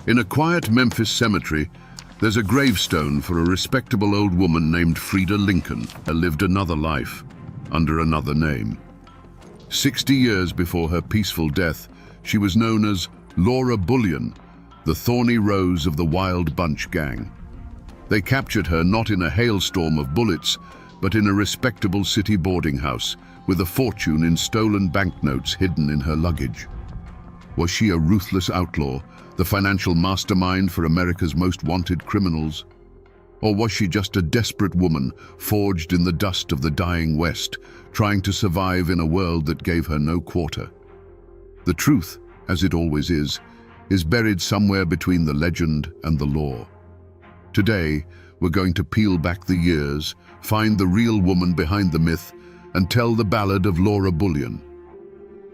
In a quiet Memphis cemetery, there's a gravestone for a respectable old woman named Frida Lincoln, who lived another life under another name. 60 years before her peaceful death, she was known as Laura Bullion, the thorny rose of the Wild Bunch gang. They captured her not in a hailstorm of bullets, but in a respectable city boarding house, with a fortune in stolen banknotes hidden in her luggage. Was she a ruthless outlaw, the financial mastermind for America's most wanted criminals? Or was she just a desperate woman, forged in the dust of the dying West, trying to survive in a world that gave her no quarter? The truth, as it always is buried somewhere between the legend and the law. Today, we're going to peel back the years, find the real woman behind the myth, and tell the ballad of Laura Bullion.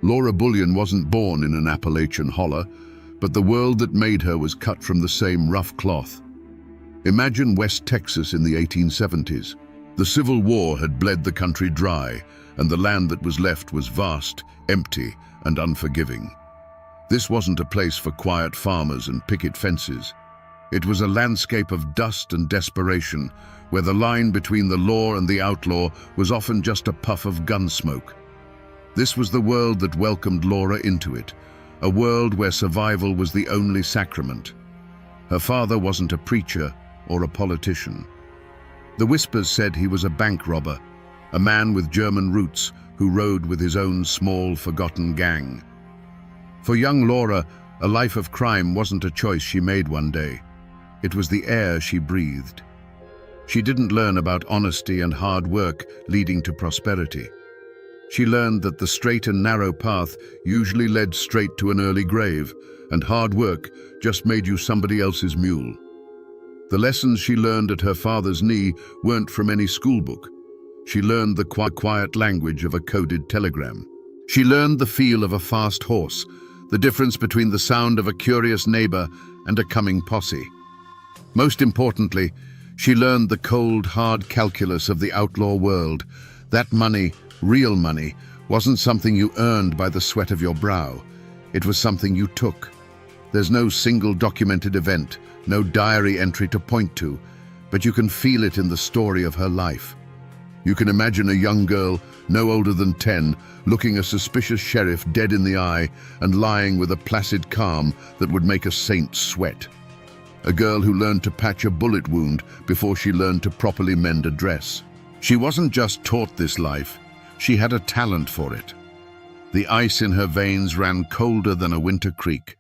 Laura Bullion wasn't born in an Appalachian holler, but the world that made her was cut from the same rough cloth. Imagine West Texas in the 1870s. The Civil War had bled the country dry, and the land that was left was vast, empty, and unforgiving. This wasn't a place for quiet farmers and picket fences. It was a landscape of dust and desperation, where the line between the law and the outlaw was often just a puff of gun smoke. This was the world that welcomed Laura into it, a world where survival was the only sacrament. Her father wasn't a preacher or a politician. The whispers said he was a bank robber, a man with German roots who rode with his own small, forgotten gang. For young Laura, a life of crime wasn't a choice she made one day. It was the air she breathed. She didn't learn about honesty and hard work leading to prosperity. She learned that the straight and narrow path usually led straight to an early grave, and hard work just made you somebody else's mule. The lessons she learned at her father's knee weren't from any schoolbook. She learned the quiet language of a coded telegram. She learned the feel of a fast horse, the difference between the sound of a curious neighbor and a coming posse. Most importantly, she learned the cold, hard calculus of the outlaw world. That money, real money, wasn't something you earned by the sweat of your brow. It was something you took. There's no single documented event, no diary entry to point to, but you can feel it in the story of her life. You can imagine a young girl, no older than 10, looking a suspicious sheriff dead in the eye and lying with a placid calm that would make a saint sweat. A girl who learned to patch a bullet wound before she learned to properly mend a dress. She wasn't just taught this life, she had a talent for it. The ice in her veins ran colder than a winter creek.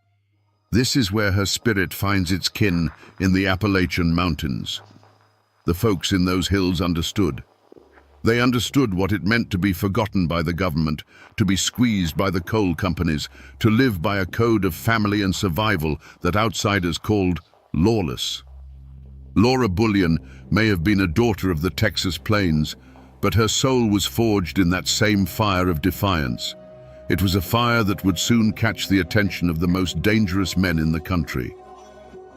This is where her spirit finds its kin, in the Appalachian mountains. The folks in those hills understood. They understood what it meant to be forgotten by the government, to be squeezed by the coal companies, to live by a code of family and survival that outsiders called lawless. Laura Bullion may have been a daughter of the Texas plains, but her soul was forged in that same fire of defiance. It was a fire that would soon catch the attention of the most dangerous men in the country.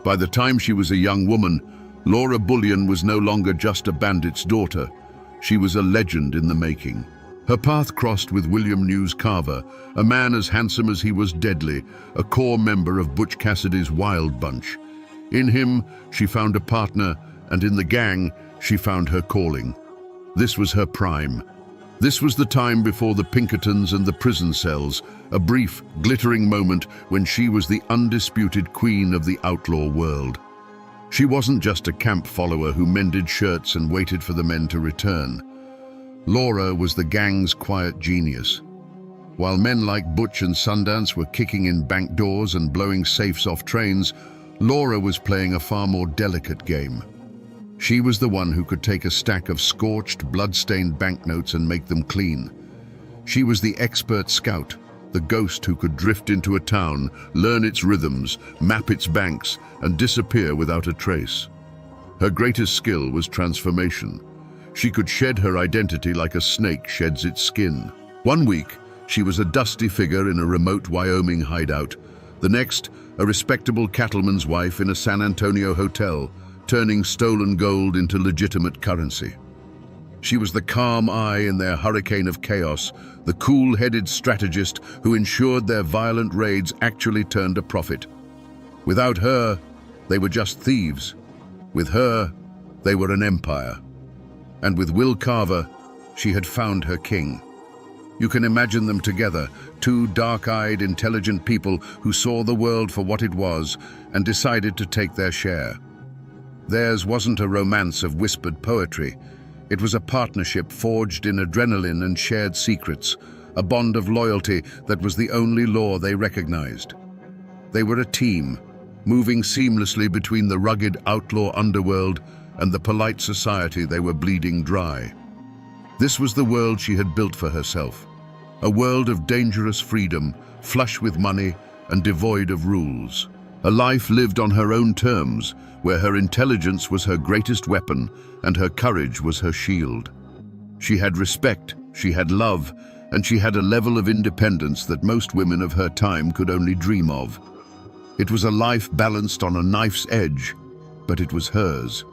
By the time she was a young woman, Laura Bullion was no longer just a bandit's daughter. She was a legend in the making. Her path crossed with William News Carver, a man as handsome as he was deadly, a core member of Butch Cassidy's Wild Bunch. In him, she found a partner, and in the gang, she found her calling. This was her prime. This was the time before the Pinkertons and the prison cells, a brief, glittering moment when she was the undisputed queen of the outlaw world. She wasn't just a camp follower who mended shirts and waited for the men to return. Laura was the gang's quiet genius. While men like Butch and Sundance were kicking in bank doors and blowing safes off trains, Laura was playing a far more delicate game. She was the one who could take a stack of scorched, blood-stained banknotes and make them clean. She was the expert scout, the ghost who could drift into a town, learn its rhythms, map its banks, and disappear without a trace. Her greatest skill was transformation. She could shed her identity like a snake sheds its skin. One week, she was a dusty figure in a remote Wyoming hideout. The next, a respectable cattleman's wife in a San Antonio hotel, turning stolen gold into legitimate currency. She was the calm eye in their hurricane of chaos, the cool-headed strategist who ensured their violent raids actually turned a profit. Without her, they were just thieves. With her, they were an empire. And with Will Carver, she had found her king. You can imagine them together, two dark-eyed, intelligent people who saw the world for what it was and decided to take their share. Theirs wasn't a romance of whispered poetry. It was a partnership forged in adrenaline and shared secrets, a bond of loyalty that was the only law they recognized. They were a team, moving seamlessly between the rugged outlaw underworld and the polite society they were bleeding dry. This was the world she had built for herself, a world of dangerous freedom, flush with money and devoid of rules. A life lived on her own terms, where her intelligence was her greatest weapon and her courage was her shield. She had respect, she had love, and she had a level of independence that most women of her time could only dream of. It was a life balanced on a knife's edge, but it was hers.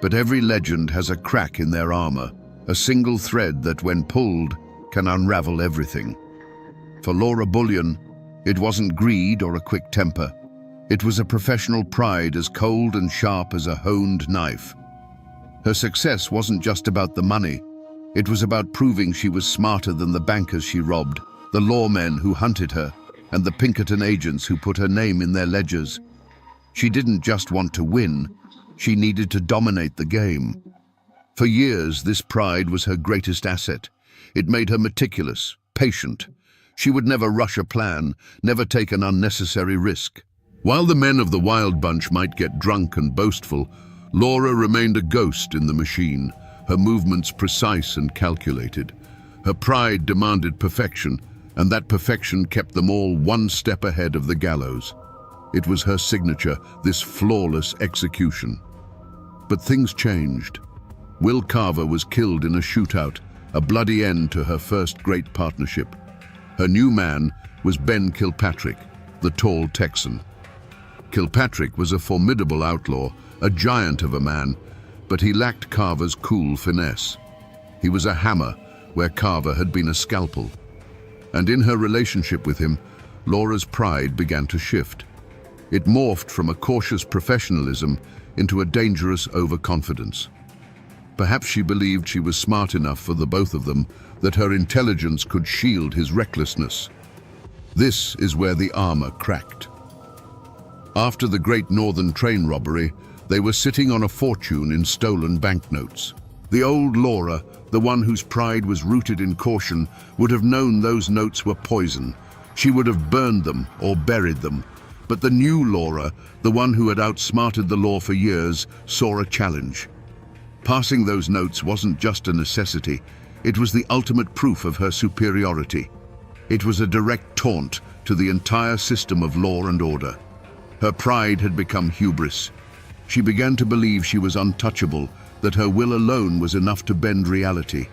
But every legend has a crack in their armor, a single thread that, when pulled, can unravel everything. For Laura Bullion, it wasn't greed or a quick temper. It was a professional pride as cold and sharp as a honed knife. Her success wasn't just about the money. It was about proving she was smarter than the bankers she robbed, the lawmen who hunted her, and the Pinkerton agents who put her name in their ledgers. She didn't just want to win, she needed to dominate the game. For years, this pride was her greatest asset. It made her meticulous, patient. She would never rush a plan, never take an unnecessary risk. While the men of the Wild Bunch might get drunk and boastful, Laura remained a ghost in the machine, her movements precise and calculated. Her pride demanded perfection, and that perfection kept them all one step ahead of the gallows. It was her signature, this flawless execution. But things changed. Will Carver was killed in a shootout, a bloody end to her first great partnership. Her new man was Ben Kilpatrick, the tall Texan. Kilpatrick was a formidable outlaw, a giant of a man, but he lacked Carver's cool finesse. He was a hammer where Carver had been a scalpel. And in her relationship with him, Laura's pride began to shift. It morphed from a cautious professionalism into a dangerous overconfidence. Perhaps she believed she was smart enough for the both of them, that her intelligence could shield his recklessness. This is where the armor cracked. After the Great Northern train robbery, they were sitting on a fortune in stolen banknotes. The old Laura, the one whose pride was rooted in caution, would have known those notes were poison. She would have burned them or buried them. But the new Laura, the one who had outsmarted the law for years, saw a challenge. Passing those notes wasn't just a necessity, it was the ultimate proof of her superiority. It was a direct taunt to the entire system of law and order. Her pride had become hubris. She began to believe she was untouchable, that her will alone was enough to bend reality.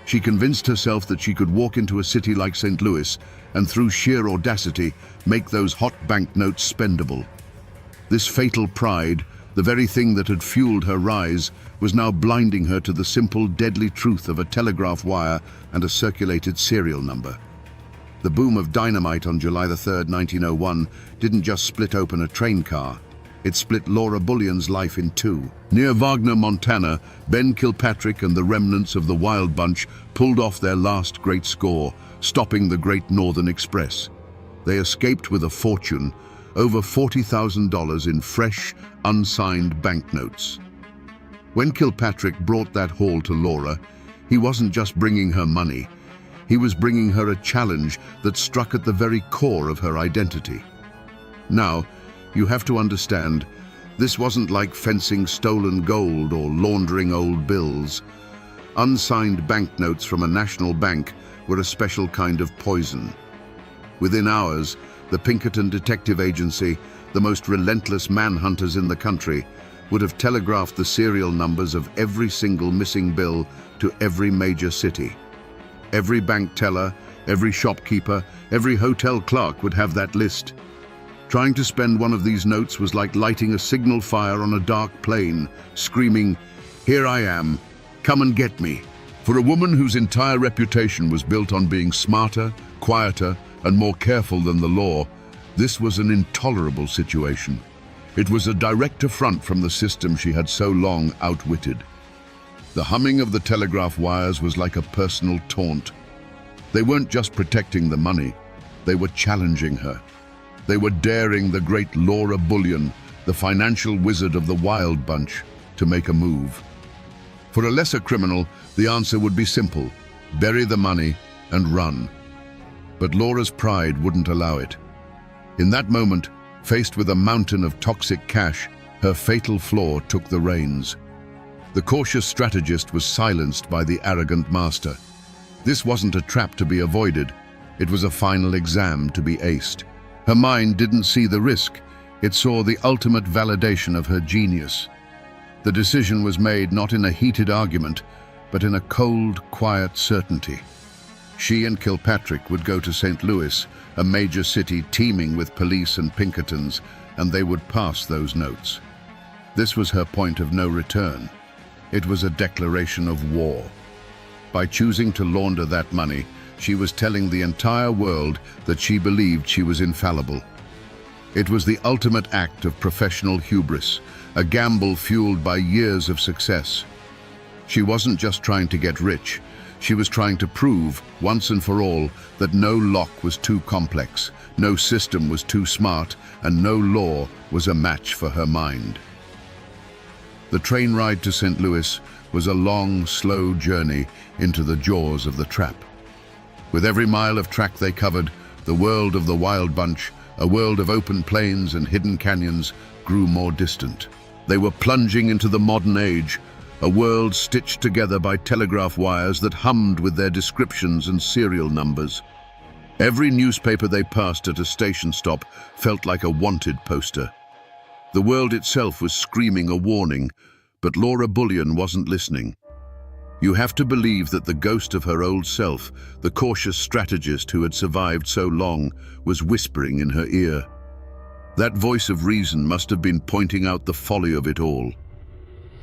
She convinced herself that she could walk into a city like St. Louis and through sheer audacity make those hot banknotes spendable. This fatal pride, the very thing that had fueled her rise, was now blinding her to the simple, deadly truth of a telegraph wire and a circulated serial number. The boom of dynamite on July 3rd, 1901 didn't just split open a train car. It split Laura Bullion's life in two. Near Wagner, Montana, Ben Kilpatrick and the remnants of the Wild Bunch pulled off their last great score, stopping the Great Northern Express. They escaped with a fortune, over $40,000 in fresh, unsigned banknotes. When Kilpatrick brought that haul to Laura, he wasn't just bringing her money. He was bringing her a challenge that struck at the very core of her identity. Now, you have to understand, this wasn't like fencing stolen gold or laundering old bills. Unsigned banknotes from a national bank were a special kind of poison. Within hours, the Pinkerton Detective Agency, the most relentless manhunters in the country, would have telegraphed the serial numbers of every single missing bill to every major city. Every bank teller, every shopkeeper, every hotel clerk would have that list. Trying to spend one of these notes was like lighting a signal fire on a dark plain, screaming, "Here I am, come and get me." For a woman whose entire reputation was built on being smarter, quieter, and more careful than the law, This was an intolerable situation. It was a direct affront from the system she had so long outwitted. The humming of the telegraph wires was like a personal taunt. They weren't just protecting the money, they were challenging her. They were daring the great Laura Bullion, the financial wizard of the Wild Bunch, to make a move. For a lesser criminal, the answer would be simple: bury the money and run. But Laura's pride wouldn't allow it. In that moment, faced with a mountain of toxic cash, her fatal flaw took the reins. The cautious strategist was silenced by the arrogant master. This wasn't a trap to be avoided. It was a final exam to be aced. Her mind didn't see the risk. It saw the ultimate validation of her genius. The decision was made not in a heated argument, but in a cold, quiet certainty. She and Kilpatrick would go to St. Louis, a major city teeming with police and Pinkertons, and they would pass those notes. This was her point of no return. It was a declaration of war. By choosing to launder that money, she was telling the entire world that she believed she was infallible. It was the ultimate act of professional hubris, a gamble fueled by years of success. She wasn't just trying to get rich. She was trying to prove, once and for all, that no lock was too complex, no system was too smart, and no law was a match for her mind. The train ride to St. Louis was a long, slow journey into the jaws of the trap. With every mile of track they covered, the world of the Wild Bunch, a world of open plains and hidden canyons, grew more distant. They were plunging into the modern age, a world stitched together by telegraph wires that hummed with their descriptions and serial numbers. Every newspaper they passed at a station stop felt like a wanted poster. The world itself was screaming a warning, but Laura Bullion wasn't listening. You have to believe that the ghost of her old self, the cautious strategist who had survived so long, was whispering in her ear. That voice of reason must have been pointing out the folly of it all.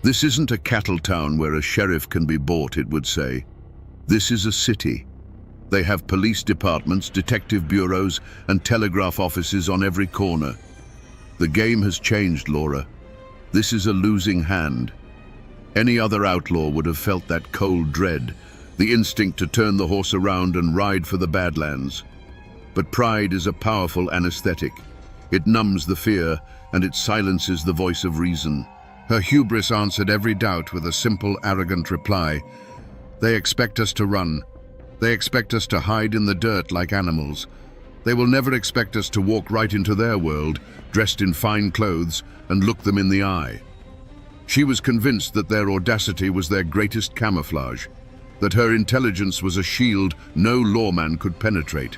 This isn't a cattle town where a sheriff can be bought, it would say. This is a city. They have police departments, detective bureaus, and telegraph offices on every corner. The game has changed, Laura. This is a losing hand. Any other outlaw would have felt that cold dread, the instinct to turn the horse around and ride for the Badlands. But pride is a powerful anesthetic. It numbs the fear, and it silences the voice of reason. Her hubris answered every doubt with a simple, arrogant reply. They expect us to run. They expect us to hide in the dirt like animals. They will never expect us to walk right into their world, dressed in fine clothes, and look them in the eye. She was convinced that their audacity was their greatest camouflage, that her intelligence was a shield no lawman could penetrate.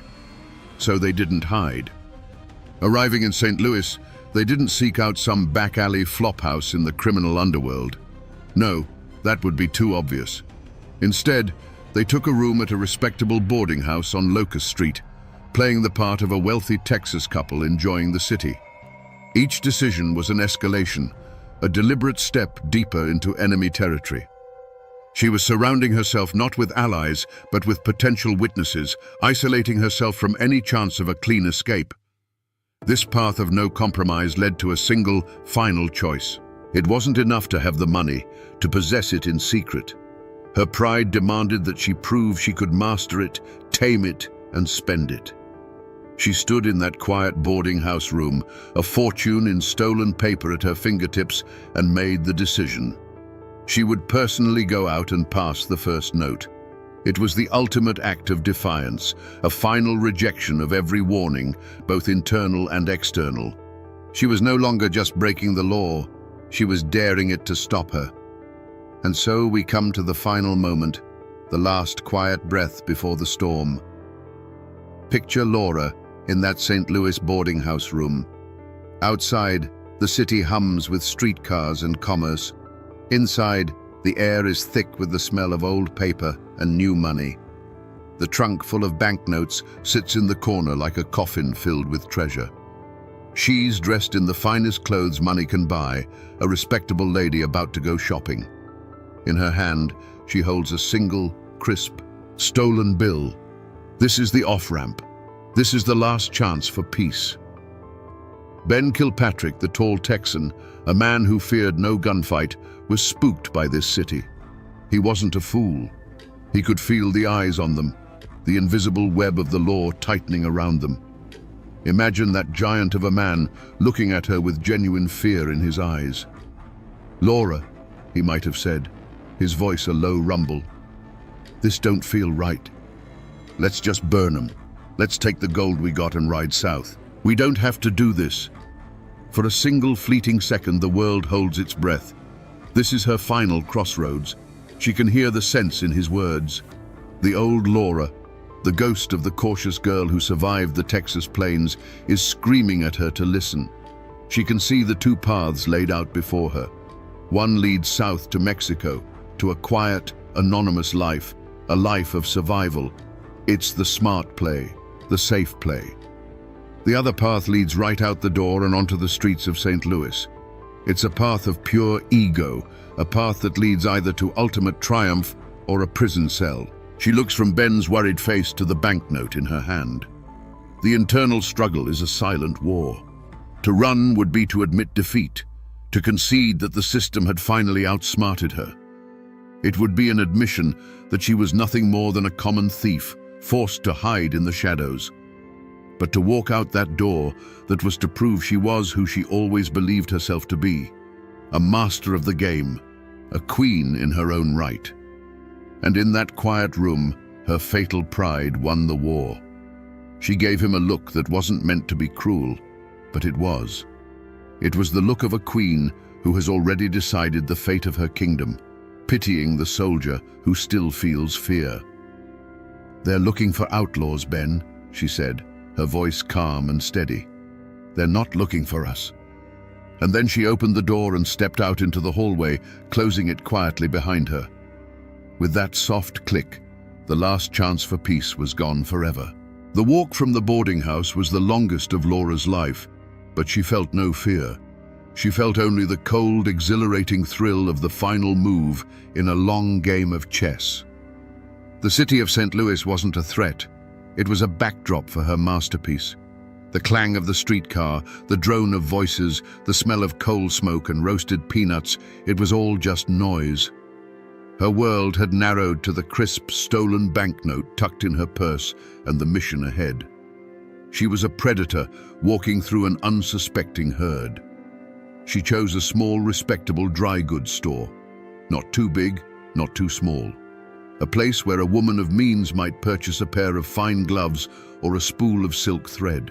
So they didn't hide. Arriving in St. Louis, they didn't seek out some back-alley flophouse in the criminal underworld. No, that would be too obvious. Instead, they took a room at a respectable boarding house on Locust Street, playing the part of a wealthy Texas couple enjoying the city. Each decision was an escalation, a deliberate step deeper into enemy territory. She was surrounding herself not with allies, but with potential witnesses, isolating herself from any chance of a clean escape. This path of no compromise led to a single, final choice. It wasn't enough to have the money, to possess it in secret. Her pride demanded that she prove she could master it, tame it, and spend it. She stood in that quiet boarding house room, a fortune in stolen paper at her fingertips, and made the decision. She would personally go out and pass the first note. It was the ultimate act of defiance, a final rejection of every warning, both internal and external. She was no longer just breaking the law, she was daring it to stop her. And so we come to the final moment, the last quiet breath before the storm. Picture Laura in that St. Louis boarding house room. Outside, the city hums with streetcars and commerce. Inside, the air is thick with the smell of old paper and new money. The trunk full of banknotes sits in the corner like a coffin filled with treasure. She's dressed in the finest clothes money can buy, a respectable lady about to go shopping. In her hand, she holds a single, crisp, stolen bill. This is the off-ramp. This is the last chance for peace. Ben Kilpatrick, the tall Texan, a man who feared no gunfight, was spooked by this city. He wasn't a fool. He could feel the eyes on them, the invisible web of the law tightening around them. Imagine that giant of a man looking at her with genuine fear in his eyes. "Laura," he might have said, his voice a low rumble. "This don't feel right. Let's just burn 'em. Let's take the gold we got and ride south. We don't have to do this." For a single fleeting second, the world holds its breath. This is her final crossroads. She can hear the sense in his words. The old Laura, the ghost of the cautious girl who survived the Texas plains, is screaming at her to listen. She can see the two paths laid out before her. One leads south to Mexico, to a quiet, anonymous life, a life of survival. It's the smart play, the safe play. The other path leads right out the door and onto the streets of St. Louis. It's a path of pure ego, a path that leads either to ultimate triumph or a prison cell. She looks from Ben's worried face to the banknote in her hand. The internal struggle is a silent war. To run would be to admit defeat, to concede that the system had finally outsmarted her. It would be an admission that she was nothing more than a common thief, forced to hide in the shadows. But to walk out that door, that was to prove she was who she always believed herself to be, a master of the game, a queen in her own right. And in that quiet room, her fatal pride won the war. She gave him a look that wasn't meant to be cruel, but it was. It was the look of a queen who has already decided the fate of her kingdom, pitying the soldier who still feels fear. "They're looking for outlaws, Ben," she said, her voice calm and steady. "They're not looking for us." And then she opened the door and stepped out into the hallway, closing it quietly behind her. With that soft click, the last chance for peace was gone forever. The walk from the boarding house was the longest of Laura's life, but she felt no fear. She felt only the cold, exhilarating thrill of the final move in a long game of chess. The city of St. Louis wasn't a threat. It was a backdrop for her masterpiece. The clang of the streetcar, the drone of voices, the smell of coal smoke and roasted peanuts, it was all just noise. Her world had narrowed to the crisp, stolen banknote tucked in her purse and the mission ahead. She was a predator walking through an unsuspecting herd. She chose a small, respectable dry goods store. Not too big, not too small. A place where a woman of means might purchase a pair of fine gloves or a spool of silk thread.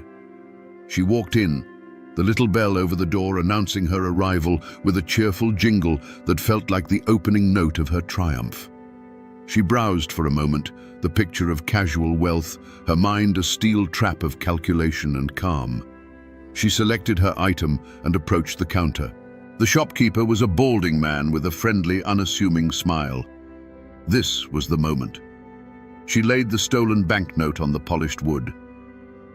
She walked in, the little bell over the door announcing her arrival with a cheerful jingle that felt like the opening note of her triumph. She browsed for a moment, the picture of casual wealth, her mind a steel trap of calculation and calm. She selected her item and approached the counter. The shopkeeper was a balding man with a friendly, unassuming smile. This was the moment. She laid the stolen banknote on the polished wood.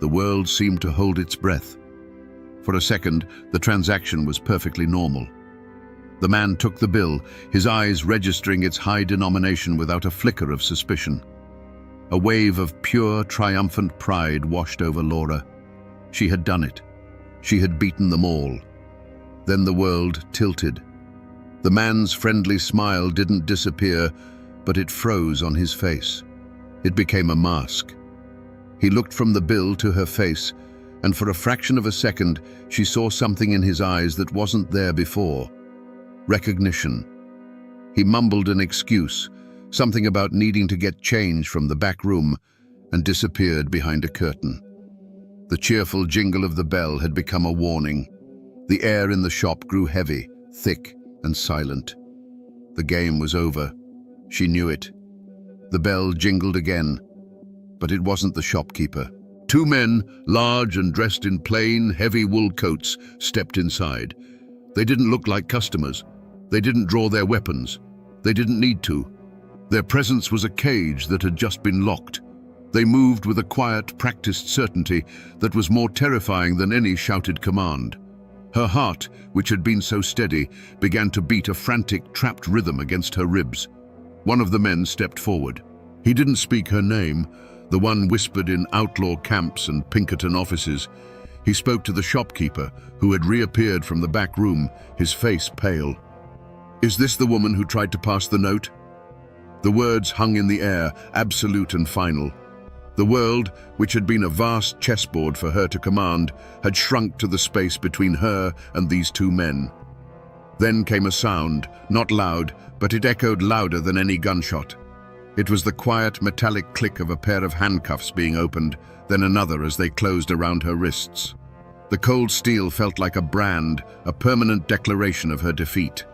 The world seemed to hold its breath. For a second, the transaction was perfectly normal. The man took the bill, his eyes registering its high denomination without a flicker of suspicion. A wave of pure, triumphant pride washed over Laura. She had done it. She had beaten them all. Then the world tilted. The man's friendly smile didn't disappear, but it froze on his face. It became a mask. He looked from the bill to her face, and for a fraction of a second, she saw something in his eyes that wasn't there before. Recognition. He mumbled an excuse, something about needing to get change from the back room, and disappeared behind a curtain. The cheerful jingle of the bell had become a warning. The air in the shop grew heavy, thick, and silent. The game was over. She knew it. The bell jingled again, but it wasn't the shopkeeper. Two men, large and dressed in plain, heavy wool coats, stepped inside. They didn't look like customers. They didn't draw their weapons. They didn't need to. Their presence was a cage that had just been locked. They moved with a quiet, practiced certainty that was more terrifying than any shouted command. Her heart, which had been so steady, began to beat a frantic, trapped rhythm against her ribs. One of the men stepped forward. He didn't speak her name, the one whispered in outlaw camps and Pinkerton offices. He spoke to the shopkeeper, who had reappeared from the back room, his face pale. "Is this the woman who tried to pass the note?" The words hung in the air, absolute and final. The world, which had been a vast chessboard for her to command, had shrunk to the space between her and these two men. Then came a sound, not loud, but it echoed louder than any gunshot. It was the quiet, metallic click of a pair of handcuffs being opened, then another as they closed around her wrists. The cold steel felt like a brand, a permanent declaration of her defeat.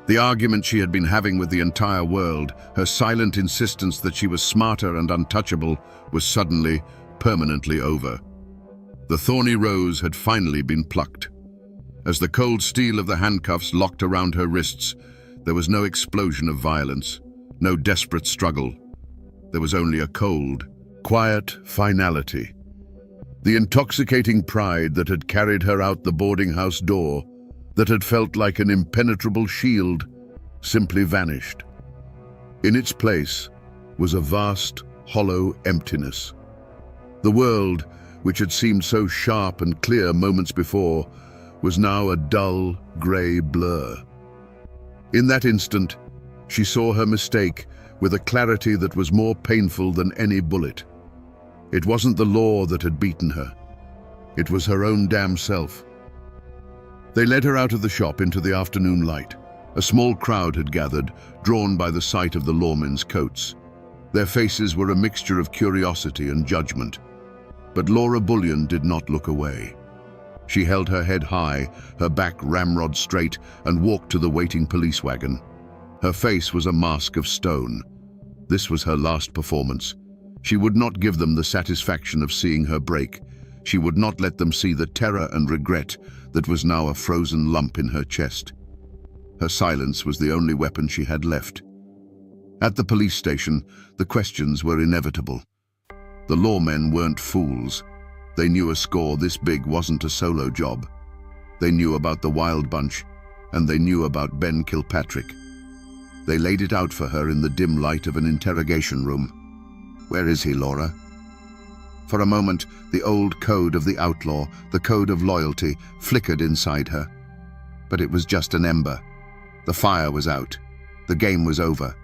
The argument she had been having with the entire world, her silent insistence that she was smarter and untouchable, was suddenly, permanently over. The thorny rose had finally been plucked. As the cold steel of the handcuffs locked around her wrists, there was no explosion of violence, no desperate struggle. There was only a cold, quiet finality. The intoxicating pride that had carried her out the boarding house door, that had felt like an impenetrable shield, simply vanished. In its place was a vast, hollow emptiness. The world, which had seemed so sharp and clear moments before, was now a dull, grey blur. In that instant, she saw her mistake with a clarity that was more painful than any bullet. It wasn't the law that had beaten her. It was her own damn self. They led her out of the shop into the afternoon light. A small crowd had gathered, drawn by the sight of the lawmen's coats. Their faces were a mixture of curiosity and judgment. But Laura Bullion did not look away. She held her head high, her back ramrod straight, and walked to the waiting police wagon. Her face was a mask of stone. This was her last performance. She would not give them the satisfaction of seeing her break. She would not let them see the terror and regret that was now a frozen lump in her chest. Her silence was the only weapon she had left. At the police station, the questions were inevitable. The lawmen weren't fools. They knew a score this big wasn't a solo job. They knew about the Wild Bunch, and they knew about Ben Kilpatrick. They laid it out for her in the dim light of an interrogation room. "Where is he, Laura?" For a moment, the old code of the outlaw, the code of loyalty, flickered inside her. But it was just an ember. The fire was out. The game was over.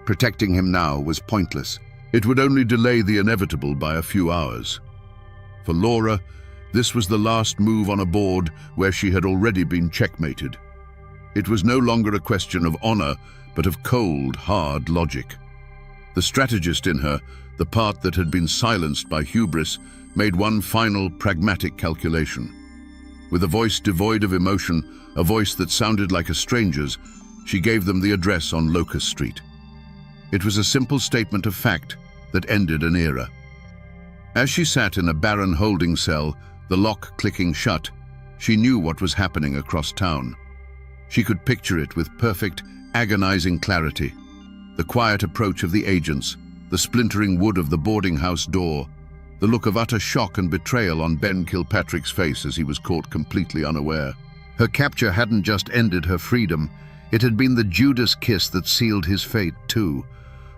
Protecting him now was pointless. It would only delay the inevitable by a few hours. For Laura, this was the last move on a board where she had already been checkmated. It was no longer a question of honor, but of cold, hard logic. The strategist in her, the part that had been silenced by hubris, made one final pragmatic calculation. With a voice devoid of emotion, a voice that sounded like a stranger's, she gave them the address on Locust Street. It was a simple statement of fact that ended an era. As she sat in a barren holding cell, the lock clicking shut, she knew what was happening across town. She could picture it with perfect, agonizing clarity. The quiet approach of the agents, the splintering wood of the boarding house door, the look of utter shock and betrayal on Ben Kilpatrick's face as he was caught completely unaware. Her capture hadn't just ended her freedom, it had been the Judas kiss that sealed his fate too.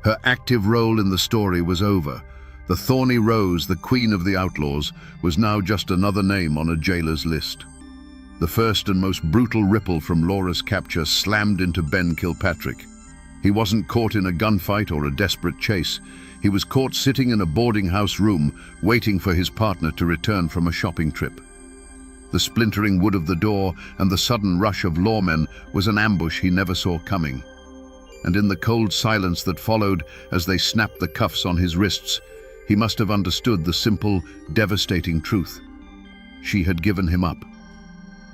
Her active role in the story was over. The thorny rose, the queen of the outlaws, was now just another name on a jailer's list. The first and most brutal ripple from Laura's capture slammed into Ben Kilpatrick. He wasn't caught in a gunfight or a desperate chase. He was caught sitting in a boarding house room, waiting for his partner to return from a shopping trip. The splintering wood of the door and the sudden rush of lawmen was an ambush he never saw coming. And in the cold silence that followed as they snapped the cuffs on his wrists, he must have understood the simple, devastating truth. She had given him up.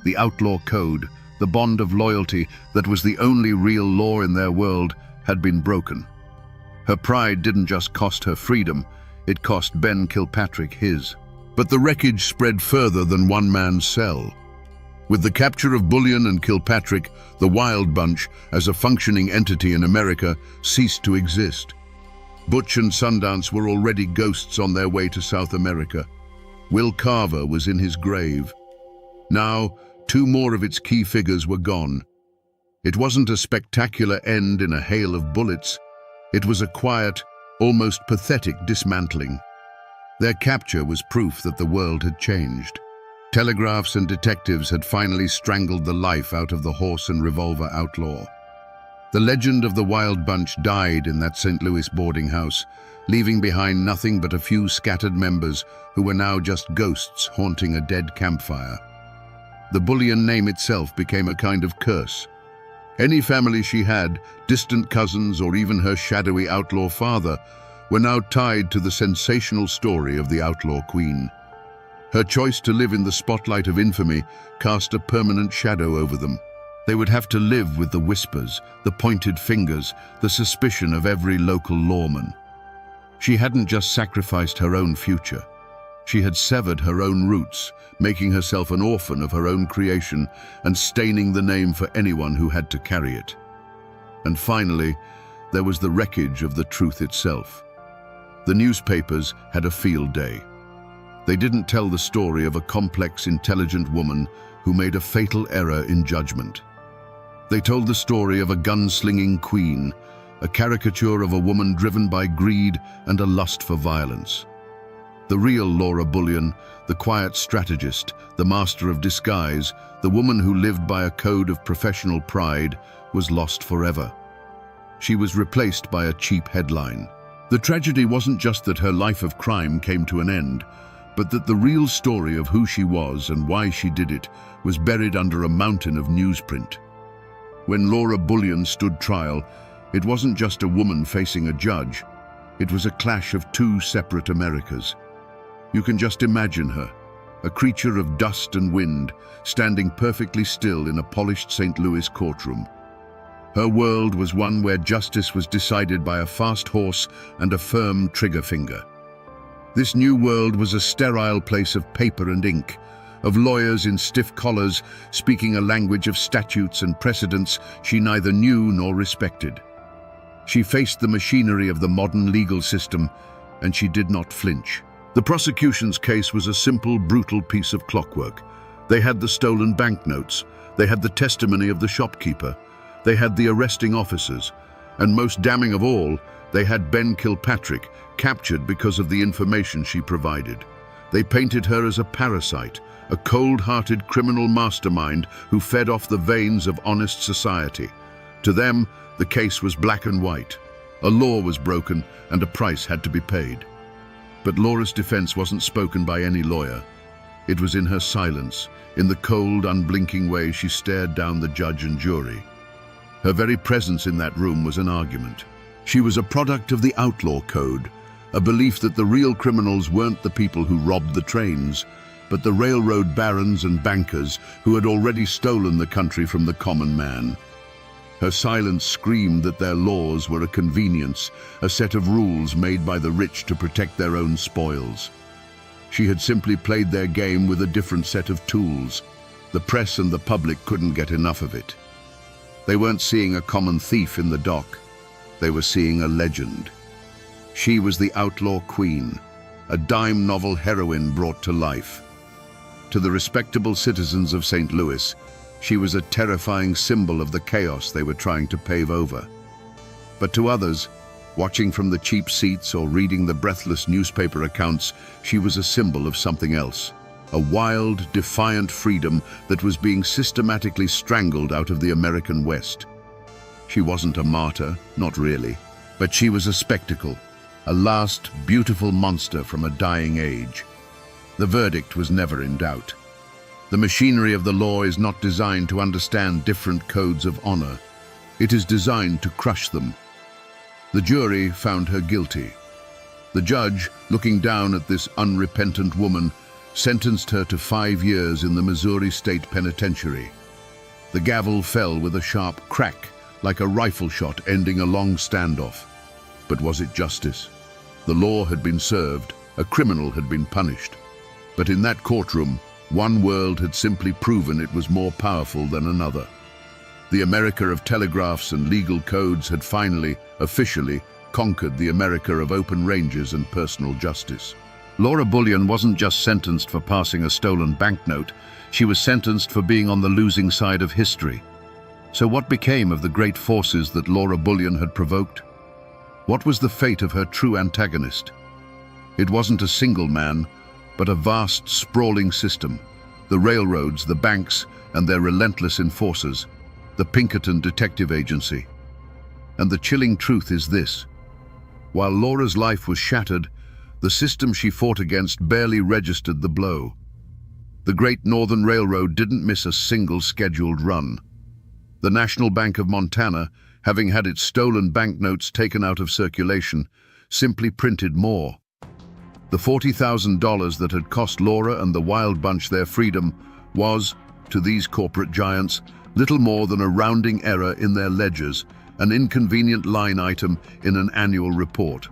The outlaw code, the bond of loyalty that was the only real law in their world, had been broken. Her pride didn't just cost her freedom, it cost Ben Kilpatrick his. But the wreckage spread further than one man's cell. With the capture of Bullion and Kilpatrick, the Wild Bunch, as a functioning entity in America, ceased to exist. Butch and Sundance were already ghosts on their way to South America. Will Carver was in his grave. Now, two more of its key figures were gone. It wasn't a spectacular end in a hail of bullets. It was a quiet, almost pathetic dismantling. Their capture was proof that the world had changed. Telegraphs and detectives had finally strangled the life out of the horse and revolver outlaw. The legend of the Wild Bunch died in that St. Louis boarding house, leaving behind nothing but a few scattered members who were now just ghosts haunting a dead campfire. The Bullion name itself became a kind of curse. Any family she had, distant cousins or even her shadowy outlaw father, were now tied to the sensational story of the outlaw queen. Her choice to live in the spotlight of infamy cast a permanent shadow over them. They would have to live with the whispers, the pointed fingers, the suspicion of every local lawman. She hadn't just sacrificed her own future. She had severed her own roots, making herself an orphan of her own creation and staining the name for anyone who had to carry it. And finally, there was the wreckage of the truth itself. The newspapers had a field day. They didn't tell the story of a complex, intelligent woman who made a fatal error in judgment. They told the story of a gunslinging queen, a caricature of a woman driven by greed and a lust for violence. The real Laura Bullion, the quiet strategist, the master of disguise, the woman who lived by a code of professional pride, was lost forever. She was replaced by a cheap headline. The tragedy wasn't just that her life of crime came to an end, but that the real story of who she was and why she did it was buried under a mountain of newsprint. When Laura Bullion stood trial, it wasn't just a woman facing a judge. It was a clash of two separate Americas. You can just imagine her, a creature of dust and wind, standing perfectly still in a polished St. Louis courtroom. Her world was one where justice was decided by a fast horse and a firm trigger finger. This new world was a sterile place of paper and ink, of lawyers in stiff collars speaking a language of statutes and precedents she neither knew nor respected. She faced the machinery of the modern legal system, and she did not flinch. The prosecution's case was a simple, brutal piece of clockwork. They had the stolen banknotes, they had the testimony of the shopkeeper, they had the arresting officers, and most damning of all, they had Ben Kilpatrick, captured because of the information she provided. They painted her as a parasite, a cold-hearted criminal mastermind who fed off the veins of honest society. To them, the case was black and white. A law was broken and a price had to be paid. But Laura's defense wasn't spoken by any lawyer. It was in her silence, in the cold, unblinking way she stared down the judge and jury. Her very presence in that room was an argument. She was a product of the outlaw code, a belief that the real criminals weren't the people who robbed the trains, but the railroad barons and bankers who had already stolen the country from the common man. Her silence screamed that their laws were a convenience, a set of rules made by the rich to protect their own spoils. She had simply played their game with a different set of tools. The press and the public couldn't get enough of it. They weren't seeing a common thief in the dock. They were seeing a legend. She was the outlaw queen, a dime novel heroine brought to life. To the respectable citizens of St. Louis, she was a terrifying symbol of the chaos they were trying to pave over. But to others, watching from the cheap seats or reading the breathless newspaper accounts, she was a symbol of something else. A wild, defiant freedom that was being systematically strangled out of the American West. She wasn't a martyr, not really, but she was a spectacle, a last, beautiful monster from a dying age. The verdict was never in doubt. The machinery of the law is not designed to understand different codes of honor. It is designed to crush them. The jury found her guilty. The judge, looking down at this unrepentant woman, sentenced her to 5 years in the Missouri State Penitentiary. The gavel fell with a sharp crack, like a rifle shot ending a long standoff. But was it justice? The law had been served, a criminal had been punished. But in that courtroom, one world had simply proven it was more powerful than another. The America of telegraphs and legal codes had finally, officially, conquered the America of open ranges and personal justice. Laura Bullion wasn't just sentenced for passing a stolen banknote, she was sentenced for being on the losing side of history. So what became of the great forces that Laura Bullion had provoked? What was the fate of her true antagonist? It wasn't a single man, but a vast, sprawling system, the railroads, the banks, and their relentless enforcers, the Pinkerton Detective Agency. And the chilling truth is this: while Laura's life was shattered, the system she fought against barely registered the blow. The Great Northern Railroad didn't miss a single scheduled run. The National Bank of Montana, having had its stolen banknotes taken out of circulation, simply printed more. The $40,000 that had cost Laura and the Wild Bunch their freedom was, to these corporate giants, little more than a rounding error in their ledgers, an inconvenient line item in an annual report.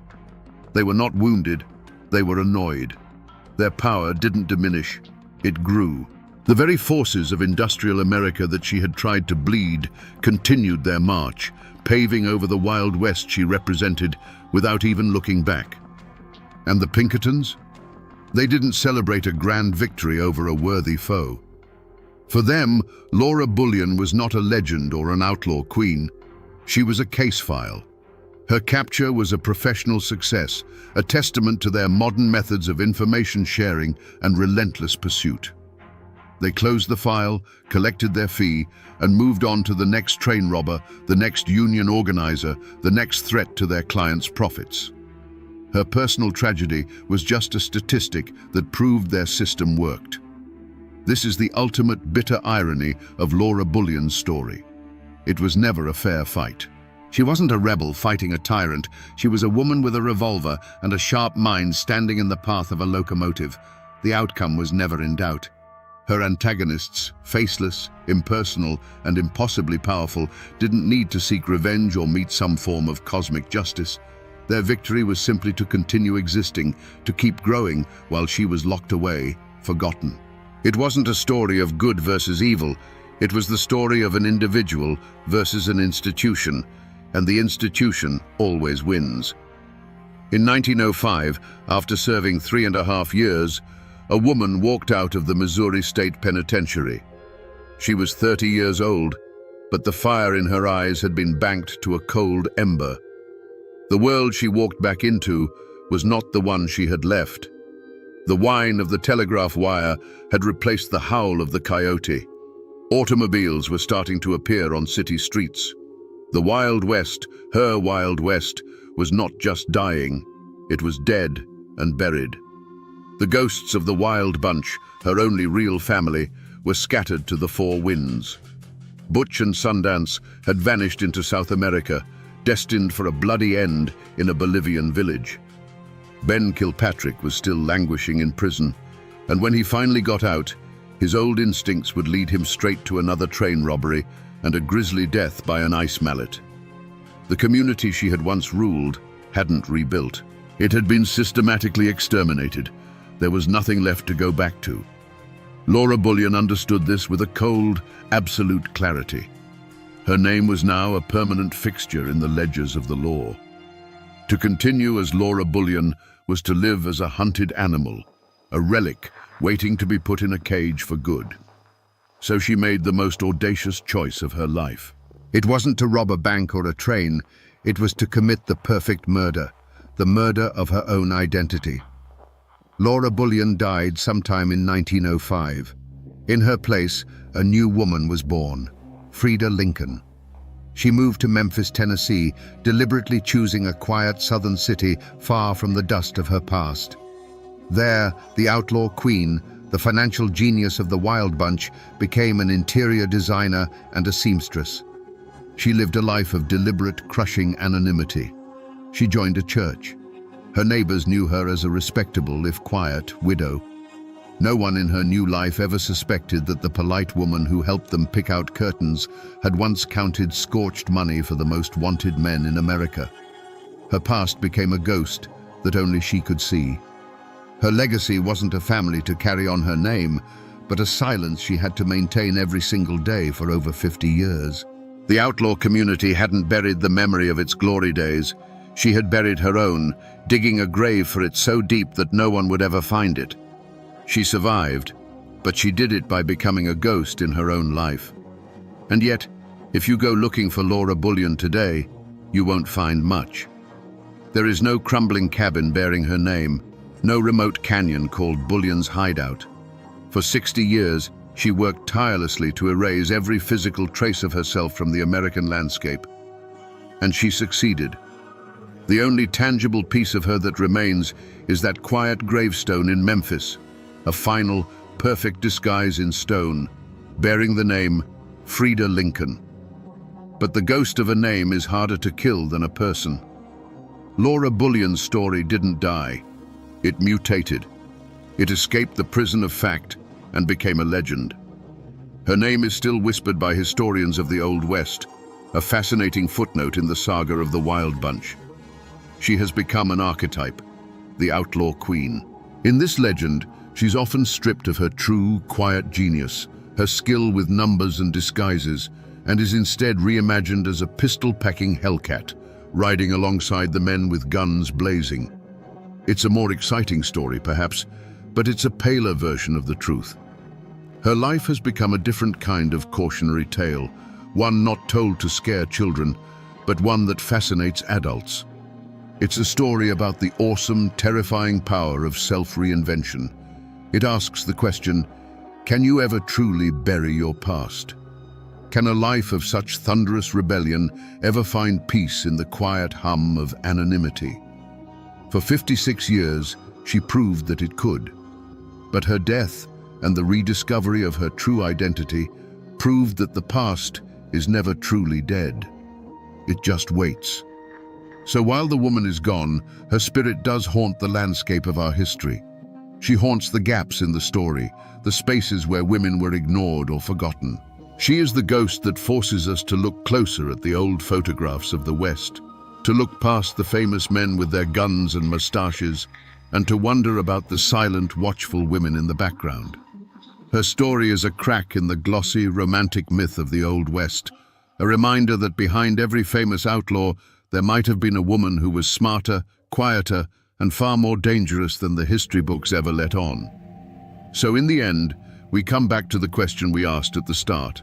They were not wounded, they were annoyed. Their power didn't diminish, it grew. The very forces of industrial America that she had tried to bleed continued their march, paving over the Wild West she represented without even looking back. And the Pinkertons? They didn't celebrate a grand victory over a worthy foe. For them, Laura Bullion was not a legend or an outlaw queen. She was a case file. Her capture was a professional success, a testament to their modern methods of information sharing and relentless pursuit. They closed the file, collected their fee, and moved on to the next train robber, the next union organizer, the next threat to their clients' profits. Her personal tragedy was just a statistic that proved their system worked. This is the ultimate bitter irony of Laura Bullion's story. It was never a fair fight. She wasn't a rebel fighting a tyrant. She was a woman with a revolver and a sharp mind standing in the path of a locomotive. The outcome was never in doubt. Her antagonists, faceless, impersonal, and impossibly powerful, didn't need to seek revenge or meet some form of cosmic justice. Their victory was simply to continue existing, to keep growing while she was locked away, forgotten. It wasn't a story of good versus evil. It was the story of an individual versus an institution, and the institution always wins. In 1905, after serving 3.5 years, a woman walked out of the Missouri State Penitentiary. She was 30 years old, but the fire in her eyes had been banked to a cold ember. The world she walked back into was not the one she had left. The whine of the telegraph wire had replaced the howl of the coyote. Automobiles were starting to appear on city streets. The Wild West, her Wild West, was not just dying, it was dead and buried. The ghosts of the Wild Bunch, her only real family, were scattered to the four winds. Butch and Sundance had vanished into South America, destined for a bloody end in a Bolivian village. Ben Kilpatrick was still languishing in prison, and when he finally got out, his old instincts would lead him straight to another train robbery and a grisly death by an ice mallet. The community she had once ruled hadn't rebuilt. It had been systematically exterminated. There was nothing left to go back to. Laura Bullion understood this with a cold, absolute clarity. Her name was now a permanent fixture in the ledgers of the law. To continue as Laura Bullion was to live as a hunted animal, a relic waiting to be put in a cage for good. So she made the most audacious choice of her life. It wasn't to rob a bank or a train, it was to commit the perfect murder, the murder of her own identity. Laura Bullion died sometime in 1905. In her place, a new woman was born, Frieda Lincoln. She moved to Memphis, Tennessee, deliberately choosing a quiet southern city far from the dust of her past. There, the outlaw queen, the financial genius of the Wild Bunch, became an interior designer and a seamstress. She lived a life of deliberate, crushing anonymity. She joined a church. Her neighbors knew her as a respectable, if quiet, widow. No one in her new life ever suspected that the polite woman who helped them pick out curtains had once counted scorched money for the most wanted men in America. Her past became a ghost that only she could see. Her legacy wasn't a family to carry on her name, but a silence she had to maintain every single day for over 50 years. The outlaw community hadn't buried the memory of its glory days. She had buried her own, digging a grave for it so deep that no one would ever find it. She survived, but she did it by becoming a ghost in her own life. And yet, if you go looking for Laura Bullion today, you won't find much. There is no crumbling cabin bearing her name, no remote canyon called Bullion's hideout. For 60 years, she worked tirelessly to erase every physical trace of herself from the American landscape. And she succeeded. The only tangible piece of her that remains is that quiet gravestone in Memphis, a final, perfect disguise in stone, bearing the name Frida Lincoln. But the ghost of a name is harder to kill than a person. Laura Bullion's story didn't die. It mutated. It escaped the prison of fact and became a legend. Her name is still whispered by historians of the Old West, a fascinating footnote in the saga of the Wild Bunch. She has become an archetype, the outlaw queen. In this legend, she's often stripped of her true, quiet genius, her skill with numbers and disguises, and is instead reimagined as a pistol-packing hellcat, riding alongside the men with guns blazing. It's a more exciting story, perhaps, but it's a paler version of the truth. Her life has become a different kind of cautionary tale, one not told to scare children, but one that fascinates adults. It's a story about the awesome, terrifying power of self-reinvention. It asks the question, can you ever truly bury your past? Can a life of such thunderous rebellion ever find peace in the quiet hum of anonymity? For 56 years, she proved that it could. But her death and the rediscovery of her true identity proved that the past is never truly dead. It just waits. So while the woman is gone, her spirit does haunt the landscape of our history. She haunts the gaps in the story, the spaces where women were ignored or forgotten. She is the ghost that forces us to look closer at the old photographs of the West, to look past the famous men with their guns and mustaches, and to wonder about the silent, watchful women in the background. Her story is a crack in the glossy, romantic myth of the Old West, a reminder that behind every famous outlaw, there might have been a woman who was smarter, quieter, and far more dangerous than the history books ever let on. So in the end, we come back to the question we asked at the start.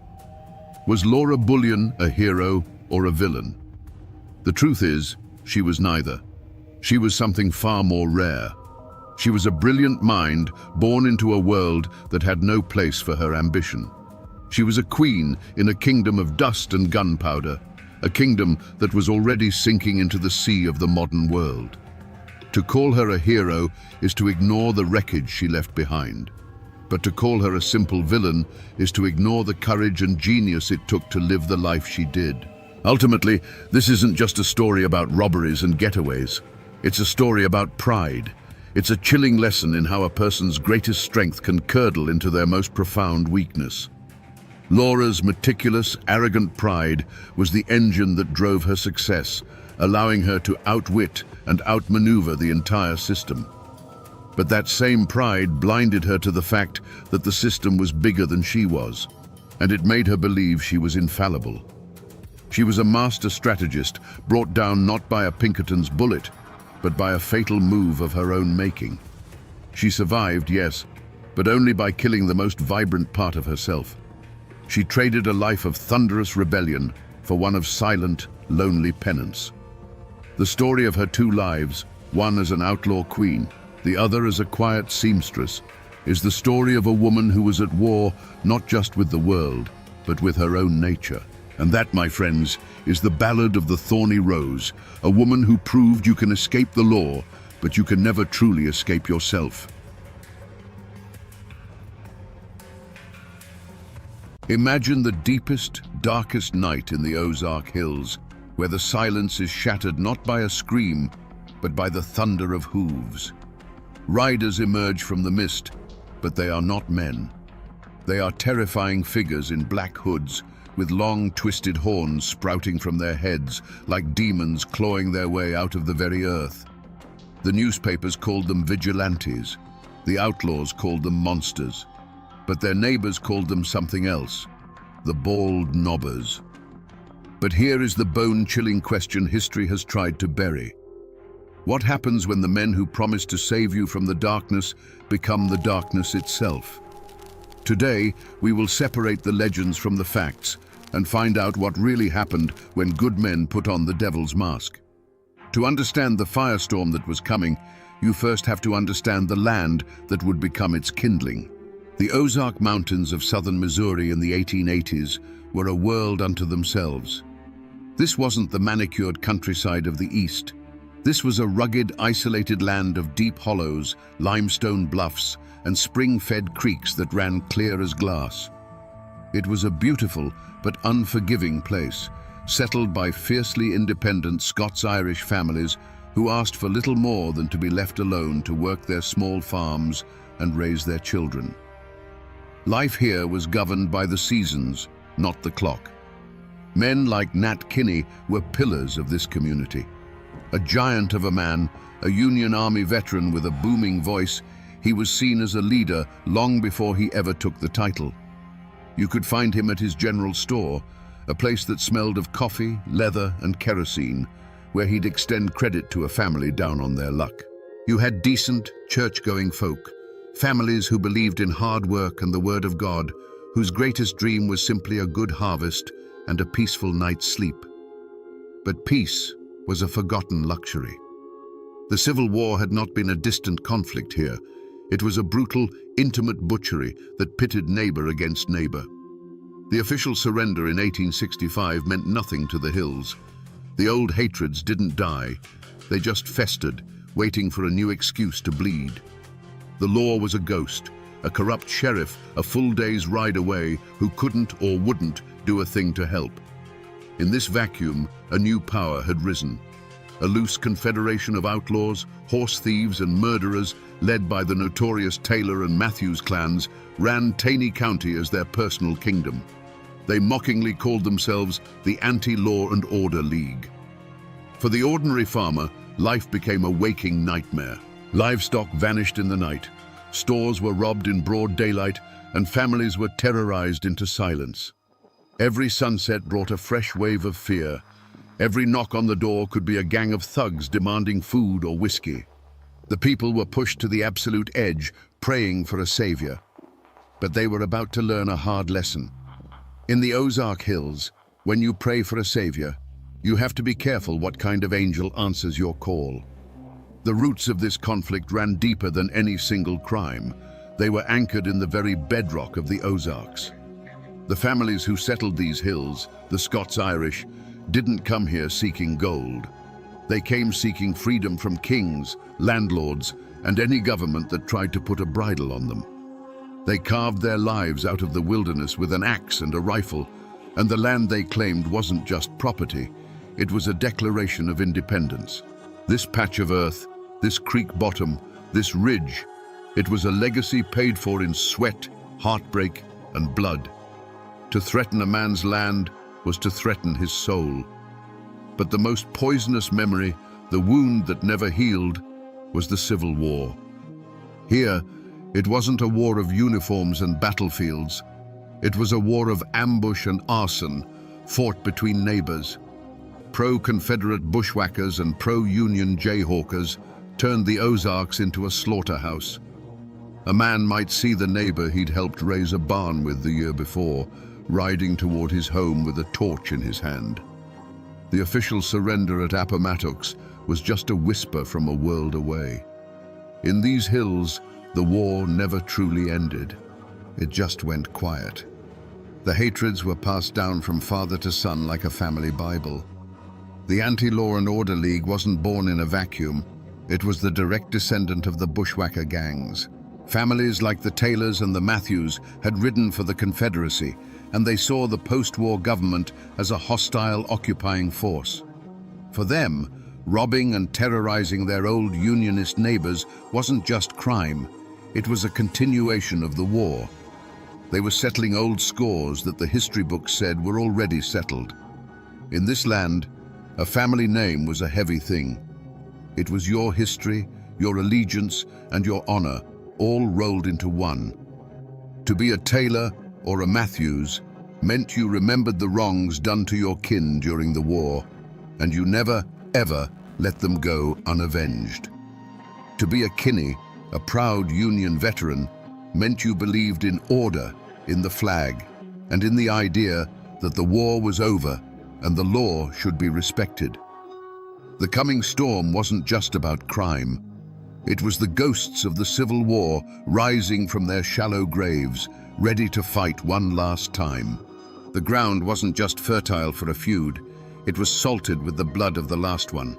Was Laura Bullion a hero or a villain? The truth is, she was neither. She was something far more rare. She was a brilliant mind born into a world that had no place for her ambition. She was a queen in a kingdom of dust and gunpowder, a kingdom that was already sinking into the sea of the modern world. To call her a hero is to ignore the wreckage she left behind. But to call her a simple villain is to ignore the courage and genius it took to live the life she did. Ultimately, this isn't just a story about robberies and getaways. It's a story about pride. It's a chilling lesson in how a person's greatest strength can curdle into their most profound weakness. Laura's meticulous, arrogant pride was the engine that drove her success, allowing her to outwit and outmaneuver the entire system. But that same pride blinded her to the fact that the system was bigger than she was, and it made her believe she was infallible. She was a master strategist, brought down not by a Pinkerton's bullet, but by a fatal move of her own making. She survived, yes, but only by killing the most vibrant part of herself. She traded a life of thunderous rebellion for one of silent, lonely penance. The story of her two lives, one as an outlaw queen, the other as a quiet seamstress, is the story of a woman who was at war not just with the world, but with her own nature. And that, my friends, is the Ballad of the Thorny Rose, a woman who proved you can escape the law, but you can never truly escape yourself. Imagine the deepest, darkest night in the Ozark Hills, where the silence is shattered not by a scream, but by the thunder of hooves. Riders emerge from the mist, but they are not men. They are terrifying figures in black hoods, with long, twisted horns sprouting from their heads, like demons clawing their way out of the very earth. The newspapers called them vigilantes. The outlaws called them monsters. But their neighbors called them something else, the bald knobbers. But here is the bone-chilling question history has tried to bury. What happens when the men who promised to save you from the darkness become the darkness itself? Today, we will separate the legends from the facts and find out what really happened when good men put on the devil's mask. To understand the firestorm that was coming, you first have to understand the land that would become its kindling. The Ozark Mountains of southern Missouri in the 1880s were a world unto themselves. This wasn't the manicured countryside of the East. This was a rugged, isolated land of deep hollows, limestone bluffs, and spring-fed creeks that ran clear as glass. It was a beautiful but unforgiving place, settled by fiercely independent Scots-Irish families who asked for little more than to be left alone to work their small farms and raise their children. Life here was governed by the seasons, not the clock. Men like Nat Kinney were pillars of this community. A giant of a man, a Union Army veteran with a booming voice, he was seen as a leader long before he ever took the title. You could find him at his general store, a place that smelled of coffee, leather, and kerosene, where he'd extend credit to a family down on their luck. You had decent, church-going folk, families who believed in hard work and the word of God, whose greatest dream was simply a good harvest and a peaceful night's sleep. But peace was a forgotten luxury. The Civil War had not been a distant conflict here. It was a brutal, intimate butchery that pitted neighbor against neighbor. The official surrender in 1865 meant nothing to the hills. The old hatreds didn't die. They just festered, waiting for a new excuse to bleed. The law was a ghost, a corrupt sheriff a full day's ride away who couldn't or wouldn't do a thing to help. In this vacuum, a new power had risen. A loose confederation of outlaws, horse thieves, and murderers, led by the notorious Taylor and Matthews clans, ran Taney County as their personal kingdom. They mockingly called themselves the Anti-Law and Order League. For the ordinary farmer, life became a waking nightmare. Livestock vanished in the night, stores were robbed in broad daylight, and families were terrorized into silence. Every sunset brought a fresh wave of fear. Every knock on the door could be a gang of thugs demanding food or whiskey. The people were pushed to the absolute edge, praying for a savior. But they were about to learn a hard lesson. In the Ozark Hills, when you pray for a savior, you have to be careful what kind of angel answers your call. The roots of this conflict ran deeper than any single crime. They were anchored in the very bedrock of the Ozarks. The families who settled these hills, the Scots-Irish, didn't come here seeking gold. They came seeking freedom from kings, landlords, and any government that tried to put a bridle on them. They carved their lives out of the wilderness with an axe and a rifle, and the land they claimed wasn't just property, it was a declaration of independence. This patch of earth, this creek bottom, this ridge, it was a legacy paid for in sweat, heartbreak, and blood. To threaten a man's land was to threaten his soul. But the most poisonous memory, the wound that never healed, was the Civil War. Here, it wasn't a war of uniforms and battlefields. It was a war of ambush and arson, fought between neighbors. Pro-Confederate bushwhackers and pro-Union jayhawkers turned the Ozarks into a slaughterhouse. A man might see the neighbor he'd helped raise a barn with the year before, riding toward his home with a torch in his hand. The official surrender at Appomattox was just a whisper from a world away. In these hills, the war never truly ended. It just went quiet. The hatreds were passed down from father to son like a family Bible. The Anti-Law and Order League wasn't born in a vacuum. It was the direct descendant of the bushwhacker gangs. Families like the Taylors and the Matthews had ridden for the Confederacy, and they saw the post-war government as a hostile, occupying force. For them, robbing and terrorizing their old Unionist neighbors wasn't just crime, it was a continuation of the war. They were settling old scores that the history books said were already settled. In this land, a family name was a heavy thing. It was your history, your allegiance, and your honor, all rolled into one. To be a Taylor or a Matthews meant you remembered the wrongs done to your kin during the war, and you never, ever let them go unavenged. To be a Kinney, a proud Union veteran, meant you believed in order, in the flag, and in the idea that the war was over and the law should be respected. The coming storm wasn't just about crime. It was the ghosts of the Civil War rising from their shallow graves, ready to fight one last time. The ground wasn't just fertile for a feud, it was salted with the blood of the last one.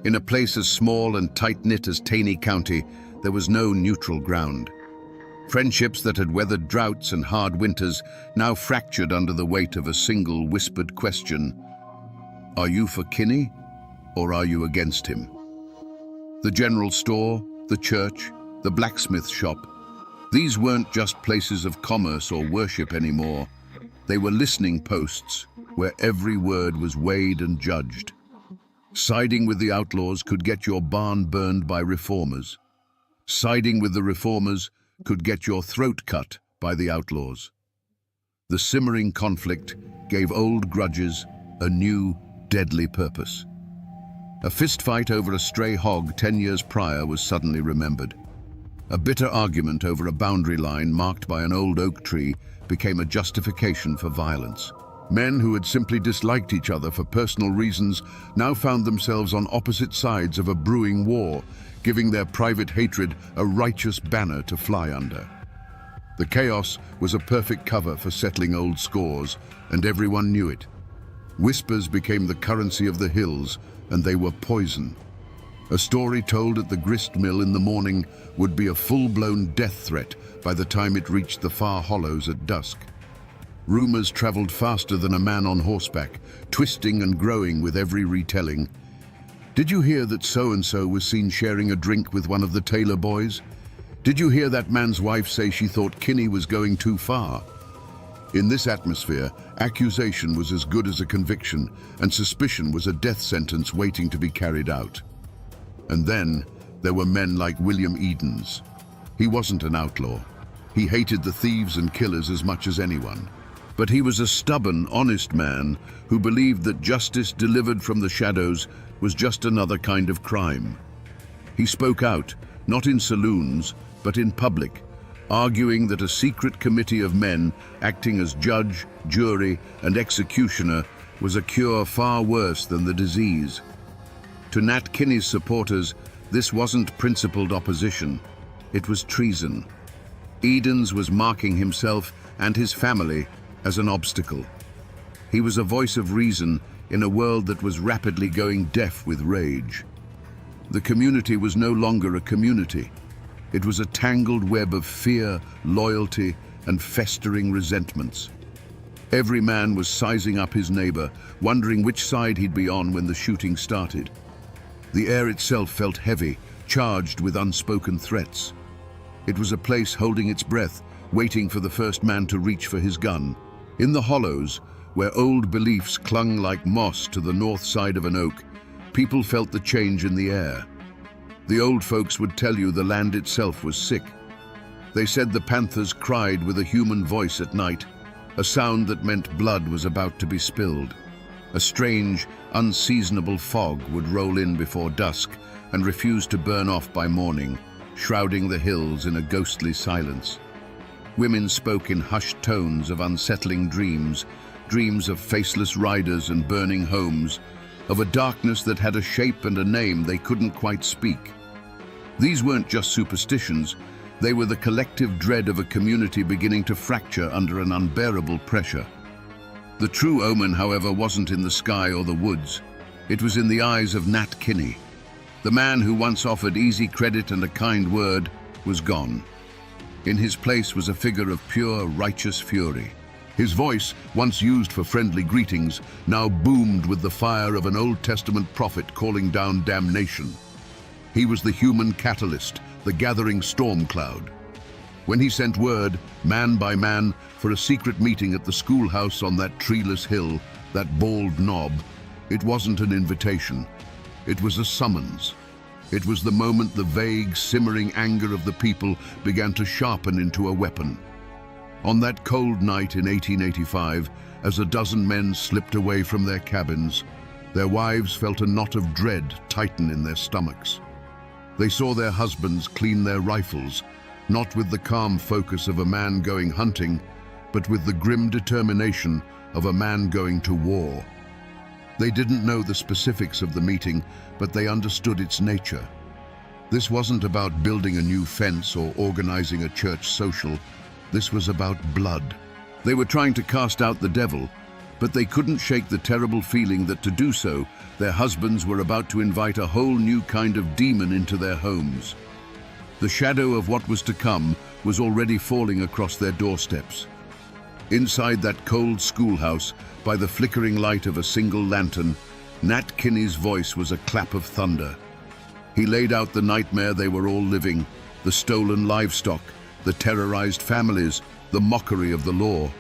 In a place as small and tight-knit as Taney County, there was no neutral ground. Friendships that had weathered droughts and hard winters now fractured under the weight of a single whispered question: are you for Kinney, or are you against him? The general store, the church, the blacksmith shop, these weren't just places of commerce or worship anymore. They were listening posts where every word was weighed and judged. Siding with the outlaws could get your barn burned by reformers. Siding with the reformers could get your throat cut by the outlaws. The simmering conflict gave old grudges a new, deadly purpose. A fistfight over a stray hog 10 years prior was suddenly remembered. A bitter argument over a boundary line marked by an old oak tree became a justification for violence. Men who had simply disliked each other for personal reasons now found themselves on opposite sides of a brewing war, giving their private hatred a righteous banner to fly under. The chaos was a perfect cover for settling old scores, and everyone knew it. Whispers became the currency of the hills, and they were poison. A story told at the grist mill in the morning would be a full-blown death threat by the time it reached the far hollows at dusk. Rumors traveled faster than a man on horseback, twisting and growing with every retelling. Did you hear that so-and-so was seen sharing a drink with one of the Taylor boys? Did you hear that man's wife say she thought Kinney was going too far? In this atmosphere, accusation was as good as a conviction, and suspicion was a death sentence waiting to be carried out. And then there were men like William Edens. He wasn't an outlaw. He hated the thieves and killers as much as anyone. But he was a stubborn, honest man who believed that justice delivered from the shadows was just another kind of crime. He spoke out, not in saloons, but in public, arguing that a secret committee of men acting as judge, jury, and executioner was a cure far worse than the disease. To Nat Kinney's supporters, this wasn't principled opposition, it was treason. Edens was marking himself and his family as an obstacle. He was a voice of reason in a world that was rapidly going deaf with rage. The community was no longer a community. It was a tangled web of fear, loyalty, and festering resentments. Every man was sizing up his neighbor, wondering which side he'd be on when the shooting started. The air itself felt heavy, charged with unspoken threats. It was a place holding its breath, waiting for the first man to reach for his gun. In the hollows, where old beliefs clung like moss to the north side of an oak, people felt the change in the air. The old folks would tell you the land itself was sick. They said the panthers cried with a human voice at night, a sound that meant blood was about to be spilled. A strange, unseasonable fog would roll in before dusk and refuse to burn off by morning, shrouding the hills in a ghostly silence. Women spoke in hushed tones of unsettling dreams, dreams of faceless riders and burning homes, of a darkness that had a shape and a name they couldn't quite speak. These weren't just superstitions, they were the collective dread of a community beginning to fracture under an unbearable pressure. The true omen, however, wasn't in the sky or the woods. It was in the eyes of Nat Kinney. The man who once offered easy credit and a kind word was gone. In his place was a figure of pure, righteous fury. His voice, once used for friendly greetings, now boomed with the fire of an Old Testament prophet calling down damnation. He was the human catalyst, the gathering storm cloud. When he sent word, man by man, for a secret meeting at the schoolhouse on that treeless hill, that bald knob, it wasn't an invitation. It was a summons. It was the moment the vague, simmering anger of the people began to sharpen into a weapon. On that cold night in 1885, as a dozen men slipped away from their cabins, their wives felt a knot of dread tighten in their stomachs. They saw their husbands clean their rifles, not with the calm focus of a man going hunting, but with the grim determination of a man going to war. They didn't know the specifics of the meeting, but they understood its nature. This wasn't about building a new fence or organizing a church social. This was about blood. They were trying to cast out the devil, but they couldn't shake the terrible feeling that to do so, their husbands were about to invite a whole new kind of demon into their homes. The shadow of what was to come was already falling across their doorsteps. Inside that cold schoolhouse, by the flickering light of a single lantern, Nat Kinney's voice was a clap of thunder. He laid out the nightmare they were all living, the stolen livestock, the terrorized families, the mockery of the law.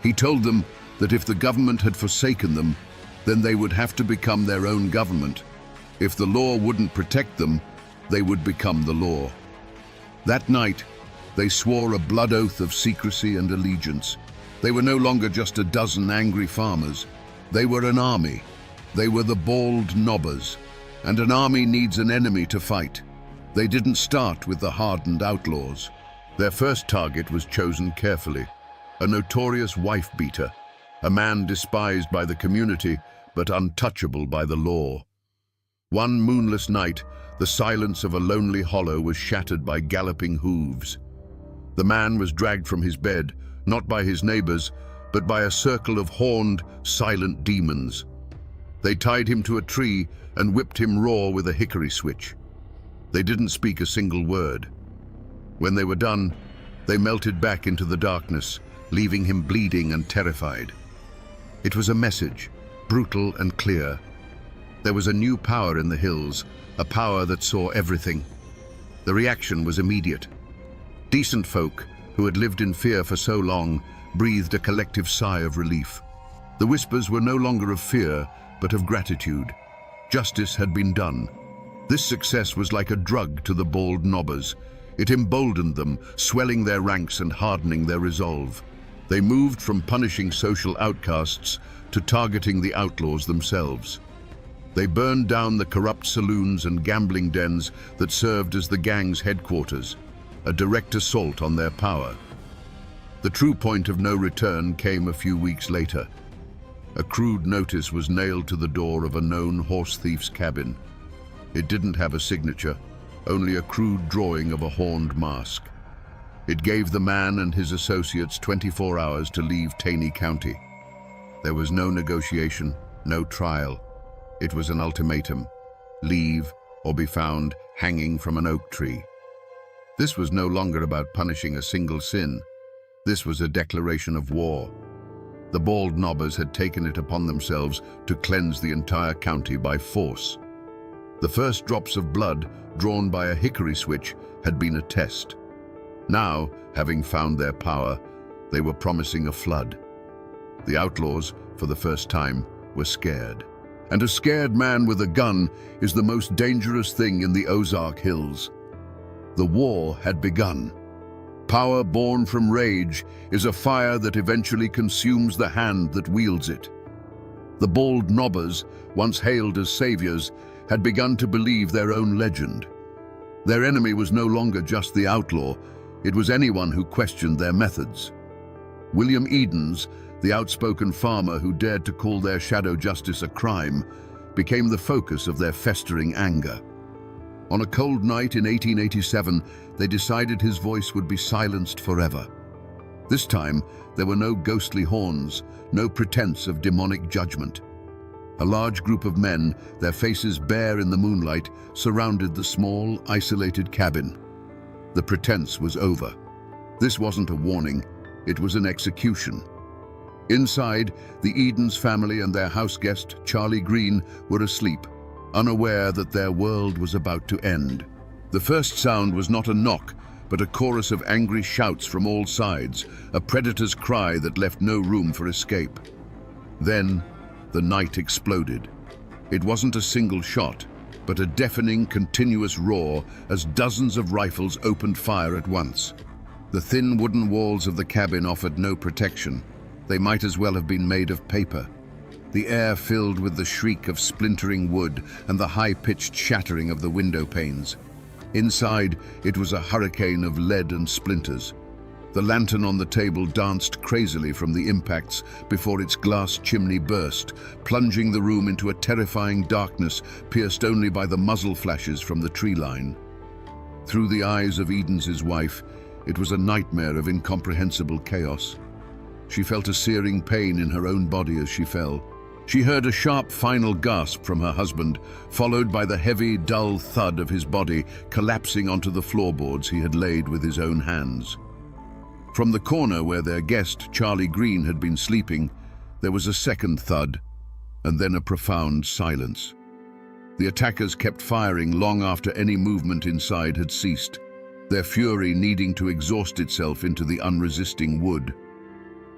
He told them that if the government had forsaken them, then they would have to become their own government. If the law wouldn't protect them, they would become the law. That night, they swore a blood oath of secrecy and allegiance. They were no longer just a dozen angry farmers. They were an army. They were the bald knobbers. And an army needs an enemy to fight. They didn't start with the hardened outlaws. Their first target was chosen carefully, a notorious wife-beater, a man despised by the community, but untouchable by the law. One moonless night, the silence of a lonely hollow was shattered by galloping hooves. The man was dragged from his bed, not by his neighbors, but by a circle of horned, silent demons. They tied him to a tree and whipped him raw with a hickory switch. They didn't speak a single word. When they were done, they melted back into the darkness, leaving him bleeding and terrified. It was a message, brutal and clear. There was a new power in the hills, a power that saw everything. The reaction was immediate. Decent folk, who had lived in fear for so long, breathed a collective sigh of relief. The whispers were no longer of fear, but of gratitude. Justice had been done. This success was like a drug to the bald knobbers. It emboldened them, swelling their ranks and hardening their resolve. They moved from punishing social outcasts to targeting the outlaws themselves. They burned down the corrupt saloons and gambling dens that served as the gang's headquarters, a direct assault on their power. The true point of no return came a few weeks later. A crude notice was nailed to the door of a known horse thief's cabin. It didn't have a signature, only a crude drawing of a horned mask. It gave the man and his associates 24 hours to leave Taney County. There was no negotiation, no trial. It was an ultimatum: leave or be found hanging from an oak tree. This was no longer about punishing a single sin. This was a declaration of war. The bald knobbers had taken it upon themselves to cleanse the entire county by force. The first drops of blood, drawn by a hickory switch, had been a test. Now, having found their power, they were promising a flood. The outlaws, for the first time, were scared. And a scared man with a gun is the most dangerous thing in the Ozark Hills. The war had begun. Power born from rage is a fire that eventually consumes the hand that wields it. The bald knobbers, once hailed as saviors, had begun to believe their own legend. Their enemy was no longer just the outlaw, it was anyone who questioned their methods. William Edens, the outspoken farmer who dared to call their shadow justice a crime, became the focus of their festering anger. On a cold night in 1887, they decided his voice would be silenced forever. This time, there were no ghostly horns, no pretense of demonic judgment. A large group of men, their faces bare in the moonlight, surrounded the small, isolated cabin. The pretense was over. This wasn't a warning, it was an execution. Inside, the Edens family and their house guest, Charlie Green, were asleep, unaware that their world was about to end. The first sound was not a knock, but a chorus of angry shouts from all sides, a predator's cry that left no room for escape. Then, the night exploded. It wasn't a single shot, but a deafening, continuous roar as dozens of rifles opened fire at once. The thin wooden walls of the cabin offered no protection. They might as well have been made of paper. The air filled with the shriek of splintering wood and the high-pitched shattering of the window panes. Inside, it was a hurricane of lead and splinters. The lantern on the table danced crazily from the impacts before its glass chimney burst, plunging the room into a terrifying darkness pierced only by the muzzle flashes from the tree line. Through the eyes of Edens' wife, it was a nightmare of incomprehensible chaos. She felt a searing pain in her own body as she fell. She heard a sharp final gasp from her husband, followed by the heavy, dull thud of his body collapsing onto the floorboards he had laid with his own hands. From the corner where their guest, Charlie Green, had been sleeping, there was a second thud, and then a profound silence. The attackers kept firing long after any movement inside had ceased, their fury needing to exhaust itself into the unresisting wood.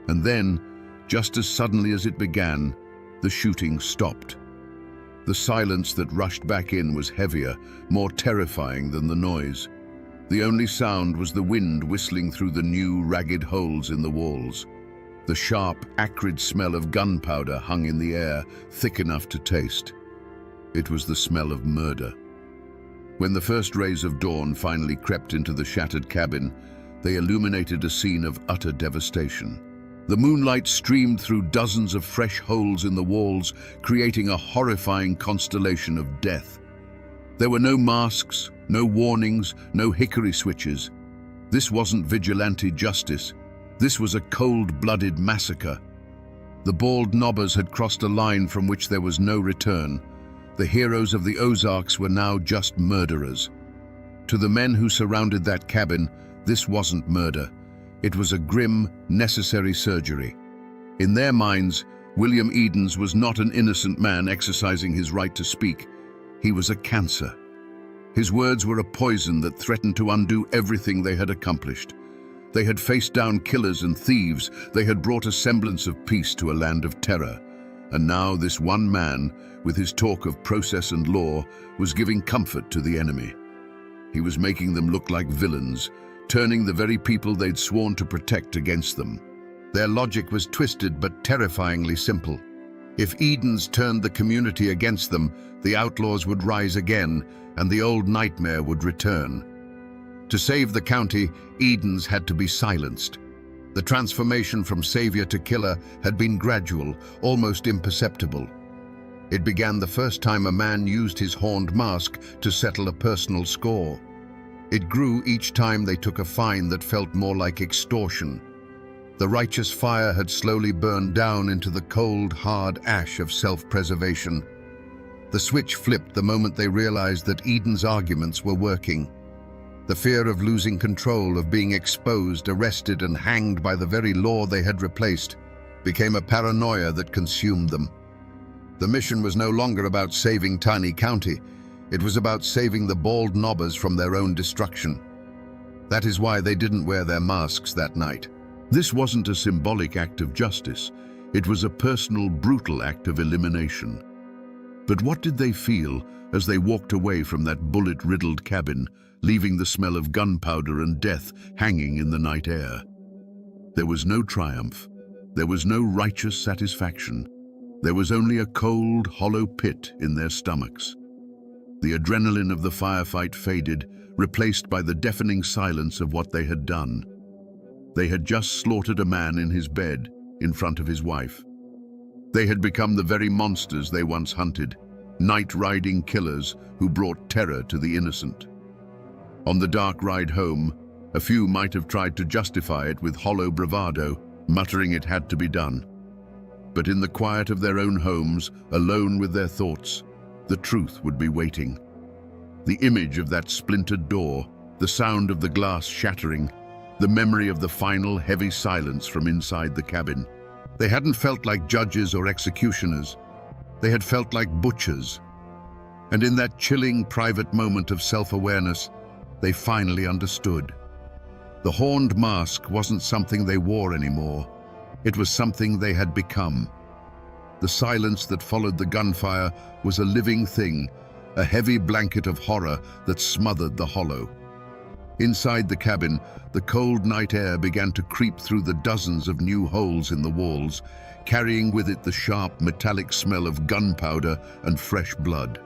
And then, just as suddenly as it began, the shooting stopped. The silence that rushed back in was heavier, more terrifying than the noise. The only sound was the wind whistling through the new, ragged holes in the walls. The sharp, acrid smell of gunpowder hung in the air, thick enough to taste. It was the smell of murder. When the first rays of dawn finally crept into the shattered cabin, they illuminated a scene of utter devastation. The moonlight streamed through dozens of fresh holes in the walls, creating a horrifying constellation of death. There were no masks, no warnings, no hickory switches. This wasn't vigilante justice. This was a cold-blooded massacre. The bald knobbers had crossed a line from which there was no return. The heroes of the Ozarks were now just murderers. To the men who surrounded that cabin, this wasn't murder. It was a grim, necessary surgery. In their minds, William Edens was not an innocent man exercising his right to speak. He was a cancer. His words were a poison that threatened to undo everything they had accomplished. They had faced down killers and thieves. They had brought a semblance of peace to a land of terror. And now this one man, with his talk of process and law, was giving comfort to the enemy. He was making them look like villains, turning the very people they'd sworn to protect against them. Their logic was twisted but terrifyingly simple. If Edens turned the community against them, the outlaws would rise again, and the old nightmare would return. To save the county, Edens had to be silenced. The transformation from savior to killer had been gradual, almost imperceptible. It began the first time a man used his horned mask to settle a personal score. It grew each time they took a fine that felt more like extortion. The righteous fire had slowly burned down into the cold, hard ash of self-preservation. The switch flipped the moment they realized that Edens' arguments were working. The fear of losing control, of being exposed, arrested, and hanged by the very law they had replaced, became a paranoia that consumed them. The mission was no longer about saving Tiny County. It was about saving the bald knobbers from their own destruction. That is why they didn't wear their masks that night. This wasn't a symbolic act of justice. It was a personal, brutal act of elimination. But what did they feel as they walked away from that bullet-riddled cabin, leaving the smell of gunpowder and death hanging in the night air? There was no triumph. There was no righteous satisfaction. There was only a cold, hollow pit in their stomachs. The adrenaline of the firefight faded, replaced by the deafening silence of what they had done. They had just slaughtered a man in his bed, in front of his wife. They had become the very monsters they once hunted, night-riding killers who brought terror to the innocent. On the dark ride home, a few might have tried to justify it with hollow bravado, muttering it had to be done. But in the quiet of their own homes, alone with their thoughts, the truth would be waiting. The image of that splintered door, the sound of the glass shattering, the memory of the final heavy silence from inside the cabin. They hadn't felt like judges or executioners. They had felt like butchers. And in that chilling private moment of self-awareness, they finally understood. The horned mask wasn't something they wore anymore. It was something they had become. The silence that followed the gunfire was a living thing, a heavy blanket of horror that smothered the hollow. Inside the cabin, the cold night air began to creep through the dozens of new holes in the walls, carrying with it the sharp, metallic smell of gunpowder and fresh blood.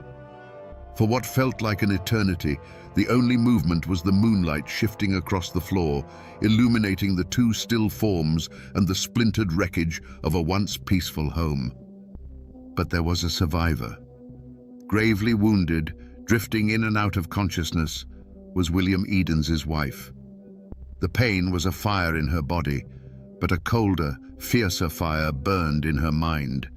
For what felt like an eternity, the only movement was the moonlight shifting across the floor, illuminating the two still forms and the splintered wreckage of a once peaceful home. But there was a survivor. Gravely wounded, drifting in and out of consciousness, was William Edens's wife. The pain was a fire in her body, but a colder, fiercer fire burned in her mind,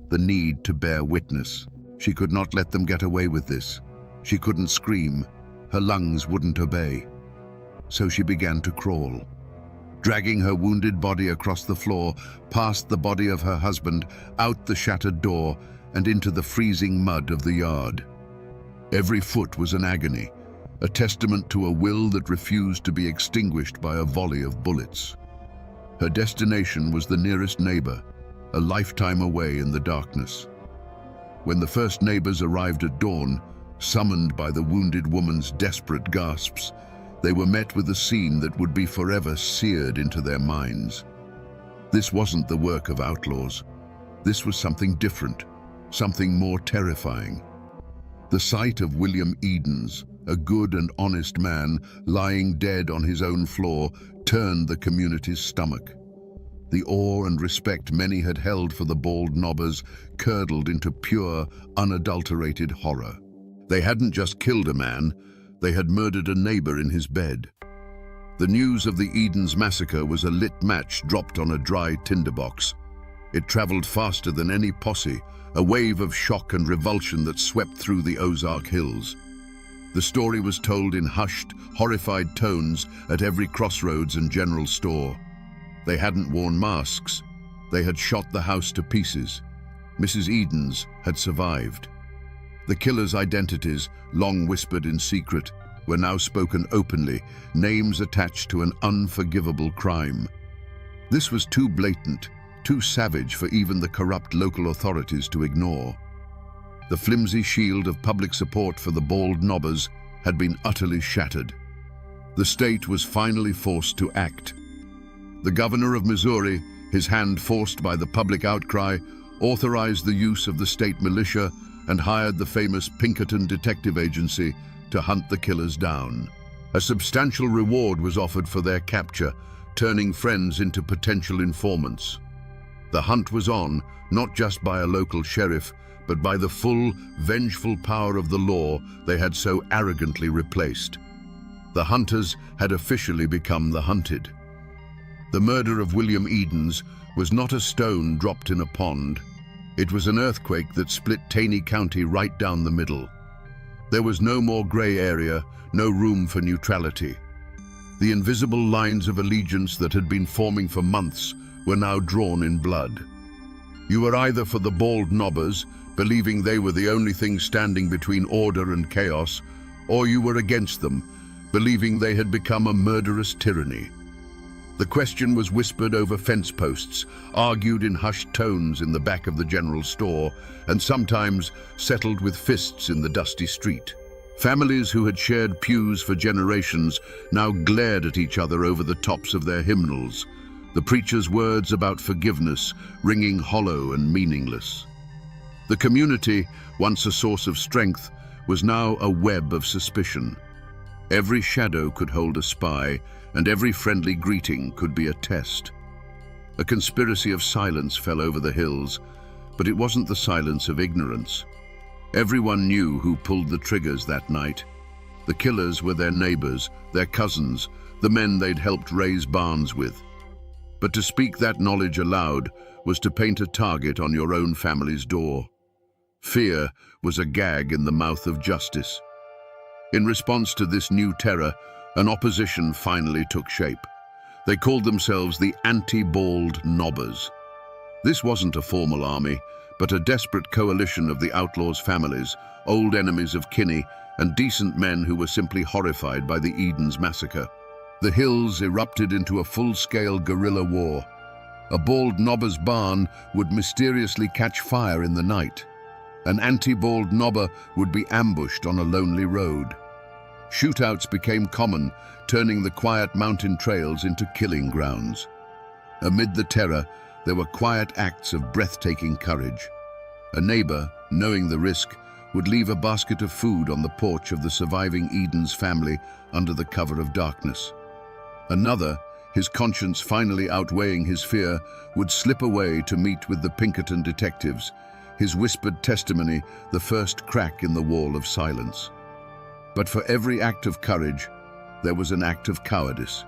the need to bear witness. She could not let them get away with this. She couldn't scream. Her lungs wouldn't obey. So she began to crawl, dragging her wounded body across the floor, past the body of her husband, out the shattered door, and into the freezing mud of the yard. Every foot was an agony, a testament to a will that refused to be extinguished by a volley of bullets. Her destination was the nearest neighbor, a lifetime away in the darkness. When the first neighbors arrived at dawn, summoned by the wounded woman's desperate gasps, they were met with a scene that would be forever seared into their minds. This wasn't the work of outlaws. This was something different, something more terrifying. The sight of William Edens, a good and honest man, lying dead on his own floor, turned the community's stomach. The awe and respect many had held for the bald nobbers curdled into pure, unadulterated horror. They hadn't just killed a man, they had murdered a neighbor in his bed. The news of the Edens massacre was a lit match dropped on a dry tinderbox. It traveled faster than any posse, a wave of shock and revulsion that swept through the Ozark Hills. The story was told in hushed, horrified tones at every crossroads and general store. They hadn't worn masks. They had shot the house to pieces. Mrs. Edens had survived. The killers' identities, long whispered in secret, were now spoken openly, names attached to an unforgivable crime. This was too blatant, too savage for even the corrupt local authorities to ignore. The flimsy shield of public support for the bald nobbers had been utterly shattered. The state was finally forced to act. The governor of Missouri, his hand forced by the public outcry, authorized the use of the state militia and hired the famous Pinkerton Detective Agency to hunt the killers down. A substantial reward was offered for their capture, turning friends into potential informants. The hunt was on, not just by a local sheriff, but by the full, vengeful power of the law they had so arrogantly replaced. The hunters had officially become the hunted. The murder of William Edens was not a stone dropped in a pond. It was an earthquake that split Taney County right down the middle. There was no more gray area, no room for neutrality. The invisible lines of allegiance that had been forming for months were now drawn in blood. You were either for the bald nobbers, believing they were the only thing standing between order and chaos, or you were against them, believing they had become a murderous tyranny. The question was whispered over fence posts, argued in hushed tones in the back of the general store, and sometimes settled with fists in the dusty street. Families who had shared pews for generations now glared at each other over the tops of their hymnals, the preacher's words about forgiveness ringing hollow and meaningless. The community, once a source of strength, was now a web of suspicion. Every shadow could hold a spy, and every friendly greeting could be a test. A conspiracy of silence fell over the hills, but it wasn't the silence of ignorance. Everyone knew who pulled the triggers that night. The killers were their neighbors, their cousins, the men they'd helped raise barns with. But to speak that knowledge aloud was to paint a target on your own family's door. Fear was a gag in the mouth of justice. In response to this new terror, an opposition finally took shape. They called themselves the Anti-Bald Nobbers. This wasn't a formal army, but a desperate coalition of the outlaws' families, old enemies of Kinney, and decent men who were simply horrified by the Edens massacre. The hills erupted into a full-scale guerrilla war. A bald nobber's barn would mysteriously catch fire in the night. An anti-bald nobber would be ambushed on a lonely road. Shootouts became common, turning the quiet mountain trails into killing grounds. Amid the terror, there were quiet acts of breathtaking courage. A neighbor, knowing the risk, would leave a basket of food on the porch of the surviving Edens family under the cover of darkness. Another, his conscience finally outweighing his fear, would slip away to meet with the Pinkerton detectives, his whispered testimony the first crack in the wall of silence. But for every act of courage, there was an act of cowardice.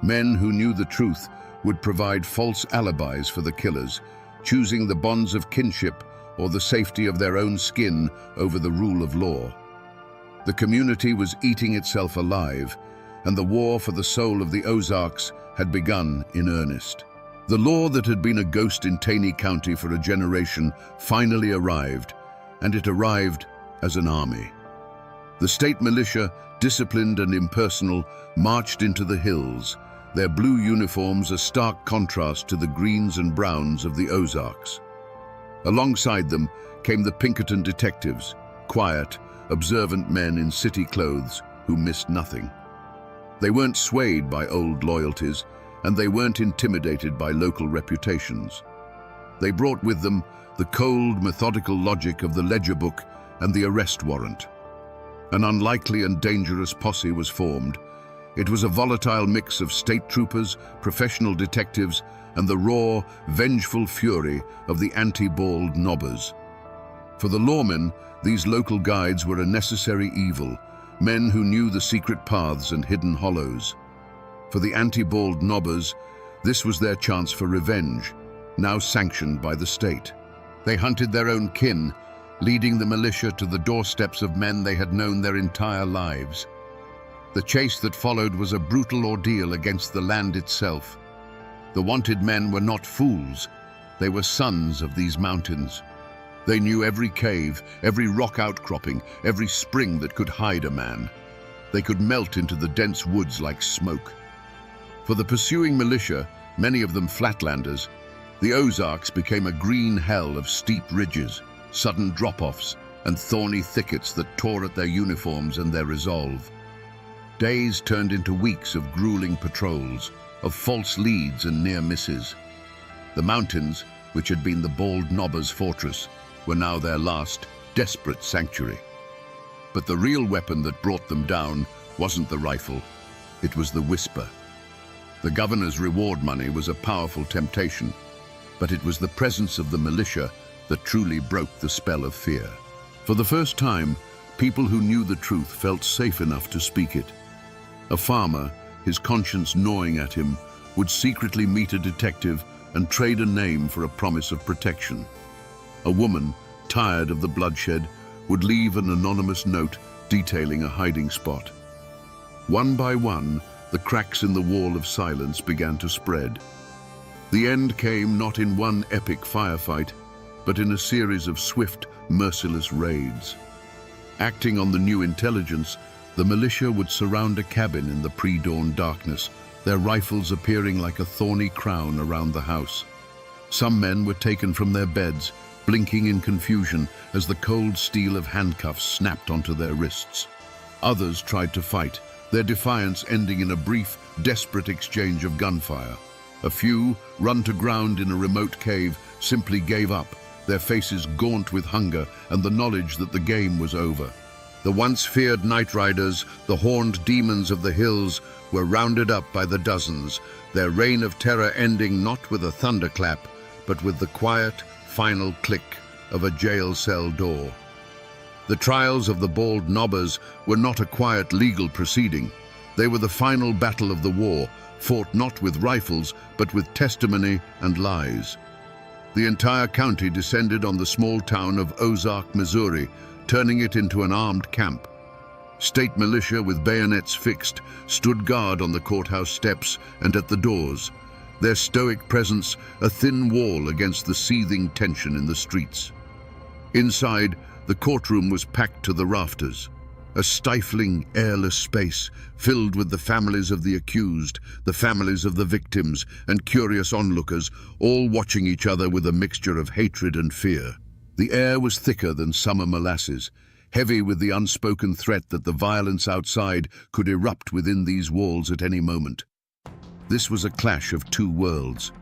Men who knew the truth would provide false alibis for the killers, choosing the bonds of kinship or the safety of their own skin over the rule of law. The community was eating itself alive, and the war for the soul of the Ozarks had begun in earnest. The law that had been a ghost in Taney County for a generation finally arrived, and it arrived as an army. The state militia, disciplined and impersonal, marched into the hills, their blue uniforms a stark contrast to the greens and browns of the Ozarks. Alongside them came the Pinkerton detectives, quiet, observant men in city clothes who missed nothing. They weren't swayed by old loyalties, and they weren't intimidated by local reputations. They brought with them the cold, methodical logic of the ledger book and the arrest warrant. An unlikely and dangerous posse was formed. It was a volatile mix of state troopers, professional detectives, and the raw, vengeful fury of the anti-bald nobbers. For the lawmen, these local guides were a necessary evil, men who knew the secret paths and hidden hollows. For the anti-bald nobbers, this was their chance for revenge, now sanctioned by the state. They hunted their own kin, leading the militia to the doorsteps of men they had known their entire lives. The chase that followed was a brutal ordeal against the land itself. The wanted men were not fools. They were sons of these mountains. They knew every cave, every rock outcropping, every spring that could hide a man. They could melt into the dense woods like smoke. For the pursuing militia, many of them flatlanders, the Ozarks became a green hell of steep ridges, sudden drop-offs, and thorny thickets that tore at their uniforms and their resolve. Days turned into weeks of grueling patrols, of false leads and near misses. The mountains, which had been the bald nobbers' fortress, were now their last, desperate sanctuary. But the real weapon that brought them down wasn't the rifle, it was the whisper. The governor's reward money was a powerful temptation, but it was the presence of the militia that truly broke the spell of fear. For the first time, people who knew the truth felt safe enough to speak it. A farmer, his conscience gnawing at him, would secretly meet a detective and trade a name for a promise of protection. A woman, tired of the bloodshed, would leave an anonymous note detailing a hiding spot. One by one, the cracks in the wall of silence began to spread. The end came not in one epic firefight, but in a series of swift, merciless raids. Acting on the new intelligence, the militia would surround a cabin in the pre-dawn darkness, their rifles appearing like a thorny crown around the house. Some men were taken from their beds, blinking in confusion as the cold steel of handcuffs snapped onto their wrists. Others tried to fight, their defiance ending in a brief, desperate exchange of gunfire. A few, run to ground in a remote cave, simply gave up, their faces gaunt with hunger and the knowledge that the game was over. The once feared night riders, the horned demons of the hills, were rounded up by the dozens, their reign of terror ending not with a thunderclap, but with the quiet, final click of a jail cell door. The trials of the bald nobbers were not a quiet legal proceeding. They were the final battle of the war, fought not with rifles, but with testimony and lies. The entire county descended on the small town of Ozark, Missouri, turning it into an armed camp. State militia with bayonets fixed stood guard on the courthouse steps and at the doors, their stoic presence a thin wall against the seething tension in the streets. Inside, the courtroom was packed to the rafters, a stifling, airless space filled with the families of the accused, the families of the victims, and curious onlookers, all watching each other with a mixture of hatred and fear. The air was thicker than summer molasses, heavy with the unspoken threat that the violence outside could erupt within these walls at any moment. This was a clash of two worlds.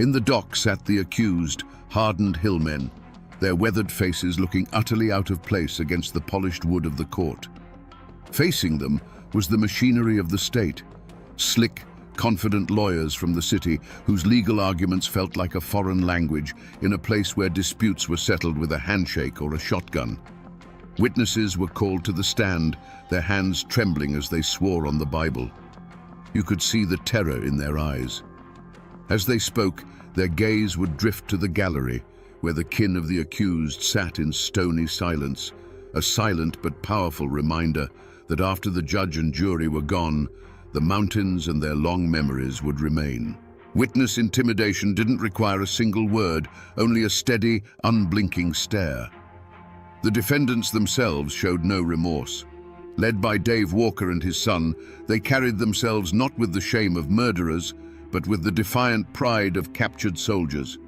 In the dock sat the accused, hardened hillmen, their weathered faces looking utterly out of place against the polished wood of the court. Facing them was the machinery of the state, slick, confident lawyers from the city whose legal arguments felt like a foreign language in a place where disputes were settled with a handshake or a shotgun. Witnesses were called to the stand, their hands trembling as they swore on the Bible. You could see the terror in their eyes. As they spoke, their gaze would drift to the gallery, where the kin of the accused sat in stony silence, a silent but powerful reminder that after the judge and jury were gone, the mountains and their long memories would remain. Witness intimidation didn't require a single word, only a steady, unblinking stare. The defendants themselves showed no remorse. Led by Dave Walker and his son, they carried themselves not with the shame of murderers, but with the defiant pride of captured soldiers.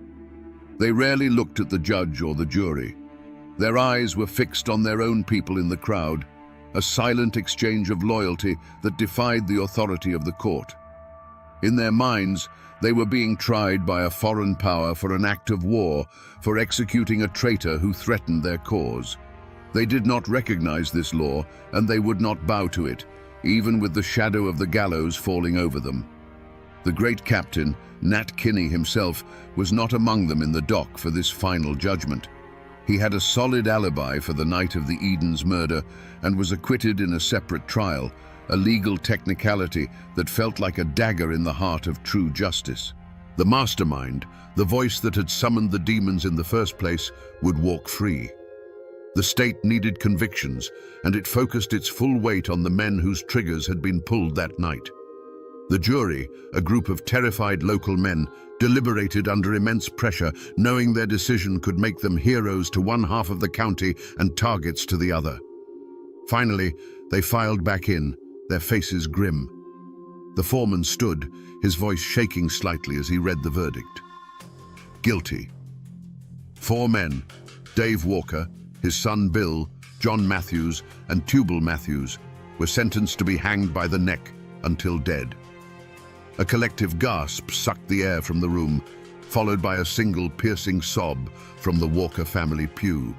They rarely looked at the judge or the jury. Their eyes were fixed on their own people in the crowd, a silent exchange of loyalty that defied the authority of the court. In their minds, they were being tried by a foreign power for an act of war, for executing a traitor who threatened their cause. They did not recognize this law, and they would not bow to it, even with the shadow of the gallows falling over them. The great captain, Nat Kinney himself, was not among them in the dock for this final judgment. He had a solid alibi for the night of the Eden's murder and was acquitted in a separate trial, a legal technicality that felt like a dagger in the heart of true justice. The mastermind, the voice that had summoned the demons in the first place, would walk free. The state needed convictions, and it focused its full weight on the men whose triggers had been pulled that night. The jury, a group of terrified local men, deliberated under immense pressure, knowing their decision could make them heroes to one half of the county and targets to the other. Finally, they filed back in, their faces grim. The foreman stood, his voice shaking slightly as he read the verdict. Guilty. 4 men, Dave Walker, his son Bill, John Matthews, and Tubal Matthews, were sentenced to be hanged by the neck until dead. A collective gasp sucked the air from the room, followed by a single piercing sob from the Walker family pew.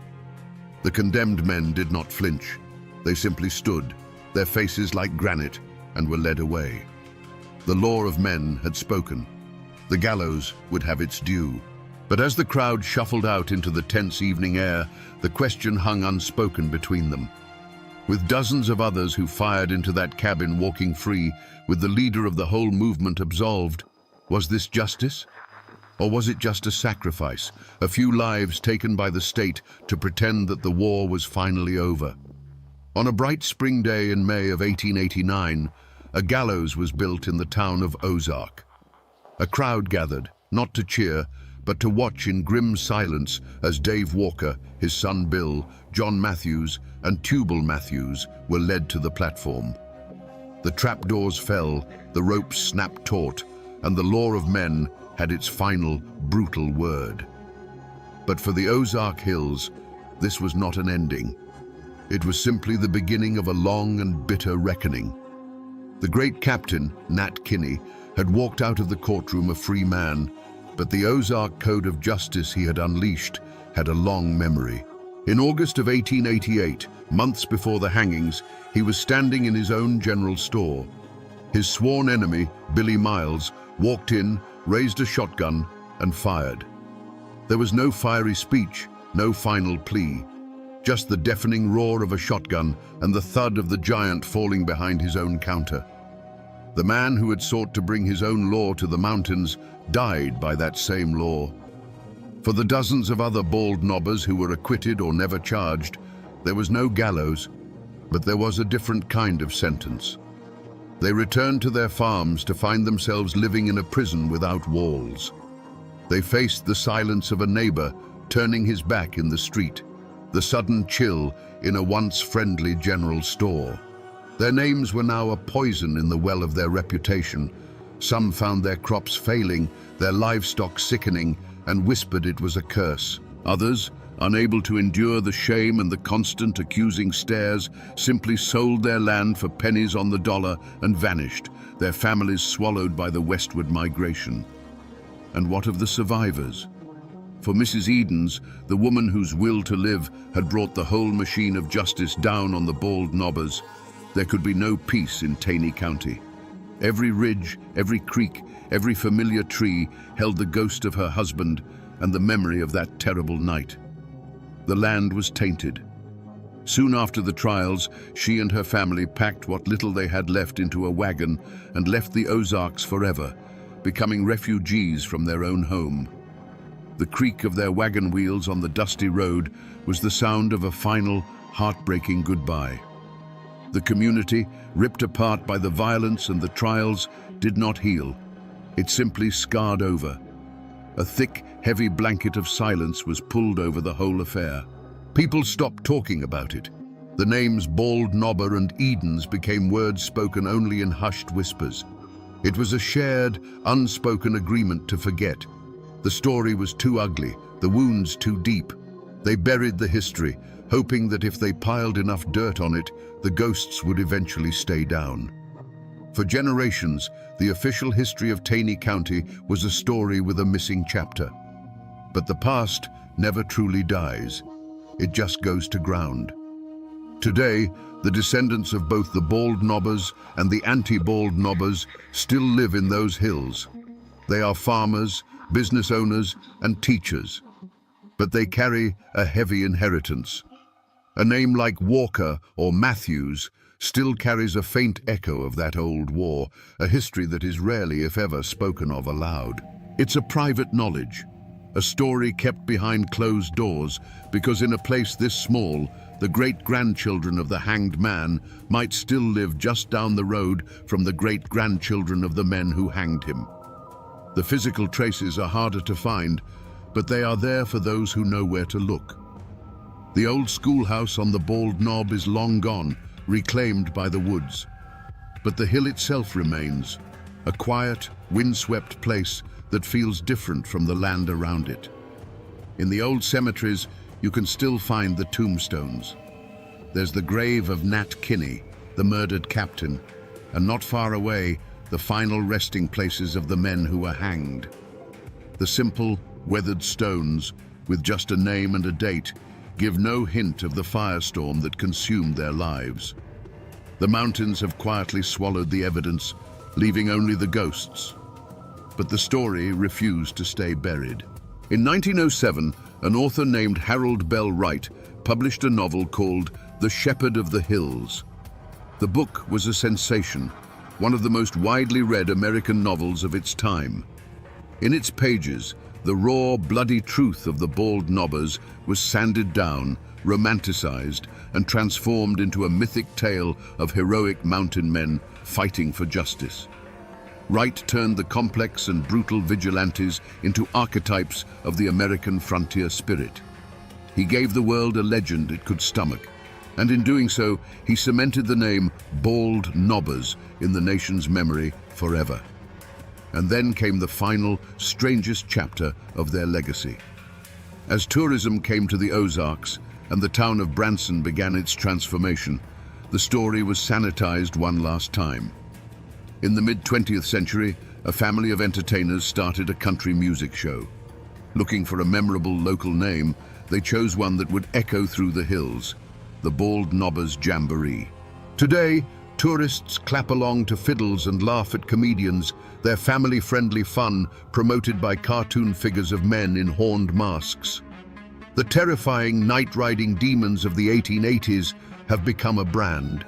The condemned men did not flinch. They simply stood, their faces like granite, and were led away. The law of men had spoken. The gallows would have its due. But as the crowd shuffled out into the tense evening air, the question hung unspoken between them. With dozens of others who fired into that cabin walking free, with the leader of the whole movement absolved, was this justice? Or was it just a sacrifice, a few lives taken by the state to pretend that the war was finally over? On a bright spring day in May of 1889, a gallows was built in the town of Ozark. A crowd gathered, not to cheer, but to watch in grim silence as Dave Walker, his son Bill, John Matthews, and Tubal Matthews were led to the platform. The trapdoors fell, the ropes snapped taut, and the law of men had its final, brutal word. But for the Ozark Hills, this was not an ending. It was simply the beginning of a long and bitter reckoning. The great captain, Nat Kinney, had walked out of the courtroom a free man, but the Ozark Code of Justice he had unleashed had a long memory. In August of 1888, months before the hangings, he was standing in his own general store. His sworn enemy, Billy Miles, walked in, raised a shotgun, and fired. There was no fiery speech, no final plea, just the deafening roar of a shotgun and the thud of the giant falling behind his own counter. The man who had sought to bring his own law to the mountains died by that same law. For the dozens of other bald knobbers who were acquitted or never charged, there was no gallows, but there was a different kind of sentence. They returned to their farms to find themselves living in a prison without walls. They faced the silence of a neighbor turning his back in the street, the sudden chill in a once friendly general store. Their names were now a poison in the well of their reputation. Some found their crops failing, their livestock sickening, and whispered it was a curse. Others, unable to endure the shame and the constant accusing stares, simply sold their land for pennies on the dollar and vanished, their families swallowed by the westward migration. And what of the survivors? For Mrs. Edens, the woman whose will to live had brought the whole machine of justice down on the bald knobbers, there could be no peace in Taney County. Every ridge, every creek, every familiar tree held the ghost of her husband and the memory of that terrible night. The land was tainted. Soon after the trials, she and her family packed what little they had left into a wagon and left the Ozarks forever, becoming refugees from their own home. The creak of their wagon wheels on the dusty road was the sound of a final, heartbreaking goodbye. The community, ripped apart by the violence and the trials, did not heal. It simply scarred over. A thick, heavy blanket of silence was pulled over the whole affair. People stopped talking about it. The names Bald Knobber and Edens became words spoken only in hushed whispers. It was a shared, unspoken agreement to forget. The story was too ugly, the wounds too deep. They buried the history, hoping that if they piled enough dirt on it, the ghosts would eventually stay down. For generations, the official history of Taney County was a story with a missing chapter. But the past never truly dies. It just goes to ground. Today, the descendants of both the Bald Knobbers and the anti-Bald Knobbers still live in those hills. They are farmers, business owners, and teachers. But they carry a heavy inheritance. A name like Walker or Matthews still carries a faint echo of that old war, a history that is rarely, if ever, spoken of aloud. It's a private knowledge, a story kept behind closed doors, because in a place this small, the great-grandchildren of the hanged man might still live just down the road from the great-grandchildren of the men who hanged him. The physical traces are harder to find, but they are there for those who know where to look. The old schoolhouse on the Bald Knob is long gone, reclaimed by the woods. But the hill itself remains, a quiet, windswept place that feels different from the land around it. In the old cemeteries, you can still find the tombstones. There's the grave of Nat Kinney, the murdered captain, and not far away, the final resting places of the men who were hanged. The simple, weathered stones, with just a name and a date, give no hint of the firestorm that consumed their lives. The mountains have quietly swallowed the evidence, leaving only the ghosts. But the story refused to stay buried. In 1907, an author named Harold Bell Wright published a novel called The Shepherd of the Hills. The book was a sensation, one of the most widely read American novels of its time. In its pages, the raw, bloody truth of the Bald Knobbers was sanded down, romanticized, and transformed into a mythic tale of heroic mountain men fighting for justice. Wright turned the complex and brutal vigilantes into archetypes of the American frontier spirit. He gave the world a legend it could stomach, and in doing so, he cemented the name Bald Knobbers in the nation's memory forever. And then came the final, strangest chapter of their legacy. As tourism came to the Ozarks and the town of Branson began its transformation, the story was sanitized one last time. In the mid-20th century, a family of entertainers started a country music show. Looking for a memorable local name, they chose one that would echo through the hills, the Bald Knobbers Jamboree. Today, tourists clap along to fiddles and laugh at comedians, their family-friendly fun promoted by cartoon figures of men in horned masks. The terrifying night-riding demons of the 1880s have become a brand.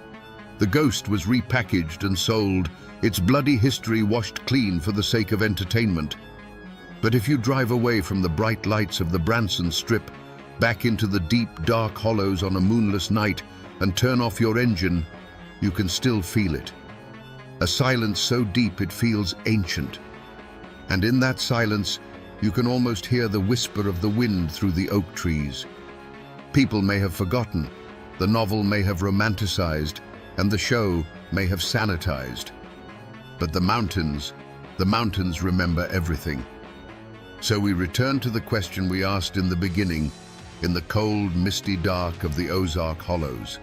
The ghost was repackaged and sold, its bloody history washed clean for the sake of entertainment. But if you drive away from the bright lights of the Branson Strip, back into the deep, dark hollows on a moonless night, and turn off your engine, you can still feel it. A silence so deep it feels ancient. And in that silence, you can almost hear the whisper of the wind through the oak trees. People may have forgotten, the novel may have romanticized, and the show may have sanitized. But the mountains remember everything. So we return to the question we asked in the beginning, in the cold, misty dark of the Ozark Hollows.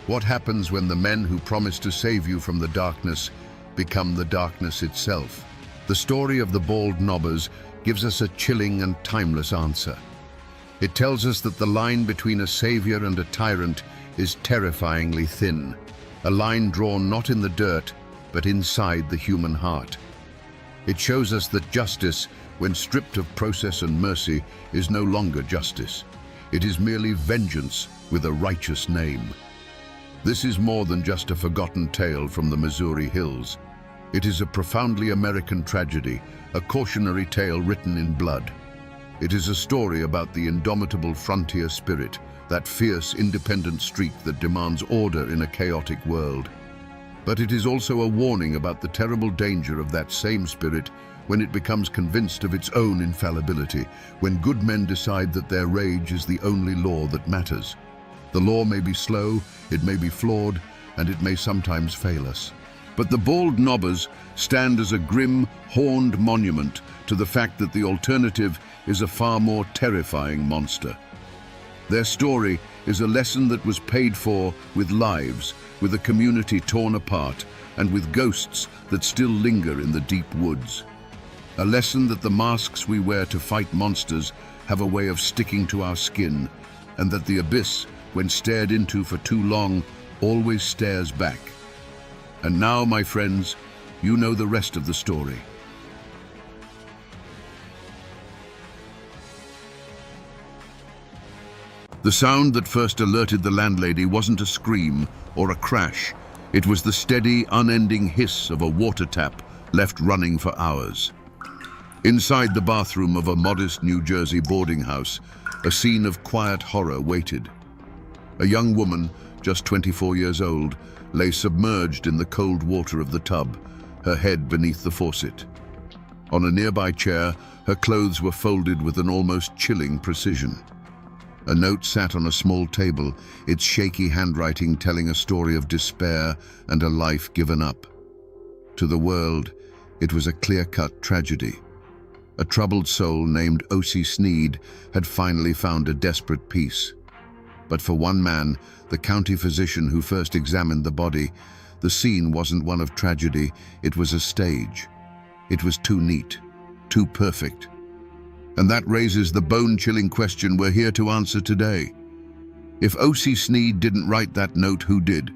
What happens when the men who promise to save you from the darkness become the darkness itself? The story of the Bald Knobbers gives us a chilling and timeless answer. It tells us that the line between a savior and a tyrant is terrifyingly thin, a line drawn not in the dirt, but inside the human heart. It shows us that justice, when stripped of process and mercy, is no longer justice. It is merely vengeance with a righteous name. This is more than just a forgotten tale from the Missouri hills. It is a profoundly American tragedy, a cautionary tale written in blood. It is a story about the indomitable frontier spirit, that fierce, independent streak that demands order in a chaotic world. But it is also a warning about the terrible danger of that same spirit when it becomes convinced of its own infallibility, when good men decide that their rage is the only law that matters. The law may be slow, it may be flawed, and it may sometimes fail us. But the bald knobbers stand as a grim, horned monument to the fact that the alternative is a far more terrifying monster. Their story is a lesson that was paid for with lives, with a community torn apart, and with ghosts that still linger in the deep woods. A lesson that the masks we wear to fight monsters have a way of sticking to our skin, and that the abyss, when stared into for too long, always stares back. And now, my friends, you know the rest of the story. The sound that first alerted the landlady wasn't a scream or a crash. It was the steady, unending hiss of a water tap left running for hours. Inside the bathroom of a modest New Jersey boarding house, a scene of quiet horror waited. A young woman, just 24 years old, lay submerged in the cold water of the tub, her head beneath the faucet. On a nearby chair, her clothes were folded with an almost chilling precision. A note sat on a small table, its shaky handwriting telling a story of despair and a life given up. To the world, it was a clear-cut tragedy. A troubled soul named O.C. Sneed had finally found a desperate peace. But for one man, the county physician who first examined the body, the scene wasn't one of tragedy, it was a stage. It was too neat, too perfect. And that raises the bone-chilling question we're here to answer today. If O.C. Sneed didn't write that note, who did?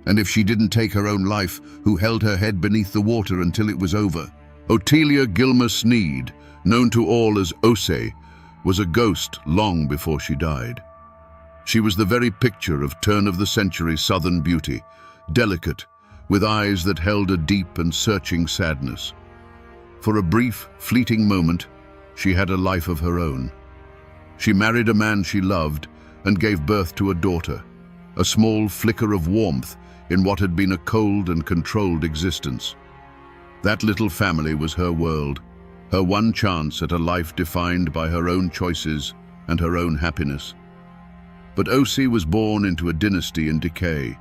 And if she didn't take her own life, who held her head beneath the water until it was over? Otelia Gilmer Sneed, known to all as Ose, was a ghost long before she died. She was the very picture of turn-of-the-century Southern beauty, delicate, with eyes that held a deep and searching sadness. For a brief, fleeting moment, she had a life of her own. She married a man she loved and gave birth to a daughter, a small flicker of warmth in what had been a cold and controlled existence. That little family was her world, her one chance at a life defined by her own choices and her own happiness. But O.C. was born into a dynasty in decay.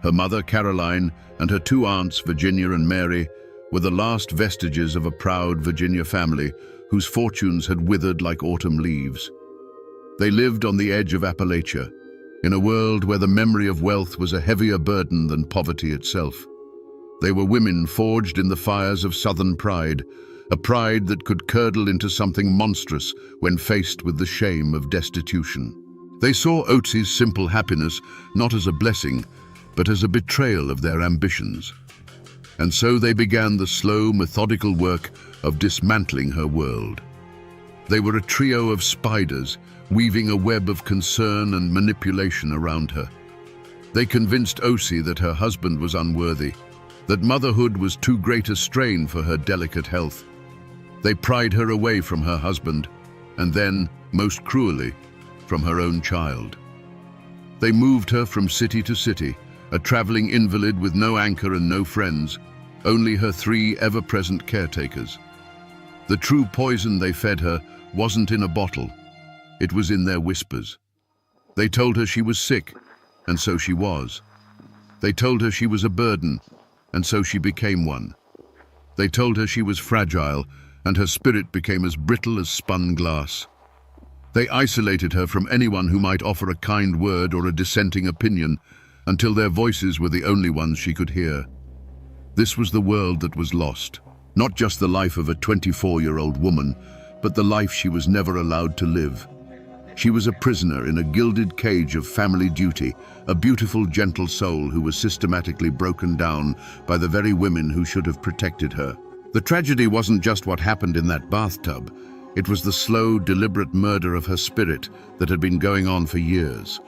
Her mother, Caroline, and her two aunts, Virginia and Mary, were the last vestiges of a proud Virginia family whose fortunes had withered like autumn leaves. They lived on the edge of Appalachia, in a world where the memory of wealth was a heavier burden than poverty itself. They were women forged in the fires of Southern pride, a pride that could curdle into something monstrous when faced with the shame of destitution. They saw Oates's simple happiness not as a blessing, but as a betrayal of their ambitions. And so they began the slow, methodical work of dismantling her world. They were a trio of spiders, weaving a web of concern and manipulation around her. They convinced O.C. that her husband was unworthy, that motherhood was too great a strain for her delicate health. They pried her away from her husband, and then, most cruelly, from her own child. They moved her from city to city, a traveling invalid with no anchor and no friends, only her three ever-present caretakers. The true poison they fed her wasn't in a bottle, it was in their whispers. They told her she was sick, and so she was. They told her she was a burden, and so she became one. They told her she was fragile, and her spirit became as brittle as spun glass. They isolated her from anyone who might offer a kind word or a dissenting opinion, until their voices were the only ones she could hear. This was the world that was lost, not just the life of a 24-year-old woman, but the life she was never allowed to live. She was a prisoner in a gilded cage of family duty, a beautiful, gentle soul who was systematically broken down by the very women who should have protected her. The tragedy wasn't just what happened in that bathtub. It was the slow, deliberate murder of her spirit that had been going on for years.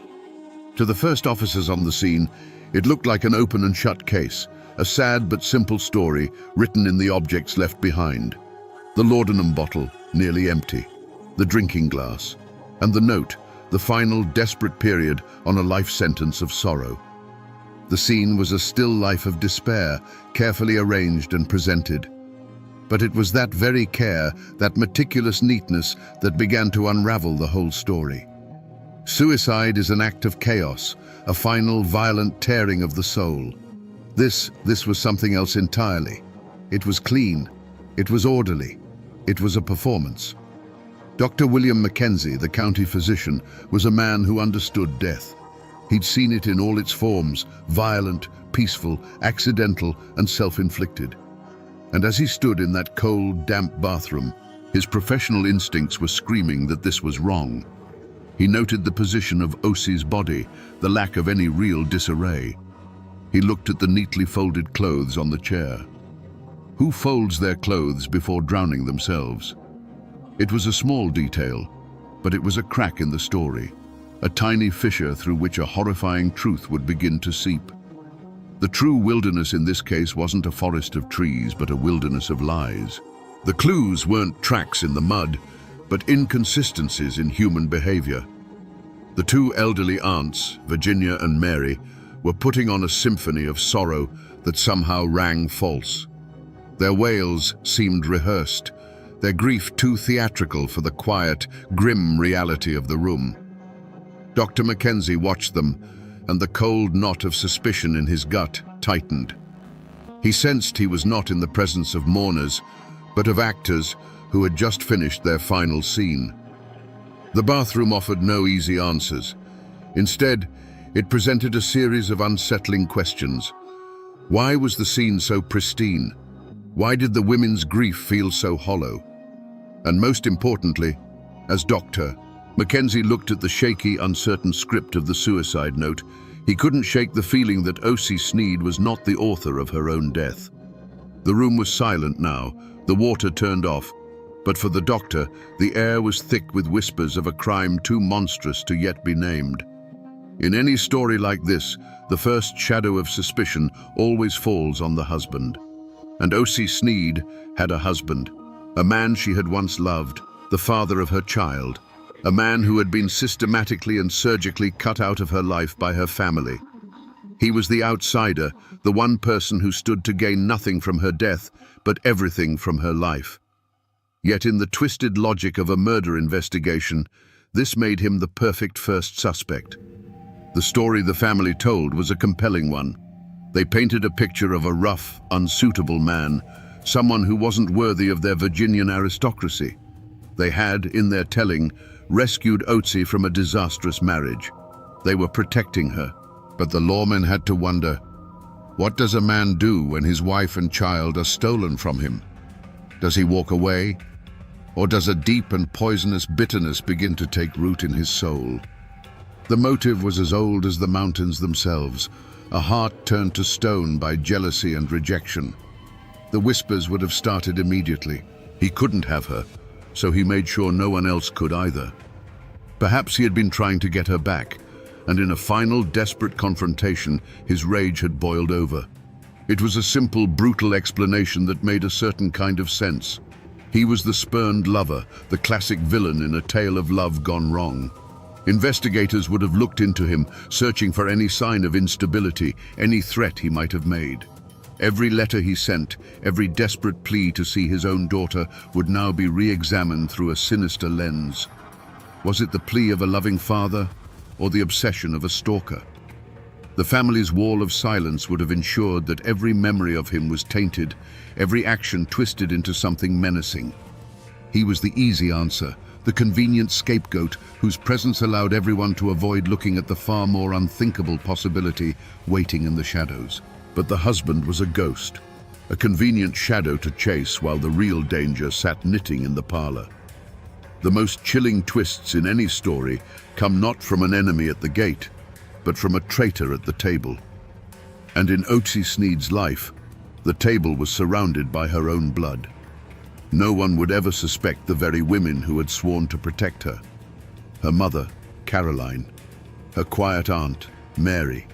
To the first officers on the scene, it looked like an open and shut case, a sad but simple story written in the objects left behind. The laudanum bottle, nearly empty, the drinking glass, and the note, the final desperate period on a life sentence of sorrow. The scene was a still life of despair, carefully arranged and presented. But it was that very care, that meticulous neatness, that began to unravel the whole story. Suicide is an act of chaos, a final violent tearing of the soul. This was something else entirely. It was clean. It was orderly. It was a performance. Dr. William Mackenzie, the county physician, was a man who understood death. He'd seen it in all its forms, violent, peaceful, accidental, and self-inflicted. And as he stood in that cold, damp bathroom, his professional instincts were screaming that this was wrong. He noted the position of Osie's body, the lack of any real disarray. He looked at the neatly folded clothes on the chair. Who folds their clothes before drowning themselves? It was a small detail, but it was a crack in the story, a tiny fissure through which a horrifying truth would begin to seep. The true wilderness in this case wasn't a forest of trees, but a wilderness of lies. The clues weren't tracks in the mud, but inconsistencies in human behavior. The two elderly aunts, Virginia and Mary, were putting on a symphony of sorrow that somehow rang false. Their wails seemed rehearsed, their grief too theatrical for the quiet, grim reality of the room. Dr. Mackenzie watched them, and the cold knot of suspicion in his gut tightened. He sensed he was not in the presence of mourners, but of actors who had just finished their final scene. The bathroom offered no easy answers. Instead, it presented a series of unsettling questions. Why was the scene so pristine? Why did the women's grief feel so hollow? And most importantly, as doctor, Mackenzie looked at the shaky, uncertain script of the suicide note. He couldn't shake the feeling that Osie Sneed was not the author of her own death. The room was silent now, the water turned off, but for the doctor, the air was thick with whispers of a crime too monstrous to yet be named. In any story like this, the first shadow of suspicion always falls on the husband. And Osie Sneed had a husband, a man she had once loved, the father of her child, a man who had been systematically and surgically cut out of her life by her family. He was the outsider, the one person who stood to gain nothing from her death, but everything from her life. Yet in the twisted logic of a murder investigation, this made him the perfect first suspect. The story the family told was a compelling one. They painted a picture of a rough, unsuitable man, someone who wasn't worthy of their Virginian aristocracy. They had, in their telling, rescued Otzi from a disastrous marriage. They were protecting her, but the lawmen had to wonder, what does a man do when his wife and child are stolen from him? Does he walk away? Or does a deep and poisonous bitterness begin to take root in his soul? The motive was as old as the mountains themselves, a heart turned to stone by jealousy and rejection. The whispers would have started immediately. He couldn't have her, so he made sure no one else could either. Perhaps he had been trying to get her back, and in a final desperate confrontation, his rage had boiled over. It was a simple, brutal explanation that made a certain kind of sense. He was the spurned lover, the classic villain in a tale of love gone wrong. Investigators would have looked into him, searching for any sign of instability, any threat he might have made. Every letter he sent, every desperate plea to see his own daughter would now be re-examined through a sinister lens. Was it the plea of a loving father, or the obsession of a stalker? The family's wall of silence would have ensured that every memory of him was tainted, every action twisted into something menacing. He was the easy answer, the convenient scapegoat whose presence allowed everyone to avoid looking at the far more unthinkable possibility waiting in the shadows. But the husband was a ghost, a convenient shadow to chase while the real danger sat knitting in the parlor. The most chilling twists in any story come not from an enemy at the gate, but from a traitor at the table. And in Otzi Sneed's life, the table was surrounded by her own blood. No one would ever suspect the very women who had sworn to protect her. Her mother, Caroline, her quiet aunt, Mary,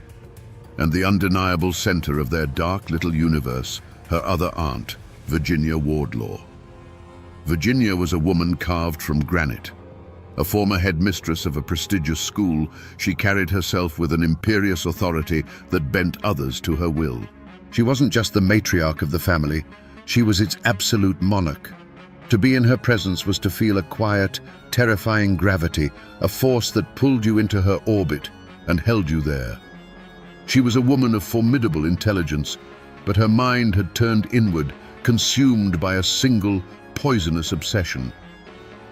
and the undeniable center of their dark little universe, her other aunt, Virginia Wardlaw. Virginia was a woman carved from granite. A former headmistress of a prestigious school, she carried herself with an imperious authority that bent others to her will. She wasn't just the matriarch of the family, she was its absolute monarch. To be in her presence was to feel a quiet, terrifying gravity, a force that pulled you into her orbit and held you there. She was a woman of formidable intelligence, but her mind had turned inward, consumed by a single, poisonous obsession.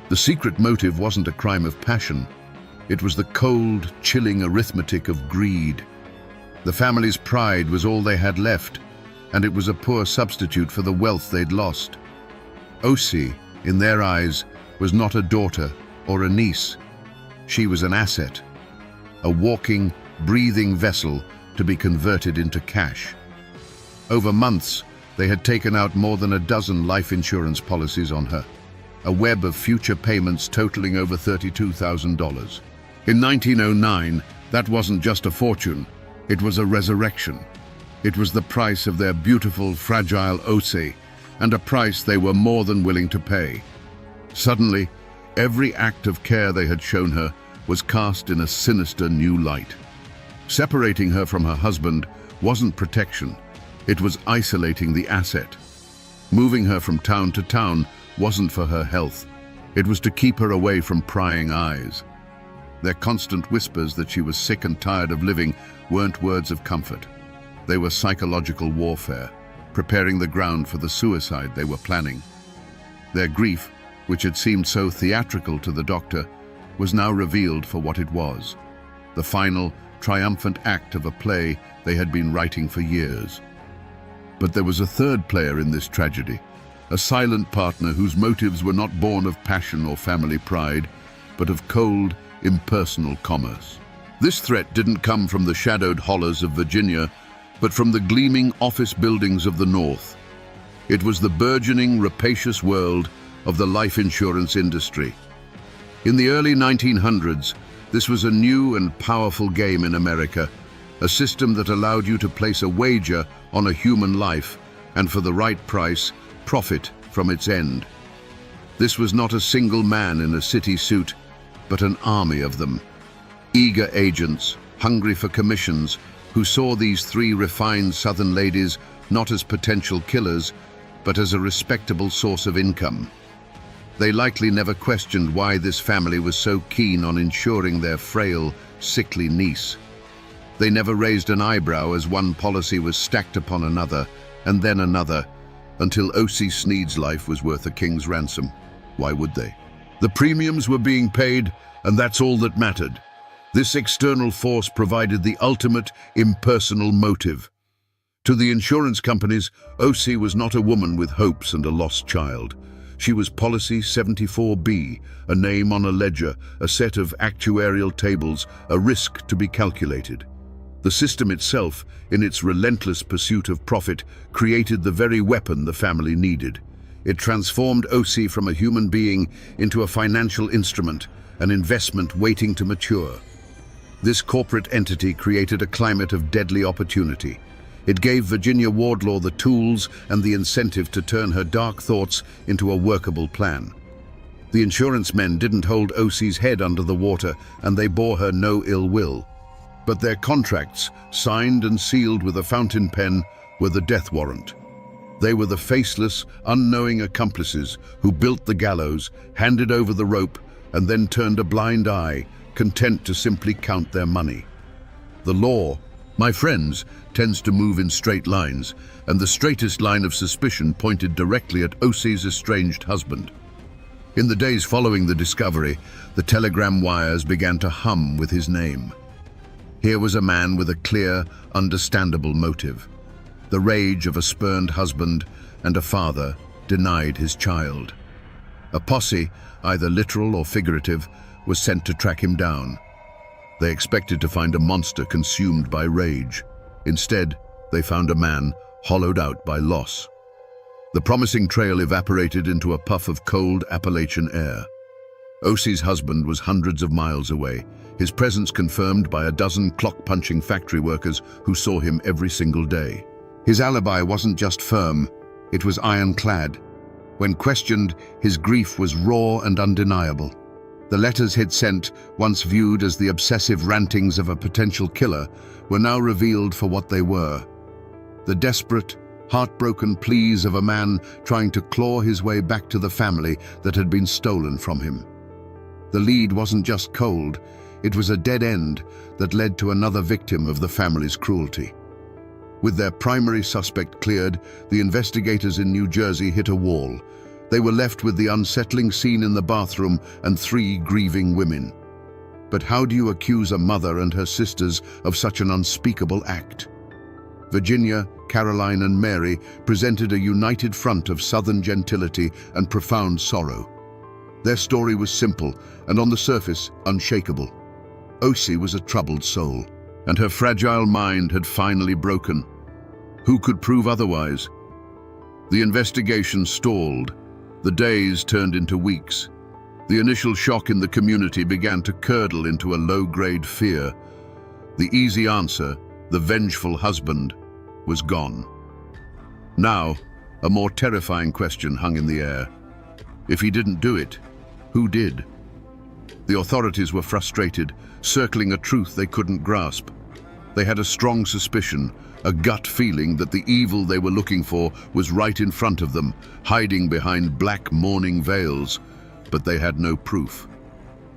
The secret motive wasn't a crime of passion. It was the cold, chilling arithmetic of greed. The family's pride was all they had left, and it was a poor substitute for the wealth they'd lost. Osi, in their eyes, was not a daughter or a niece. She was an asset, a walking, breathing vessel to be converted into cash. Over months, they had taken out more than a dozen life insurance policies on her, a web of future payments totaling over $32,000. In 1909, that wasn't just a fortune, it was a resurrection. It was the price of their beautiful, fragile Osi, and a price they were more than willing to pay. Suddenly, every act of care they had shown her was cast in a sinister new light. Separating her from her husband wasn't protection, it was isolating the asset. Moving her from town to town wasn't for her health, it was to keep her away from prying eyes. Their constant whispers that she was sick and tired of living weren't words of comfort. They were psychological warfare, preparing the ground for the suicide they were planning. Their grief, which had seemed so theatrical to the doctor, was now revealed for what it was: the final, triumphant act of a play they had been writing for years. But there was a third player in this tragedy, a silent partner whose motives were not born of passion or family pride, but of cold, impersonal commerce. This threat didn't come from the shadowed hollows of Virginia, but from the gleaming office buildings of the North. It was the burgeoning, rapacious world of the life insurance industry. In the early 1900s, this was a new and powerful game in America, a system that allowed you to place a wager on a human life and, for the right price, profit from its end. This was not a single man in a city suit, but an army of them. Eager agents, hungry for commissions, who saw these three refined Southern ladies not as potential killers, but as a respectable source of income. They likely never questioned why this family was so keen on insuring their frail, sickly niece. They never raised an eyebrow as one policy was stacked upon another, and then another, until O.C. Sneed's life was worth a king's ransom. Why would they? The premiums were being paid, and that's all that mattered. This external force provided the ultimate impersonal motive. To the insurance companies, O.C. was not a woman with hopes and a lost child. She was Policy 74B, a name on a ledger, a set of actuarial tables, a risk to be calculated. The system itself, in its relentless pursuit of profit, created the very weapon the family needed. It transformed O.C. from a human being into a financial instrument, an investment waiting to mature. This corporate entity created a climate of deadly opportunity. It gave Virginia Wardlaw the tools and the incentive to turn her dark thoughts into a workable plan. The insurance men didn't hold O.C.'s head under the water, and they bore her no ill will. But their contracts, signed and sealed with a fountain pen, were the death warrant. They were the faceless, unknowing accomplices who built the gallows, handed over the rope, and then turned a blind eye, content to simply count their money. The law, my friends, tends to move in straight lines, and the straightest line of suspicion pointed directly at O.C.'s estranged husband. In the days following the discovery, the telegram wires began to hum with his name. Here was a man with a clear, understandable motive: the rage of a spurned husband and a father denied his child. A posse, either literal or figurative, was sent to track him down. They expected to find a monster consumed by rage. Instead, they found a man hollowed out by loss. The promising trail evaporated into a puff of cold Appalachian air. Osie's husband was hundreds of miles away, his presence confirmed by a dozen clock-punching factory workers who saw him every single day. His alibi wasn't just firm, it was ironclad. When questioned, his grief was raw and undeniable. The letters he'd sent, once viewed as the obsessive rantings of a potential killer, were now revealed for what they were. The desperate, heartbroken pleas of a man trying to claw his way back to the family that had been stolen from him. The lead wasn't just cold, it was a dead end that led to another victim of the family's cruelty. With their primary suspect cleared, the investigators in New Jersey hit a wall. They were left with the unsettling scene in the bathroom and 3 grieving women. But how do you accuse a mother and her sisters of such an unspeakable act? Virginia, Caroline, and Mary presented a united front of Southern gentility and profound sorrow. Their story was simple and, on the surface, unshakable. Osie was a troubled soul, and her fragile mind had finally broken. Who could prove otherwise? The investigation stalled. The days turned into weeks. The initial shock in the community began to curdle into a low-grade fear. The easy answer, the vengeful husband, was gone. Now, a more terrifying question hung in the air. If he didn't do it, who did? The authorities were frustrated, circling a truth they couldn't grasp. They had a strong suspicion, a gut feeling that the evil they were looking for was right in front of them, hiding behind black mourning veils, but they had no proof.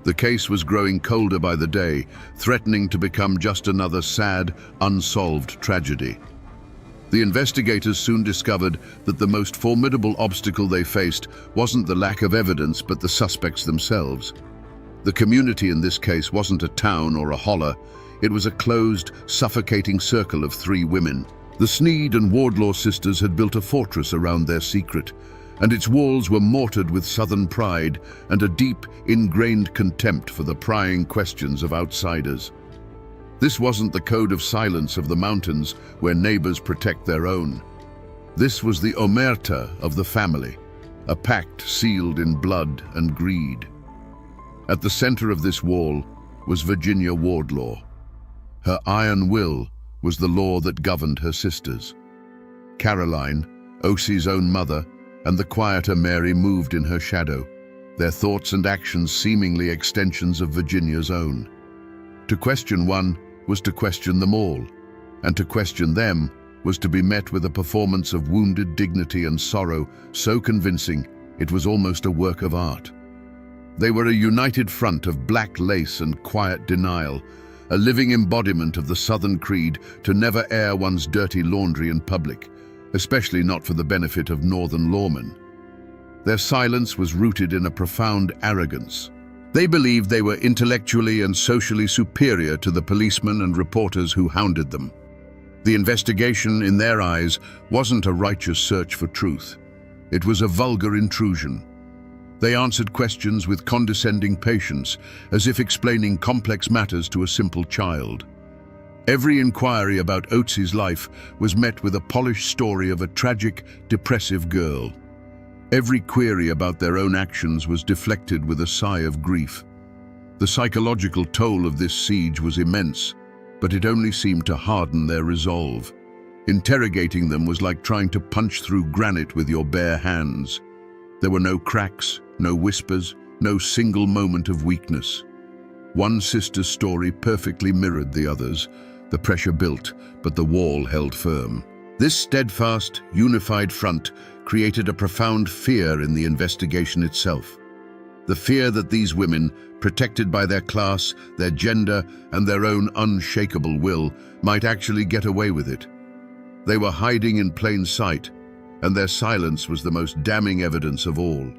The case was growing colder by the day, threatening to become just another sad, unsolved tragedy. The investigators soon discovered that the most formidable obstacle they faced wasn't the lack of evidence, but the suspects themselves. The community in this case wasn't a town or a holler. It was a closed, suffocating circle of 3 women. The Sneed and Wardlaw sisters had built a fortress around their secret, and its walls were mortared with Southern pride and a deep, ingrained contempt for the prying questions of outsiders. This wasn't the code of silence of the mountains where neighbors protect their own. This was the omerta of the family, a pact sealed in blood and greed. At the center of this wall was Virginia Wardlaw. Her iron will was the law that governed her sisters. Caroline, Osie's own mother, and the quieter Mary moved in her shadow, their thoughts and actions seemingly extensions of Virginia's own. To question one was to question them all, and to question them was to be met with a performance of wounded dignity and sorrow so convincing it was almost a work of art. They were a united front of black lace and quiet denial, a living embodiment of the Southern creed to never air one's dirty laundry in public, especially not for the benefit of Northern lawmen. Their silence was rooted in a profound arrogance. They believed they were intellectually and socially superior to the policemen and reporters who hounded them. The investigation, in their eyes, wasn't a righteous search for truth. It was a vulgar intrusion. They answered questions with condescending patience, as if explaining complex matters to a simple child. Every inquiry about Osie's life was met with a polished story of a tragic, depressive girl. Every query about their own actions was deflected with a sigh of grief. The psychological toll of this siege was immense, but it only seemed to harden their resolve. Interrogating them was like trying to punch through granite with your bare hands. There were no cracks, no whispers, no single moment of weakness. One sister's story perfectly mirrored the others. The pressure built, but the wall held firm. This steadfast, unified front created a profound fear in the investigation itself. The fear that these women, protected by their class, their gender, and their own unshakable will, might actually get away with it. They were hiding in plain sight, and their silence was the most damning evidence of all.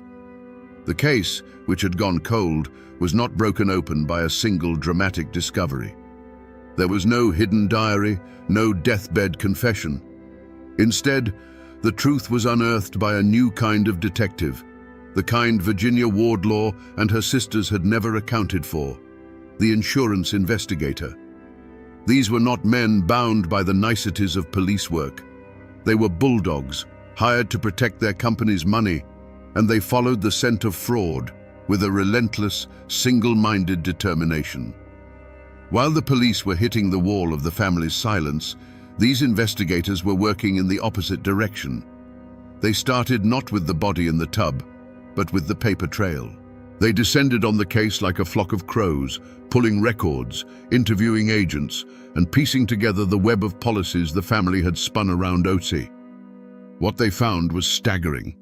The case, which had gone cold, was not broken open by a single dramatic discovery. There was no hidden diary, no deathbed confession. Instead, the truth was unearthed by a new kind of detective, the kind Virginia Wardlaw and her sisters had never accounted for, the insurance investigator. These were not men bound by the niceties of police work. They were bulldogs, hired to protect their company's money, and they followed the scent of fraud with a relentless, single-minded determination. While the police were hitting the wall of the family's silence, these investigators were working in the opposite direction. They started not with the body in the tub, but with the paper trail. They descended on the case like a flock of crows, pulling records, interviewing agents, and piecing together the web of policies the family had spun around Otzi. What they found was staggering.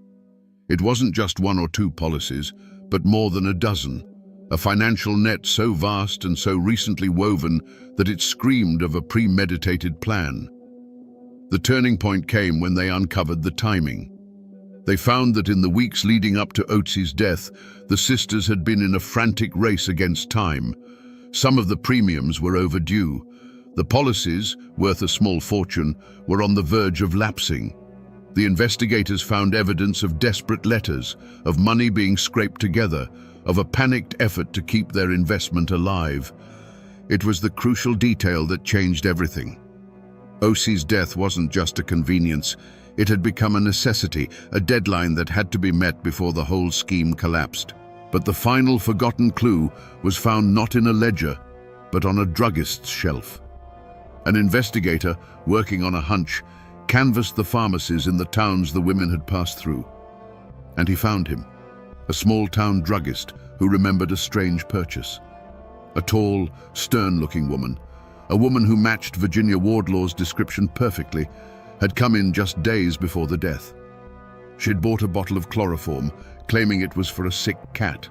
It wasn't just one or two policies, but more than a dozen. A financial net so vast and so recently woven that it screamed of a premeditated plan. The turning point came when they uncovered the timing. They found that in the weeks leading up to Otzi's death, the sisters had been in a frantic race against time. Some of the premiums were overdue. The policies, worth a small fortune, were on the verge of lapsing. The investigators found evidence of desperate letters, of money being scraped together, of a panicked effort to keep their investment alive. It was the crucial detail that changed everything. Otzi's death wasn't just a convenience. It had become a necessity, a deadline that had to be met before the whole scheme collapsed. But the final forgotten clue was found not in a ledger, but on a druggist's shelf. An investigator, working on a hunch, canvassed the pharmacies in the towns the women had passed through. And he found him, a small-town druggist who remembered a strange purchase. A tall, stern-looking woman, a woman who matched Virginia Wardlaw's description perfectly, had come in just days before the death. She'd bought a bottle of chloroform, claiming it was for a sick cat.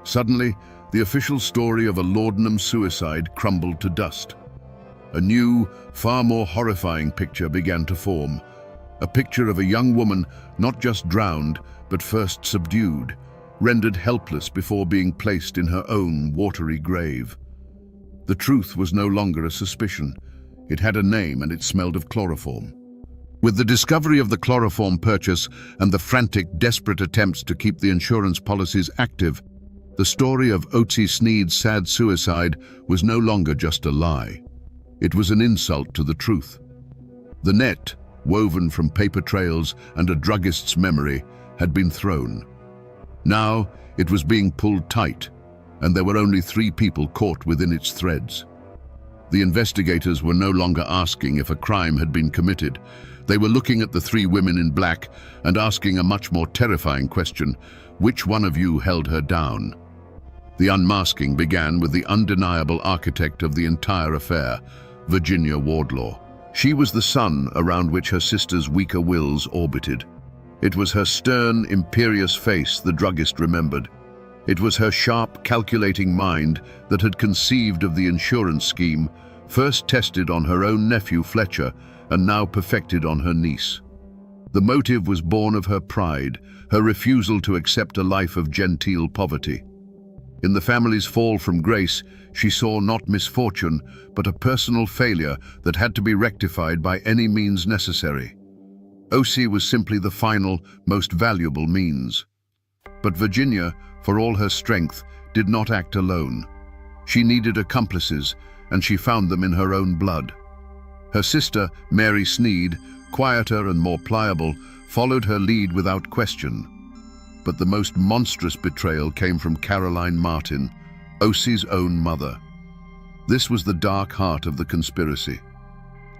Suddenly, the official story of a laudanum suicide crumbled to dust. A new, far more horrifying picture began to form. A picture of a young woman not just drowned, but first subdued, rendered helpless before being placed in her own watery grave. The truth was no longer a suspicion. It had a name and it smelled of chloroform. With the discovery of the chloroform purchase and the frantic, desperate attempts to keep the insurance policies active, the story of Otzi Sneed's sad suicide was no longer just a lie. It was an insult to the truth. The net, woven from paper trails and a druggist's memory, had been thrown. Now it was being pulled tight, and there were only 3 people caught within its threads. The investigators were no longer asking if a crime had been committed. They were looking at the 3 women in black and asking a much more terrifying question: which one of you held her down? The unmasking began with the undeniable architect of the entire affair, Virginia Wardlaw. She was the sun around which her sister's weaker wills orbited. It was her stern, imperious face the druggist remembered. It was her sharp, calculating mind that had conceived of the insurance scheme, first tested on her own nephew Fletcher, and now perfected on her niece. The motive was born of her pride, her refusal to accept a life of genteel poverty. In the family's fall from grace, she saw not misfortune, but a personal failure that had to be rectified by any means necessary. Otzi was simply the final, most valuable means. But Virginia, for all her strength, did not act alone. She needed accomplices, and she found them in her own blood. Her sister, Mary Sneed, quieter and more pliable, followed her lead without question. But the most monstrous betrayal came from Caroline Martin, Otzi's own mother. This was the dark heart of the conspiracy.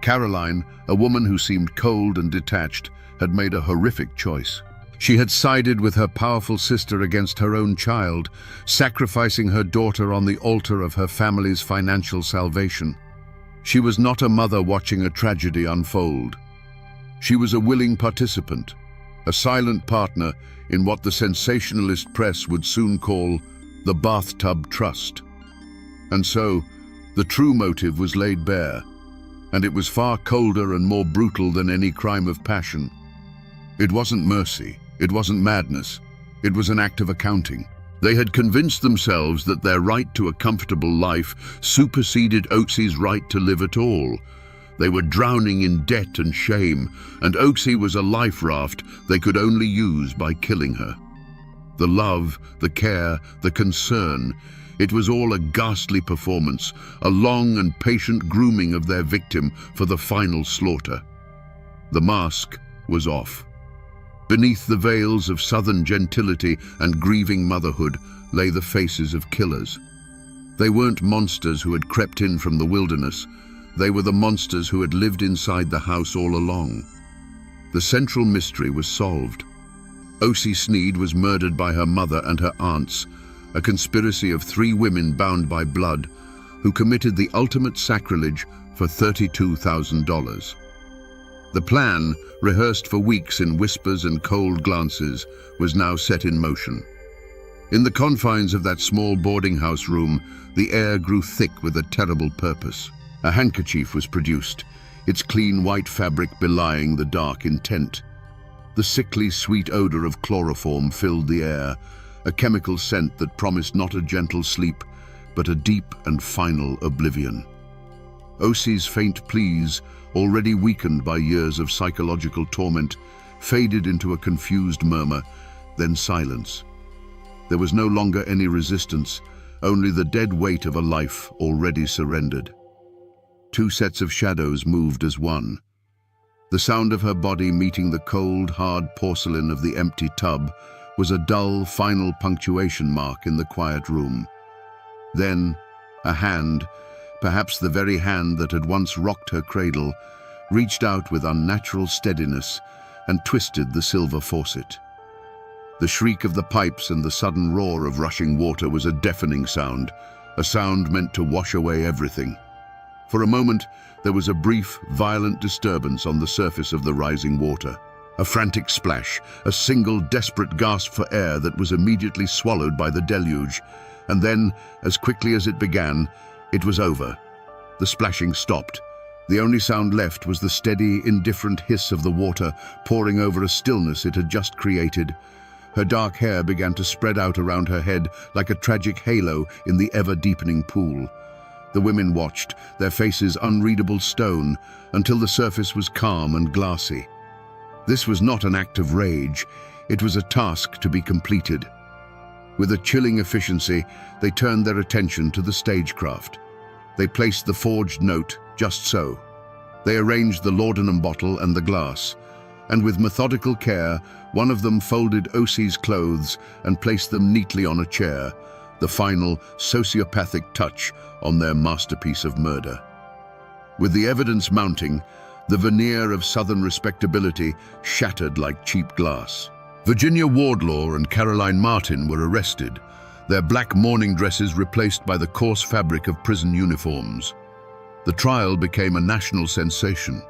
Caroline, a woman who seemed cold and detached, had made a horrific choice. She had sided with her powerful sister against her own child, sacrificing her daughter on the altar of her family's financial salvation. She was not a mother watching a tragedy unfold. She was a willing participant, a silent partner in what the sensationalist press would soon call the bathtub trust. And so, the true motive was laid bare, and it was far colder and more brutal than any crime of passion. It wasn't mercy, it wasn't madness, it was an act of accounting. They had convinced themselves that their right to a comfortable life superseded Otzi's right to live at all. They were drowning in debt and shame, and Otzi was a life raft they could only use by killing her. The love, the care, the concern, it was all a ghastly performance, a long and patient grooming of their victim for the final slaughter. The mask was off. Beneath the veils of southern gentility and grieving motherhood lay the faces of killers. They weren't monsters who had crept in from the wilderness. They were the monsters who had lived inside the house all along. The central mystery was solved. Ocie Sneed was murdered by her mother and her aunts, a conspiracy of 3 women bound by blood, who committed the ultimate sacrilege for $32,000. The plan, rehearsed for weeks in whispers and cold glances, was now set in motion. In the confines of that small boarding house room, the air grew thick with a terrible purpose. A handkerchief was produced, its clean white fabric belying the dark intent. The sickly sweet odor of chloroform filled the air, a chemical scent that promised not a gentle sleep, but a deep and final oblivion. Ocie's faint pleas, already weakened by years of psychological torment, faded into a confused murmur, then silence. There was no longer any resistance, only the dead weight of a life already surrendered. 2 sets of shadows moved as one. The sound of her body meeting the cold, hard porcelain of the empty tub was a dull, final punctuation mark in the quiet room. Then, a hand, perhaps the very hand that had once rocked her cradle, reached out with unnatural steadiness and twisted the silver faucet. The shriek of the pipes and the sudden roar of rushing water was a deafening sound, a sound meant to wash away everything. For a moment, there was a brief, violent disturbance on the surface of the rising water. A frantic splash, a single desperate gasp for air that was immediately swallowed by the deluge, and then, as quickly as it began, it was over. The splashing stopped. The only sound left was the steady, indifferent hiss of the water pouring over a stillness it had just created. Her dark hair began to spread out around her head like a tragic halo in the ever-deepening pool. The women watched, their faces unreadable stone, until the surface was calm and glassy. This was not an act of rage, it was a task to be completed. With a chilling efficiency, they turned their attention to the stagecraft. They placed the forged note just so. They arranged the laudanum bottle and the glass, and with methodical care, one of them folded Ocie's clothes and placed them neatly on a chair, the final sociopathic touch on their masterpiece of murder. With the evidence mounting, the veneer of Southern respectability shattered like cheap glass. Virginia Wardlaw and Caroline Martin were arrested, their black mourning dresses replaced by the coarse fabric of prison uniforms. The trial became a national sensation.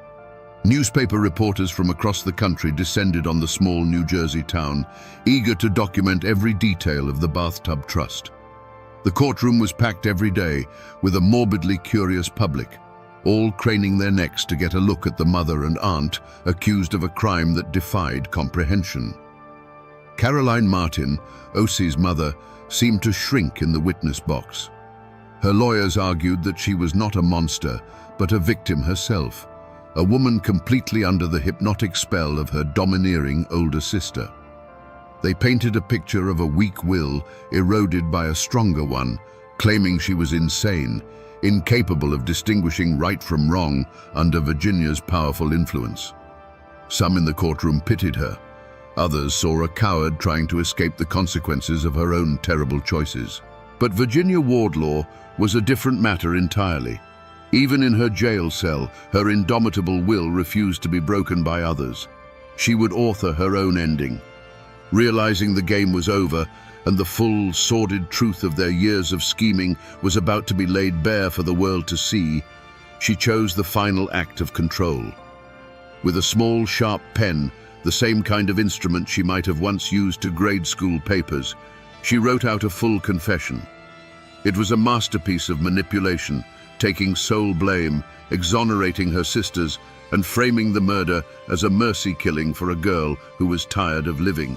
Newspaper reporters from across the country descended on the small New Jersey town, eager to document every detail of the bathtub trust. The courtroom was packed every day with a morbidly curious public, all craning their necks to get a look at the mother and aunt accused of a crime that defied comprehension. Caroline Martin, Ocie's mother, seemed to shrink in the witness box. Her lawyers argued that she was not a monster, but a victim herself, a woman completely under the hypnotic spell of her domineering older sister. They painted a picture of a weak will eroded by a stronger one, claiming she was insane, incapable of distinguishing right from wrong under Virginia's powerful influence. Some in the courtroom pitied her. Others saw a coward trying to escape the consequences of her own terrible choices. But Virginia Wardlaw was a different matter entirely. Even in her jail cell, her indomitable will refused to be broken by others. She would author her own ending. Realizing the game was over and the full, sordid truth of their years of scheming was about to be laid bare for the world to see, she chose the final act of control. With a small, sharp pen, the same kind of instrument she might have once used to grade school papers, she wrote out a full confession. It was a masterpiece of manipulation, taking sole blame, exonerating her sisters, and framing the murder as a mercy killing for a girl who was tired of living.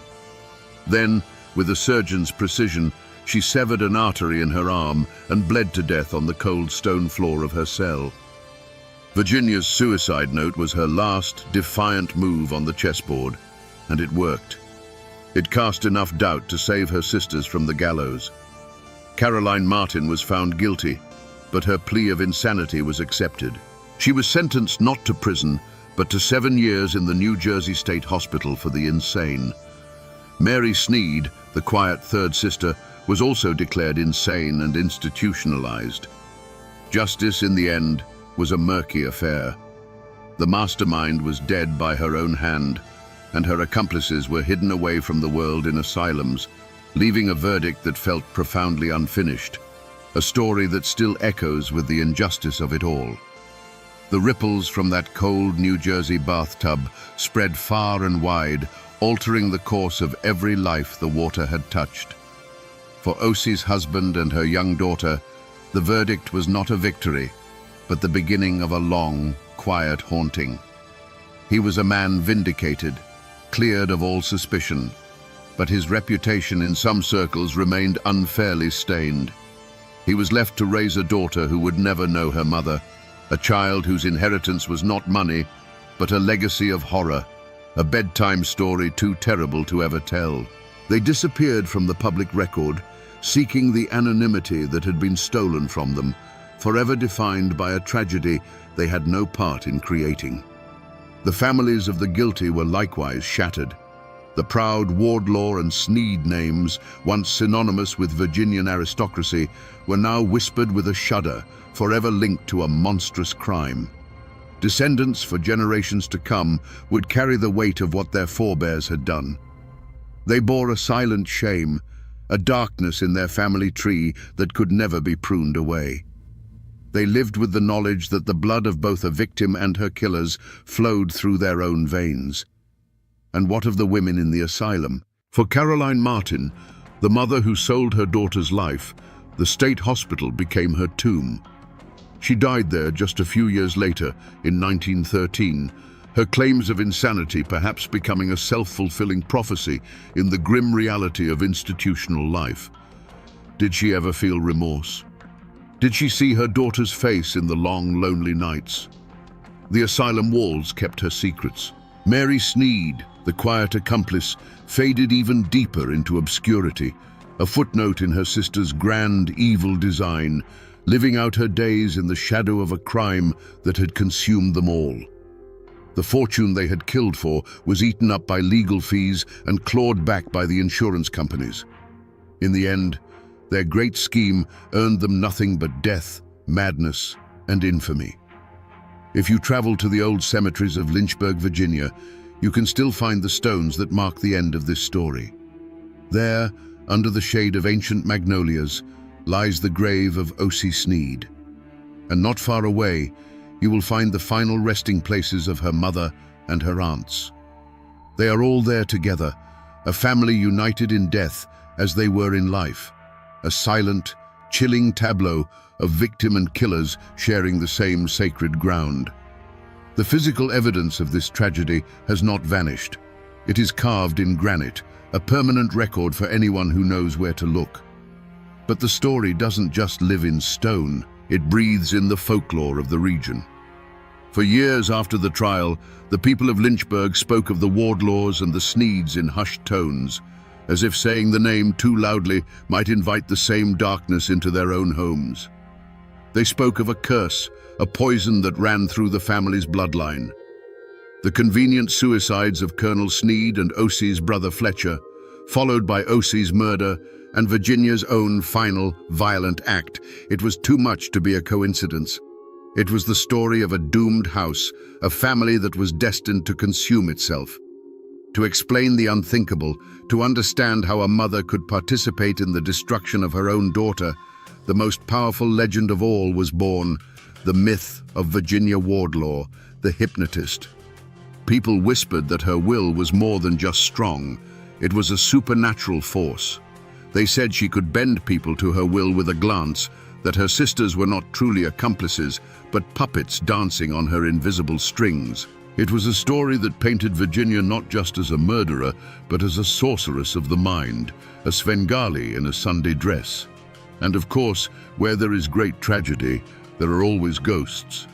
Then, with a surgeon's precision, she severed an artery in her arm and bled to death on the cold stone floor of her cell. Virginia's suicide note was her last, defiant move on the chessboard, and it worked. It cast enough doubt to save her sisters from the gallows. Caroline Martin was found guilty, but her plea of insanity was accepted. She was sentenced not to prison, but to 7 years in the New Jersey State Hospital for the Insane. Mary Sneed, the quiet third sister, was also declared insane and institutionalized. Justice, in the end, was a murky affair. The mastermind was dead by her own hand, and her accomplices were hidden away from the world in asylums, leaving a verdict that felt profoundly unfinished, a story that still echoes with the injustice of it all. The ripples from that cold New Jersey bathtub spread far and wide, altering the course of every life the water had touched. For Osie's husband and her young daughter, the verdict was not a victory, but the beginning of a long, quiet haunting. He was a man vindicated, cleared of all suspicion, but his reputation in some circles remained unfairly stained. He was left to raise a daughter who would never know her mother, a child whose inheritance was not money, but a legacy of horror, a bedtime story too terrible to ever tell. They disappeared from the public record, seeking the anonymity that had been stolen from them, forever defined by a tragedy they had no part in creating. The families of the guilty were likewise shattered. The proud Wardlaw and Sneed names, once synonymous with Virginian aristocracy, were now whispered with a shudder, forever linked to a monstrous crime. Descendants for generations to come would carry the weight of what their forebears had done. They bore a silent shame, a darkness in their family tree that could never be pruned away. They lived with the knowledge that the blood of both a victim and her killers flowed through their own veins. And what of the women in the asylum? For Caroline Martin, the mother who sold her daughter's life, the state hospital became her tomb. She died there just a few years later, in 1913, her claims of insanity perhaps becoming a self-fulfilling prophecy in the grim reality of institutional life. Did she ever feel remorse? Did she see her daughter's face in the long, lonely nights? The asylum walls kept her secrets. Mary Sneed, the quiet accomplice, faded even deeper into obscurity, a footnote in her sister's grand, evil design, living out her days in the shadow of a crime that had consumed them all. The fortune they had killed for was eaten up by legal fees and clawed back by the insurance companies. In the end, their great scheme earned them nothing but death, madness, and infamy. If you travel to the old cemeteries of Lynchburg, Virginia, you can still find the stones that mark the end of this story. There, under the shade of ancient magnolias, lies the grave of Osie Sneed. And not far away, you will find the final resting places of her mother and her aunts. They are all there together, a family united in death as they were in life, a silent, chilling tableau of victim and killers sharing the same sacred ground. The physical evidence of this tragedy has not vanished. It is carved in granite, a permanent record for anyone who knows where to look. But the story doesn't just live in stone, it breathes in the folklore of the region. For years after the trial, the people of Lynchburg spoke of the Wardlaws and the Sneeds in hushed tones, as if saying the name too loudly might invite the same darkness into their own homes. They spoke of a curse, a poison that ran through the family's bloodline. The convenient suicides of Colonel Sneed and Osie's brother Fletcher, followed by Osie's murder and Virginia's own final, violent act. It was too much to be a coincidence. It was the story of a doomed house, a family that was destined to consume itself. To explain the unthinkable, to understand how a mother could participate in the destruction of her own daughter, the most powerful legend of all was born, the myth of Virginia Wardlaw, the hypnotist. People whispered that her will was more than just strong. It was a supernatural force. They said she could bend people to her will with a glance, that her sisters were not truly accomplices, but puppets dancing on her invisible strings. It was a story that painted Virginia not just as a murderer, but as a sorceress of the mind, a Svengali in a Sunday dress. And of course, where there is great tragedy, there are always ghosts.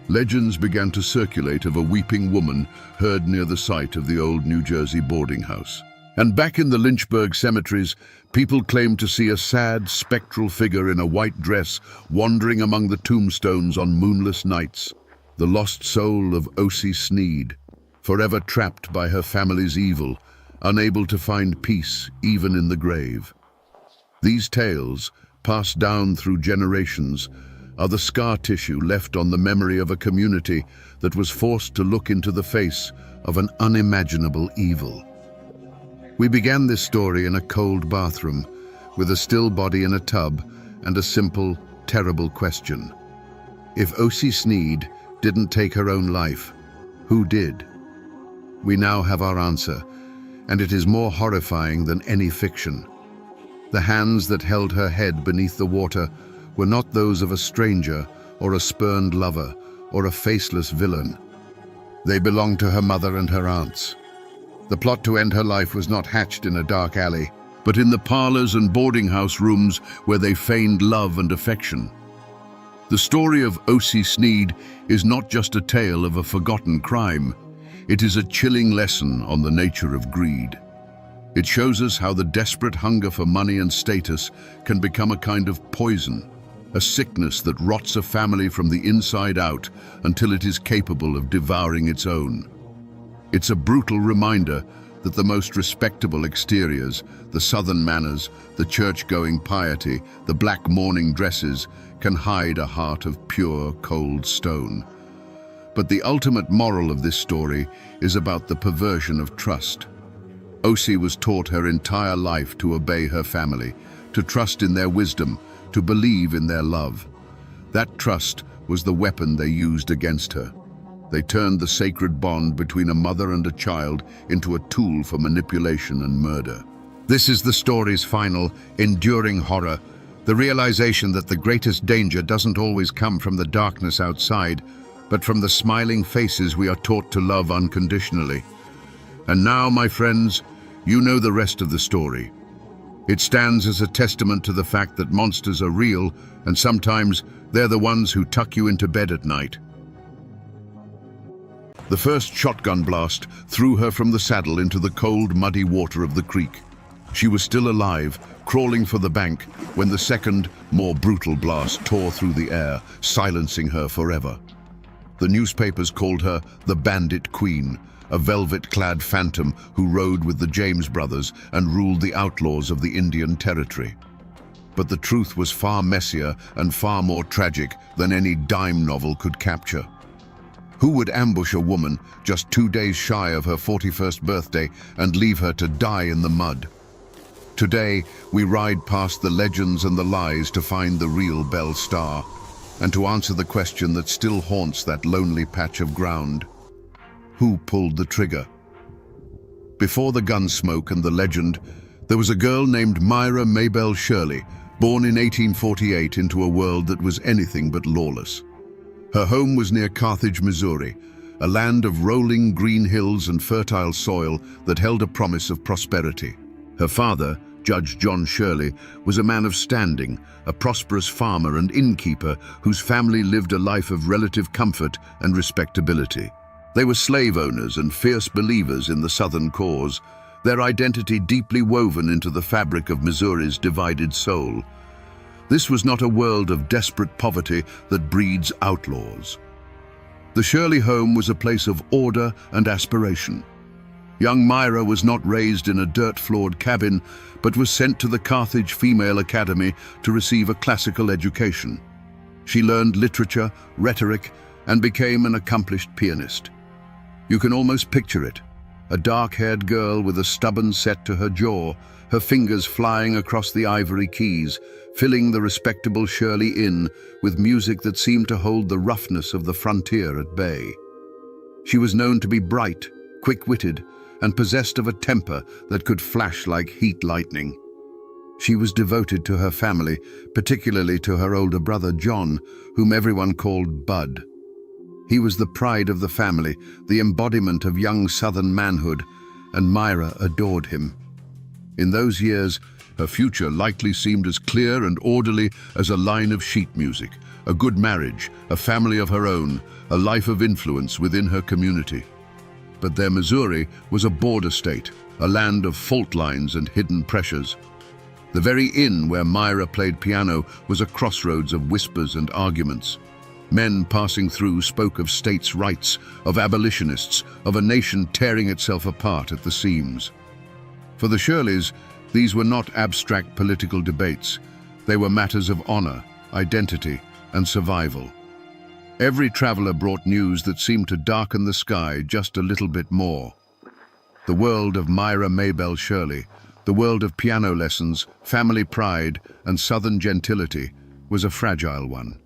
Legends began to circulate of a weeping woman heard near the site of the old New Jersey boarding house. And back in the Lynchburg cemeteries, people claimed to see a sad, spectral figure in a white dress wandering among the tombstones on moonless nights. the lost soul of Osie Sneed, forever trapped by her family's evil, unable to find peace even in the grave. These tales, passed down through generations, are the scar tissue left on the memory of a community that was forced to look into the face of an unimaginable evil. We began this story in a cold bathroom, with a still body in a tub and a simple, terrible question. If Osie Sneed didn't take her own life, who did? We now have our answer, and it is more horrifying than any fiction. The hands that held her head beneath the water were not those of a stranger or a spurned lover or a faceless villain. They belonged to her mother and her aunts. The plot to end her life was not hatched in a dark alley, but in the parlors and boarding house rooms where they feigned love and affection. The story of Osie Sneed is not just a tale of a forgotten crime. It is a chilling lesson on the nature of greed. It shows us how the desperate hunger for money and status can become a kind of poison, a sickness that rots a family from the inside out until it is capable of devouring its own. It's a brutal reminder that the most respectable exteriors, the southern manners, the church-going piety, the black mourning dresses, can hide a heart of pure, cold stone. But the ultimate moral of this story is about the perversion of trust. Osie was taught her entire life to obey her family, to trust in their wisdom, to believe in their love. That trust was the weapon they used against her. They turned the sacred bond between a mother and a child into a tool for manipulation and murder. This is the story's final, enduring horror, the realization that the greatest danger doesn't always come from the darkness outside, but from the smiling faces we are taught to love unconditionally. And now, my friends, you know the rest of the story. It stands as a testament to the fact that monsters are real, and sometimes they're the ones who tuck you into bed at night. The first shotgun blast threw her from the saddle into the cold, muddy water of the creek. She was still alive, crawling for the bank, when the second, more brutal blast tore through the air, silencing her forever. The newspapers called her the Bandit Queen, a velvet-clad phantom who rode with the James brothers and ruled the outlaws of the Indian Territory. But the truth was far messier and far more tragic than any dime novel could capture. Who would ambush a woman just 2 days shy of her 41st birthday and leave her to die in the mud? Today, we ride past the legends and the lies to find the real Belle Star, and to answer the question that still haunts that lonely patch of ground. Who pulled the trigger? Before the gun smoke and the legend, there was a girl named Myra Maybelle Shirley, born in 1848 into a world that was anything but lawless. Her home was near Carthage, Missouri, a land of rolling green hills and fertile soil that held a promise of prosperity. Her father, Judge John Shirley, was a man of standing, a prosperous farmer and innkeeper whose family lived a life of relative comfort and respectability. They were slave owners and fierce believers in the Southern cause, their identity deeply woven into the fabric of Missouri's divided soul. This was not a world of desperate poverty that breeds outlaws. The Shirley home was a place of order and aspiration. Young Myra was not raised in a dirt-floored cabin, but was sent to the Carthage Female Academy to receive a classical education. She learned literature, rhetoric, and became an accomplished pianist. You can almost picture it, a dark-haired girl with a stubborn set to her jaw, her fingers flying across the ivory keys, filling the respectable Shirley Inn with music that seemed to hold the roughness of the frontier at bay. She was known to be bright, quick-witted, and possessed of a temper that could flash like heat lightning. She was devoted to her family, particularly to her older brother John, whom everyone called Bud. He was the pride of the family, the embodiment of young Southern manhood, and Myra adored him. In those years, her future likely seemed as clear and orderly as a line of sheet music, a good marriage, a family of her own, a life of influence within her community. But their Missouri was a border state, a land of fault lines and hidden pressures. The very inn where Myra played piano was a crossroads of whispers and arguments. Men passing through spoke of states' rights, of abolitionists, of a nation tearing itself apart at the seams. For the Shirleys, these were not abstract political debates. They were matters of honor, identity, and survival. Every traveler brought news that seemed to darken the sky just a little bit more. The world of Myra Maybelle Shirley, the world of piano lessons, family pride, and southern gentility, was a fragile one.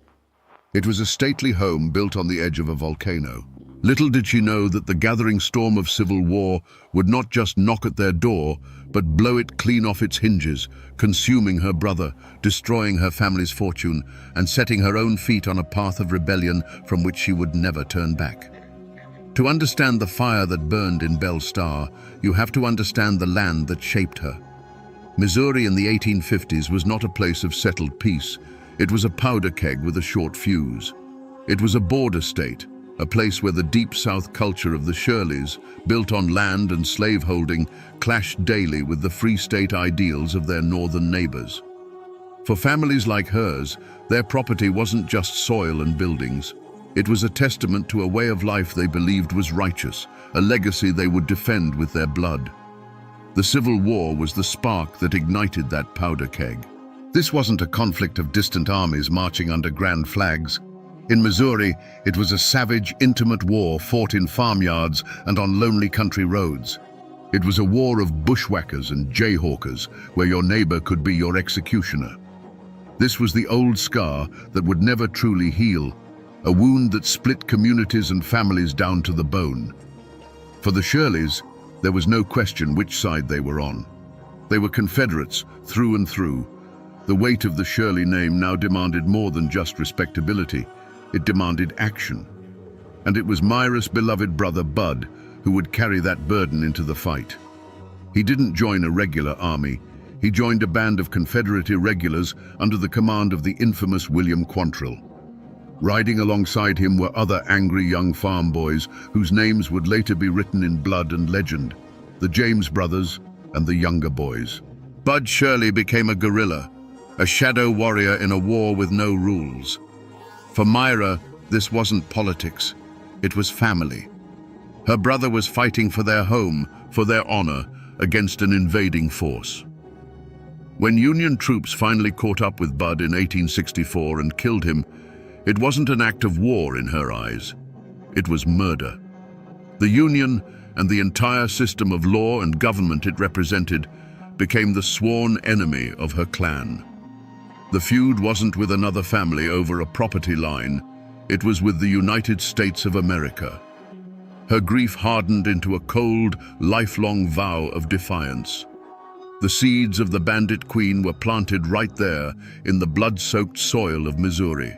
It was a stately home built on the edge of a volcano. Little did she know that the gathering storm of civil war would not just knock at their door, but blow it clean off its hinges, consuming her brother, destroying her family's fortune, and setting her own feet on a path of rebellion from which she would never turn back. To understand the fire that burned in Belle Starr, you have to understand the land that shaped her. Missouri in the 1850s was not a place of settled peace. It was a powder keg with a short fuse. It was a border state, a place where the deep South culture of the Shirleys, built on land and slaveholding, clashed daily with the free state ideals of their northern neighbors. For families like hers, their property wasn't just soil and buildings. It was a testament to a way of life they believed was righteous, a legacy they would defend with their blood. The Civil War was the spark that ignited that powder keg. This wasn't a conflict of distant armies marching under grand flags. In Missouri, it was a savage, intimate war fought in farmyards and on lonely country roads. It was a war of bushwhackers and jayhawkers, where your neighbor could be your executioner. This was the old scar that would never truly heal, a wound that split communities and families down to the bone. For the Shirleys, there was no question which side they were on. They were Confederates through and through. The weight of the Shirley name now demanded more than just respectability. It demanded action. And it was Myra's beloved brother Bud who would carry that burden into the fight. He didn't join a regular army. He joined a band of Confederate irregulars under the command of the infamous William Quantrill. Riding alongside him were other angry young farm boys whose names would later be written in blood and legend, the James brothers and the Younger Boys. Bud Shirley became a guerrilla, a shadow warrior in a war with no rules. For Myra, this wasn't politics, it was family. Her brother was fighting for their home, for their honor, against an invading force. When Union troops finally caught up with Bud in 1864 and killed him, it wasn't an act of war in her eyes. It was murder. The Union and the entire system of law and government it represented became the sworn enemy of her clan. The feud wasn't with another family over a property line, it was with the United States of America. Her grief hardened into a cold, lifelong vow of defiance. The seeds of the Bandit Queen were planted right there in the blood-soaked soil of Missouri.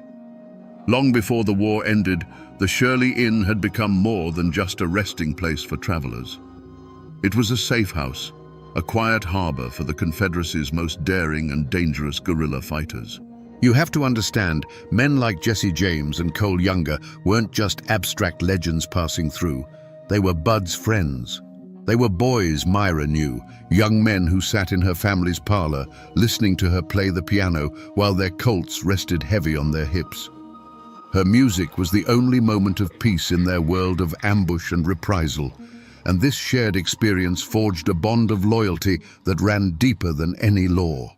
Long before the war ended, the Shirley Inn had become more than just a resting place for travelers. It was a safe house, a quiet harbor for the Confederacy's most daring and dangerous guerrilla fighters. You have to understand, men like Jesse James and Cole Younger weren't just abstract legends passing through. They were Bud's friends. They were boys Myra knew, young men who sat in her family's parlor, listening to her play the piano while their Colts rested heavy on their hips. Her music was the only moment of peace in their world of ambush and reprisal, and this shared experience forged a bond of loyalty that ran deeper than any law.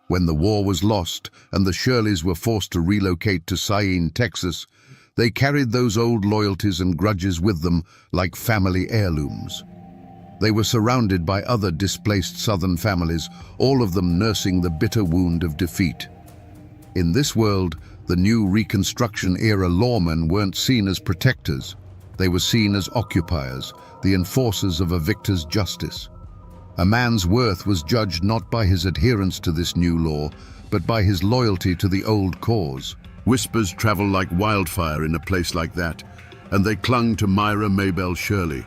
When the war was lost and the Shirleys were forced to relocate to Syene, Texas, they carried those old loyalties and grudges with them like family heirlooms. They were surrounded by other displaced Southern families, all of them nursing the bitter wound of defeat. In this world, the new Reconstruction-era lawmen weren't seen as protectors. They were seen as occupiers, the enforcers of a victor's justice. A man's worth was judged not by his adherence to this new law, but by his loyalty to the old cause. Whispers travel like wildfire in a place like that, and they clung to Myra Maybelle Shirley.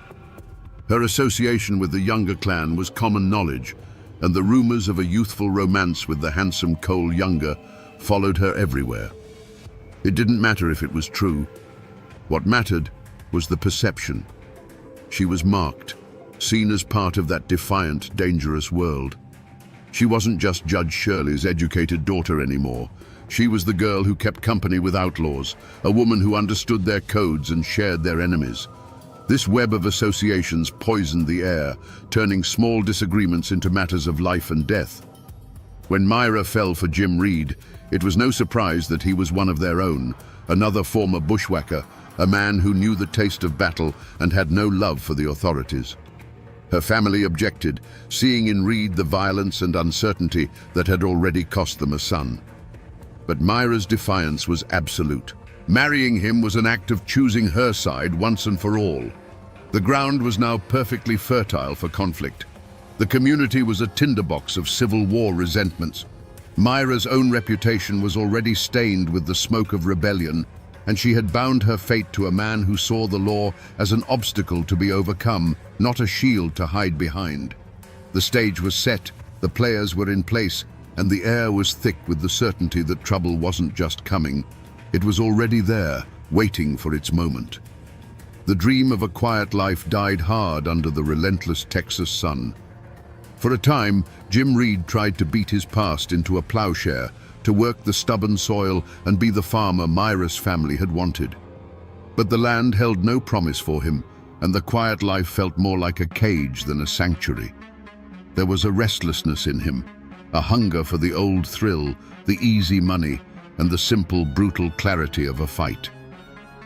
Her association with the Younger clan was common knowledge, and the rumors of a youthful romance with the handsome Cole Younger followed her everywhere. It didn't matter if it was true. What mattered was the perception. She was marked, seen as part of that defiant, dangerous world. She wasn't just Judge Shirley's educated daughter anymore. She was the girl who kept company with outlaws, a woman who understood their codes and shared their enemies. This web of associations poisoned the air, turning small disagreements into matters of life and death. When Myra fell for Jim Reed, it was no surprise that he was one of their own, another former bushwhacker, a man who knew the taste of battle and had no love for the authorities. Her family objected, seeing in Reed the violence and uncertainty that had already cost them a son. But Myra's defiance was absolute. Marrying him was an act of choosing her side once and for all. The ground was now perfectly fertile for conflict. The community was a tinderbox of Civil War resentments. Myra's own reputation was already stained with the smoke of rebellion, and she had bound her fate to a man who saw the law as an obstacle to be overcome, not a shield to hide behind. The stage was set, the players were in place, and the air was thick with the certainty that trouble wasn't just coming. It was already there, waiting for its moment. The dream of a quiet life died hard under the relentless Texas sun. For a time, Jim Reed tried to beat his past into a plowshare, to work the stubborn soil and be the farmer Myra's family had wanted. But the land held no promise for him, and the quiet life felt more like a cage than a sanctuary. There was a restlessness in him, a hunger for the old thrill, the easy money, and the simple, brutal clarity of a fight.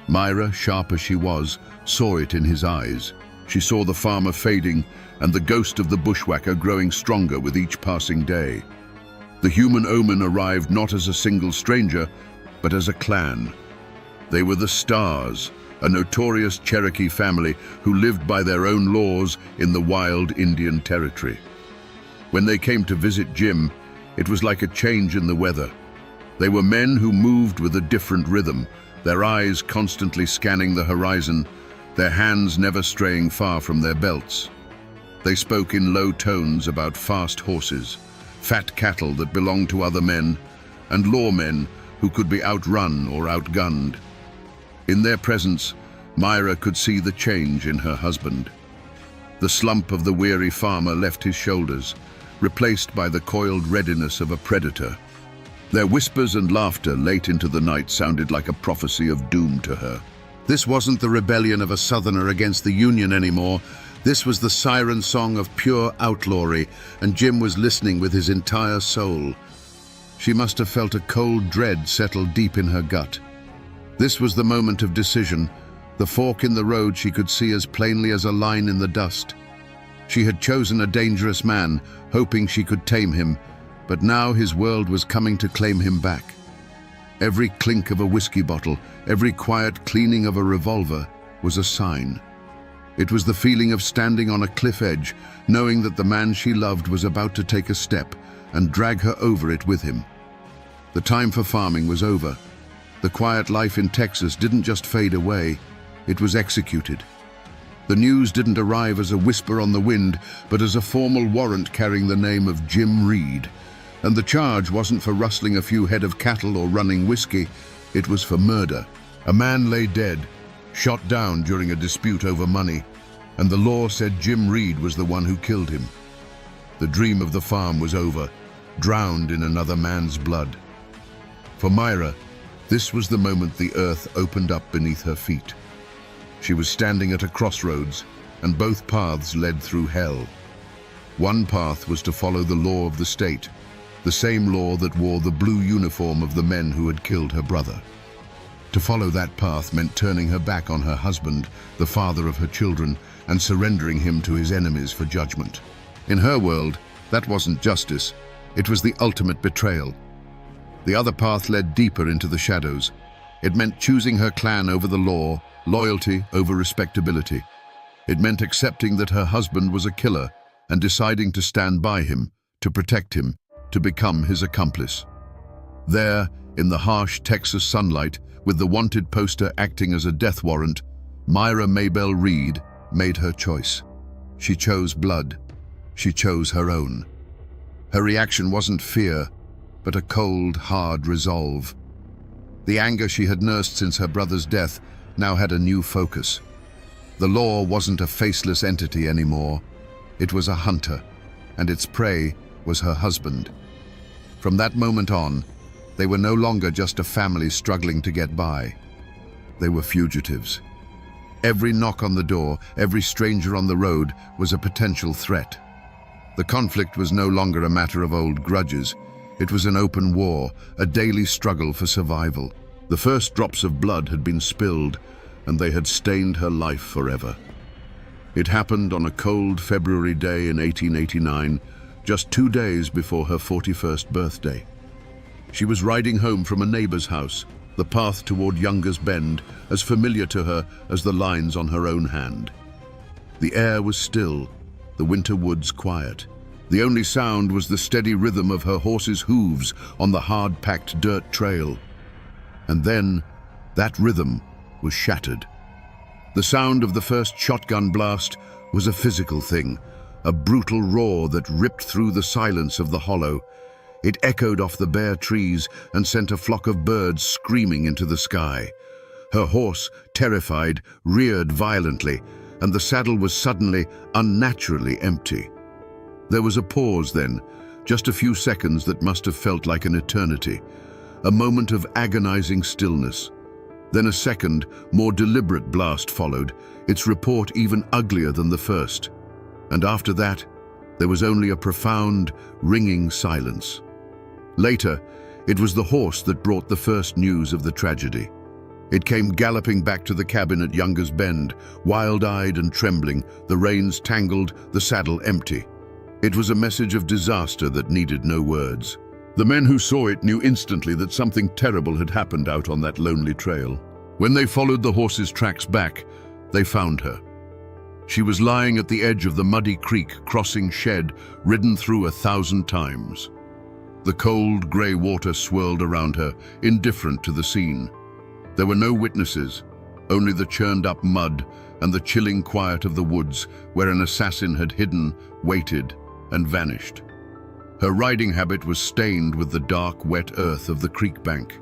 Myra, sharp as she was, saw it in his eyes. She saw the farmer fading and the ghost of the bushwhacker growing stronger with each passing day. The human omen arrived not as a single stranger, but as a clan. They were the Stars, a notorious Cherokee family who lived by their own laws in the wild Indian territory. When they came to visit Jim, it was like a change in the weather. They were men who moved with a different rhythm, their eyes constantly scanning the horizon, their hands never straying far from their belts. They spoke in low tones about fast horses, fat cattle that belonged to other men, and lawmen who could be outrun or outgunned. In their presence, Myra could see the change in her husband. The slump of the weary farmer left his shoulders, replaced by the coiled readiness of a predator. Their whispers and laughter late into the night sounded like a prophecy of doom to her. This wasn't the rebellion of a Southerner against the Union anymore. This was the siren song of pure outlawry, and Jim was listening with his entire soul. She must have felt a cold dread settle deep in her gut. This was the moment of decision, the fork in the road she could see as plainly as a line in the dust. She had chosen a dangerous man, hoping she could tame him, but now his world was coming to claim him back. Every clink of a whiskey bottle, every quiet cleaning of a revolver was a sign. It was the feeling of standing on a cliff edge, knowing that the man she loved was about to take a step and drag her over it with him. The time for farming was over. The quiet life in Texas didn't just fade away, it was executed. The news didn't arrive as a whisper on the wind, but as a formal warrant carrying the name of Jim Reed. And the charge wasn't for rustling a few head of cattle or running whiskey, it was for murder. A man lay dead, shot down during a dispute over money, and the law said Jim Reed was the one who killed him. The dream of the farm was over, drowned in another man's blood. For Myra, this was the moment the earth opened up beneath her feet. She was standing at a crossroads, and both paths led through hell. One path was to follow the law of the state, the same law that wore the blue uniform of the men who had killed her brother. To follow that path meant turning her back on her husband, the father of her children, and surrendering him to his enemies for judgment. In her world, that wasn't justice, it was the ultimate betrayal. The other path led deeper into the shadows. It meant choosing her clan over the law, loyalty over respectability. It meant accepting that her husband was a killer and deciding to stand by him, to protect him, to become his accomplice. There, in the harsh Texas sunlight, with the wanted poster acting as a death warrant, Myra Maybelle Reed made her choice. She chose blood. She chose her own. Her reaction wasn't fear, but a cold, hard resolve. The anger she had nursed since her brother's death now had a new focus. The law wasn't a faceless entity anymore. It was a hunter, and its prey was her husband. From that moment on, They were no longer just a family struggling to get by. They were fugitives. Every knock on the door, every stranger on the road was a potential threat. The conflict was no longer a matter of old grudges. It was an open war, a daily struggle for survival. The first drops of blood had been spilled, and they had stained her life forever. It happened on a cold February day in 1889, just 2 days before her 41st birthday. She was riding home from a neighbor's house, the path toward Younger's Bend as familiar to her as the lines on her own hand. The air was still, the winter woods quiet. The only sound was the steady rhythm of her horse's hooves on the hard-packed dirt trail. And then, that rhythm was shattered. The sound of the first shotgun blast was a physical thing, a brutal roar that ripped through the silence of the hollow. It echoed off the bare trees and sent a flock of birds screaming into the sky. Her horse, terrified, reared violently, and the saddle was suddenly, unnaturally empty. There was a pause then, just a few seconds that must have felt like an eternity, a moment of agonizing stillness. Then a second, more deliberate blast followed, its report even uglier than the first. And after that, there was only a profound, ringing silence. Later, it was the horse that brought the first news of the tragedy. It came galloping back to the cabin at Younger's Bend, wild-eyed and trembling, the reins tangled, the saddle empty. It was a message of disaster that needed no words. The men who saw it knew instantly that something terrible had happened out on that lonely trail. When they followed the horse's tracks back, they found her. She was lying at the edge of the muddy creek crossing shed, ridden through 1,000 times. The cold, grey water swirled around her, indifferent to the scene. There were no witnesses, only the churned-up mud and the chilling quiet of the woods where an assassin had hidden, waited, and vanished. Her riding habit was stained with the dark, wet earth of the creek bank.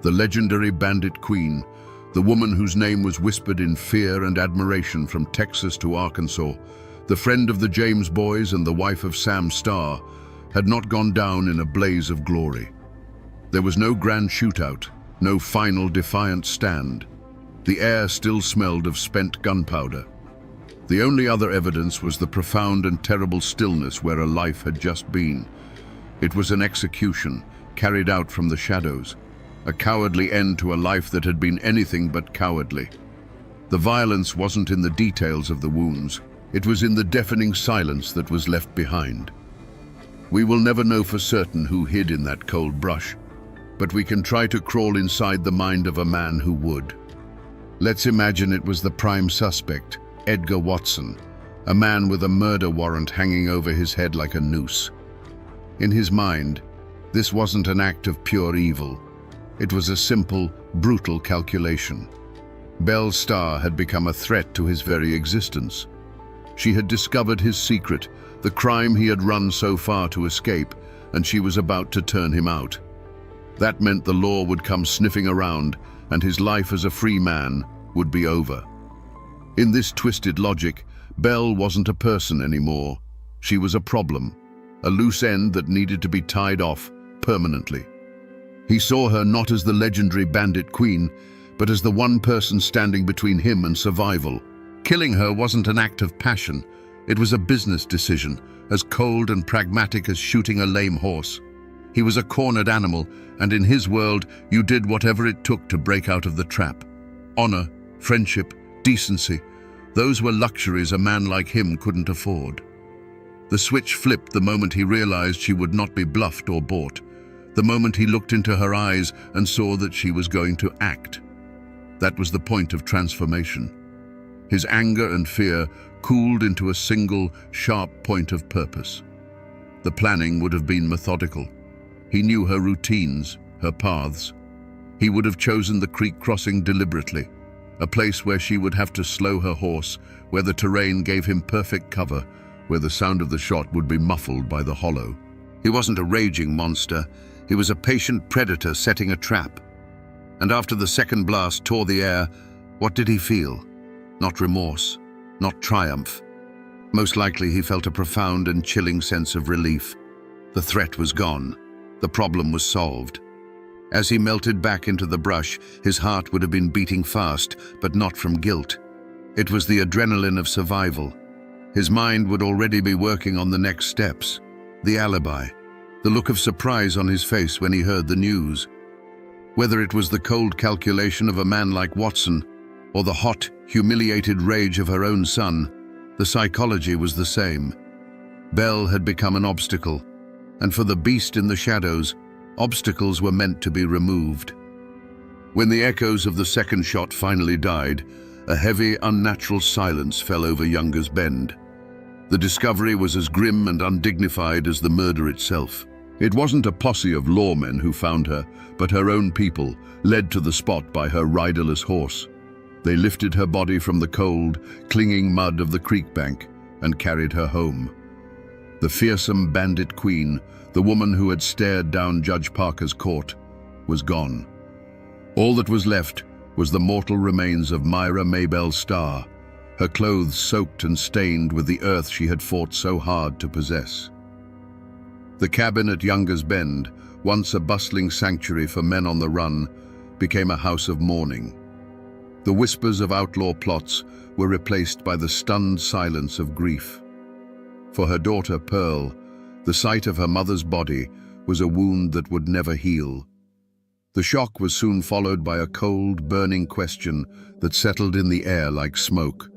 The legendary bandit queen, the woman whose name was whispered in fear and admiration from Texas to Arkansas, the friend of the James boys and the wife of Sam Starr, had not gone down in a blaze of glory. There was no grand shootout, no final defiant stand. The air still smelled of spent gunpowder. The only other evidence was the profound and terrible stillness where a life had just been. It was an execution, carried out from the shadows, a cowardly end to a life that had been anything but cowardly. The violence wasn't in the details of the wounds, it was in the deafening silence that was left behind. We will never know for certain who hid in that cold brush, but we can try to crawl inside the mind of a man who would. Let's imagine it was the prime suspect, Edgar Watson, a man with a murder warrant hanging over his head like a noose. In his mind, this wasn't an act of pure evil. It was a simple, brutal calculation. Belle Starr had become a threat to his very existence. She had discovered his secret, the crime he had run so far to escape, and she was about to turn him out. That meant the law would come sniffing around, and his life as a free man would be over. In this twisted logic, Belle wasn't a person anymore. She was a problem, a loose end that needed to be tied off permanently. He saw her not as the legendary bandit queen, but as the one person standing between him and survival. Killing her wasn't an act of passion. It was a business decision, as cold and pragmatic as shooting a lame horse. He was a cornered animal, and in his world, you did whatever it took to break out of the trap. Honor, friendship, decency, those were luxuries a man like him couldn't afford. The switch flipped the moment he realized she would not be bluffed or bought, the moment he looked into her eyes and saw that she was going to act. That was the point of transformation. His anger and fear cooled into a single, sharp point of purpose. The planning would have been methodical. He knew her routines, her paths. He would have chosen the creek crossing deliberately, a place where she would have to slow her horse, where the terrain gave him perfect cover, where the sound of the shot would be muffled by the hollow. He wasn't a raging monster. He was a patient predator setting a trap. And after the second blast tore the air, what did he feel? Not remorse, not triumph. Most likely he felt a profound and chilling sense of relief. The threat was gone. The problem was solved. As he melted back into the brush, his heart would have been beating fast, but not from guilt. It was the adrenaline of survival. His mind would already be working on the next steps. The alibi, the look of surprise on his face when he heard the news. Whether it was the cold calculation of a man like Watson, or the hot, humiliated rage of her own son, the psychology was the same. Belle had become an obstacle, and for the beast in the shadows, obstacles were meant to be removed. When the echoes of the second shot finally died, a heavy, unnatural silence fell over Younger's Bend. The discovery was as grim and undignified as the murder itself. It wasn't a posse of lawmen who found her, but her own people, led to the spot by her riderless horse. They lifted her body from the cold, clinging mud of the creek bank and carried her home. The fearsome bandit queen, the woman who had stared down Judge Parker's court, was gone. All that was left was the mortal remains of Myra Maybelle Starr, her clothes soaked and stained with the earth she had fought so hard to possess. The cabin at Younger's Bend, once a bustling sanctuary for men on the run, became a house of mourning. The whispers of outlaw plots were replaced by the stunned silence of grief. For her daughter, Pearl, the sight of her mother's body was a wound that would never heal. The shock was soon followed by a cold, burning question that settled in the air like smoke.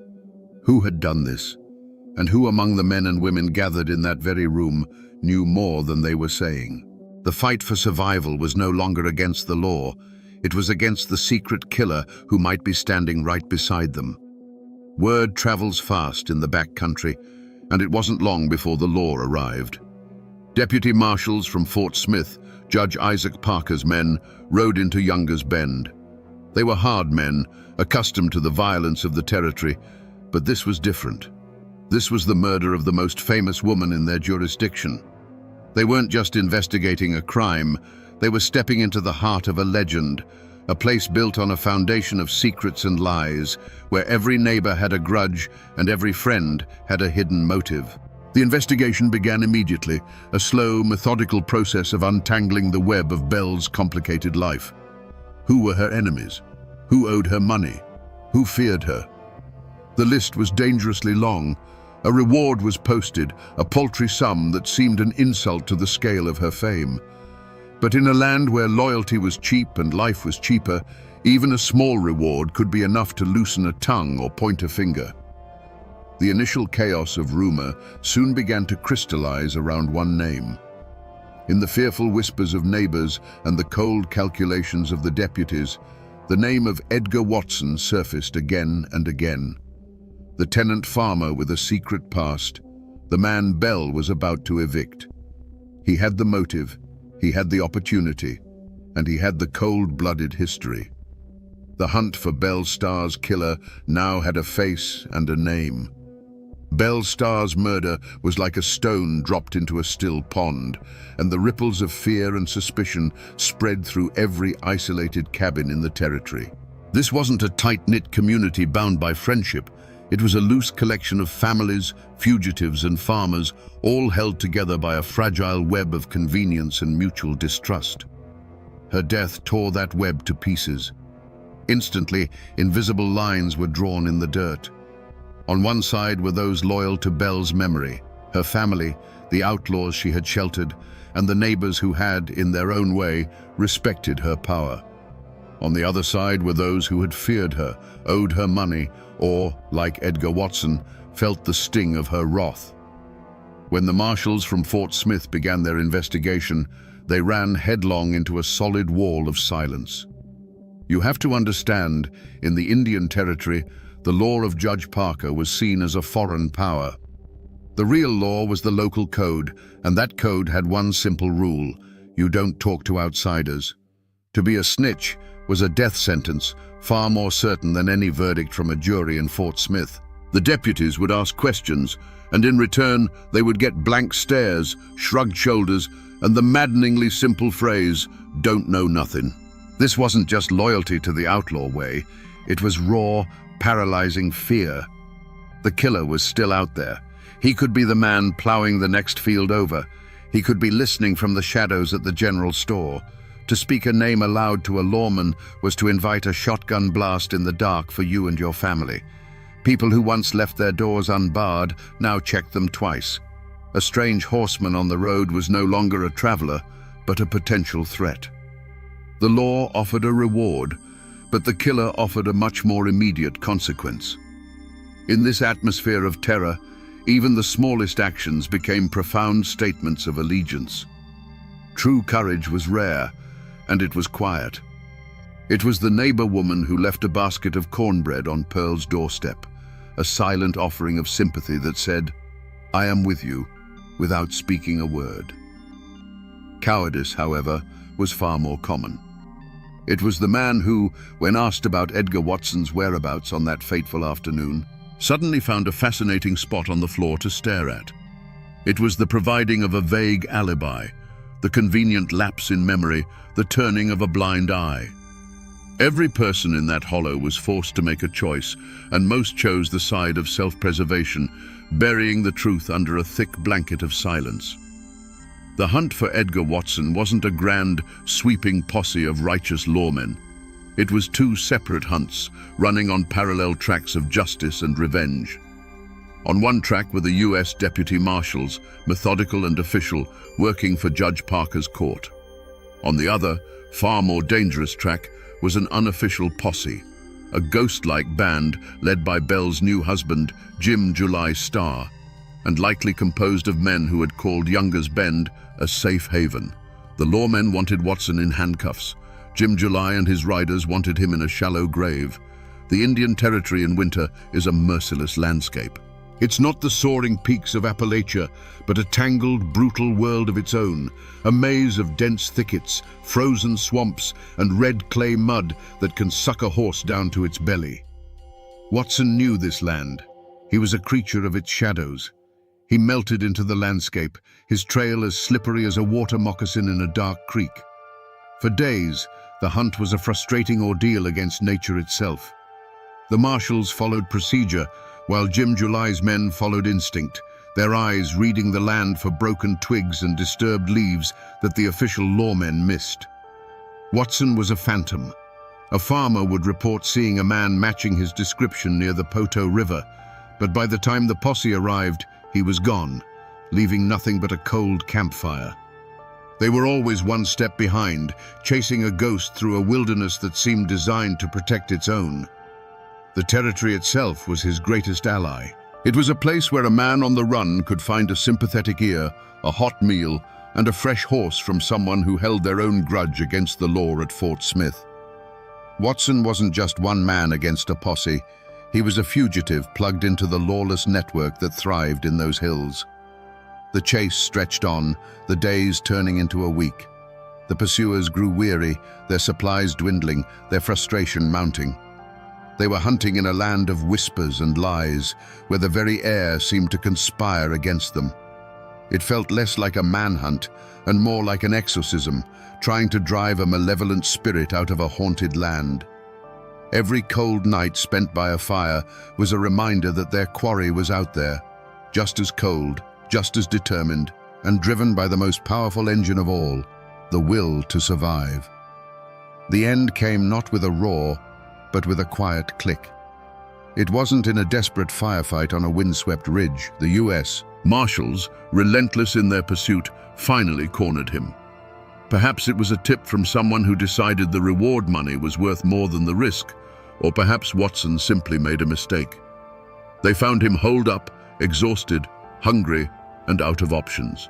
Who had done this? And who among the men and women gathered in that very room knew more than they were saying? The fight for survival was no longer against the law. It was against the secret killer who might be standing right beside them. Word travels fast in the back country, and it wasn't long before the law arrived. Deputy marshals from Fort Smith, Judge Isaac Parker's men, rode into Younger's Bend. They were hard men, accustomed to the violence of the territory, but this was different. This was the murder of the most famous woman in their jurisdiction. They weren't just investigating a crime, they were stepping into the heart of a legend, a place built on a foundation of secrets and lies, where every neighbor had a grudge and every friend had a hidden motive. The investigation began immediately, a slow, methodical process of untangling the web of Belle's complicated life. Who were her enemies? Who owed her money? Who feared her? The list was dangerously long. A reward was posted, a paltry sum that seemed an insult to the scale of her fame. But in a land where loyalty was cheap and life was cheaper, even a small reward could be enough to loosen a tongue or point a finger. The initial chaos of rumor soon began to crystallize around one name. In the fearful whispers of neighbors and the cold calculations of the deputies, the name of Edgar Watson surfaced again and again. The tenant farmer with a secret past, the man Belle was about to evict. He had the motive, he had the opportunity, and he had the cold-blooded history. The hunt for Belle Starr's killer now had a face and a name. Belle Starr's murder was like a stone dropped into a still pond, and the ripples of fear and suspicion spread through every isolated cabin in the territory. This wasn't a tight-knit community bound by friendship. It was a loose collection of families, fugitives, and farmers, all held together by a fragile web of convenience and mutual distrust. Her death tore that web to pieces. Instantly, invisible lines were drawn in the dirt. On one side were those loyal to Belle's memory, her family, the outlaws she had sheltered, and the neighbors who had, in their own way, respected her power. On the other side were those who had feared her, owed her money, or, like Edgar Watson, felt the sting of her wrath. When the marshals from Fort Smith began their investigation, they ran headlong into a solid wall of silence. You have to understand, in the Indian Territory, the law of Judge Parker was seen as a foreign power. The real law was the local code, and that code had one simple rule: you don't talk to outsiders. To be a snitch was a death sentence, far more certain than any verdict from a jury in Fort Smith. The deputies would ask questions, and in return they would get blank stares, shrugged shoulders, and the maddeningly simple phrase, "Don't know nothing." This wasn't just loyalty to the outlaw way, it was raw, paralyzing fear. The killer was still out there. He could be the man plowing the next field over. He could be listening from the shadows at the general store. To speak a name aloud to a lawman was to invite a shotgun blast in the dark for you and your family. People who once left their doors unbarred now checked them twice. A strange horseman on the road was no longer a traveler, but a potential threat. The law offered a reward, but the killer offered a much more immediate consequence. In this atmosphere of terror, even the smallest actions became profound statements of allegiance. True courage was rare, and it was quiet. It was the neighbor woman who left a basket of cornbread on Pearl's doorstep, a silent offering of sympathy that said, "I am with you," without speaking a word. Cowardice, however, was far more common. It was the man who, when asked about Edgar Watson's whereabouts on that fateful afternoon, suddenly found a fascinating spot on the floor to stare at. It was the providing of a vague alibi, the convenient lapse in memory, the turning of a blind eye. Every person in that hollow was forced to make a choice, and most chose the side of self-preservation, burying the truth under a thick blanket of silence. The hunt for Edgar Watson wasn't a grand, sweeping posse of righteous lawmen. It was two separate hunts, running on parallel tracks of justice and revenge. On one track were the U.S. deputy marshals, methodical and official, working for Judge Parker's court. On the other, far more dangerous track, was an unofficial posse, a ghost-like band led by Belle's new husband, Jim July Starr, and likely composed of men who had called Younger's Bend a safe haven. The lawmen wanted Watson in handcuffs. Jim July and his riders wanted him in a shallow grave. The Indian Territory in winter is a merciless landscape. It's not the soaring peaks of Appalachia, but a tangled, brutal world of its own, a maze of dense thickets, frozen swamps, and red clay mud that can suck a horse down to its belly. Watson knew this land. He was a creature of its shadows. He melted into the landscape, his trail as slippery as a water moccasin in a dark creek. For days, the hunt was a frustrating ordeal against nature itself. The marshals followed procedure, while Jim July's men followed instinct, their eyes reading the land for broken twigs and disturbed leaves that the official lawmen missed. Watson was a phantom. A farmer would report seeing a man matching his description near the Poto River, but by the time the posse arrived, he was gone, leaving nothing but a cold campfire. They were always one step behind, chasing a ghost through a wilderness that seemed designed to protect its own. The territory itself was his greatest ally. It was a place where a man on the run could find a sympathetic ear, a hot meal, and a fresh horse from someone who held their own grudge against the law at Fort Smith. Watson wasn't just one man against a posse. He was a fugitive plugged into the lawless network that thrived in those hills. The chase stretched on, the days turning into a week. The pursuers grew weary, their supplies dwindling, their frustration mounting. They were hunting in a land of whispers and lies, where the very air seemed to conspire against them. It felt less like a manhunt and more like an exorcism, trying to drive a malevolent spirit out of a haunted land. Every cold night spent by a fire was a reminder that their quarry was out there, just as cold, just as determined, and driven by the most powerful engine of all, the will to survive. The end came not with a roar, but with a quiet click. It wasn't in a desperate firefight on a windswept ridge. The U.S. Marshals, relentless in their pursuit, finally cornered him. Perhaps it was a tip from someone who decided the reward money was worth more than the risk, or perhaps Watson simply made a mistake. They found him holed up, exhausted, hungry, and out of options.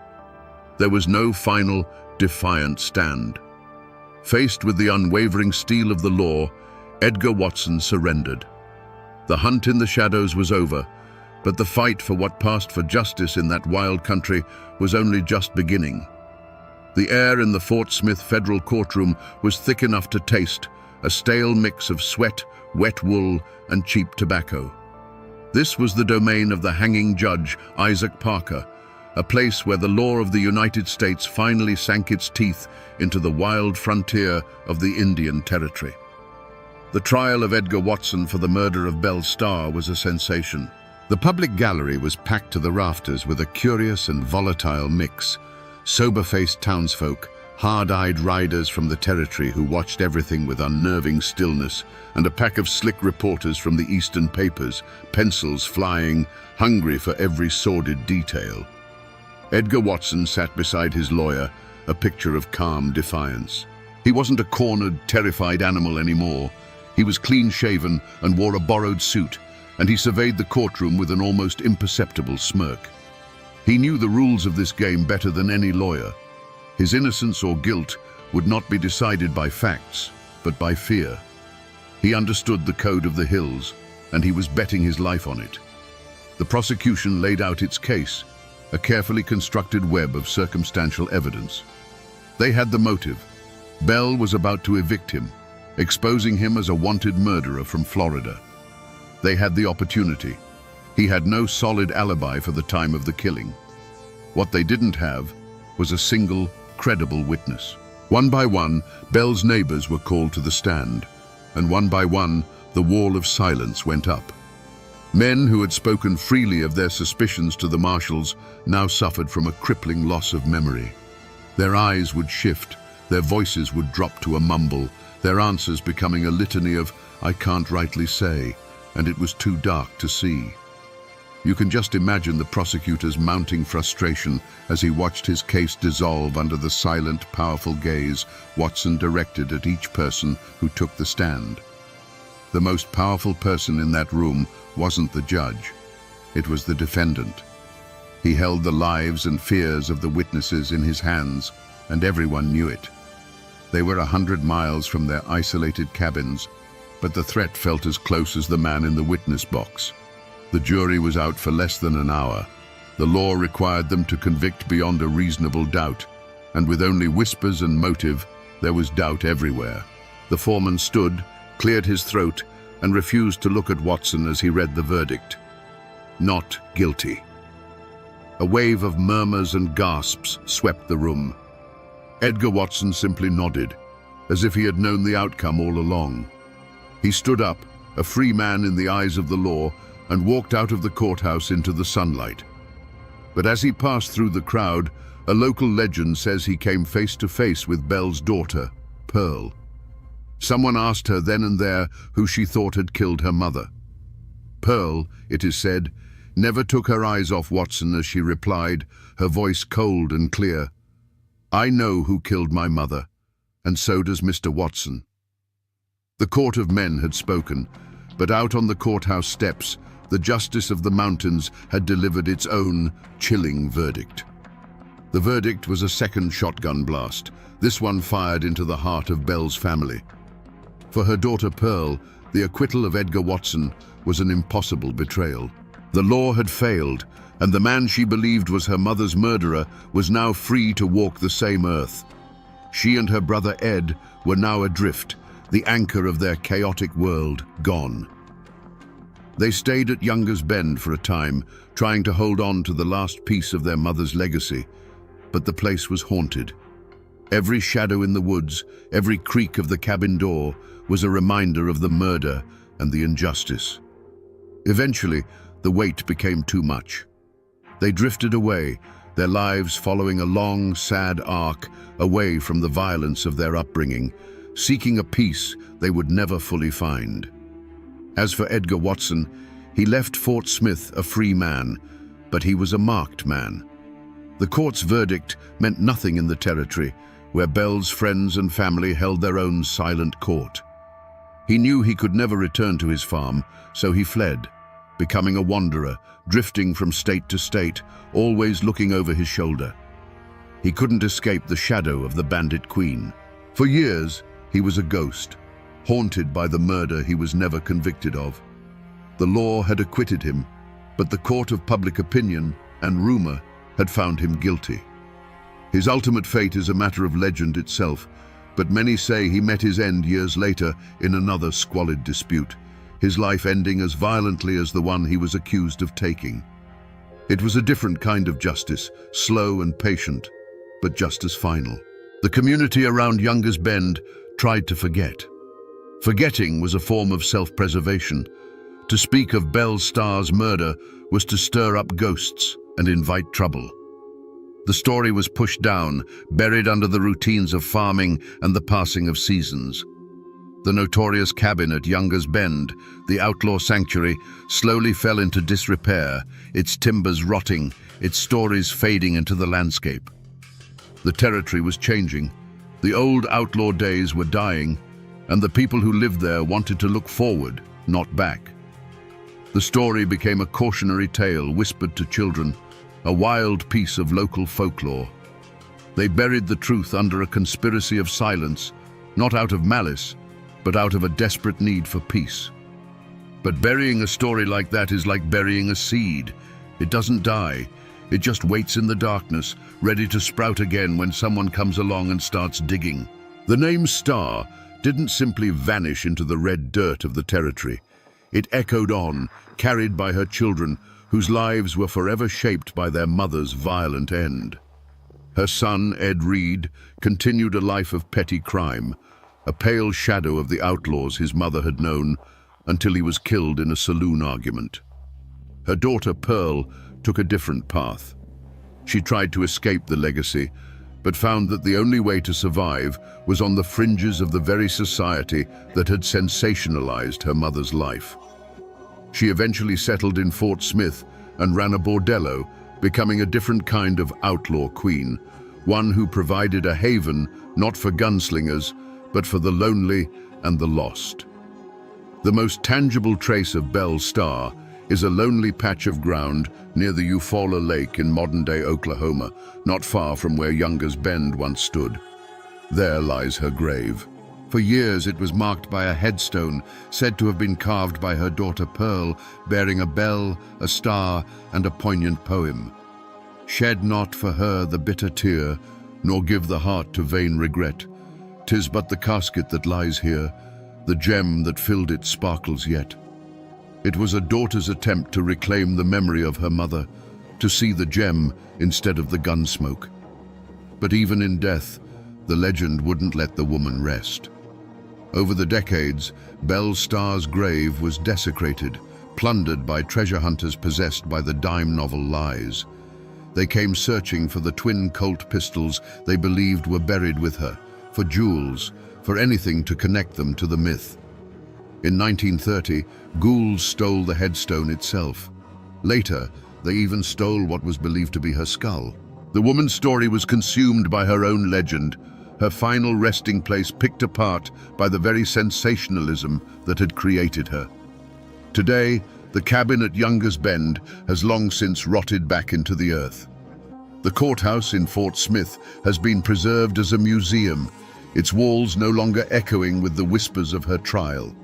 There was no final, defiant stand. Faced with the unwavering steel of the law, Edgar Watson surrendered. The hunt in the shadows was over, but the fight for what passed for justice in that wild country was only just beginning. The air in the Fort Smith federal courtroom was thick enough to taste, a stale mix of sweat, wet wool, and cheap tobacco. This was the domain of the hanging judge, Isaac Parker, a place where the law of the United States finally sank its teeth into the wild frontier of the Indian Territory. The trial of Edgar Watson for the murder of Belle Starr was a sensation. The public gallery was packed to the rafters with a curious and volatile mix. Sober-faced townsfolk, hard-eyed riders from the territory who watched everything with unnerving stillness, and a pack of slick reporters from the eastern papers, pencils flying, hungry for every sordid detail. Edgar Watson sat beside his lawyer, a picture of calm defiance. He wasn't a cornered, terrified animal anymore. He was clean-shaven and wore a borrowed suit, and he surveyed the courtroom with an almost imperceptible smirk. He knew the rules of this game better than any lawyer. His innocence or guilt would not be decided by facts, but by fear. He understood the code of the hills, and he was betting his life on it. The prosecution laid out its case, a carefully constructed web of circumstantial evidence. They had the motive. Bell was about to evict him, exposing him as a wanted murderer from Florida. They had the opportunity. He had no solid alibi for the time of the killing. What they didn't have was a single, credible witness. One by one, Bell's neighbors were called to the stand, and one by one, the wall of silence went up. Men who had spoken freely of their suspicions to the marshals now suffered from a crippling loss of memory. Their eyes would shift, their voices would drop to a mumble, their answers becoming a litany of, "I can't rightly say," and it was too dark to see. You can just imagine the prosecutor's mounting frustration as he watched his case dissolve under the silent, powerful gaze Watson directed at each person who took the stand. The most powerful person in that room wasn't the judge. It was the defendant. He held the lives and fears of the witnesses in his hands, and everyone knew it. They were 100 miles from their isolated cabins, but the threat felt as close as the man in the witness box. The jury was out for less than an hour. The law required them to convict beyond a reasonable doubt, and with only whispers and motive, there was doubt everywhere. The foreman stood, cleared his throat, and refused to look at Watson as he read the verdict. Not guilty. A wave of murmurs and gasps swept the room. Edgar Watson simply nodded, as if he had known the outcome all along. He stood up, a free man in the eyes of the law, and walked out of the courthouse into the sunlight. But as he passed through the crowd, a local legend says he came face to face with Bell's daughter, Pearl. Someone asked her then and there who she thought had killed her mother. Pearl, it is said, never took her eyes off Watson as she replied, her voice cold and clear, "I know who killed my mother, and so does Mr. Watson." The court of men had spoken, but out on the courthouse steps, the justice of the mountains had delivered its own chilling verdict. The verdict was a second shotgun blast, this one fired into the heart of Bell's family. For her daughter Pearl, the acquittal of Edgar Watson was an impossible betrayal. The law had failed, and the man she believed was her mother's murderer was now free to walk the same earth. She and her brother Ed were now adrift, the anchor of their chaotic world gone. They stayed at Younger's Bend for a time, trying to hold on to the last piece of their mother's legacy, but the place was haunted. Every shadow in the woods, every creak of the cabin door was a reminder of the murder and the injustice. Eventually, the weight became too much. They drifted away, their lives following a long, sad arc away from the violence of their upbringing, seeking a peace they would never fully find. As for Edgar Watson, he left Fort Smith a free man, but he was a marked man. The court's verdict meant nothing in the territory, where Bell's friends and family held their own silent court. He knew he could never return to his farm, so he fled, becoming a wanderer, drifting from state to state, always looking over his shoulder. He couldn't escape the shadow of the Bandit Queen. For years, he was a ghost, haunted by the murder he was never convicted of. The law had acquitted him, but the court of public opinion and rumor had found him guilty. His ultimate fate is a matter of legend itself, but many say he met his end years later in another squalid dispute, his life ending as violently as the one he was accused of taking. It was a different kind of justice, slow and patient, but just as final. The community around Younger's Bend tried to forget. Forgetting was a form of self-preservation. To speak of Belle Starr's murder was to stir up ghosts and invite trouble. The story was pushed down, buried under the routines of farming and the passing of seasons. The notorious cabin at Younger's Bend, the outlaw sanctuary, slowly fell into disrepair, its timbers rotting, its stories fading into the landscape. The territory was changing. The old outlaw days were dying, and the people who lived there wanted to look forward, not back. The story became a cautionary tale whispered to children, a wild piece of local folklore. They buried the truth under a conspiracy of silence, not out of malice, but out of a desperate need for peace. But burying a story like that is like burying a seed. It doesn't die. It just waits in the darkness, ready to sprout again when someone comes along and starts digging. The name Star didn't simply vanish into the red dirt of the territory. It echoed on, carried by her children, whose lives were forever shaped by their mother's violent end. Her son, Ed Reed, continued a life of petty crime, a pale shadow of the outlaws his mother had known, until he was killed in a saloon argument. Her daughter, Pearl, took a different path. She tried to escape the legacy, but found that the only way to survive was on the fringes of the very society that had sensationalized her mother's life. She eventually settled in Fort Smith and ran a bordello, becoming a different kind of outlaw queen, one who provided a haven not for gunslingers, but for the lonely and the lost. The most tangible trace of Belle Starr is a lonely patch of ground near the Eufaula Lake in modern-day Oklahoma, not far from where Younger's Bend once stood. There lies her grave. For years it was marked by a headstone said to have been carved by her daughter Pearl, bearing a bell, a star, and a poignant poem. Shed not for her the bitter tear, nor give the heart to vain regret. 'Tis but the casket that lies here, the gem that filled it sparkles yet. It was a daughter's attempt to reclaim the memory of her mother, to see the gem instead of the gun smoke. But even in death, the legend wouldn't let the woman rest. Over the decades, Belle Starr's grave was desecrated, plundered by treasure hunters possessed by the dime novel lies. They came searching for the twin Colt pistols they believed were buried with her, for jewels, for anything to connect them to the myth. In 1930, ghouls stole the headstone itself. Later, they even stole what was believed to be her skull. The woman's story was consumed by her own legend, her final resting place picked apart by the very sensationalism that had created her. Today, the cabin at Younger's Bend has long since rotted back into the earth. The courthouse in Fort Smith has been preserved as a museum, its walls no longer echoing with the whispers of her trial.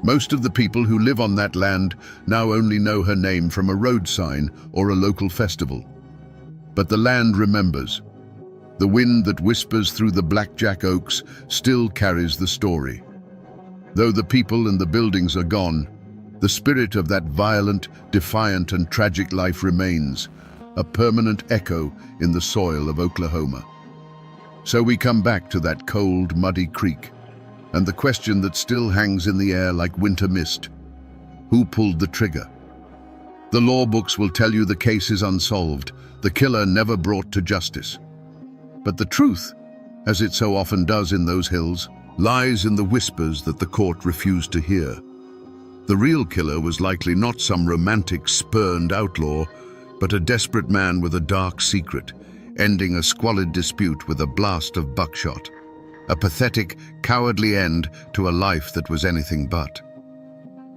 Most of the people who live on that land now only know her name from a road sign or a local festival. But the land remembers. The wind that whispers through the blackjack oaks still carries the story. Though the people and the buildings are gone, the spirit of that violent, defiant, and tragic life remains, a permanent echo in the soil of Oklahoma. So we come back to that cold, muddy creek, and the question that still hangs in the air like winter mist: who pulled the trigger? The law books will tell you the case is unsolved, the killer never brought to justice. But the truth, as it so often does in those hills, lies in the whispers that the court refused to hear. The real killer was likely not some romantic, spurned outlaw, but a desperate man with a dark secret, ending a squalid dispute with a blast of buckshot. A pathetic, cowardly end to a life that was anything but.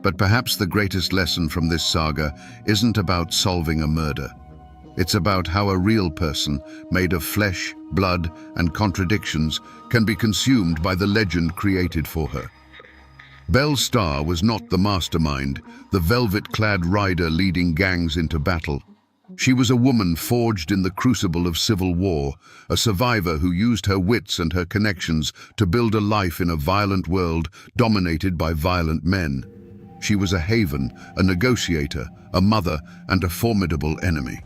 But perhaps the greatest lesson from this saga isn't about solving a murder. It's about how a real person, made of flesh, blood, and contradictions, can be consumed by the legend created for her. Belle Starr was not the mastermind, the velvet-clad rider leading gangs into battle. She was a woman forged in the crucible of civil war, a survivor who used her wits and her connections to build a life in a violent world dominated by violent men. She was a haven, a negotiator, a mother, and a formidable enemy.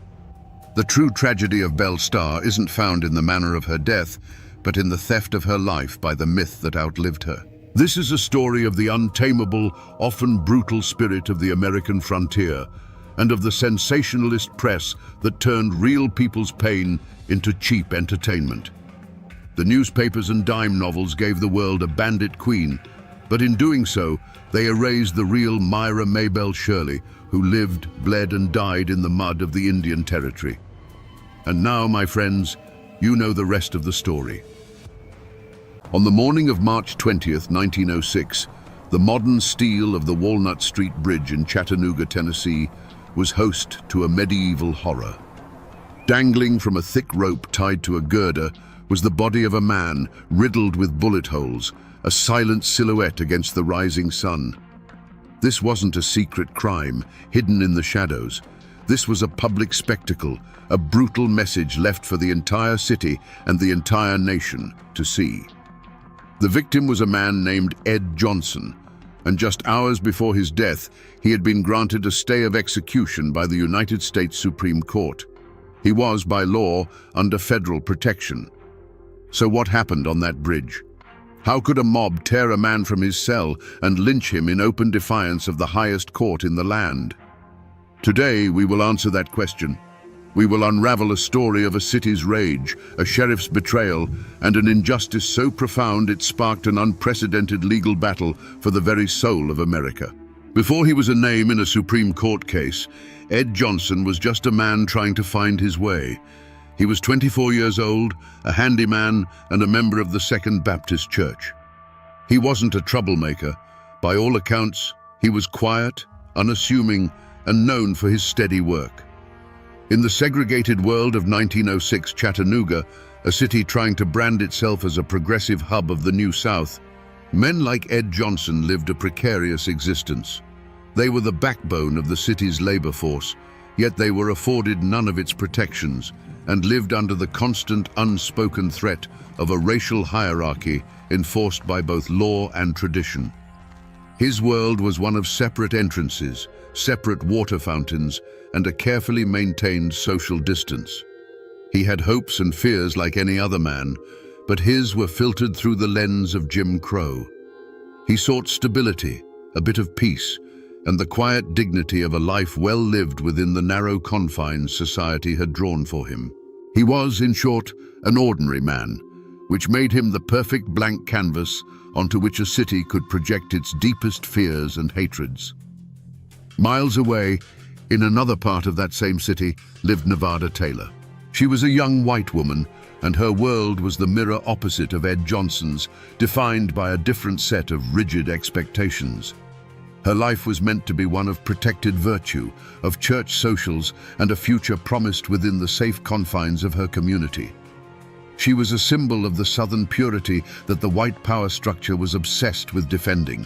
The true tragedy of Belle Starr isn't found in the manner of her death, but in the theft of her life by the myth that outlived her. This is a story of the untamable, often brutal spirit of the American frontier, and of the sensationalist press that turned real people's pain into cheap entertainment. The newspapers and dime novels gave the world a bandit queen, but in doing so, they erased the real Myra Maybelle Shirley, who lived, bled, and died in the mud of the Indian Territory. And now, my friends, you know the rest of the story. On the morning of March 20th, 1906, the modern steel of the Walnut Street Bridge in Chattanooga, Tennessee, was host to a medieval horror. Dangling from a thick rope tied to a girder was the body of a man riddled with bullet holes, a silent silhouette against the rising sun. This wasn't a secret crime, hidden in the shadows. This was a public spectacle, a brutal message left for the entire city and the entire nation to see. The victim was a man named Ed Johnson, and just hours before his death, he had been granted a stay of execution by the United States Supreme Court. He was, by law, under federal protection. So what happened on that bridge? How could a mob tear a man from his cell and lynch him in open defiance of the highest court in the land? Today, we will answer that question. We will unravel a story of a city's rage, a sheriff's betrayal, and an injustice so profound it sparked an unprecedented legal battle for the very soul of America. Before he was a name in a Supreme Court case, Ed Johnson was just a man trying to find his way. He was 24 years old, a handyman, and a member of the Second Baptist Church. He wasn't a troublemaker. By all accounts, he was quiet, unassuming, and known for his steady work. In the segregated world of 1906 Chattanooga, a city trying to brand itself as a progressive hub of the New South, men like Ed Johnson lived a precarious existence. They were the backbone of the city's labor force, yet they were afforded none of its protections and lived under the constant unspoken threat of a racial hierarchy enforced by both law and tradition. His world was one of separate entrances, separate water fountains, and a carefully maintained social distance. He had hopes and fears like any other man, but his were filtered through the lens of Jim Crow. He sought stability, a bit of peace, and the quiet dignity of a life well lived within the narrow confines society had drawn for him. He was, in short, an ordinary man, which made him the perfect blank canvas onto which a city could project its deepest fears and hatreds. Miles away, in another part of that same city, lived Nevada Taylor. She was a young white woman, and her world was the mirror opposite of Ed Johnson's, defined by a different set of rigid expectations. Her life was meant to be one of protected virtue, of church socials, and a future promised within the safe confines of her community. She was a symbol of the Southern purity that the white power structure was obsessed with defending.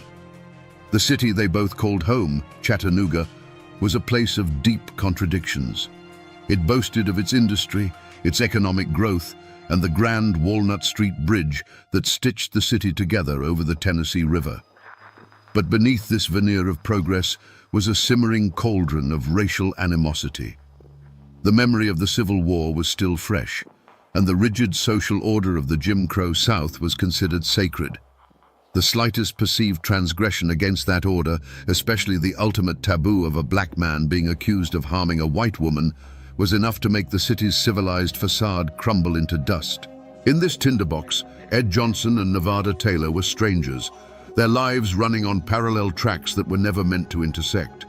The city they both called home, Chattanooga, was a place of deep contradictions. It boasted of its industry, its economic growth, and the grand Walnut Street Bridge that stitched the city together over the Tennessee River. But beneath this veneer of progress was a simmering cauldron of racial animosity. The memory of the Civil War was still fresh, and the rigid social order of the Jim Crow South was considered sacred. The slightest perceived transgression against that order, especially the ultimate taboo of a black man being accused of harming a white woman, was enough to make the city's civilized facade crumble into dust. In this tinderbox, Ed Johnson and Nevada Taylor were strangers, their lives running on parallel tracks that were never meant to intersect.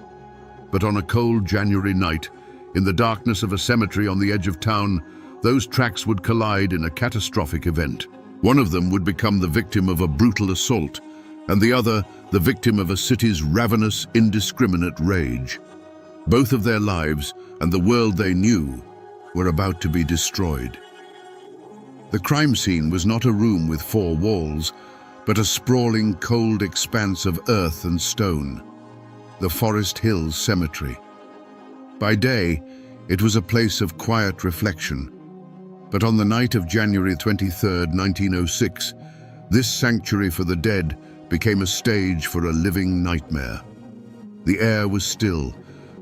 But on a cold January night, in the darkness of a cemetery on the edge of town, those tracks would collide in a catastrophic event. One of them would become the victim of a brutal assault, and the other the victim of a city's ravenous, indiscriminate rage. Both of their lives and the world they knew were about to be destroyed. The crime scene was not a room with four walls, but a sprawling, cold expanse of earth and stone, the Forest Hills Cemetery. By day, it was a place of quiet reflection, but on the night of January 23, 1906, this sanctuary for the dead became a stage for a living nightmare. The air was still,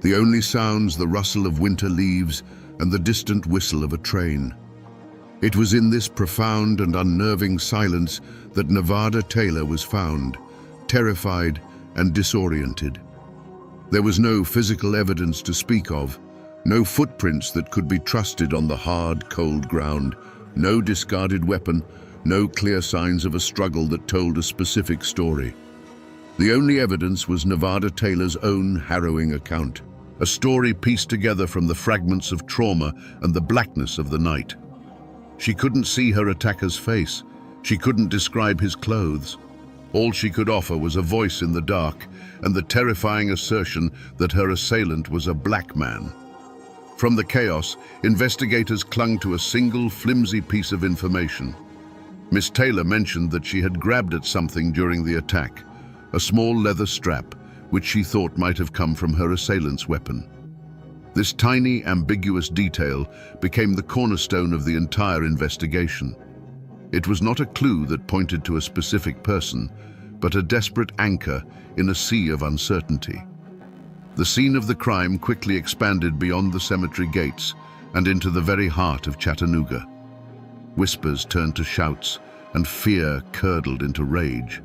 the only sounds the rustle of winter leaves and the distant whistle of a train. It was in this profound and unnerving silence that Nevada Taylor was found, terrified and disoriented. There was no physical evidence to speak of, no footprints that could be trusted on the hard, cold ground, no discarded weapon, no clear signs of a struggle that told a specific story. The only evidence was Nevada Taylor's own harrowing account, a story pieced together from the fragments of trauma and the blackness of the night. She couldn't see her attacker's face. She couldn't describe his clothes. All she could offer was a voice in the dark and the terrifying assertion that her assailant was a black man. From the chaos, investigators clung to a single flimsy piece of information. Miss Taylor mentioned that she had grabbed at something during the attack, a small leather strap, which she thought might have come from her assailant's weapon. This tiny, ambiguous detail became the cornerstone of the entire investigation. It was not a clue that pointed to a specific person, but a desperate anchor in a sea of uncertainty. The scene of the crime quickly expanded beyond the cemetery gates and into the very heart of Chattanooga. Whispers turned to shouts, and fear curdled into rage.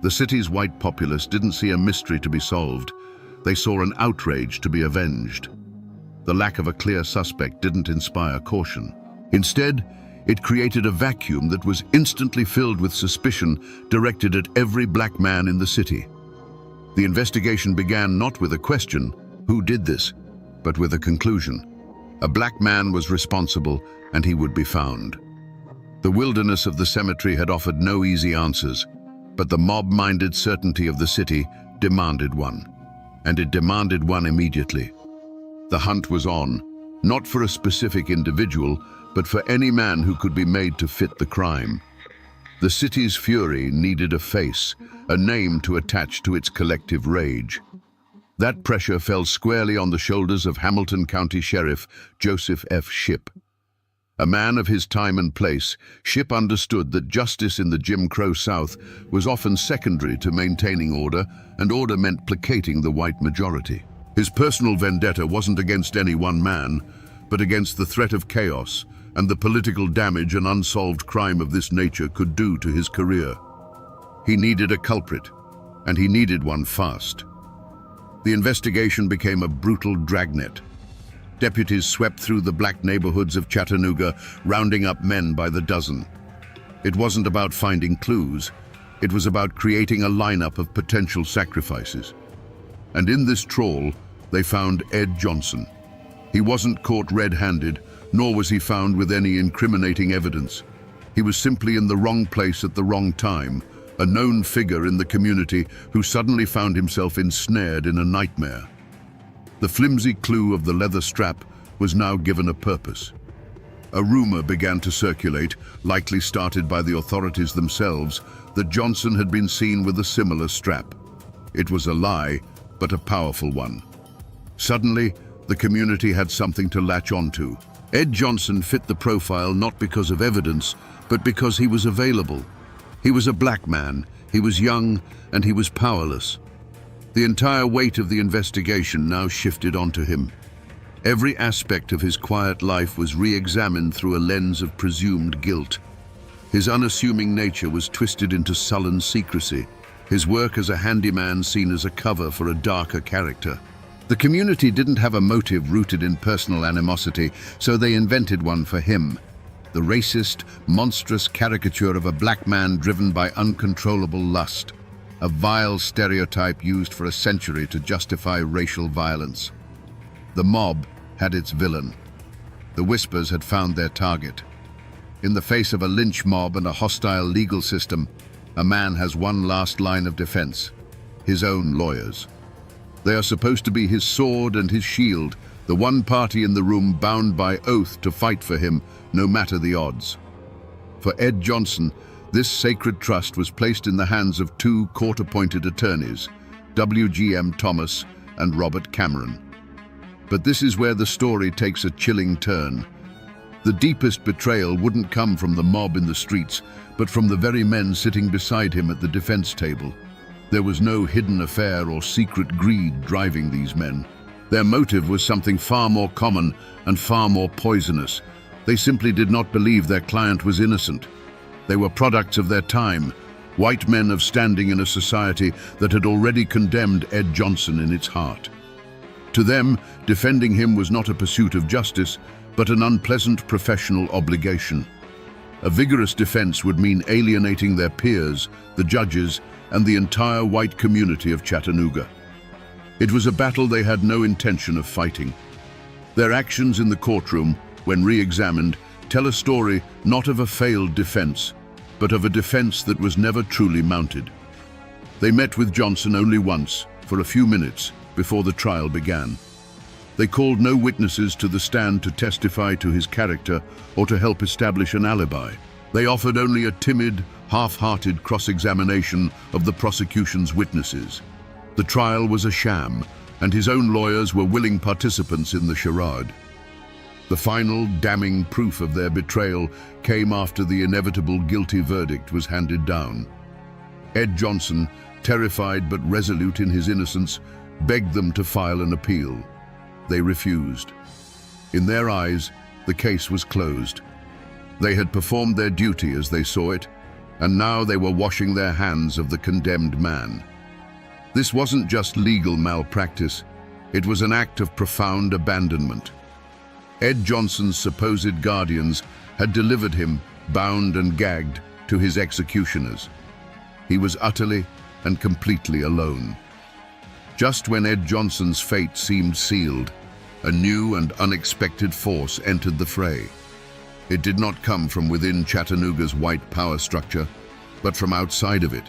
The city's white populace didn't see a mystery to be solved. They saw an outrage to be avenged. The lack of a clear suspect didn't inspire caution. Instead, it created a vacuum that was instantly filled with suspicion directed at every black man in the city. The investigation began not with a question, who did this, but with a conclusion. A black man was responsible, and he would be found. The wilderness of the cemetery had offered no easy answers, but the mob-minded certainty of the city demanded one, and it demanded one immediately. The hunt was on, not for a specific individual, but for any man who could be made to fit the crime. The city's fury needed a face, a name to attach to its collective rage. That pressure fell squarely on the shoulders of Hamilton County Sheriff Joseph F. Shipp. A man of his time and place, Shipp understood that justice in the Jim Crow South was often secondary to maintaining order, and order meant placating the white majority. His personal vendetta wasn't against any one man, but against the threat of chaos and the political damage an unsolved crime of this nature could do to his career. He needed a culprit, and he needed one fast. The investigation became a brutal dragnet. Deputies swept through the black neighborhoods of Chattanooga, rounding up men by the dozen. It wasn't about finding clues. It was about creating a lineup of potential sacrifices. And in this trawl, they found Ed Johnson. He wasn't caught red-handed, nor was he found with any incriminating evidence. He was simply in the wrong place at the wrong time, a known figure in the community who suddenly found himself ensnared in a nightmare. The flimsy clue of the leather strap was now given a purpose. A rumor began to circulate, likely started by the authorities themselves, that Johnson had been seen with a similar strap. It was a lie, but a powerful one. Suddenly, the community had something to latch onto. Ed Johnson fit the profile not because of evidence, but because he was available. He was a black man, he was young, and he was powerless. The entire weight of the investigation now shifted onto him. Every aspect of his quiet life was re-examined through a lens of presumed guilt. His unassuming nature was twisted into sullen secrecy, his work as a handyman seen as a cover for a darker character. The community didn't have a motive rooted in personal animosity, so they invented one for him. The racist, monstrous caricature of a black man driven by uncontrollable lust. A vile stereotype used for a century to justify racial violence. The mob had its villain. The Whispers had found their target. In the face of a lynch mob and a hostile legal system, a man has one last line of defense: his own lawyers. They are supposed to be his sword and his shield, the one party in the room bound by oath to fight for him, no matter the odds. For Ed Johnson, this sacred trust was placed in the hands of two court-appointed attorneys, W.G.M. Thomas and Robert Cameron. But this is where the story takes a chilling turn. The deepest betrayal wouldn't come from the mob in the streets, but from the very men sitting beside him at the defense table. There was no hidden affair or secret greed driving these men. Their motive was something far more common and far more poisonous. They simply did not believe their client was innocent. They were products of their time, white men of standing in a society that had already condemned Ed Johnson in its heart. To them, defending him was not a pursuit of justice, but an unpleasant professional obligation. A vigorous defense would mean alienating their peers, the judges, and the entire white community of Chattanooga. It was a battle they had no intention of fighting. Their actions in the courtroom, when re-examined, tell a story not of a failed defense, but of a defense that was never truly mounted. They met with Johnson only once, for a few minutes, before the trial began. They called no witnesses to the stand to testify to his character or to help establish an alibi. They offered only a timid, half-hearted cross-examination of the prosecution's witnesses. The trial was a sham, and his own lawyers were willing participants in the charade. The final, damning proof of their betrayal came after the inevitable guilty verdict was handed down. Ed Johnson, terrified but resolute in his innocence, begged them to file an appeal. They refused. In their eyes, the case was closed. They had performed their duty as they saw it, and now they were washing their hands of the condemned man. This wasn't just legal malpractice, it was an act of profound abandonment. Ed Johnson's supposed guardians had delivered him, bound and gagged, to his executioners. He was utterly and completely alone. Just when Ed Johnson's fate seemed sealed, a new and unexpected force entered the fray. It did not come from within Chattanooga's white power structure, but from outside of it,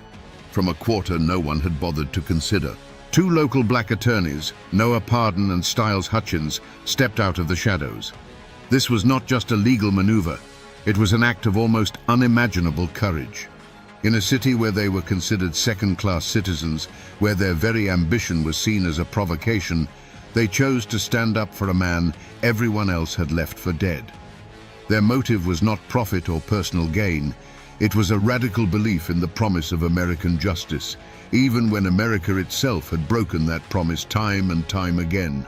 from a quarter no one had bothered to consider. Two local black attorneys, Noah Pardon and Styles Hutchins, stepped out of the shadows. This was not just a legal maneuver, it was an act of almost unimaginable courage. In a city where they were considered second-class citizens, where their very ambition was seen as a provocation, they chose to stand up for a man everyone else had left for dead. Their motive was not profit or personal gain. It was a radical belief in the promise of American justice, even when America itself had broken that promise time and time again.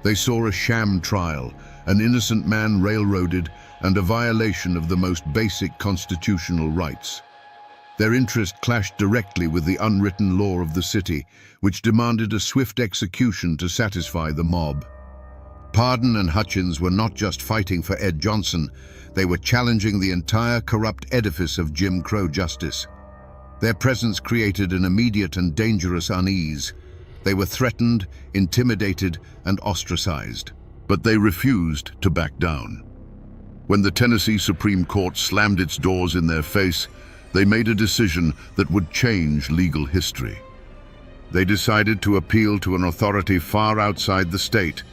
They saw a sham trial, an innocent man railroaded, and a violation of the most basic constitutional rights. Their interest clashed directly with the unwritten law of the city, which demanded a swift execution to satisfy the mob. Pardon and Hutchins were not just fighting for Ed Johnson, they were challenging the entire corrupt edifice of Jim Crow justice. Their presence created an immediate and dangerous unease. They were threatened, intimidated, and ostracized. But they refused to back down. When the Tennessee Supreme Court slammed its doors in their face, they made a decision that would change legal history. They decided to appeal to an authority far outside the state,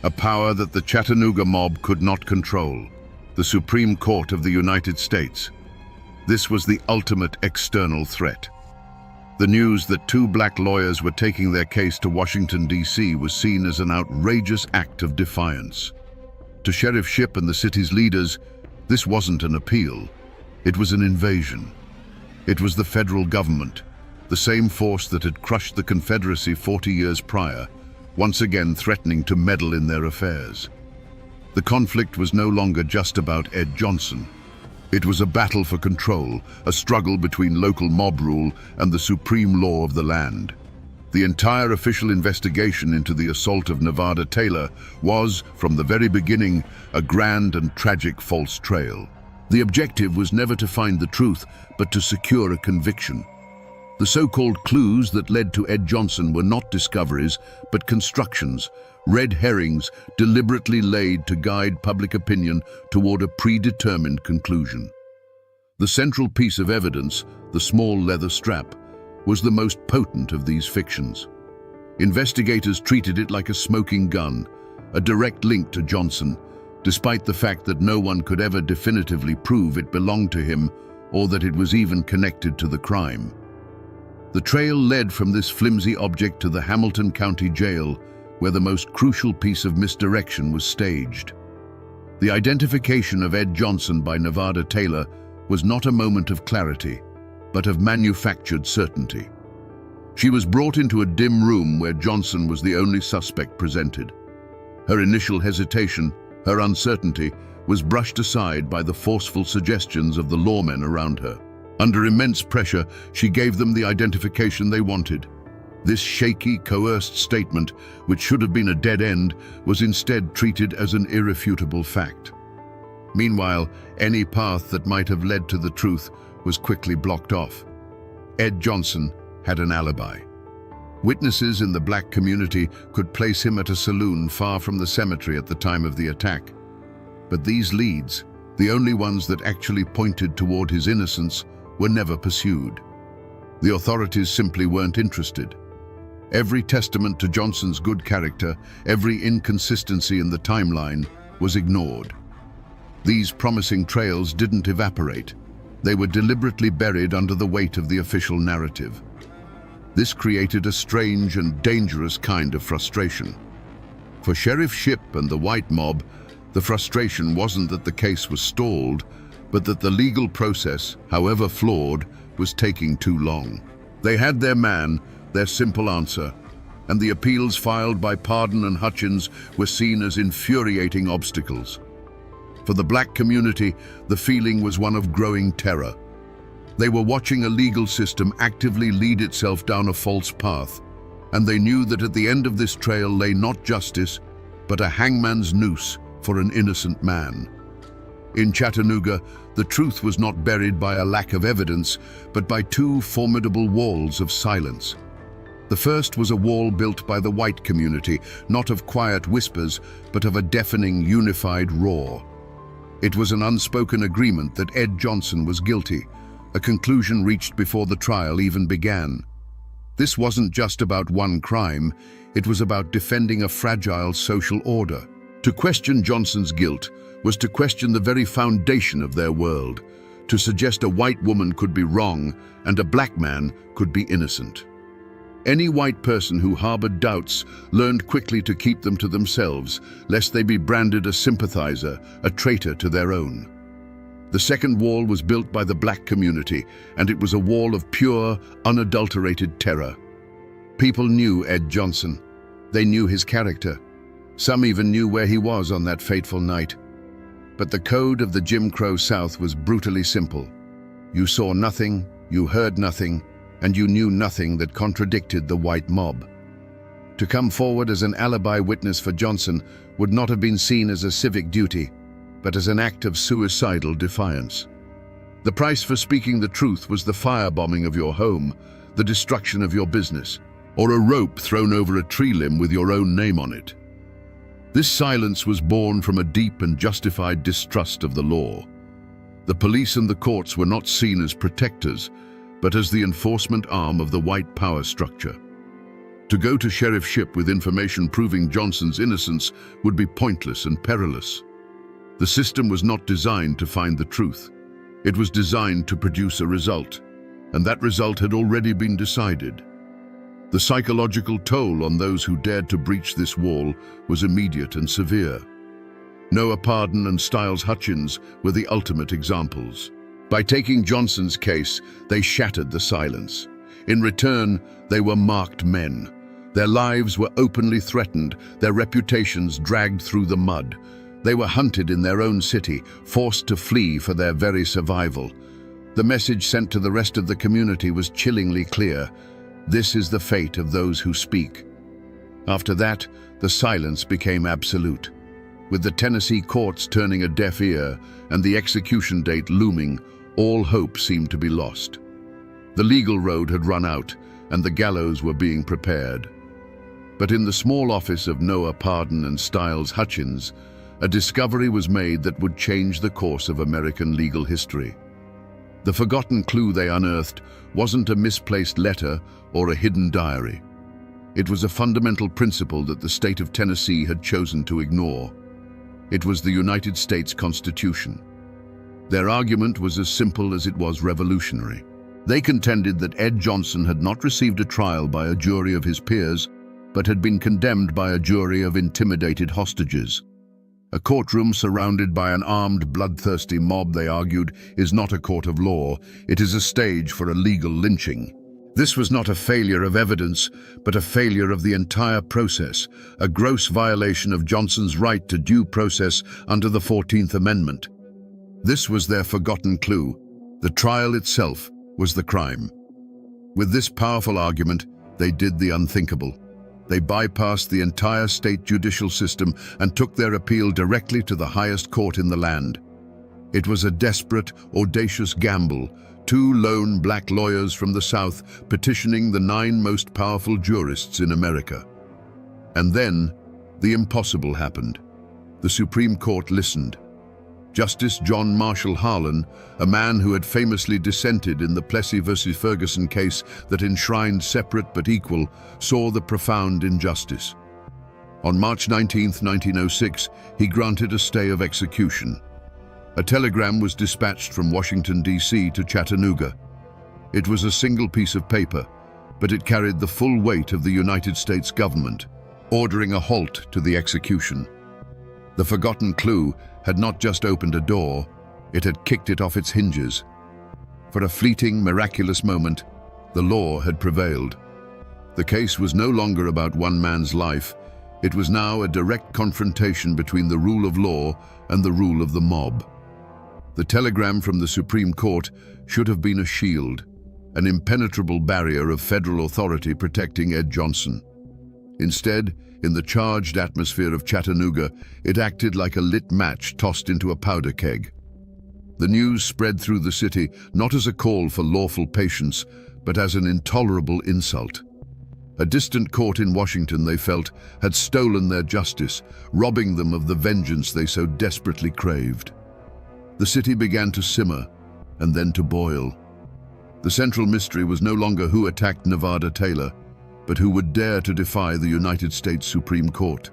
a power that the Chattanooga mob could not control, the Supreme Court of the United States. This was the ultimate external threat. The news that two black lawyers were taking their case to Washington, D.C. was seen as an outrageous act of defiance. To Sheriff Shipp and the city's leaders, this wasn't an appeal, it was an invasion. It was the federal government, the same force that had crushed the Confederacy 40 years prior, once again threatening to meddle in their affairs. The conflict was no longer just about Ed Johnson. It was a battle for control, a struggle between local mob rule and the supreme law of the land. The entire official investigation into the assault of Nevada Taylor was, from the very beginning, a grand and tragic false trail. The objective was never to find the truth, but to secure a conviction. The so-called clues that led to Ed Johnson were not discoveries, but constructions, red herrings deliberately laid to guide public opinion toward a predetermined conclusion. The central piece of evidence, the small leather strap, was the most potent of these fictions. Investigators treated it like a smoking gun, a direct link to Johnson, despite the fact that no one could ever definitively prove it belonged to him or that it was even connected to the crime. The trail led from this flimsy object to the Hamilton County Jail, where the most crucial piece of misdirection was staged. The identification of Ed Johnson by Nevada Taylor was not a moment of clarity, but of manufactured certainty. She was brought into a dim room where Johnson was the only suspect presented. Her initial hesitation, her uncertainty, was brushed aside by the forceful suggestions of the lawmen around her. Under immense pressure, she gave them the identification they wanted. This shaky, coerced statement, which should have been a dead end, was instead treated as an irrefutable fact. Meanwhile, any path that might have led to the truth was quickly blocked off. Ed Johnson had an alibi. Witnesses in the black community could place him at a saloon far from the cemetery at the time of the attack. But these leads, the only ones that actually pointed toward his innocence, were never pursued. The authorities simply weren't interested. Every testament to Johnson's good character, every inconsistency in the timeline, was ignored. These promising trails didn't evaporate. They were deliberately buried under the weight of the official narrative. This created a strange and dangerous kind of frustration. For Sheriff Shipp and the white mob, the frustration wasn't that the case was stalled, but that the legal process, however flawed, was taking too long. They had their man, their simple answer, and the appeals filed by Pardon and Hutchins were seen as infuriating obstacles. For the black community, the feeling was one of growing terror. They were watching a legal system actively lead itself down a false path, and they knew that at the end of this trail lay not justice, but a hangman's noose for an innocent man. In Chattanooga, the truth was not buried by a lack of evidence, but by two formidable walls of silence. The first was a wall built by the white community, not of quiet whispers, but of a deafening, unified roar. It was an unspoken agreement that Ed Johnson was guilty, a conclusion reached before the trial even began. This wasn't just about one crime, it was about defending a fragile social order. To question Johnson's guilt was to question the very foundation of their world, to suggest a white woman could be wrong and a black man could be innocent. Any white person who harbored doubts learned quickly to keep them to themselves, lest they be branded a sympathizer, a traitor to their own. The second wall was built by the black community, and it was a wall of pure, unadulterated terror. People knew Ed Johnson. They knew his character. Some even knew where he was on that fateful night. But the code of the Jim Crow South was brutally simple. You saw nothing, you heard nothing, and you knew nothing that contradicted the white mob. To come forward as an alibi witness for Johnson would not have been seen as a civic duty, but as an act of suicidal defiance. The price for speaking the truth was the firebombing of your home, the destruction of your business, or a rope thrown over a tree limb with your own name on it. This silence was born from a deep and justified distrust of the law. The police and the courts were not seen as protectors, but as the enforcement arm of the white power structure. To go to Sheriff Shipp with information proving Johnson's innocence would be pointless and perilous. The system was not designed to find the truth. It was designed to produce a result, and that result had already been decided. The psychological toll on those who dared to breach this wall was immediate and severe. Noah Pardon and Styles Hutchins were the ultimate examples. By taking Johnson's case, they shattered the silence. In return, they were marked men. Their lives were openly threatened, their reputations dragged through the mud. They were hunted in their own city, forced to flee for their very survival. The message sent to the rest of the community was chillingly clear. This is the fate of those who speak. After that, the silence became absolute. With the Tennessee courts turning a deaf ear and the execution date looming, all hope seemed to be lost. The legal road had run out, and the gallows were being prepared. But in the small office of Noah Pardon and Styles Hutchins, a discovery was made that would change the course of American legal history. The forgotten clue they unearthed wasn't a misplaced letter or a hidden diary. It was a fundamental principle that the state of Tennessee had chosen to ignore. It was the United States Constitution. Their argument was as simple as it was revolutionary. They contended that Ed Johnson had not received a trial by a jury of his peers, but had been condemned by a jury of intimidated hostages. A courtroom surrounded by an armed, bloodthirsty mob, they argued, is not a court of law. It is a stage for a legal lynching. This was not a failure of evidence, but a failure of the entire process, a gross violation of Johnson's right to due process under the 14th Amendment. This was their forgotten clue. The trial itself was the crime. With this powerful argument, they did the unthinkable. They bypassed the entire state judicial system and took their appeal directly to the highest court in the land. It was a desperate, audacious gamble, two lone black lawyers from the South petitioning the 9 most powerful jurists in America. And then, the impossible happened. The Supreme Court listened. Justice John Marshall Harlan, a man who had famously dissented in the Plessy versus Ferguson case that enshrined separate but equal, saw the profound injustice. On March 19, 1906, he granted a stay of execution. A telegram was dispatched from Washington, D.C. to Chattanooga. It was a single piece of paper, but it carried the full weight of the United States government, ordering a halt to the execution. The forgotten clue had not just opened a door, it had kicked it off its hinges. For a fleeting, miraculous moment, the law had prevailed. The case was no longer about one man's life. It was now a direct confrontation between the rule of law and the rule of the mob. The telegram from the Supreme Court should have been a shield, an impenetrable barrier of federal authority protecting Ed Johnson. Instead, in the charged atmosphere of Chattanooga, it acted like a lit match tossed into a powder keg. The news spread through the city not as a call for lawful patience, but as an intolerable insult. A distant court in Washington, they felt, had stolen their justice, robbing them of the vengeance they so desperately craved. The city began to simmer, and then to boil. The central mystery was no longer who attacked Nevada Taylor, but who would dare to defy the United States Supreme Court.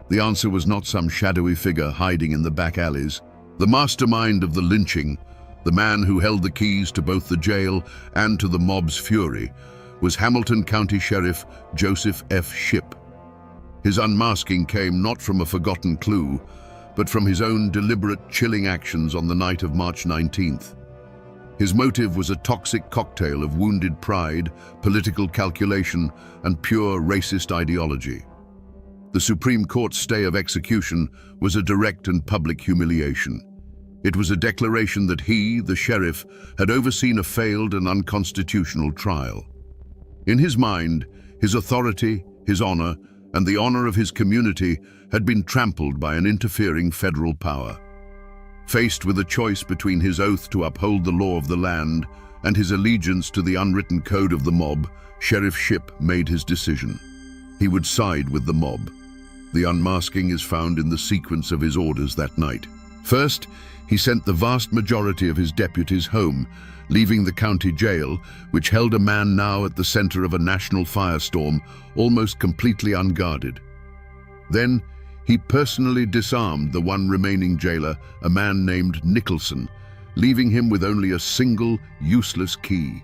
The answer was not some shadowy figure hiding in the back alleys. The mastermind of the lynching, the man who held the keys to both the jail and to the mob's fury, was Hamilton County Sheriff Joseph F. Shipp. His unmasking came not from a forgotten clue, but from his own deliberate, chilling actions on the night of March 19th. His motive was a toxic cocktail of wounded pride, political calculation, and pure racist ideology. The Supreme Court's stay of execution was a direct and public humiliation. It was a declaration that he, the sheriff, had overseen a failed and unconstitutional trial. In his mind, his authority, his honor, and the honor of his community had been trampled by an interfering federal power. Faced with a choice between his oath to uphold the law of the land and his allegiance to the unwritten code of the mob, Sheriff Shipp made his decision. He would side with the mob. The unmasking is found in the sequence of his orders that night. First, he sent the vast majority of his deputies home, leaving the county jail, which held a man now at the center of a national firestorm, almost completely unguarded. Then, he personally disarmed the one remaining jailer, a man named Nicholson, leaving him with only a single, useless key.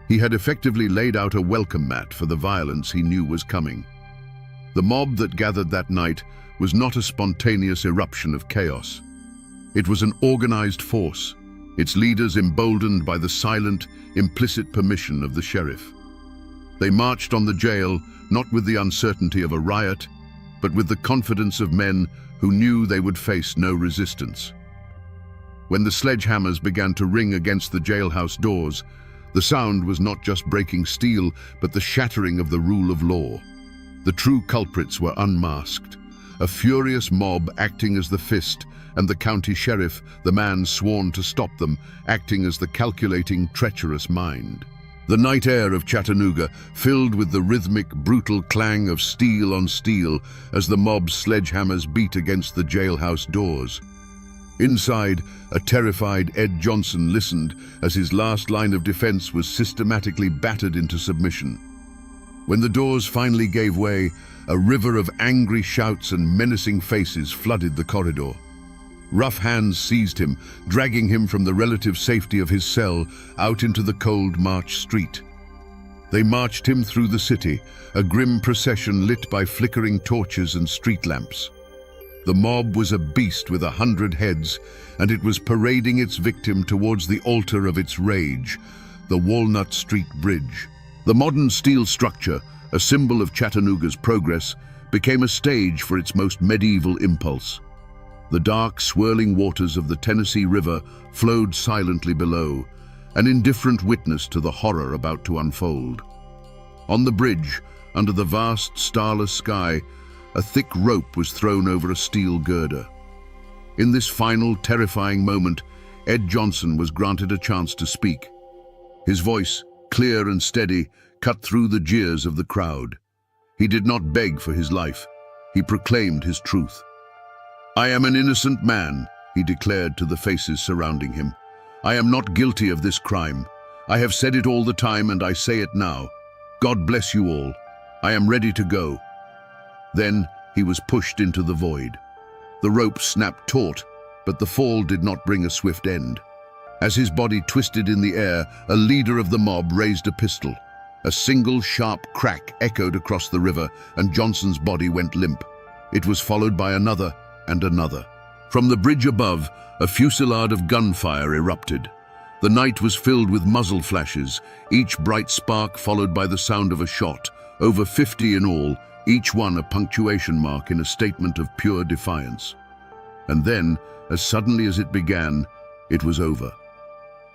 He had effectively laid out a welcome mat for the violence he knew was coming. The mob that gathered that night was not a spontaneous eruption of chaos. It was an organized force, its leaders emboldened by the silent, implicit permission of the sheriff. They marched on the jail, not with the uncertainty of a riot, but with the confidence of men who knew they would face no resistance. When the sledgehammers began to ring against the jailhouse doors, the sound was not just breaking steel, but the shattering of the rule of law. The true culprits were unmasked, a furious mob acting as the fist, and the county sheriff, the man sworn to stop them, acting as the calculating, treacherous mind. The night air of Chattanooga filled with the rhythmic, brutal clang of steel on steel as the mob's sledgehammers beat against the jailhouse doors. Inside, a terrified Ed Johnson listened as his last line of defense was systematically battered into submission. When the doors finally gave way, a river of angry shouts and menacing faces flooded the corridor. Rough hands seized him, dragging him from the relative safety of his cell out into the cold March street. They marched him through the city, a grim procession lit by flickering torches and street lamps. The mob was a beast with 100 heads, and it was parading its victim towards the altar of its rage, the Walnut Street Bridge. The modern steel structure, a symbol of Chattanooga's progress, became a stage for its most medieval impulse. The dark, swirling waters of the Tennessee River flowed silently below, an indifferent witness to the horror about to unfold. On the bridge, under the vast, starless sky, a thick rope was thrown over a steel girder. In this final, terrifying moment, Ed Johnson was granted a chance to speak. His voice, clear and steady, cut through the jeers of the crowd. He did not beg for his life. He proclaimed his truth. "I am an innocent man," he declared to the faces surrounding him. "I am not guilty of this crime. I have said it all the time and I say it now. God bless you all. I am ready to go." Then he was pushed into the void. The rope snapped taut, but the fall did not bring a swift end. As his body twisted in the air, a leader of the mob raised a pistol. A single sharp crack echoed across the river, and Johnson's body went limp. It was followed by another and another. From the bridge above, a fusillade of gunfire erupted. The night was filled with muzzle flashes, each bright spark followed by the sound of a shot. Over 50 in all, each one a punctuation mark in a statement of pure defiance. And then, as suddenly as it began, it was over.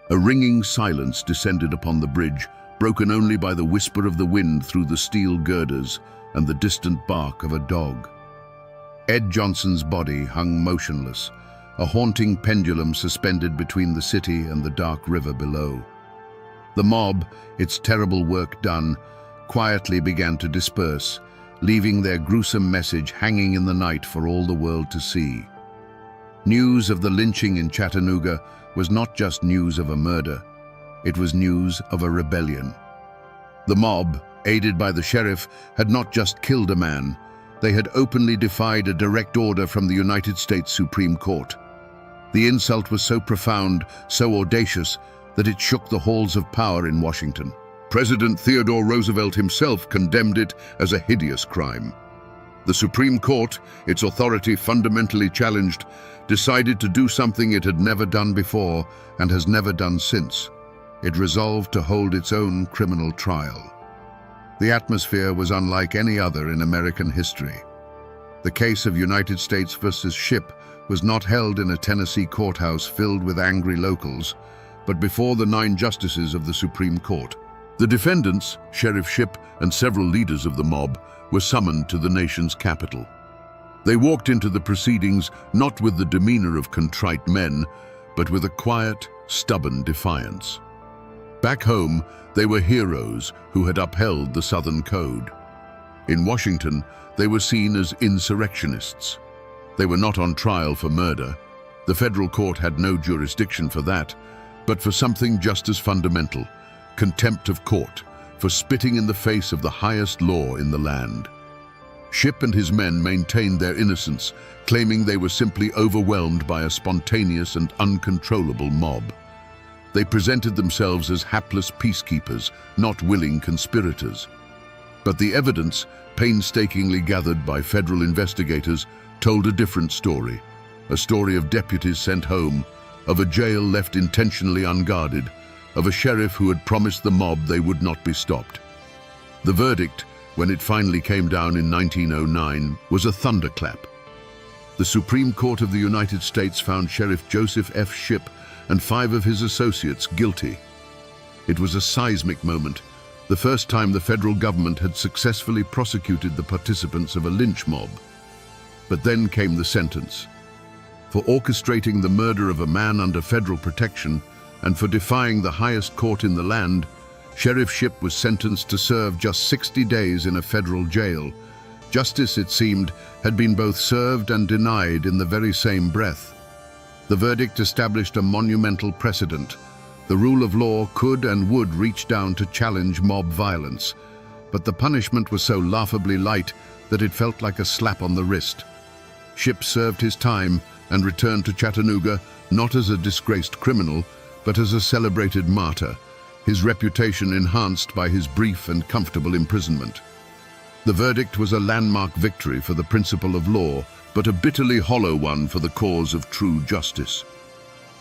A ringing silence descended upon the bridge, broken only by the whisper of the wind through the steel girders and the distant bark of a dog. Ed Johnson's body hung motionless, a haunting pendulum suspended between the city and the dark river below. The mob, its terrible work done, quietly began to disperse, leaving their gruesome message hanging in the night for all the world to see. News of the lynching in Chattanooga was not just news of a murder, it was news of a rebellion. The mob, aided by the sheriff, had not just killed a man, they had openly defied a direct order from the United States Supreme Court. The insult was so profound, so audacious, that it shook the halls of power in Washington. President Theodore Roosevelt himself condemned it as a hideous crime. The Supreme Court, its authority fundamentally challenged, decided to do something it had never done before and has never done since. It resolved to hold its own criminal trial. The atmosphere was unlike any other in American history. The case of United States versus Shipp was not held in a Tennessee courthouse filled with angry locals, but before the 9 justices of the Supreme Court. The defendants, Sheriff Shipp and several leaders of the mob, were summoned to the nation's capital. They walked into the proceedings not with the demeanor of contrite men, but with a quiet, stubborn defiance. Back home, they were heroes who had upheld the Southern Code. In Washington, they were seen as insurrectionists. They were not on trial for murder. The federal court had no jurisdiction for that, but for something just as fundamental, contempt of court, for spitting in the face of the highest law in the land. Shipp and his men maintained their innocence, claiming they were simply overwhelmed by a spontaneous and uncontrollable mob. They presented themselves as hapless peacekeepers, not willing conspirators. But the evidence, painstakingly gathered by federal investigators, told a different story. A story of deputies sent home, of a jail left intentionally unguarded, of a sheriff who had promised the mob they would not be stopped. The verdict, when it finally came down in 1909, was a thunderclap. The Supreme Court of the United States found Sheriff Joseph F. Shipp and 5 of his associates guilty. It was a seismic moment, the first time the federal government had successfully prosecuted the participants of a lynch mob. But then came the sentence. For orchestrating the murder of a man under federal protection and for defying the highest court in the land, Sheriff Shipp was sentenced to serve just 60 days in a federal jail. Justice, it seemed, had been both served and denied in the very same breath. The verdict established a monumental precedent. The rule of law could and would reach down to challenge mob violence, but the punishment was so laughably light that it felt like a slap on the wrist. Shipp served his time and returned to Chattanooga not as a disgraced criminal, but as a celebrated martyr, his reputation enhanced by his brief and comfortable imprisonment. The verdict was a landmark victory for the principle of law, but a bitterly hollow one for the cause of true justice.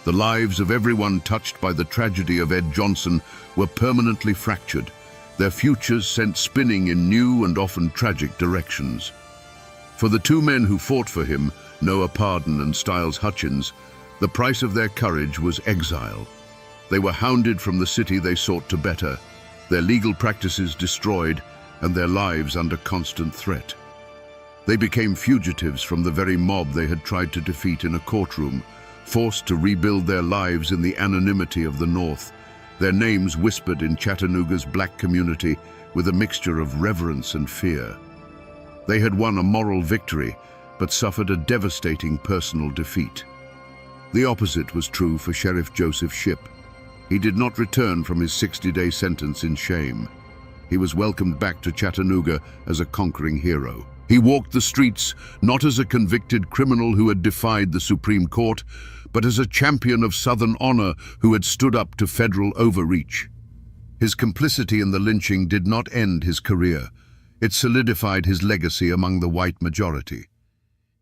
The lives of everyone touched by the tragedy of Ed Johnson were permanently fractured, their futures sent spinning in new and often tragic directions. For the two men who fought for him, Noah Pardon and Styles Hutchins, the price of their courage was exile. They were hounded from the city they sought to better, their legal practices destroyed, and their lives under constant threat. They became fugitives from the very mob they had tried to defeat in a courtroom, forced to rebuild their lives in the anonymity of the North, their names whispered in Chattanooga's black community with a mixture of reverence and fear. They had won a moral victory, but suffered a devastating personal defeat. The opposite was true for Sheriff Joseph Shipp. He did not return from his 60-day sentence in shame. He was welcomed back to Chattanooga as a conquering hero. He walked the streets not as a convicted criminal who had defied the Supreme Court, but as a champion of Southern honor who had stood up to federal overreach. His complicity in the lynching did not end his career. It solidified his legacy among the white majority.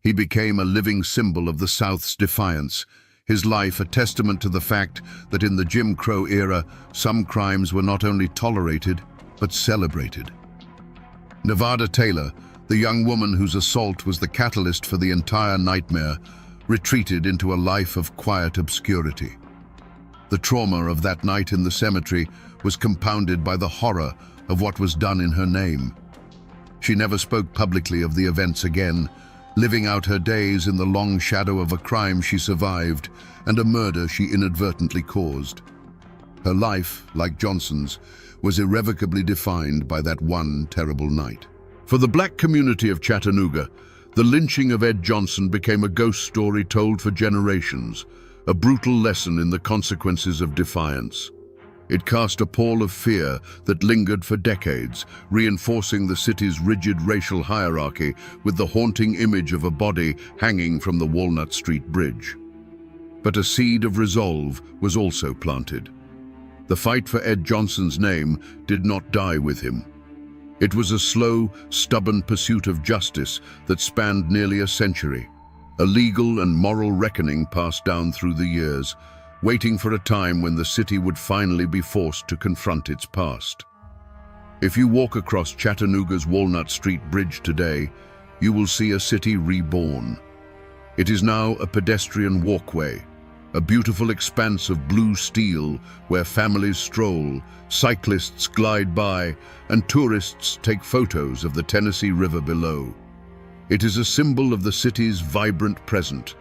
He became a living symbol of the South's defiance, his life a testament to the fact that in the Jim Crow era, some crimes were not only tolerated, but celebrated. Nevada Taylor, the young woman whose assault was the catalyst for the entire nightmare, retreated into a life of quiet obscurity. The trauma of that night in the cemetery was compounded by the horror of what was done in her name. She never spoke publicly of the events again, living out her days in the long shadow of a crime she survived and a murder she inadvertently caused. Her life, like Johnson's, was irrevocably defined by that one terrible night. For the black community of Chattanooga, the lynching of Ed Johnson became a ghost story told for generations, a brutal lesson in the consequences of defiance. It cast a pall of fear that lingered for decades, reinforcing the city's rigid racial hierarchy with the haunting image of a body hanging from the Walnut Street Bridge. But a seed of resolve was also planted. The fight for Ed Johnson's name did not die with him. It was a slow, stubborn pursuit of justice that spanned nearly a century, a legal and moral reckoning passed down through the years, waiting for a time when the city would finally be forced to confront its past. If you walk across Chattanooga's Walnut Street Bridge today, you will see a city reborn. It is now a pedestrian walkway, a beautiful expanse of blue steel where families stroll, cyclists glide by, and tourists take photos of the Tennessee River below. It is a symbol of the city's vibrant present.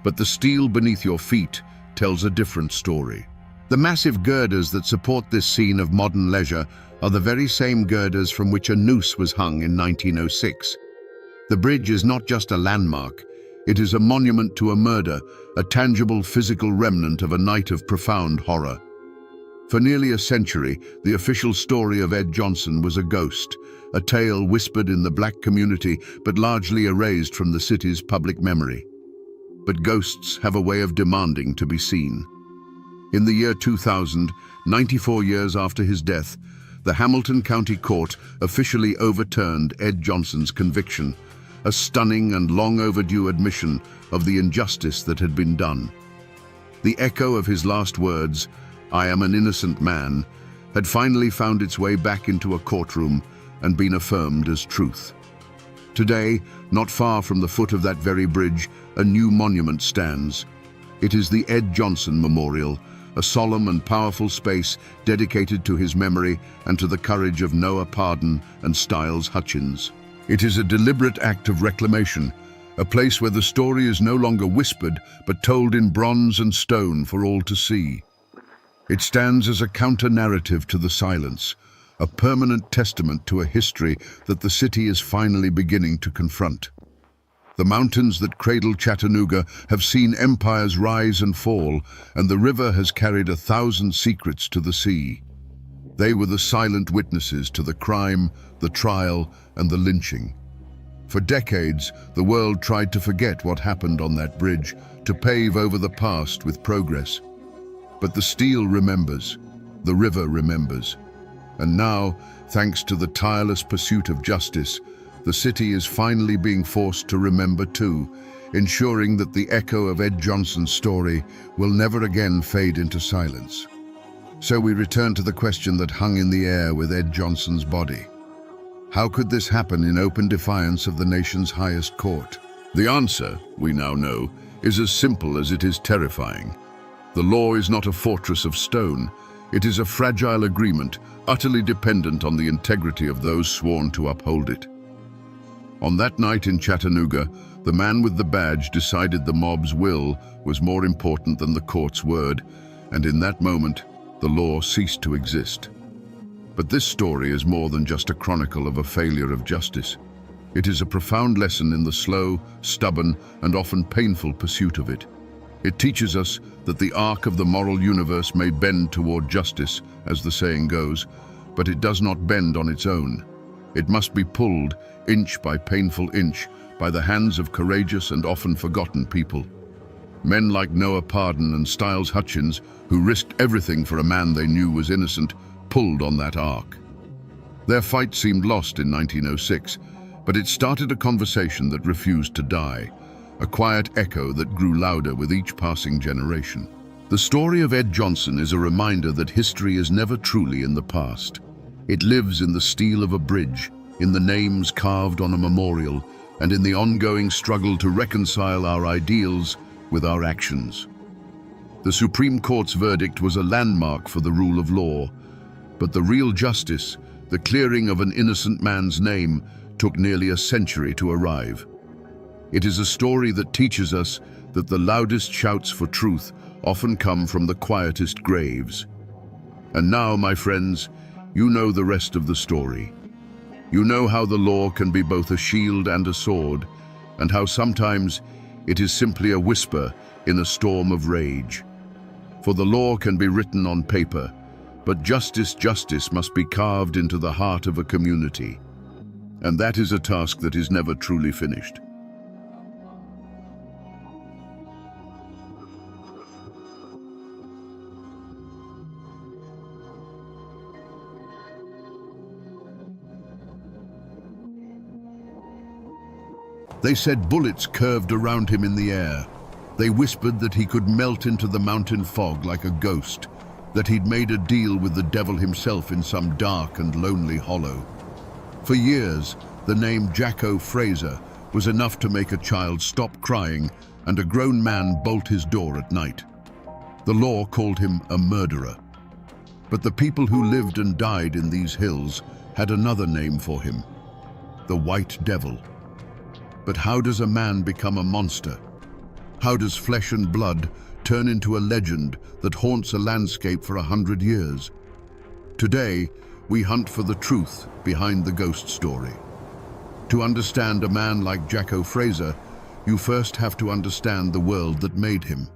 But the steel beneath your feet tells a different story. The massive girders that support this scene of modern leisure are the very same girders from which a noose was hung in 1906. The bridge is not just a landmark, it is a monument to a murder, a tangible physical remnant of a night of profound horror. For nearly a century, the official story of Ed Johnson was a ghost, a tale whispered in the black community but largely erased from the city's public memory. But ghosts have a way of demanding to be seen. In the year 2000, 94 years after his death, the Hamilton County Court officially overturned Ed Johnson's conviction, a stunning and long overdue admission of the injustice that had been done. The echo of his last words, "I am an innocent man," had finally found its way back into a courtroom and been affirmed as truth. Today, not far from the foot of that very bridge, a new monument stands. It is the Ed Johnson Memorial, a solemn and powerful space dedicated to his memory and to the courage of Noah Pardon and Styles Hutchins. It is a deliberate act of reclamation, a place where the story is no longer whispered but told in bronze and stone for all to see. It stands as a counter-narrative to the silence, a permanent testament to a history that the city is finally beginning to confront. The mountains that cradle Chattanooga have seen empires rise and fall, and the river has carried 1,000 secrets to the sea. They were the silent witnesses to the crime, the trial, and the lynching. For decades, the world tried to forget what happened on that bridge, to pave over the past with progress. But the steel remembers, the river remembers. And now, thanks to the tireless pursuit of justice, the city is finally being forced to remember too, ensuring that the echo of Ed Johnson's story will never again fade into silence. So we return to the question that hung in the air with Ed Johnson's body. How could this happen in open defiance of the nation's highest court? The answer, we now know, is as simple as it is terrifying. The law is not a fortress of stone. It is a fragile agreement, utterly dependent on the integrity of those sworn to uphold it. On that night in Chattanooga, the man with the badge decided the mob's will was more important than the court's word, and in that moment, the law ceased to exist. But this story is more than just a chronicle of a failure of justice. It is a profound lesson in the slow, stubborn, and often painful pursuit of it. It teaches us that the arc of the moral universe may bend toward justice, as the saying goes, but it does not bend on its own. It must be pulled, inch by painful inch, by the hands of courageous and often forgotten people. Men like Noah Pardon and Styles Hutchins, who risked everything for a man they knew was innocent, pulled on that arc. Their fight seemed lost in 1906, but it started a conversation that refused to die, a quiet echo that grew louder with each passing generation. The story of Ed Johnson is a reminder that history is never truly in the past. It lives in the steel of a bridge, in the names carved on a memorial, and in the ongoing struggle to reconcile our ideals with our actions. The Supreme Court's verdict was a landmark for the rule of law, but the real justice, the clearing of an innocent man's name, took nearly a century to arrive. It is a story that teaches us that the loudest shouts for truth often come from the quietest graves. And now, my friends, you know the rest of the story. You know how the law can be both a shield and a sword, and how sometimes it is simply a whisper in a storm of rage. For the law can be written on paper, but justice must be carved into the heart of a community. And that is a task that is never truly finished. They said bullets curved around him in the air. They whispered that he could melt into the mountain fog like a ghost, that he'd made a deal with the devil himself in some dark and lonely hollow. For years, the name Jacko Fraser was enough to make a child stop crying and a grown man bolt his door at night. The law called him a murderer. But the people who lived and died in these hills had another name for him: the White Devil. But how does a man become a monster? How does flesh and blood turn into a legend that haunts a landscape for 100 years? Today, we hunt for the truth behind the ghost story. To understand a man like Jacko Fraser, you first have to understand the world that made him.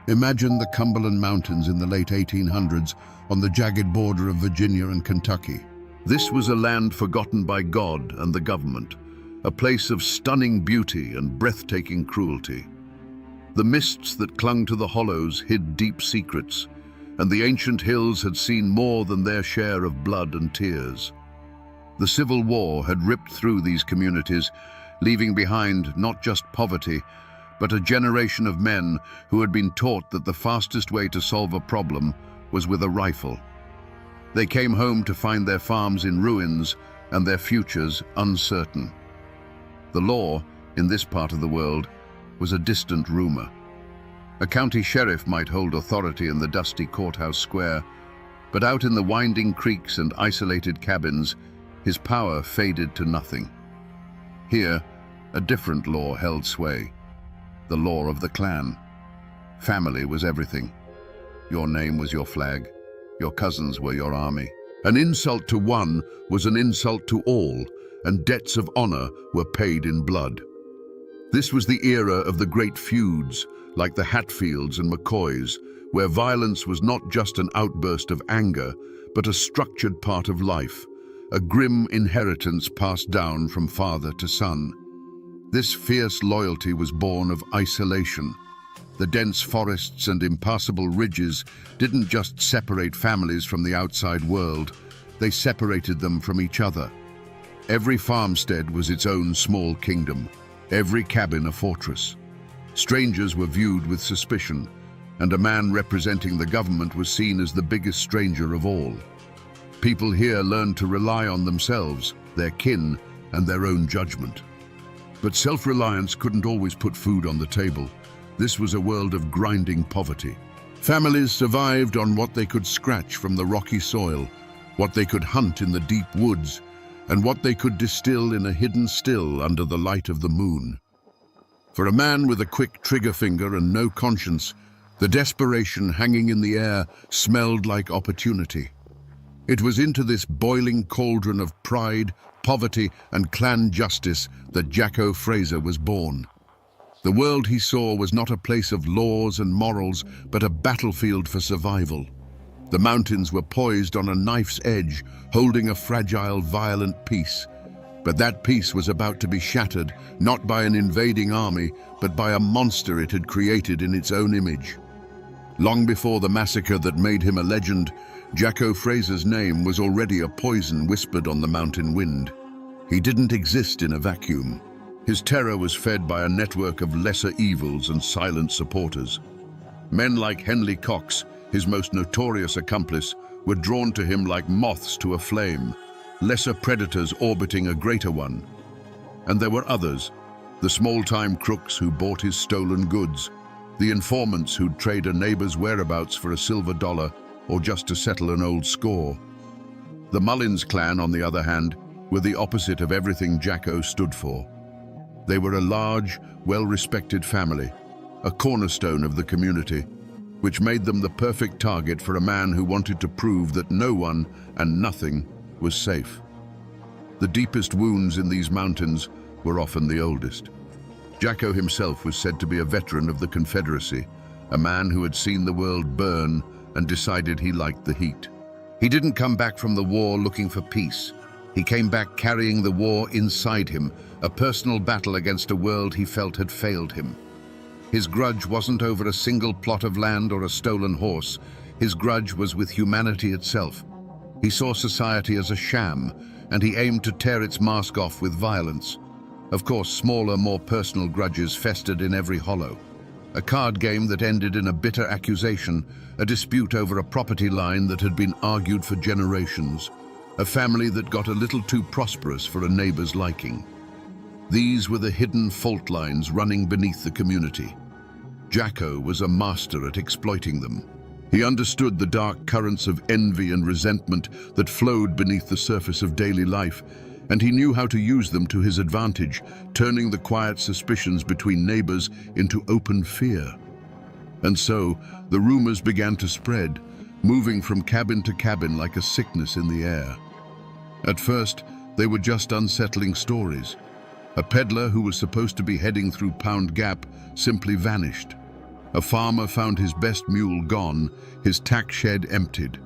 Imagine the Cumberland Mountains in the late 1800s on the jagged border of Virginia and Kentucky. This was a land forgotten by God and the government, a place of stunning beauty and breathtaking cruelty. The mists that clung to the hollows hid deep secrets, and the ancient hills had seen more than their share of blood and tears. The Civil War had ripped through these communities, leaving behind not just poverty, but a generation of men who had been taught that the fastest way to solve a problem was with a rifle. They came home to find their farms in ruins and their futures uncertain. The law, in this part of the world, was a distant rumor. A county sheriff might hold authority in the dusty courthouse square, but out in the winding creeks and isolated cabins, his power faded to nothing. Here, a different law held sway: the law of the clan. Family was everything. Your name was your flag. Your cousins were your army. An insult to one was an insult to all, and debts of honor were paid in blood. This was the era of the great feuds, like the Hatfields and McCoys, where violence was not just an outburst of anger, but a structured part of life, a grim inheritance passed down from father to son. This fierce loyalty was born of isolation. The dense forests and impassable ridges didn't just separate families from the outside world, they separated them from each other. Every farmstead was its own small kingdom, every cabin a fortress. Strangers were viewed with suspicion, and a man representing the government was seen as the biggest stranger of all. People here learned to rely on themselves, their kin, and their own judgment. But self-reliance couldn't always put food on the table. This was a world of grinding poverty. Families survived on what they could scratch from the rocky soil, what they could hunt in the deep woods, and what they could distill in a hidden still under the light of the moon. For a man with a quick trigger finger and no conscience, the desperation hanging in the air smelled like opportunity. It was into this boiling cauldron of pride, poverty, and clan justice that Jacko Fraser was born. The world he saw was not a place of laws and morals, but a battlefield for survival. The mountains were poised on a knife's edge, holding a fragile, violent peace. But that peace was about to be shattered, not by an invading army, but by a monster it had created in its own image. Long before the massacre that made him a legend, Jacko Fraser's name was already a poison whispered on the mountain wind. He didn't exist in a vacuum. His terror was fed by a network of lesser evils and silent supporters. Men like Henley Cox, his most notorious accomplice, were drawn to him like moths to a flame, lesser predators orbiting a greater one. And there were others, the small-time crooks who bought his stolen goods, the informants who'd trade a neighbor's whereabouts for a silver dollar or just to settle an old score. The Mullins clan, on the other hand, were the opposite of everything Jacko stood for. They were a large, well-respected family, a cornerstone of the community, which made them the perfect target for a man who wanted to prove that no one and nothing was safe. The deepest wounds in these mountains were often the oldest. Jacko himself was said to be a veteran of the Confederacy, a man who had seen the world burn and decided he liked the heat. He didn't come back from the war looking for peace. He came back carrying the war inside him, a personal battle against a world he felt had failed him. His grudge wasn't over a single plot of land or a stolen horse. His grudge was with humanity itself. He saw society as a sham, and he aimed to tear its mask off with violence. Of course, smaller, more personal grudges festered in every hollow. A card game that ended in a bitter accusation, a dispute over a property line that had been argued for generations, a family that got a little too prosperous for a neighbor's liking. These were the hidden fault lines running beneath the community. Jacko was a master at exploiting them. He understood the dark currents of envy and resentment that flowed beneath the surface of daily life, and he knew how to use them to his advantage, turning the quiet suspicions between neighbors into open fear. And so, the rumors began to spread, moving from cabin to cabin like a sickness in the air. At first, they were just unsettling stories. A peddler who was supposed to be heading through Pound Gap simply vanished. A farmer found his best mule gone, his tack shed emptied.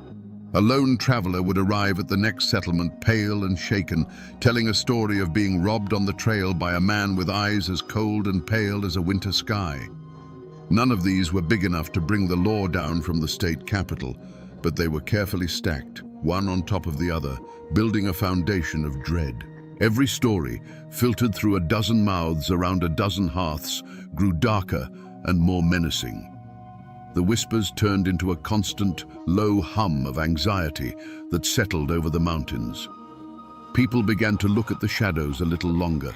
A lone traveler would arrive at the next settlement pale and shaken, telling a story of being robbed on the trail by a man with eyes as cold and pale as a winter sky. None of these were big enough to bring the law down from the state capital, but they were carefully stacked, one on top of the other, building a foundation of dread. Every story, filtered through a dozen mouths around a dozen hearths, grew darker and more menacing. The whispers turned into a constant, low hum of anxiety that settled over the mountains. People began to look at the shadows a little longer.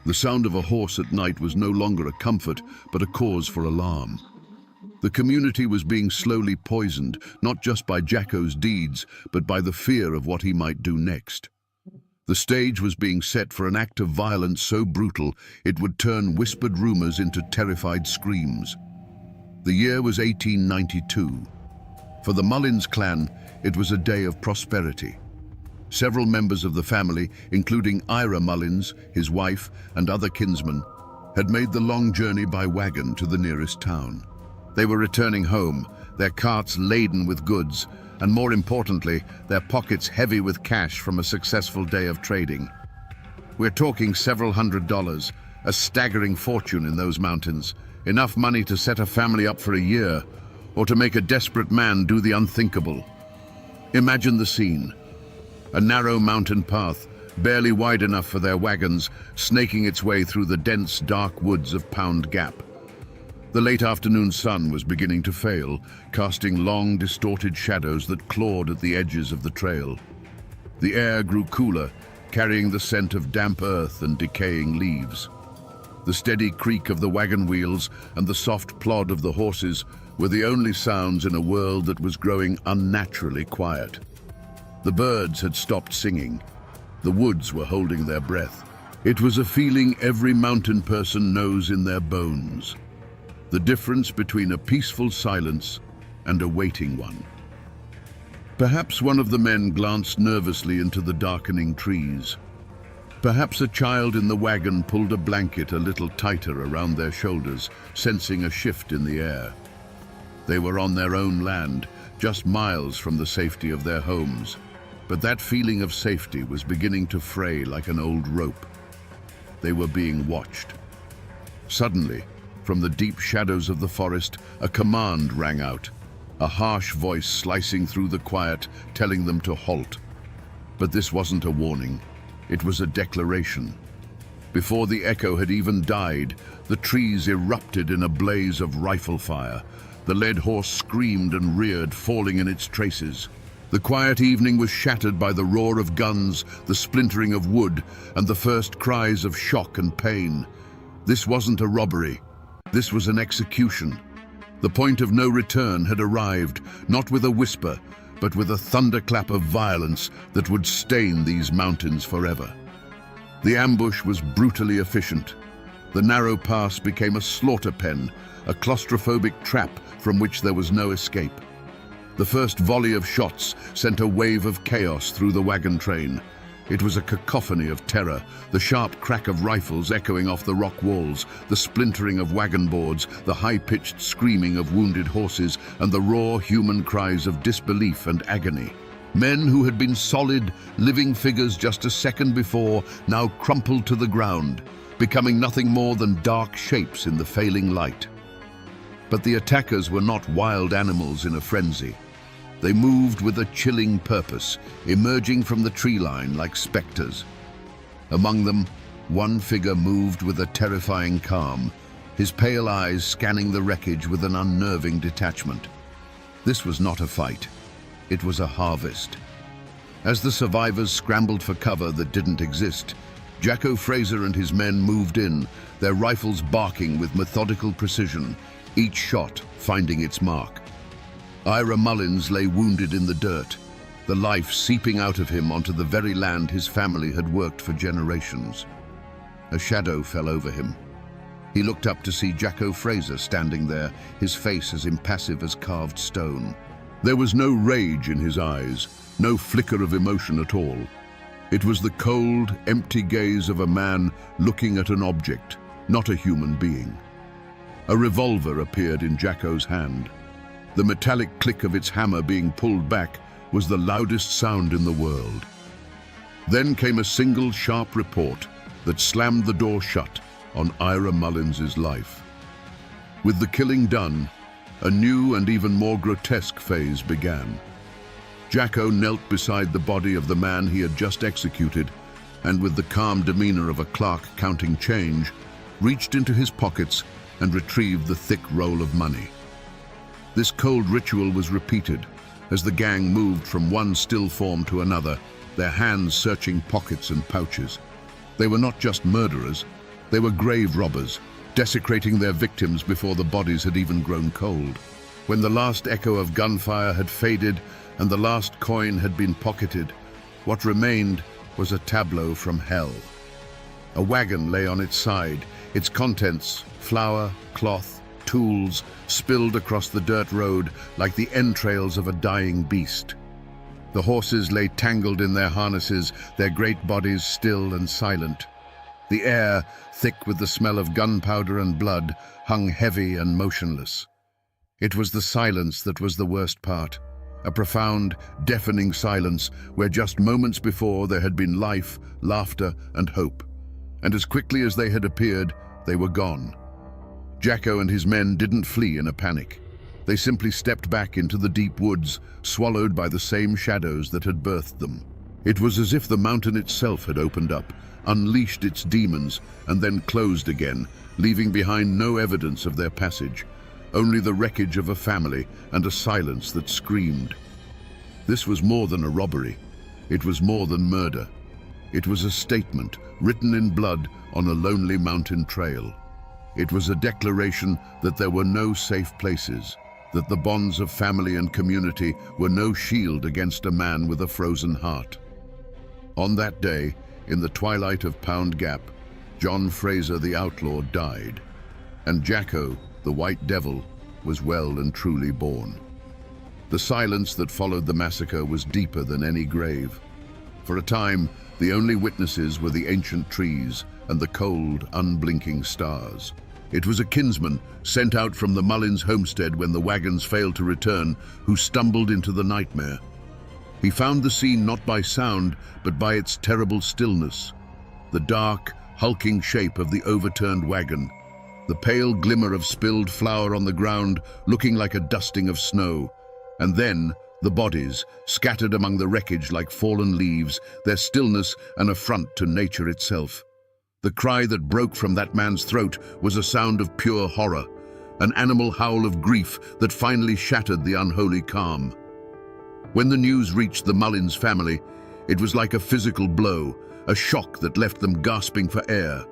The sound of a horse at night was no longer a comfort, but a cause for alarm. The community was being slowly poisoned, not just by Jacko's deeds, but by the fear of what he might do next. The stage was being set for an act of violence so brutal it would turn whispered rumors into terrified screams. The year was 1892. For the Mullins clan, it was a day of prosperity. Several members of the family, including Ira Mullins, his wife, and other kinsmen, had made the long journey by wagon to the nearest town. They were returning home, their carts laden with goods, and more importantly, their pockets heavy with cash from a successful day of trading. We're talking several $100s, a staggering fortune in those mountains, enough money to set a family up for a year, or to make a desperate man do the unthinkable. Imagine the scene. A narrow mountain path, barely wide enough for their wagons, snaking its way through the dense, dark woods of Pound Gap. The late afternoon sun was beginning to fail, casting long, distorted shadows that clawed at the edges of the trail. The air grew cooler, carrying the scent of damp earth and decaying leaves. The steady creak of the wagon wheels and the soft plod of the horses were the only sounds in a world that was growing unnaturally quiet. The birds had stopped singing. The woods were holding their breath. It was a feeling every mountain person knows in their bones. The difference between a peaceful silence and a waiting one. Perhaps one of the men glanced nervously into the darkening trees. Perhaps a child in the wagon pulled a blanket a little tighter around their shoulders, sensing a shift in the air. They were on their own land, just miles from the safety of their homes. But that feeling of safety was beginning to fray like an old rope. They were being watched. Suddenly, from the deep shadows of the forest, a command rang out, a harsh voice slicing through the quiet, telling them to halt. But this wasn't a warning. It was a declaration. Before the echo had even died, the trees erupted in a blaze of rifle fire. The led horse screamed and reared, falling in its traces. The quiet evening was shattered by the roar of guns, the splintering of wood, and the first cries of shock and pain. This wasn't a robbery. This was an execution. The point of no return had arrived, not with a whisper, but with a thunderclap of violence that would stain these mountains forever. The ambush was brutally efficient. The narrow pass became a slaughter pen, a claustrophobic trap from which there was no escape. The first volley of shots sent a wave of chaos through the wagon train. It was a cacophony of terror, the sharp crack of rifles echoing off the rock walls, the splintering of wagon boards, the high-pitched screaming of wounded horses, and the raw human cries of disbelief and agony. Men who had been solid, living figures just a second before now crumpled to the ground, becoming nothing more than dark shapes in the failing light. But the attackers were not wild animals in a frenzy. They moved with a chilling purpose, emerging from the tree line like specters. Among them, one figure moved with a terrifying calm, his pale eyes scanning the wreckage with an unnerving detachment. This was not a fight. It was a harvest. As the survivors scrambled for cover that didn't exist, Jacko Fraser and his men moved in, their rifles barking with methodical precision, each shot finding its mark. Ira Mullins lay wounded in the dirt, the life seeping out of him onto the very land his family had worked for generations. A shadow fell over him. He looked up to see Jacko Fraser standing there, his face as impassive as carved stone. There was no rage in his eyes, no flicker of emotion at all. It was the cold, empty gaze of a man looking at an object, not a human being. A revolver appeared in Jacko's hand. The metallic click of its hammer being pulled back was the loudest sound in the world. Then came a single sharp report that slammed the door shut on Ira Mullins's life. With the killing done, a new and even more grotesque phase began. Jacko knelt beside the body of the man he had just executed, and with the calm demeanor of a clerk counting change, reached into his pockets and retrieved the thick roll of money. This cold ritual was repeated as the gang moved from one still form to another, their hands searching pockets and pouches. They were not just murderers, they were grave robbers, desecrating their victims before the bodies had even grown cold. When the last echo of gunfire had faded and the last coin had been pocketed, what remained was a tableau from hell. A wagon lay on its side, its contents, flour, cloth, tools, spilled across the dirt road like the entrails of a dying beast. The horses lay tangled in their harnesses, their great bodies still and silent. The air, thick with the smell of gunpowder and blood, hung heavy and motionless. It was the silence that was the worst part, a profound, deafening silence where just moments before there had been life, laughter, and hope. And as quickly as they had appeared, they were gone. Jacko and his men didn't flee in a panic. They simply stepped back into the deep woods, swallowed by the same shadows that had birthed them. It was as if the mountain itself had opened up, unleashed its demons, and then closed again, leaving behind no evidence of their passage, only the wreckage of a family and a silence that screamed. This was more than a robbery. It was more than murder. It was a statement written in blood on a lonely mountain trail. It was a declaration that there were no safe places, that the bonds of family and community were no shield against a man with a frozen heart. On that day, in the twilight of Pound Gap, John Fraser the outlaw died, and Jacko, the White Devil, was well and truly born. The silence that followed the massacre was deeper than any grave. For a time, the only witnesses were the ancient trees and the cold, unblinking stars. It was a kinsman sent out from the Mullins homestead when the wagons failed to return, who stumbled into the nightmare. He found the scene not by sound, but by its terrible stillness. The dark, hulking shape of the overturned wagon, the pale glimmer of spilled flour on the ground looking like a dusting of snow, and then the bodies, scattered among the wreckage like fallen leaves, their stillness an affront to nature itself. The cry that broke from that man's throat was a sound of pure horror, an animal howl of grief that finally shattered the unholy calm. When the news reached the Mullins family, it was like a physical blow, a shock that left them gasping for air.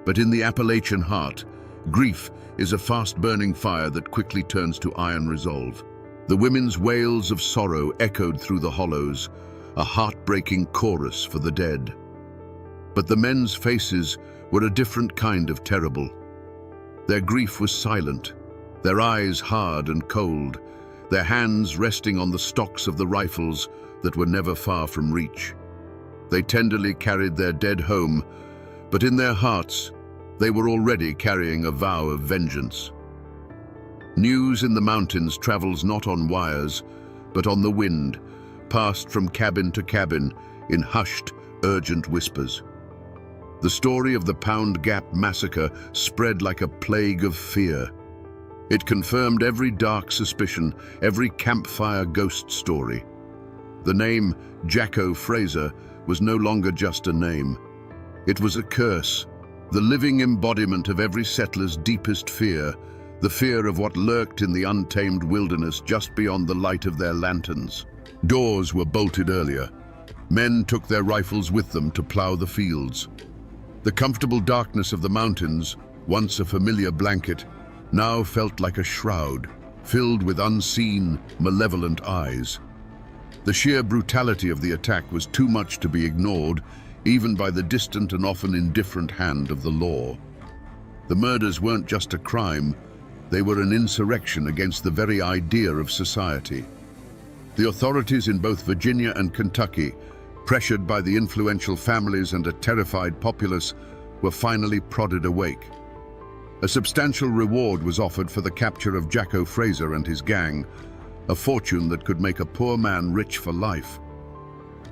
But in the Appalachian heart, grief is a fast-burning fire that quickly turns to iron resolve. The women's wails of sorrow echoed through the hollows, a heartbreaking chorus for the dead. But the men's faces were a different kind of terrible. Their grief was silent, their eyes hard and cold, their hands resting on the stocks of the rifles that were never far from reach. They tenderly carried their dead home, but in their hearts, they were already carrying a vow of vengeance. News in the mountains travels not on wires, but on the wind, passed from cabin to cabin in hushed, urgent whispers. The story of the Pound Gap massacre spread like a plague of fear. It confirmed every dark suspicion, every campfire ghost story. The name Jacko Fraser was no longer just a name. It was a curse, the living embodiment of every settler's deepest fear, the fear of what lurked in the untamed wilderness just beyond the light of their lanterns. Doors were bolted earlier. Men took their rifles with them to plow the fields. The comfortable darkness of the mountains, once a familiar blanket, now felt like a shroud, filled with unseen, malevolent eyes. The sheer brutality of the attack was too much to be ignored, even by the distant and often indifferent hand of the law. The murders weren't just a crime, they were an insurrection against the very idea of society. The authorities in both Virginia and Kentucky, pressured by the influential families and a terrified populace, were finally prodded awake. A substantial reward was offered for the capture of Jacko Fraser and his gang, a fortune that could make a poor man rich for life.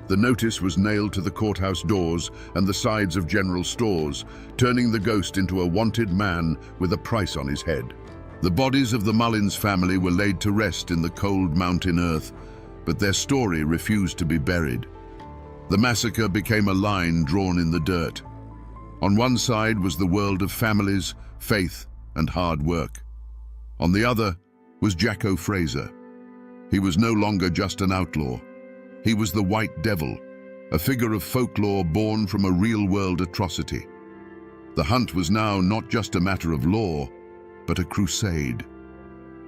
The notice was nailed to the courthouse doors and the sides of general stores, turning the ghost into a wanted man with a price on his head. The bodies of the Mullins family were laid to rest in the cold mountain earth, but their story refused to be buried. The massacre became a line drawn in the dirt. On one side was the world of families, faith, and hard work. On the other was Jacko Fraser. He was no longer just an outlaw. He was the White Devil, a figure of folklore born from a real-world atrocity. The hunt was now not just a matter of law, but a crusade.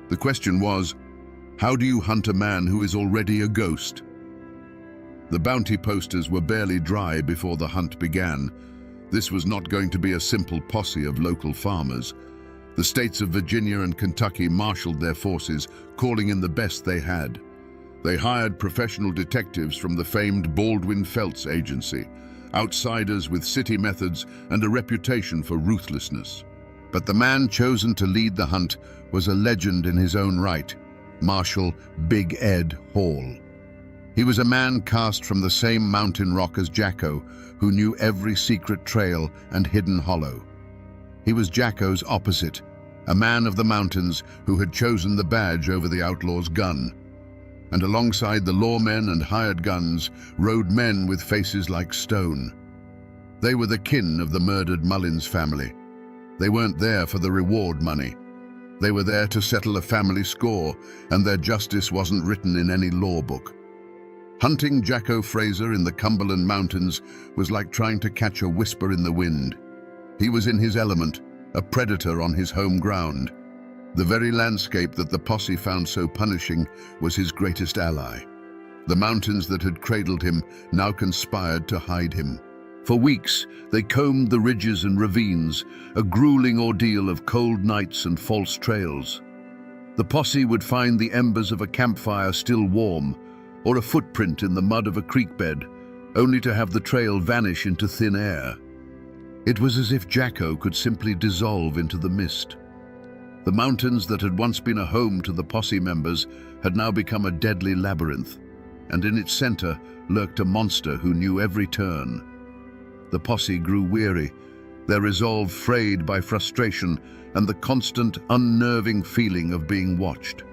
The question was, how do you hunt a man who is already a ghost? The bounty posters were barely dry before the hunt began. This was not going to be a simple posse of local farmers. The states of Virginia and Kentucky marshaled their forces, calling in the best they had. They hired professional detectives from the famed Baldwin Felts agency, outsiders with city methods and a reputation for ruthlessness. But the man chosen to lead the hunt was a legend in his own right, Marshal Big Ed Hall. He was a man cast from the same mountain rock as Jacko, who knew every secret trail and hidden hollow. He was Jacko's opposite, a man of the mountains who had chosen the badge over the outlaw's gun. And alongside the lawmen and hired guns rode men with faces like stone. They were the kin of the murdered Mullins family. They weren't there for the reward money. They were there to settle a family score, and their justice wasn't written in any law book. Hunting Jacko Fraser in the Cumberland Mountains was like trying to catch a whisper in the wind. He was in his element, a predator on his home ground. The very landscape that the posse found so punishing was his greatest ally. The mountains that had cradled him now conspired to hide him. For weeks, they combed the ridges and ravines, a grueling ordeal of cold nights and false trails. The posse would find the embers of a campfire still warm, or a footprint in the mud of a creek bed, only to have the trail vanish into thin air. It was as if Jacko could simply dissolve into the mist. The mountains that had once been a home to the posse members had now become a deadly labyrinth, and in its center lurked a monster who knew every turn. The posse grew weary, their resolve frayed by frustration and the constant, unnerving feeling of being watched.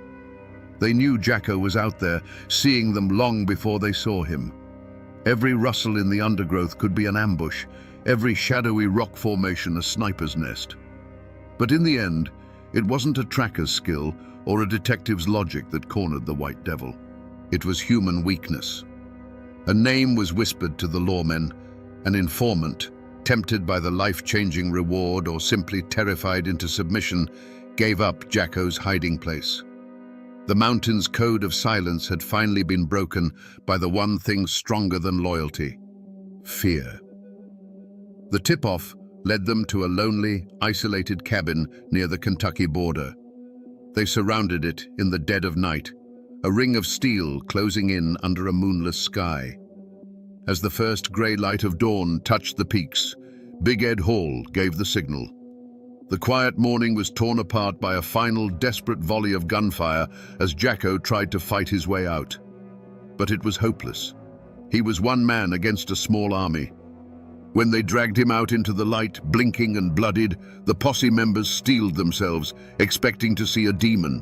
They knew Jacko was out there, seeing them long before they saw him. Every rustle in the undergrowth could be an ambush, every shadowy rock formation a sniper's nest. But in the end, it wasn't a tracker's skill or a detective's logic that cornered the White Devil. It was human weakness. A name was whispered to the lawmen, an informant, tempted by the life-changing reward or simply terrified into submission, gave up Jacko's hiding place. The mountain's code of silence had finally been broken by the one thing stronger than loyalty: fear. The tip-off led them to a lonely, isolated cabin near the Kentucky border. They surrounded it in the dead of night, a ring of steel closing in under a moonless sky. As the first gray light of dawn touched the peaks, Big Ed Hall gave the signal. The quiet morning was torn apart by a final desperate volley of gunfire as Jacko tried to fight his way out. But it was hopeless. He was one man against a small army. When they dragged him out into the light, blinking and bloodied, the posse members steeled themselves, expecting to see a demon.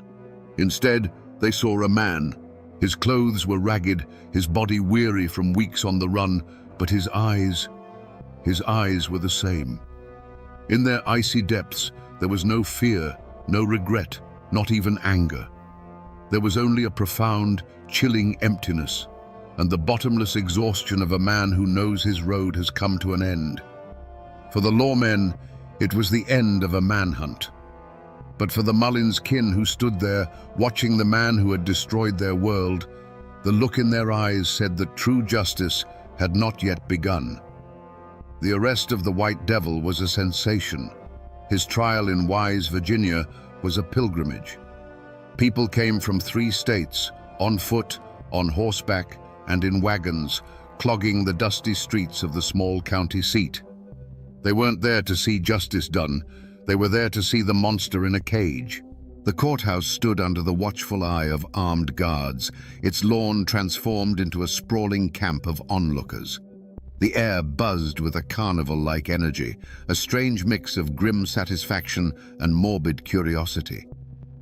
Instead, they saw a man. His clothes were ragged, his body weary from weeks on the run, but his eyes were the same. In their icy depths, there was no fear, no regret, not even anger. There was only a profound, chilling emptiness, and the bottomless exhaustion of a man who knows his road has come to an end. For the lawmen, it was the end of a manhunt. But for the Mullins kin who stood there, watching the man who had destroyed their world, the look in their eyes said that true justice had not yet begun. The arrest of the White Devil was a sensation. His trial in Wise, Virginia, was a pilgrimage. People came from 3 states, on foot, on horseback, and in wagons, clogging the dusty streets of the small county seat. They weren't there to see justice done. They were there to see the monster in a cage. The courthouse stood under the watchful eye of armed guards, its lawn transformed into a sprawling camp of onlookers. The air buzzed with a carnival-like energy, a strange mix of grim satisfaction and morbid curiosity.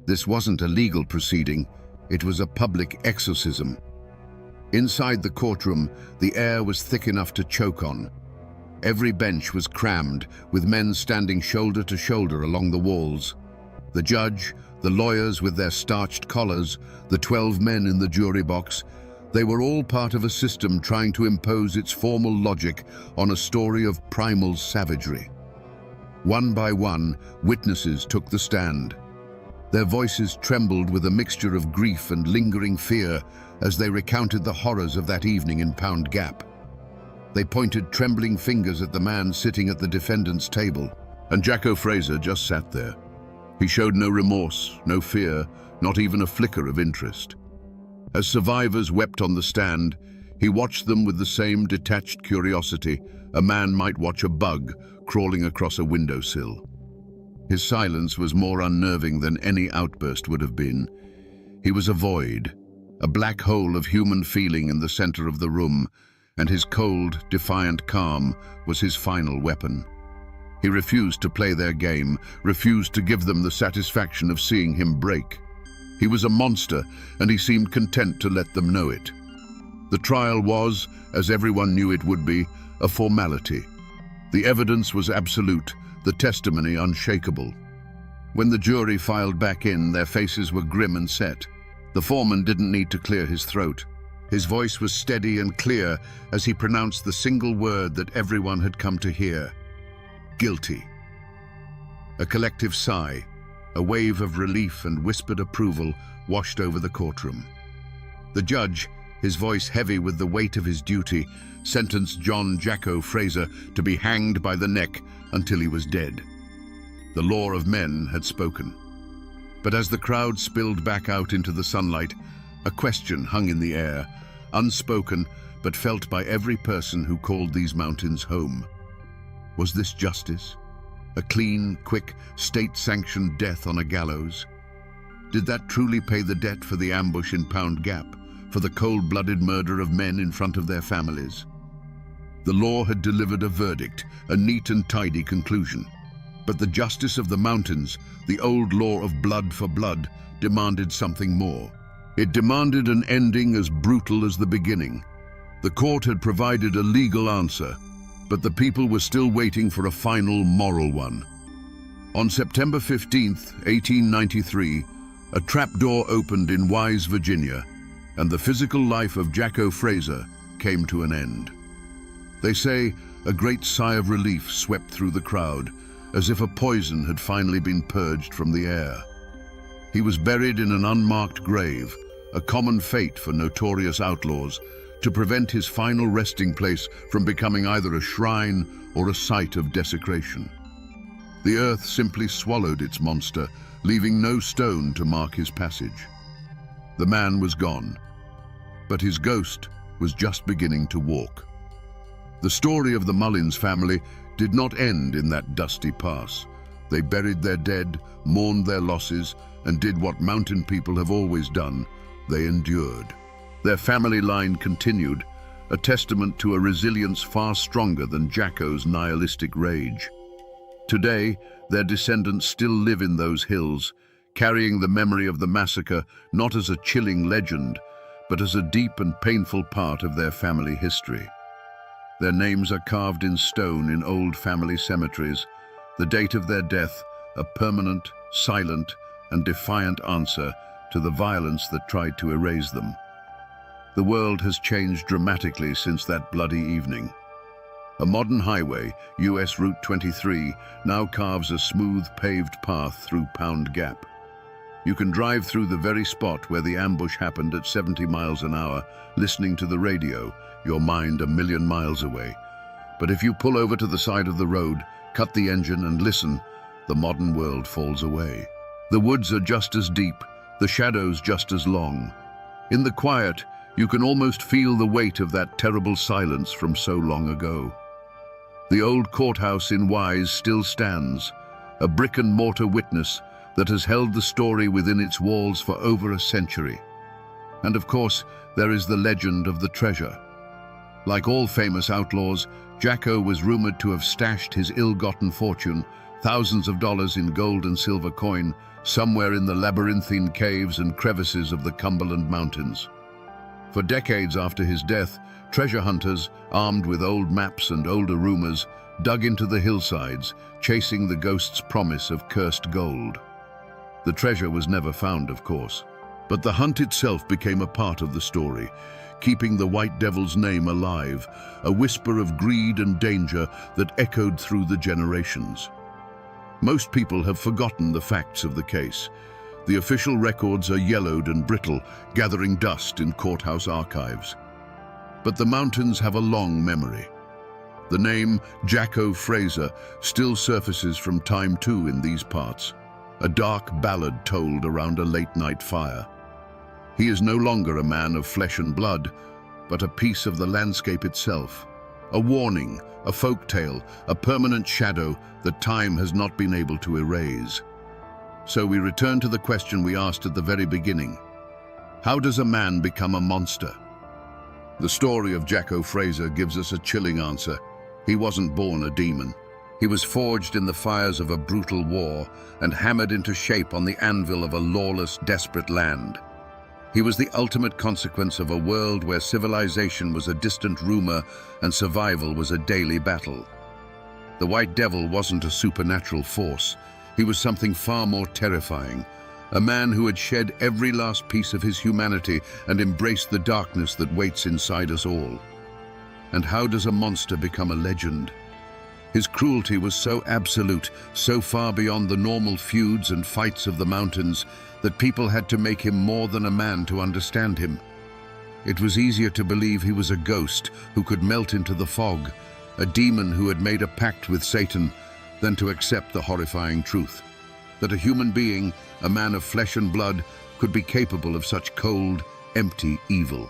This wasn't a legal proceeding, it was a public exorcism. Inside the courtroom, the air was thick enough to choke on. Every bench was crammed, with men standing shoulder to shoulder along the walls. The judge, the lawyers with their starched collars, the 12 men in the jury box, they were all part of a system trying to impose its formal logic on a story of primal savagery. One by one, witnesses took the stand. Their voices trembled with a mixture of grief and lingering fear as they recounted the horrors of that evening in Pound Gap. They pointed trembling fingers at the man sitting at the defendant's table, and Jacko Fraser just sat there. He showed no remorse, no fear, not even a flicker of interest. As survivors wept on the stand, he watched them with the same detached curiosity a man might watch a bug crawling across a windowsill. His silence was more unnerving than any outburst would have been. He was a void, a black hole of human feeling in the center of the room, and his cold, defiant calm was his final weapon. He refused to play their game, refused to give them the satisfaction of seeing him break. He was a monster, and he seemed content to let them know it. The trial was, as everyone knew it would be, a formality. The evidence was absolute, the testimony unshakable. When the jury filed back in, their faces were grim and set. The foreman didn't need to clear his throat. His voice was steady and clear as he pronounced the single word that everyone had come to hear: guilty. A collective sigh, a wave of relief and whispered approval washed over the courtroom. The judge, his voice heavy with the weight of his duty, sentenced John Jacko Fraser to be hanged by the neck until he was dead. The law of men had spoken. But as the crowd spilled back out into the sunlight, a question hung in the air, unspoken but felt by every person who called these mountains home. Was this justice? A clean, quick, state-sanctioned death on a gallows? Did that truly pay the debt for the ambush in Pound Gap, for the cold-blooded murder of men in front of their families? The law had delivered a verdict, a neat and tidy conclusion. But the justice of the mountains, the old law of blood for blood, demanded something more. It demanded an ending as brutal as the beginning. The court had provided a legal answer, but the people were still waiting for a final moral one. On September 15, 1893, a trapdoor opened in Wise, Virginia, and the physical life of Jacko Fraser came to an end. They say a great sigh of relief swept through the crowd, as if a poison had finally been purged from the air. He was buried in an unmarked grave, a common fate for notorious outlaws, to prevent his final resting place from becoming either a shrine or a site of desecration. The earth simply swallowed its monster, leaving no stone to mark his passage. The man was gone, but his ghost was just beginning to walk. The story of the Mullins family did not end in that dusty pass. They buried their dead, mourned their losses, and did what mountain people have always done: they endured. Their family line continued, a testament to a resilience far stronger than Jacko's nihilistic rage. Today, their descendants still live in those hills, carrying the memory of the massacre not as a chilling legend, but as a deep and painful part of their family history. Their names are carved in stone in old family cemeteries, the date of their death a permanent, silent, and defiant answer to the violence that tried to erase them. The world has changed dramatically since that bloody evening. A modern highway, US Route 23, now carves a smooth paved path through Pound Gap. You can drive through the very spot where the ambush happened at 70 miles an hour, listening to the radio, your mind a million miles away. But if you pull over to the side of the road, cut the engine and listen, the modern world falls away. The woods are just as deep, the shadows just as long. In the quiet, you can almost feel the weight of that terrible silence from so long ago. The old courthouse in Wise still stands, a brick-and-mortar witness that has held the story within its walls for over a century. And of course, there is the legend of the treasure. Like all famous outlaws, Jacko was rumored to have stashed his ill-gotten fortune, thousands of dollars in gold and silver coin, somewhere in the labyrinthine caves and crevices of the Cumberland Mountains. For decades after his death, treasure hunters, armed with old maps and older rumors, dug into the hillsides, chasing the ghost's promise of cursed gold. The treasure was never found, of course, but the hunt itself became a part of the story, keeping the White Devil's name alive, a whisper of greed and danger that echoed through the generations. Most people have forgotten the facts of the case. The official records are yellowed and brittle, gathering dust in courthouse archives. But the mountains have a long memory. The name Jacko Fraser still surfaces from time to in these parts, a dark ballad told around a late-night fire. He is no longer a man of flesh and blood, but a piece of the landscape itself, a warning, a folktale, a permanent shadow that time has not been able to erase. So we return to the question we asked at the very beginning. How does a man become a monster? The story of Jacko Fraser gives us a chilling answer. He wasn't born a demon. He was forged in the fires of a brutal war and hammered into shape on the anvil of a lawless, desperate land. He was the ultimate consequence of a world where civilization was a distant rumor and survival was a daily battle. The White Devil wasn't a supernatural force. He was something far more terrifying, a man who had shed every last piece of his humanity and embraced the darkness that waits inside us all. And how does a monster become a legend? His cruelty was so absolute, so far beyond the normal feuds and fights of the mountains, that people had to make him more than a man to understand him. It was easier to believe he was a ghost who could melt into the fog, a demon who had made a pact with Satan, than to accept the horrifying truth that a human being, a man of flesh and blood, could be capable of such cold, empty evil.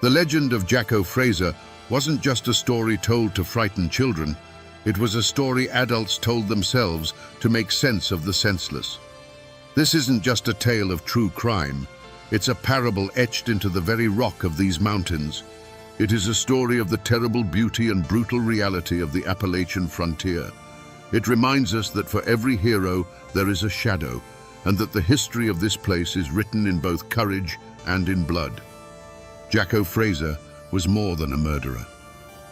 The legend of Jacko Fraser wasn't just a story told to frighten children. It was a story adults told themselves to make sense of the senseless. This isn't just a tale of true crime. It's a parable etched into the very rock of these mountains. It is a story of the terrible beauty and brutal reality of the Appalachian frontier. It reminds us that for every hero there is a shadow, and that the history of this place is written in both courage and in blood. Jacko Fraser was more than a murderer.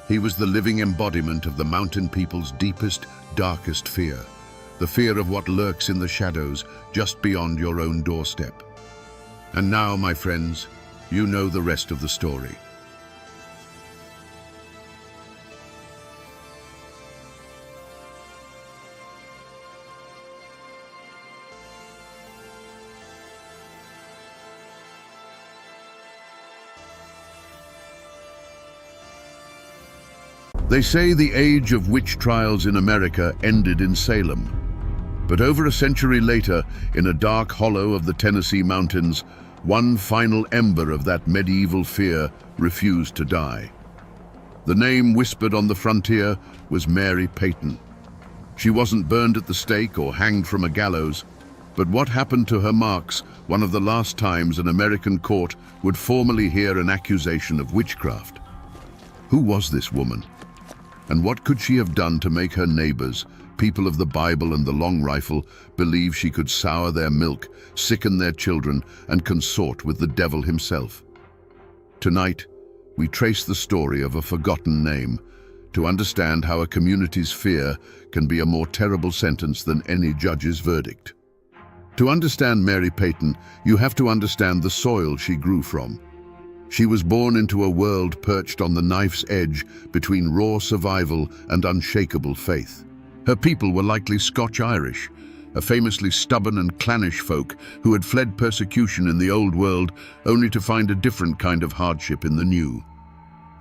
He was the living embodiment of the mountain people's deepest, darkest fear, the fear of what lurks in the shadows just beyond your own doorstep. And now, my friends, you know the rest of the story. They say the age of witch trials in America ended in Salem. But over a century later, in a dark hollow of the Tennessee mountains, one final ember of that medieval fear refused to die. The name whispered on the frontier was Mary Peyton. She wasn't burned at the stake or hanged from a gallows, but what happened to her marks one of the last times an American court would formally hear an accusation of witchcraft. Who was this woman? And what could she have done to make her neighbors, people of the Bible and the long rifle, believe she could sour their milk, sicken their children, and consort with the devil himself? Tonight, we trace the story of a forgotten name to understand how a community's fear can be a more terrible sentence than any judge's verdict. To understand Mary Peyton, you have to understand the soil she grew from. She was born into a world perched on the knife's edge between raw survival and unshakable faith. Her people were likely Scotch-Irish, a famously stubborn and clannish folk who had fled persecution in the old world only to find a different kind of hardship in the new.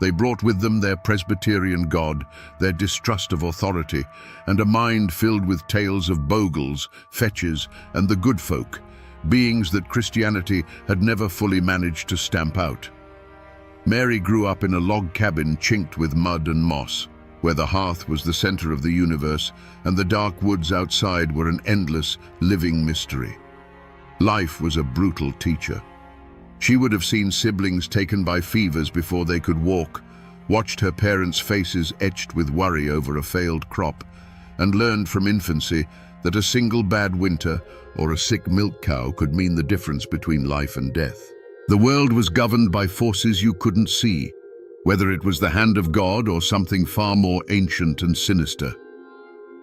They brought with them their Presbyterian God, their distrust of authority, and a mind filled with tales of bogles, fetches, and the good folk, beings that Christianity had never fully managed to stamp out. Mary grew up in a log cabin chinked with mud and moss, where the hearth was the center of the universe and the dark woods outside were an endless, living mystery. Life was a brutal teacher. She would have seen siblings taken by fevers before they could walk, watched her parents' faces etched with worry over a failed crop, and learned from infancy that a single bad winter or a sick milk cow could mean the difference between life and death. The world was governed by forces you couldn't see, whether it was the hand of God or something far more ancient and sinister.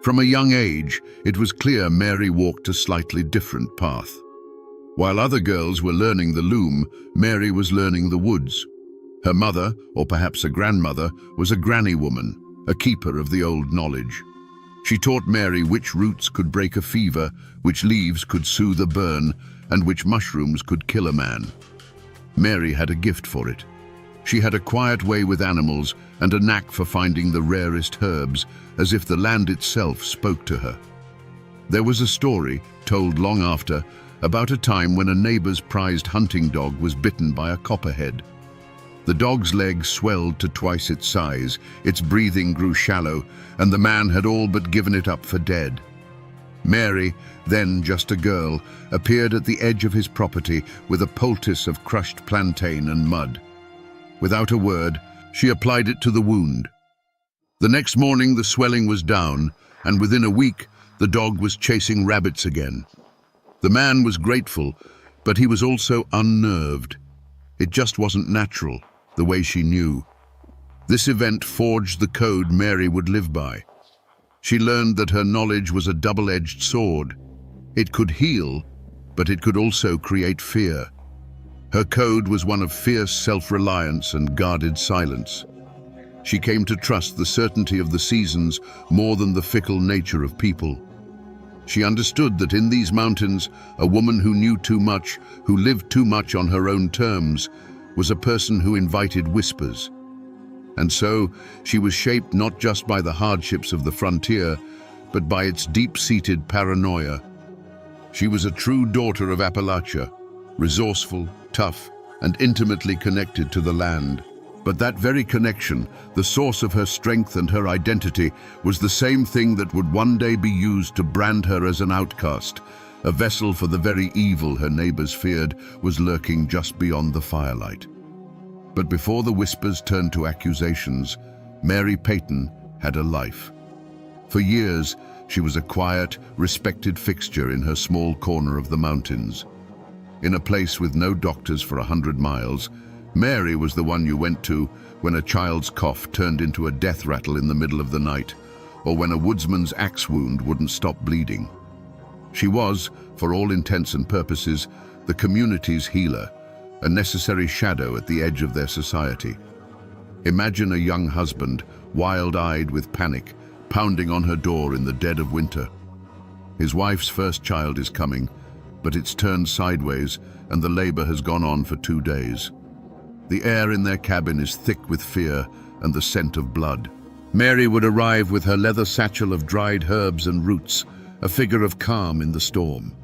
From a young age, it was clear Mary walked a slightly different path. While other girls were learning the loom, Mary was learning the woods. Her mother, or perhaps a grandmother, was a granny woman, a keeper of the old knowledge. She taught Mary which roots could break a fever, which leaves could soothe a burn, and which mushrooms could kill a man. Mary had a gift for it. She had a quiet way with animals and a knack for finding the rarest herbs, as if the land itself spoke to her. There was a story, told long after, about a time when a neighbor's prized hunting dog was bitten by a copperhead. The dog's leg swelled to twice its size, its breathing grew shallow, and the man had all but given it up for dead. Mary, then just a girl, appeared at the edge of his property with a poultice of crushed plantain and mud. Without a word, she applied it to the wound. The next morning the swelling was down, and within a week the dog was chasing rabbits again. The man was grateful, but he was also unnerved. It just wasn't natural, the way she knew. This event forged the code Mary would live by. She learned that her knowledge was a double-edged sword. It could heal, but it could also create fear. Her code was one of fierce self-reliance and guarded silence. She came to trust the certainty of the seasons more than the fickle nature of people. She understood that in these mountains, a woman who knew too much, who lived too much on her own terms, was a person who invited whispers. And so, she was shaped not just by the hardships of the frontier, but by its deep-seated paranoia. She was a true daughter of Appalachia, resourceful, tough, and intimately connected to the land. But that very connection, the source of her strength and her identity, was the same thing that would one day be used to brand her as an outcast. A vessel for the very evil her neighbors feared was lurking just beyond the firelight. But before the whispers turned to accusations, Mary Peyton had a life. For years, she was a quiet, respected fixture in her small corner of the mountains. In a place with no doctors for 100 miles, Mary was the one you went to when a child's cough turned into a death rattle in the middle of the night, or when a woodsman's axe wound wouldn't stop bleeding. She was, for all intents and purposes, the community's healer, a necessary shadow at the edge of their society. Imagine a young husband, wild-eyed with panic, pounding on her door in the dead of winter. His wife's first child is coming, but it's turned sideways and the labor has gone on for 2 days. The air in their cabin is thick with fear and the scent of blood. Mary would arrive with her leather satchel of dried herbs and roots, a figure of calm in the storm.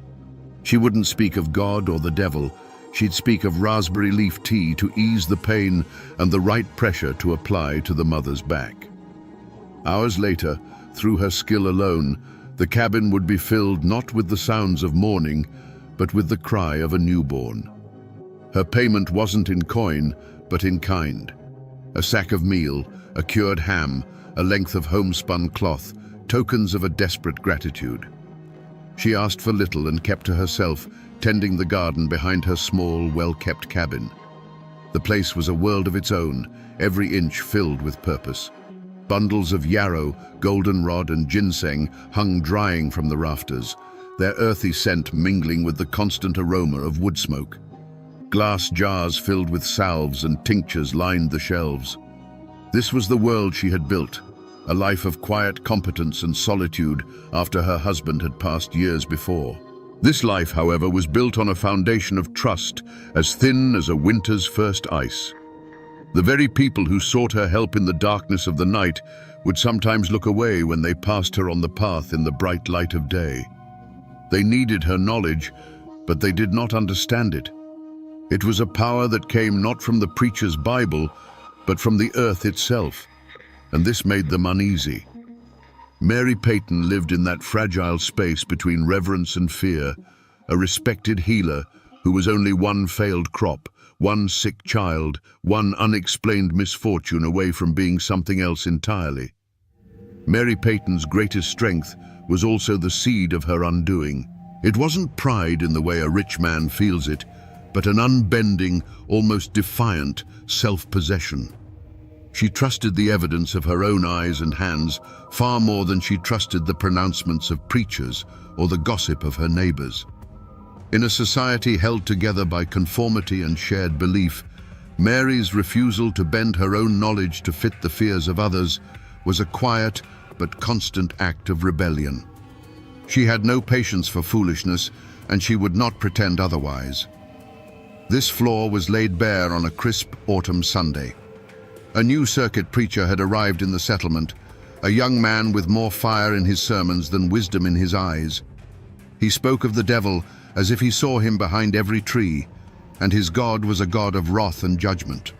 She wouldn't speak of God or the devil. She'd speak of raspberry leaf tea to ease the pain and the right pressure to apply to the mother's back. Hours later, through her skill alone, the cabin would be filled not with the sounds of mourning, but with the cry of a newborn. Her payment wasn't in coin, but in kind. A sack of meal, a cured ham, a length of homespun cloth, tokens of a desperate gratitude. She asked for little and kept to herself, tending the garden behind her small, well-kept cabin. The place was a world of its own, every inch filled with purpose. Bundles of yarrow, goldenrod, and ginseng hung drying from the rafters, their earthy scent mingling with the constant aroma of wood smoke. Glass jars filled with salves and tinctures lined the shelves. This was the world she had built, a life of quiet competence and solitude after her husband had passed years before. This life, however, was built on a foundation of trust as thin as a winter's first ice. The very people who sought her help in the darkness of the night would sometimes look away when they passed her on the path in the bright light of day. They needed her knowledge, but they did not understand it. It was a power that came not from the preacher's Bible, but from the earth itself, and this made them uneasy. Mary Peyton lived in that fragile space between reverence and fear, a respected healer who was only one failed crop, one sick child, one unexplained misfortune away from being something else entirely. Mary Peyton's greatest strength was also the seed of her undoing. It wasn't pride in the way a rich man feels it, but an unbending, almost defiant self-possession. She trusted the evidence of her own eyes and hands far more than she trusted the pronouncements of preachers or the gossip of her neighbors. In a society held together by conformity and shared belief, Mary's refusal to bend her own knowledge to fit the fears of others was a quiet but constant act of rebellion. She had no patience for foolishness, and she would not pretend otherwise. This flaw was laid bare on a crisp autumn Sunday. A new circuit preacher had arrived in the settlement, a young man with more fire in his sermons than wisdom in his eyes. He spoke of the devil as if he saw him behind every tree, and his God was a God of wrath and judgment.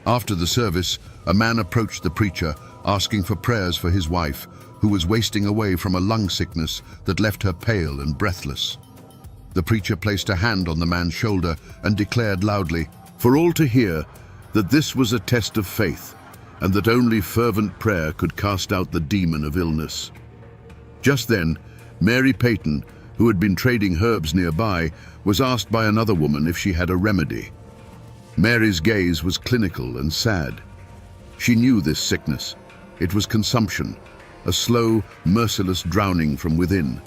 After the service, a man approached the preacher, asking for prayers for his wife, who was wasting away from a lung sickness that left her pale and breathless. The preacher placed a hand on the man's shoulder and declared loudly, for all to hear, that this was a test of faith, and that only fervent prayer could cast out the demon of illness. Just then, Mary Peyton, who had been trading herbs nearby, was asked by another woman if she had a remedy. Mary's gaze was clinical and sad. She knew this sickness. It was consumption, a slow, merciless drowning from within.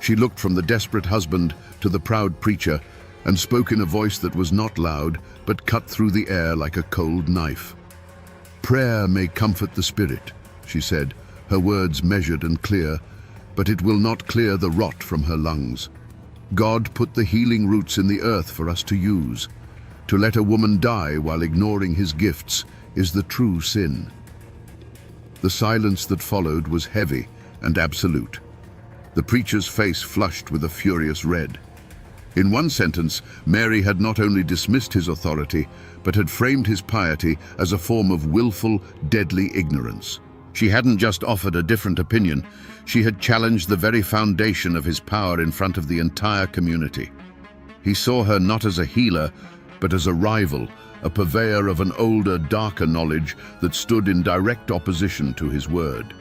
She looked from the desperate husband to the proud preacher and spoke in a voice that was not loud, but cut through the air like a cold knife. "Prayer may comfort the spirit," she said, her words measured and clear, "but it will not clear the rot from her lungs. God put the healing roots in the earth for us to use. To let a woman die while ignoring his gifts is the true sin." The silence that followed was heavy and absolute. The preacher's face flushed with a furious red. In one sentence, Mary had not only dismissed his authority, but had framed his piety as a form of willful, deadly ignorance. She hadn't just offered a different opinion, she had challenged the very foundation of his power in front of the entire community. He saw her not as a healer, but as a rival, a purveyor of an older, darker knowledge that stood in direct opposition to his word.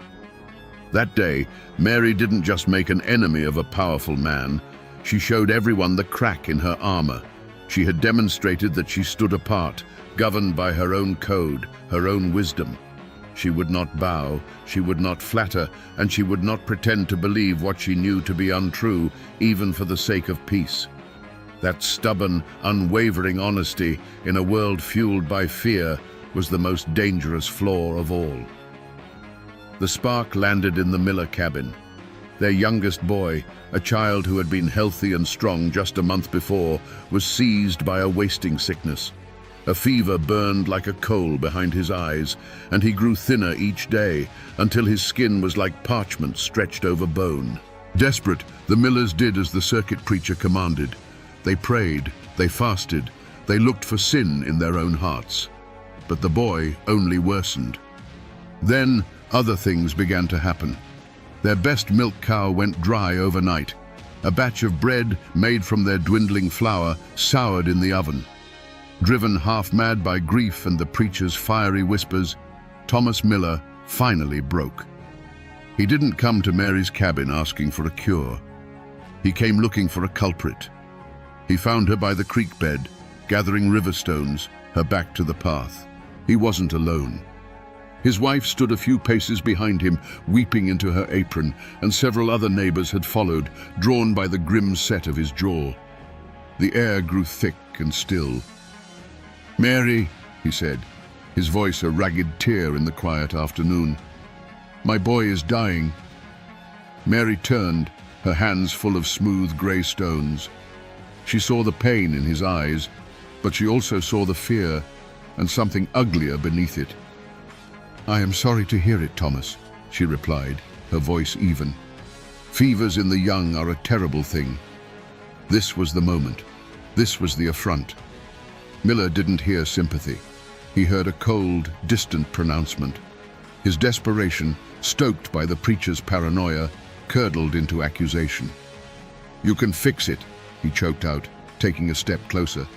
That day, Mary didn't just make an enemy of a powerful man, she showed everyone the crack in her armor. She had demonstrated that she stood apart, governed by her own code, her own wisdom. She would not bow, she would not flatter, and she would not pretend to believe what she knew to be untrue, even for the sake of peace. That stubborn, unwavering honesty in a world fueled by fear was the most dangerous flaw of all. The spark landed in the Miller cabin. Their youngest boy, a child who had been healthy and strong just a month before, was seized by a wasting sickness. A fever burned like a coal behind his eyes, and he grew thinner each day until his skin was like parchment stretched over bone. Desperate, the Millers did as the circuit preacher commanded. They prayed, they fasted, they looked for sin in their own hearts. But the boy only worsened. Then other things began to happen. Their best milk cow went dry overnight. A batch of bread made from their dwindling flour soured in the oven. Driven half-mad by grief and the preacher's fiery whispers, Thomas Miller finally broke. He didn't come to Mary's cabin asking for a cure. He came looking for a culprit. He found her by the creek bed, gathering river stones, her back to the path. He wasn't alone. His wife stood a few paces behind him, weeping into her apron, and several other neighbors had followed, drawn by the grim set of his jaw. The air grew thick and still. "Mary," he said, his voice a ragged tear in the quiet afternoon, "my boy is dying." Mary turned, her hands full of smooth grey stones. She saw the pain in his eyes, but she also saw the fear and something uglier beneath it. "I am sorry to hear it, Thomas," she replied, her voice even. "Fevers in the young are a terrible thing." This was the moment. This was the affront. Miller didn't hear sympathy. He heard a cold, distant pronouncement. His desperation, stoked by the preacher's paranoia, curdled into accusation. "You can fix it," he choked out, taking a step closer.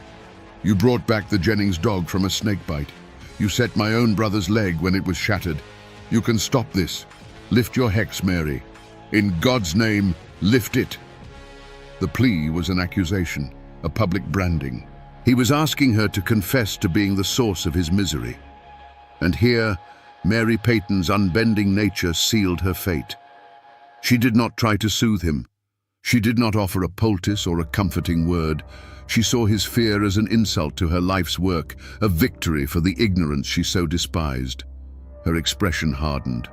"You brought back the Jennings dog from a snake bite. You set my own brother's leg when it was shattered. You can stop this. Lift your hex, Mary. In God's name, lift it." The plea was an accusation, a public branding. He was asking her to confess to being the source of his misery. And here, Mary Peyton's unbending nature sealed her fate. She did not try to soothe him. She did not offer a poultice or a comforting word. She saw his fear as an insult to her life's work, a victory for the ignorance she so despised. Her expression hardened.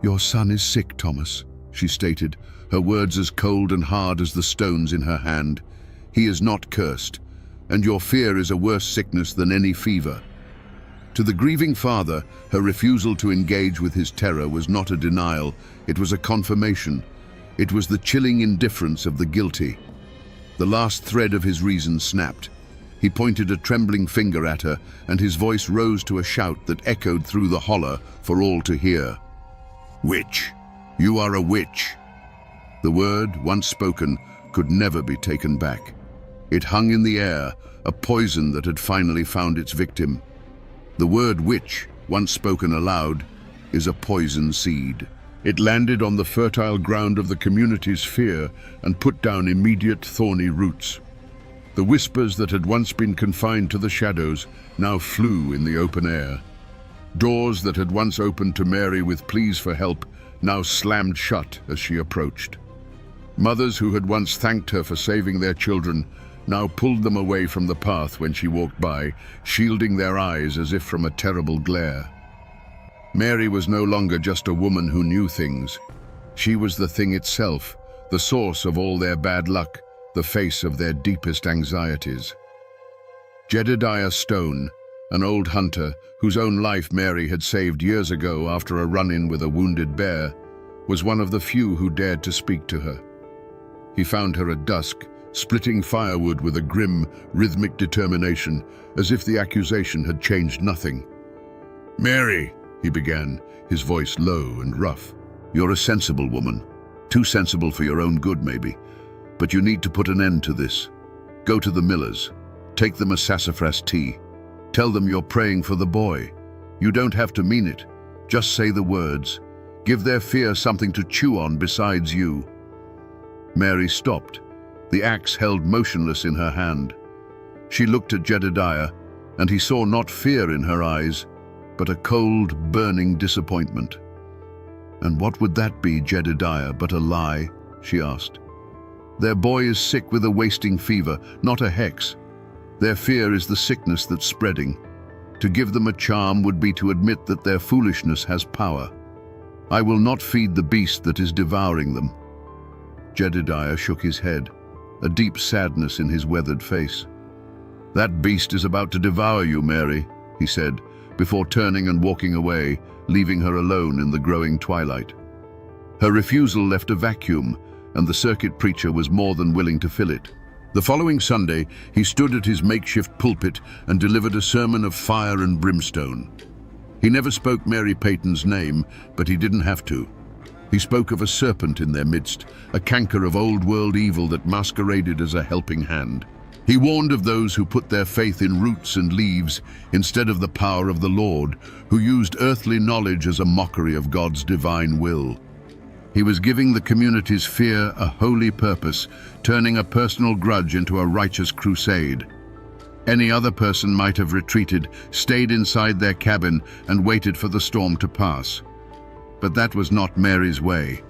"Your son is sick, Thomas," she stated, her words as cold and hard as the stones in her hand. "He is not cursed, and your fear is a worse sickness than any fever." To the grieving father, her refusal to engage with his terror was not a denial, it was a confirmation. It was the chilling indifference of the guilty. The last thread of his reason snapped. He pointed a trembling finger at her, and his voice rose to a shout that echoed through the holler for all to hear. "Witch! You are a witch!" The word, once spoken, could never be taken back. It hung in the air, a poison that had finally found its victim. The word witch, once spoken aloud, is a poison seed. It landed on the fertile ground of the community's fear and put down immediate thorny roots. The whispers that had once been confined to the shadows now flew in the open air. Doors that had once opened to Mary with pleas for help now slammed shut as she approached. Mothers who had once thanked her for saving their children now pulled them away from the path when she walked by, shielding their eyes as if from a terrible glare. Mary was no longer just a woman who knew things. She was the thing itself, the source of all their bad luck, the face of their deepest anxieties. Jedediah Stone, an old hunter whose own life Mary had saved years ago after a run-in with a wounded bear, was one of the few who dared to speak to her. He found her at dusk, splitting firewood with a grim, rhythmic determination, as if the accusation had changed nothing. "Mary," he began, his voice low and rough, "you're a sensible woman. Too sensible for your own good, maybe. But you need to put an end to this. Go to the Millers. Take them a sassafras tea. Tell them you're praying for the boy. You don't have to mean it. Just say the words. Give their fear something to chew on besides you." Mary stopped, the axe held motionless in her hand. She looked at Jedediah, and he saw not fear in her eyes, but a cold, burning disappointment. "And what would that be, Jedediah, but a lie?" she asked. "Their boy is sick with a wasting fever, not a hex. Their fear is the sickness that's spreading. To give them a charm would be to admit that their foolishness has power. I will not feed the beast that is devouring them." Jedediah shook his head, a deep sadness in his weathered face. "That beast is about to devour you, Mary," he said, before turning and walking away, leaving her alone in the growing twilight. Her refusal left a vacuum, and the circuit preacher was more than willing to fill it. The following Sunday, he stood at his makeshift pulpit and delivered a sermon of fire and brimstone. He never spoke Mary Peyton's name, but he didn't have to. He spoke of a serpent in their midst, a canker of old-world evil that masqueraded as a helping hand. He warned of those who put their faith in roots and leaves instead of the power of the Lord, who used earthly knowledge as a mockery of God's divine will. He was giving the community's fear a holy purpose, turning a personal grudge into a righteous crusade. Any other person might have retreated, stayed inside their cabin, and waited for the storm to pass. But that was not Mary's way.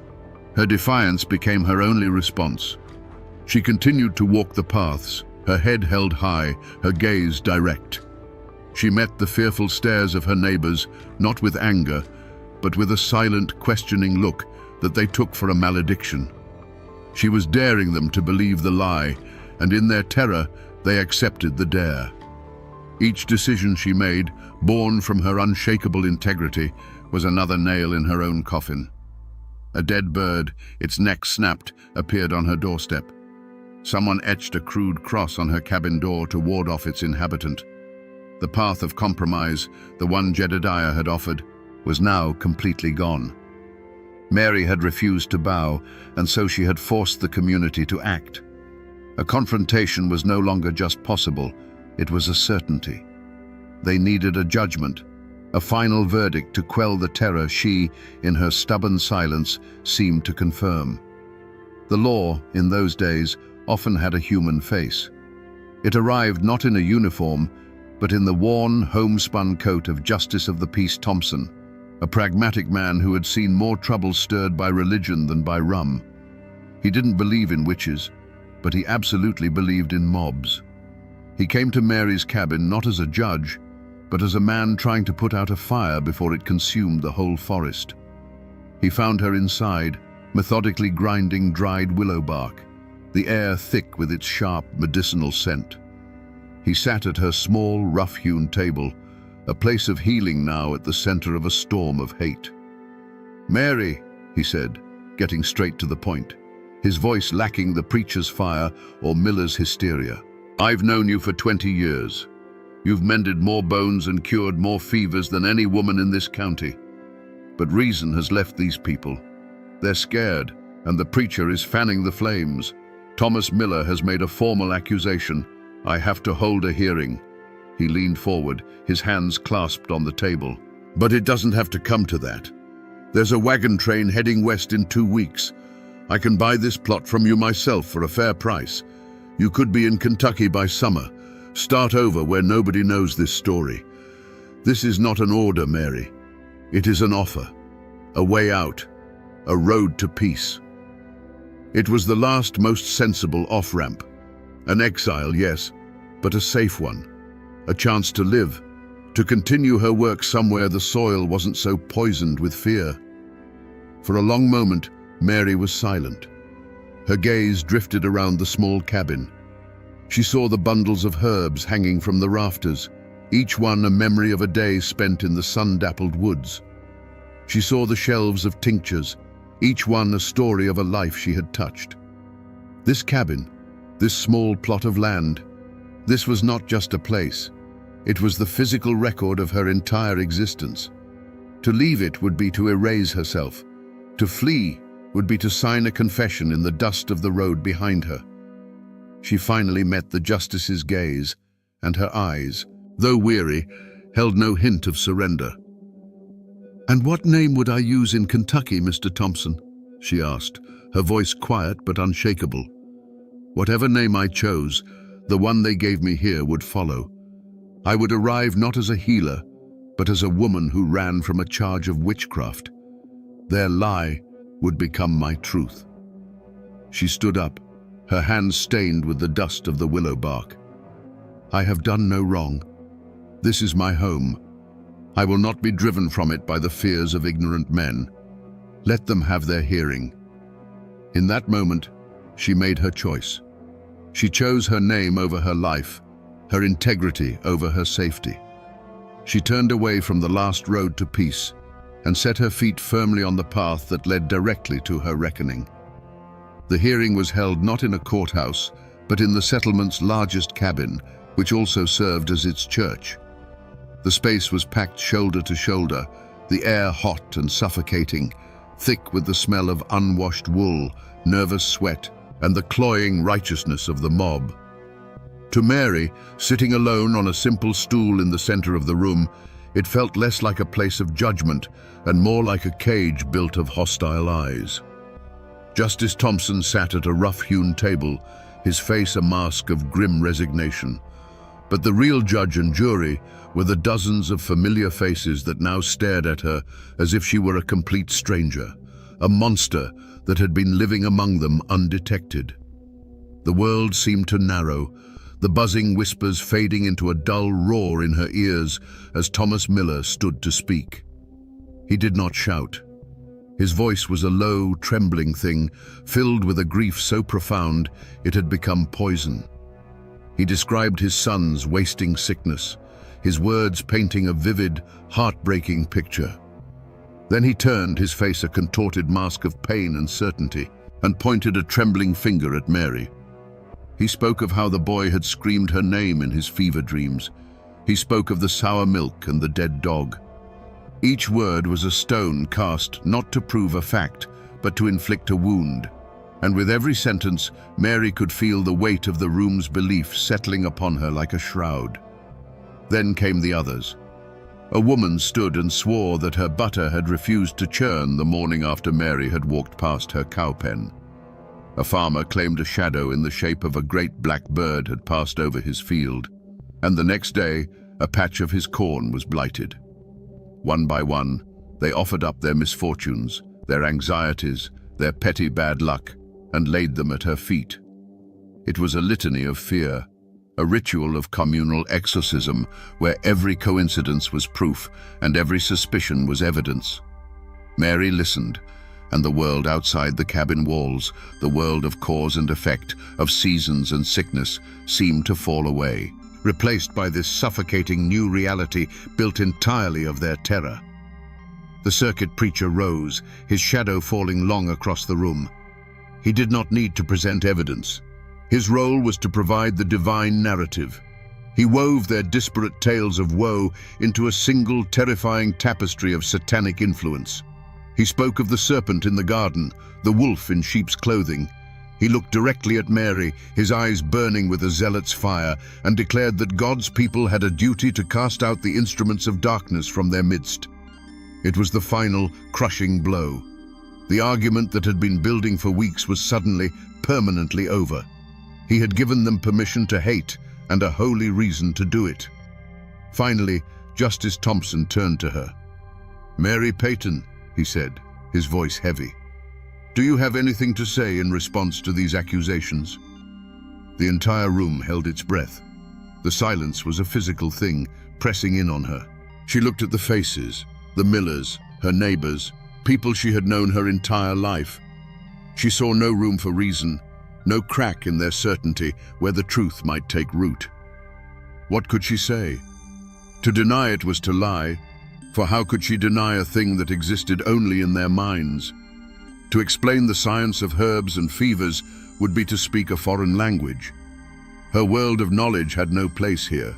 Her defiance became her only response. She continued to walk the paths, her head held high, her gaze direct. She met the fearful stares of her neighbors, not with anger, but with a silent, questioning look that they took for a malediction. She was daring them to believe the lie, and in their terror, they accepted the dare. Each decision she made, born from her unshakable integrity, was another nail in her own coffin. A dead bird, its neck snapped, appeared on her doorstep. Someone etched a crude cross on her cabin door to ward off its inhabitant. The path of compromise, the one Jedediah had offered, was now completely gone. Mary had refused to bow, and so she had forced the community to act. A confrontation was no longer just possible, it was a certainty. They needed a judgment, a final verdict to quell the terror she, in her stubborn silence, seemed to confirm. The law, in those days, often had a human face. It arrived not in a uniform, but in the worn, homespun coat of Justice of the Peace Thompson, a pragmatic man who had seen more trouble stirred by religion than by rum. He didn't believe in witches, but he absolutely believed in mobs. He came to Mary's cabin not as a judge, but as a man trying to put out a fire before it consumed the whole forest. He found her inside, methodically grinding dried willow bark, the air thick with its sharp medicinal scent. He sat at her small, rough-hewn table, a place of healing now at the center of a storm of hate. "Mary," he said, getting straight to the point, his voice lacking the preacher's fire or Miller's hysteria. "I've known you for 20 years. You've mended more bones and cured more fevers than any woman in this county. But reason has left these people. They're scared, and the preacher is fanning the flames. Thomas Miller has made a formal accusation. I have to hold a hearing." He leaned forward, his hands clasped on the table. "But it doesn't have to come to that. There's a wagon train heading west in 2 weeks. I can buy this plot from you myself for a fair price. You could be in Kentucky by summer. Start over where nobody knows this story. This is not an order, Mary. It is an offer, a way out, a road to peace." It was the last, most sensible off-ramp. An exile, yes, but a safe one. A chance to live, to continue her work somewhere the soil wasn't so poisoned with fear. For a long moment, Mary was silent. Her gaze drifted around the small cabin. She saw the bundles of herbs hanging from the rafters, each one a memory of a day spent in the sun-dappled woods. She saw the shelves of tinctures, each one a story of a life she had touched. This cabin, this small plot of land, this was not just a place. It was the physical record of her entire existence. To leave it would be to erase herself. To flee would be to sign a confession in the dust of the road behind her. She finally met the justice's gaze, and her eyes, though weary, held no hint of surrender. "And what name would I use in Kentucky, Mr. Thompson?" she asked, her voice quiet but unshakable. "Whatever name I chose, the one they gave me here would follow. I would arrive not as a healer, but as a woman who ran from a charge of witchcraft. Their lie would become my truth." She stood up, her hands stained with the dust of the willow bark. "I have done no wrong. This is my home. I will not be driven from it by the fears of ignorant men. Let them have their hearing." In that moment, she made her choice. She chose her name over her life, her integrity over her safety. She turned away from the last road to peace and set her feet firmly on the path that led directly to her reckoning. The hearing was held not in a courthouse, but in the settlement's largest cabin, which also served as its church. The space was packed shoulder to shoulder, the air hot and suffocating, thick with the smell of unwashed wool, nervous sweat, and the cloying righteousness of the mob. To Mary, sitting alone on a simple stool in the center of the room, it felt less like a place of judgment and more like a cage built of hostile eyes. Justice Thompson sat at a rough-hewn table, his face a mask of grim resignation. But the real judge and jury were the dozens of familiar faces that now stared at her as if she were a complete stranger, a monster that had been living among them undetected. The world seemed to narrow, the buzzing whispers fading into a dull roar in her ears as Thomas Miller stood to speak. He did not shout. His voice was a low, trembling thing, filled with a grief so profound it had become poison. He described his son's wasting sickness, his words painting a vivid, heartbreaking picture. Then he turned, his face a contorted mask of pain and certainty, and pointed a trembling finger at Mary. He spoke of how the boy had screamed her name in his fever dreams. He spoke of the sour milk and the dead dog. Each word was a stone cast not to prove a fact, but to inflict a wound. And with every sentence, Mary could feel the weight of the room's belief settling upon her like a shroud. Then came the others. A woman stood and swore that her butter had refused to churn the morning after Mary had walked past her cow pen. A farmer claimed a shadow in the shape of a great black bird had passed over his field, and the next day, a patch of his corn was blighted. One by one, they offered up their misfortunes, their anxieties, their petty bad luck, and laid them at her feet. It was a litany of fear, a ritual of communal exorcism where every coincidence was proof and every suspicion was evidence. Mary listened, and the world outside the cabin walls, the world of cause and effect, of seasons and sickness, seemed to fall away, replaced by this suffocating new reality built entirely of their terror. The circuit preacher rose, his shadow falling long across the room. He did not need to present evidence. His role was to provide the divine narrative. He wove their disparate tales of woe into a single terrifying tapestry of satanic influence. He spoke of the serpent in the garden, the wolf in sheep's clothing. He looked directly at Mary, his eyes burning with a zealot's fire, and declared that God's people had a duty to cast out the instruments of darkness from their midst. It was the final, crushing blow. The argument that had been building for weeks was suddenly, permanently over. He had given them permission to hate and a holy reason to do it. Finally, Justice Thompson turned to her. "Mary Peyton," he said, his voice heavy. Do you have anything to say in response to these accusations?" The entire room held its breath. The silence was a physical thing, pressing in on her. She looked at the faces, the Millers, her neighbors, people she had known her entire life. She saw no room for reason, no crack in their certainty where the truth might take root. What could she say? To deny it was to lie, for how could she deny a thing that existed only in their minds? To explain the science of herbs and fevers would be to speak a foreign language. Her world of knowledge had no place here.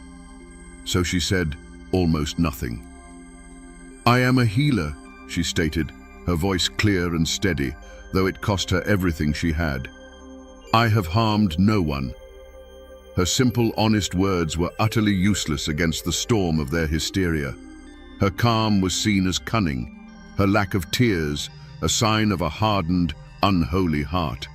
So she said almost nothing. "I am a healer," she stated, her voice clear and steady, though it cost her everything she had. "I have harmed no one." Her simple, honest words were utterly useless against the storm of their hysteria. Her calm was seen as cunning, her lack of tears a sign of a hardened, unholy heart.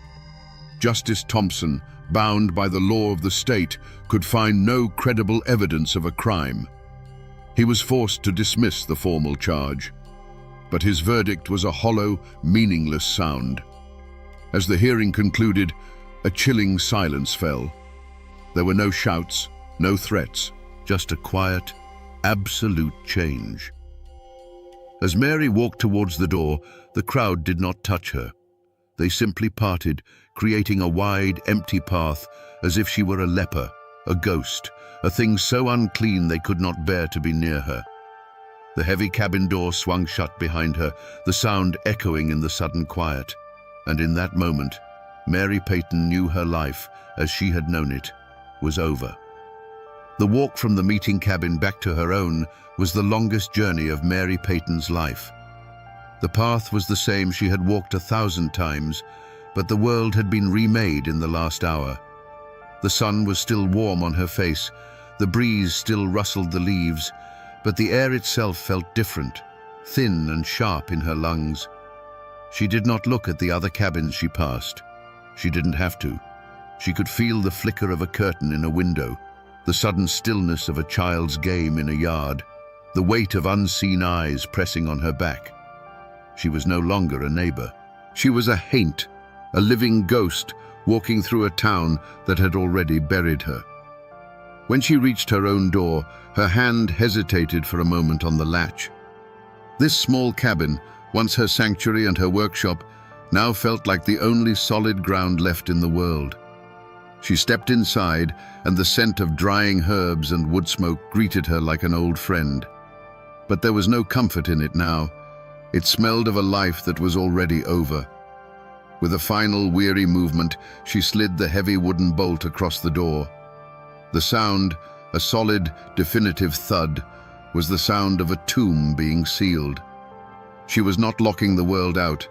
Justice Thompson, bound by the law of the state, could find no credible evidence of a crime. He was forced to dismiss the formal charge, but his verdict was a hollow, meaningless sound. As the hearing concluded, a chilling silence fell. There were no shouts, no threats, just a quiet, absolute change. As Mary walked towards the door, the crowd did not touch her. They simply parted, creating a wide, empty path, as if she were a leper, a ghost, a thing so unclean they could not bear to be near her. The heavy cabin door swung shut behind her, the sound echoing in the sudden quiet. And in that moment, Mary Peyton knew her life, as she had known it, was over. The walk from the meeting cabin back to her own was the longest journey of Mary Peyton's life. The path was the same she had walked 1,000 times, but the world had been remade in the last hour. The sun was still warm on her face, the breeze still rustled the leaves, but the air itself felt different, thin and sharp in her lungs. She did not look at the other cabins she passed. She didn't have to. She could feel the flicker of a curtain in a window, the sudden stillness of a child's game in a yard, the weight of unseen eyes pressing on her back. She was no longer a neighbor. She was a haint, a living ghost walking through a town that had already buried her. When she reached her own door, her hand hesitated for a moment on the latch. This small cabin, once her sanctuary and her workshop, now felt like the only solid ground left in the world. She stepped inside, and the scent of drying herbs and wood smoke greeted her like an old friend. But there was no comfort in it now. It smelled of a life that was already over. With a final weary movement, she slid the heavy wooden bolt across the door. The sound, a solid, definitive thud, was the sound of a tomb being sealed. She was not locking the world out.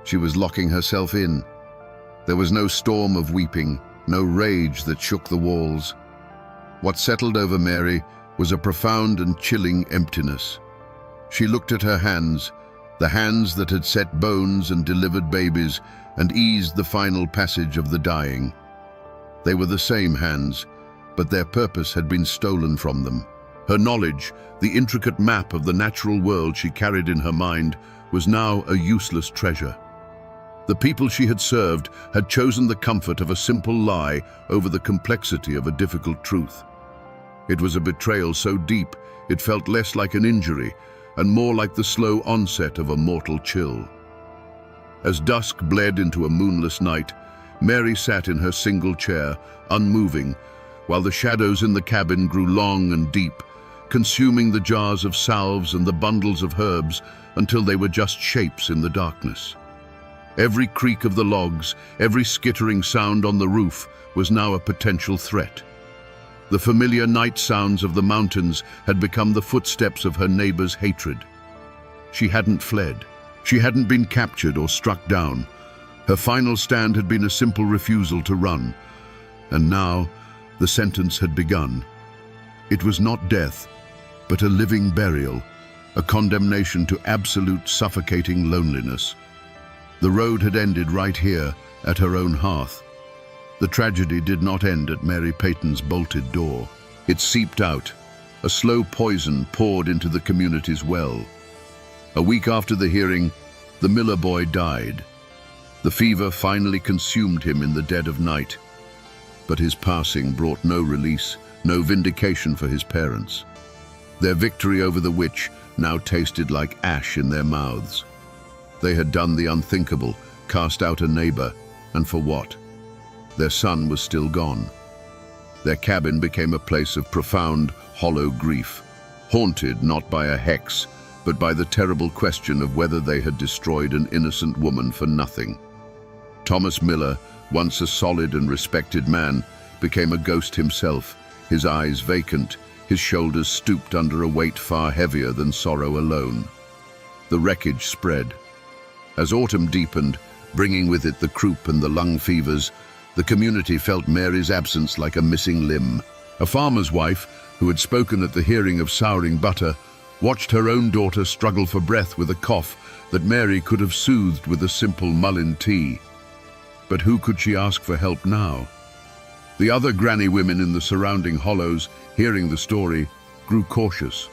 She was locking herself in. There was no storm of weeping, no rage that shook the walls. What settled over Mary was a profound and chilling emptiness. She looked at her hands, the hands that had set bones and delivered babies and eased the final passage of the dying. They were the same hands, but their purpose had been stolen from them. Her knowledge, the intricate map of the natural world she carried in her mind, was now a useless treasure. The people she had served had chosen the comfort of a simple lie over the complexity of a difficult truth. It was a betrayal so deep it felt less like an injury and more like the slow onset of a mortal chill. As dusk bled into a moonless night, Mary sat in her single chair, unmoving, while the shadows in the cabin grew long and deep, consuming the jars of salves and the bundles of herbs until they were just shapes in the darkness. Every creak of the logs, every skittering sound on the roof was now a potential threat. The familiar night sounds of the mountains had become the footsteps of her neighbor's hatred. She hadn't fled. She hadn't been captured or struck down. Her final stand had been a simple refusal to run. And now, the sentence had begun. It was not death, but a living burial, a condemnation to absolute suffocating loneliness. The road had ended right here, at her own hearth. The tragedy did not end at Mary Peyton's bolted door. It seeped out. A slow poison poured into the community's well. A week after the hearing, the Miller boy died. The fever finally consumed him in the dead of night, but his passing brought no release, no vindication for his parents. Their victory over the witch now tasted like ash in their mouths. They had done the unthinkable, cast out a neighbor, and for what? Their son was still gone. Their cabin became a place of profound, hollow grief, haunted not by a hex, but by the terrible question of whether they had destroyed an innocent woman for nothing. Thomas Miller, once a solid and respected man, became a ghost himself, his eyes vacant, his shoulders stooped under a weight far heavier than sorrow alone. The wreckage spread. As autumn deepened, bringing with it the croup and the lung fevers, the community felt Mary's absence like a missing limb. A farmer's wife, who had spoken at the hearing of souring butter, watched her own daughter struggle for breath with a cough that Mary could have soothed with a simple mullein tea. But who could she ask for help now? The other granny women in the surrounding hollows, hearing the story, grew cautious.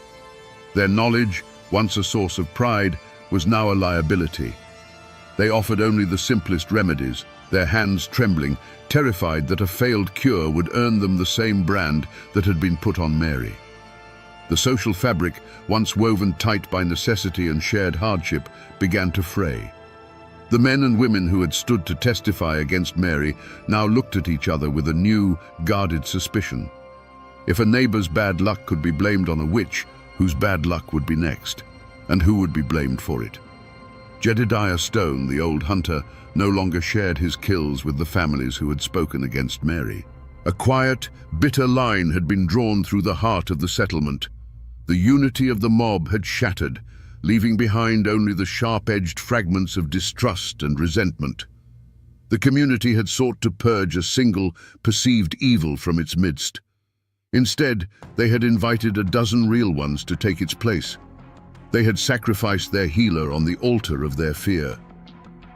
Their knowledge, once a source of pride, was now a liability. They offered only the simplest remedies, their hands trembling, terrified that a failed cure would earn them the same brand that had been put on Mary. The social fabric, once woven tight by necessity and shared hardship, began to fray. The men and women who had stood to testify against Mary now looked at each other with a new, guarded suspicion. If a neighbor's bad luck could be blamed on a witch, whose bad luck would be next? And who would be blamed for it? Jedediah Stone, the old hunter, no longer shared his kills with the families who had spoken against Mary. A quiet, bitter line had been drawn through the heart of the settlement. The unity of the mob had shattered, leaving behind only the sharp-edged fragments of distrust and resentment. The community had sought to purge a single, perceived evil from its midst. Instead, they had invited a dozen real ones to take its place. They had sacrificed their healer on the altar of their fear.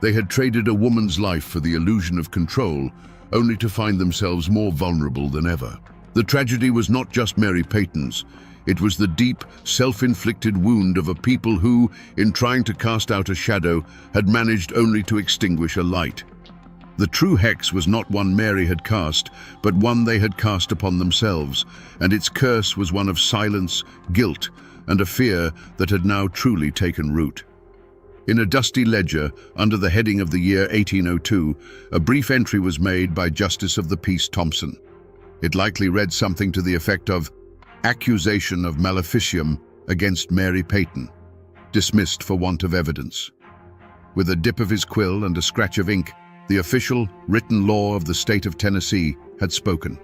They had traded a woman's life for the illusion of control, only to find themselves more vulnerable than ever. The tragedy was not just Mary Peyton's. It was the deep, self-inflicted wound of a people who, in trying to cast out a shadow, had managed only to extinguish a light. The true hex was not one Mary had cast, but one they had cast upon themselves, and its curse was one of silence, guilt, and a fear that had now truly taken root. In a dusty ledger, under the heading of the year 1802, a brief entry was made by Justice of the Peace Thompson. It likely read something to the effect of, "Accusation of maleficium against Mary Peyton, dismissed for want of evidence." With a dip of his quill and a scratch of ink, the official, written law of the state of Tennessee had spoken.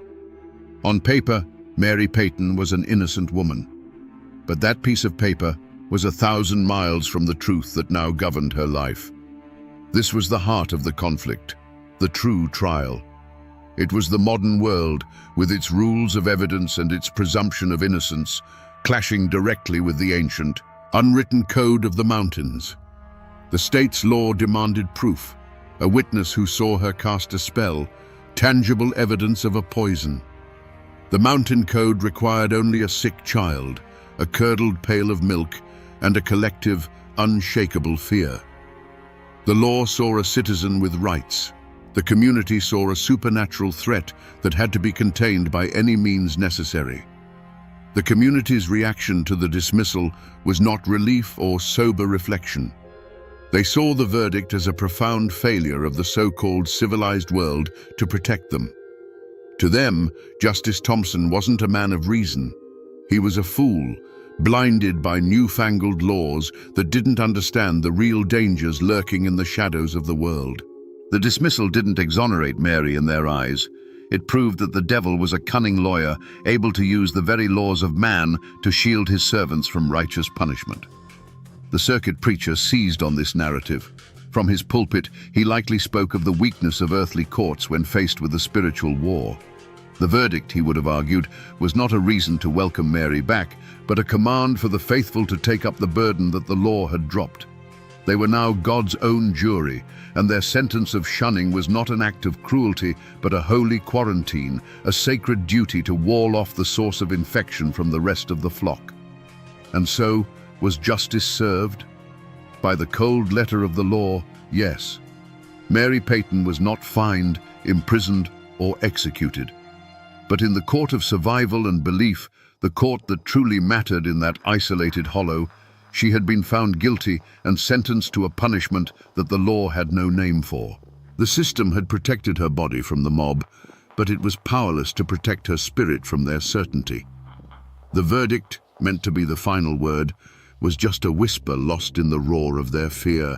On paper, Mary Peyton was an innocent woman. But that piece of paper was 1,000 miles from the truth that now governed her life. This was the heart of the conflict, the true trial. It was the modern world, with its rules of evidence and its presumption of innocence, clashing directly with the ancient, unwritten code of the mountains. The state's law demanded proof, a witness who saw her cast a spell, tangible evidence of a poison. The mountain code required only a sick child, a curdled pail of milk, and a collective, unshakable fear. The law saw a citizen with rights. The community saw a supernatural threat that had to be contained by any means necessary. The community's reaction to the dismissal was not relief or sober reflection. They saw the verdict as a profound failure of the so-called civilized world to protect them. To them, Justice Thompson wasn't a man of reason. He was a fool, blinded by newfangled laws that didn't understand the real dangers lurking in the shadows of the world. The dismissal didn't exonerate Mary in their eyes. It proved that the devil was a cunning lawyer, able to use the very laws of man to shield his servants from righteous punishment. The circuit preacher seized on this narrative. From his pulpit, he likely spoke of the weakness of earthly courts when faced with a spiritual war. The verdict, he would have argued, was not a reason to welcome Mary back, but a command for the faithful to take up the burden that the law had dropped. They were now God's own jury, and their sentence of shunning was not an act of cruelty, but a holy quarantine, a sacred duty to wall off the source of infection from the rest of the flock. And so, was justice served? By the cold letter of the law, yes. Mary Peyton was not fined, imprisoned, or executed. But in the court of survival and belief, the court that truly mattered in that isolated hollow, she had been found guilty and sentenced to a punishment that the law had no name for. The system had protected her body from the mob, but it was powerless to protect her spirit from their certainty. The verdict, meant to be the final word, was just a whisper lost in the roar of their fear,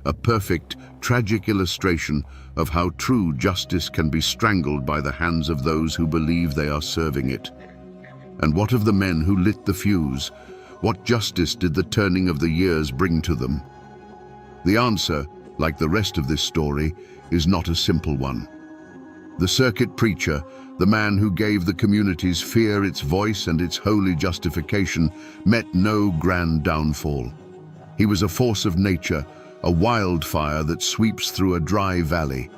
a perfect, tragic illustration of how true justice can be strangled by the hands of those who believe they are serving it. And what of the men who lit the fuse? What justice did the turning of the years bring to them? The answer, like the rest of this story, is not a simple one. The circuit preacher, the man who gave the community's fear its voice and its holy justification, met no grand downfall. He was a force of nature, a wildfire that sweeps through a dry valley.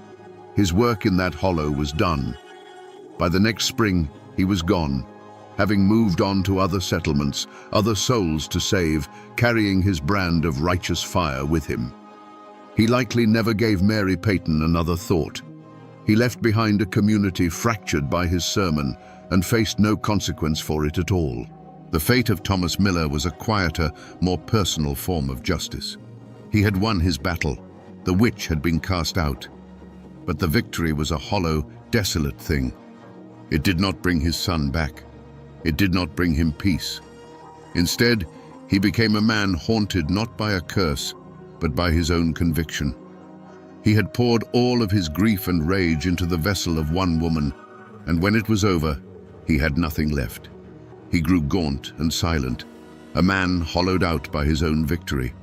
His work in that hollow was done. By the next spring, he was gone, having moved on to other settlements, other souls to save, carrying his brand of righteous fire with him. He likely never gave Mary Peyton another thought. He left behind a community fractured by his sermon and faced no consequence for it at all. The fate of Thomas Miller was a quieter, more personal form of justice. He had won his battle. The witch had been cast out. But the victory was a hollow, desolate thing. It did not bring his son back. It did not bring him peace. Instead, he became a man haunted not by a curse, but by his own conviction. He had poured all of his grief and rage into the vessel of one woman, and when it was over, he had nothing left. He grew gaunt and silent, a man hollowed out by his own victory.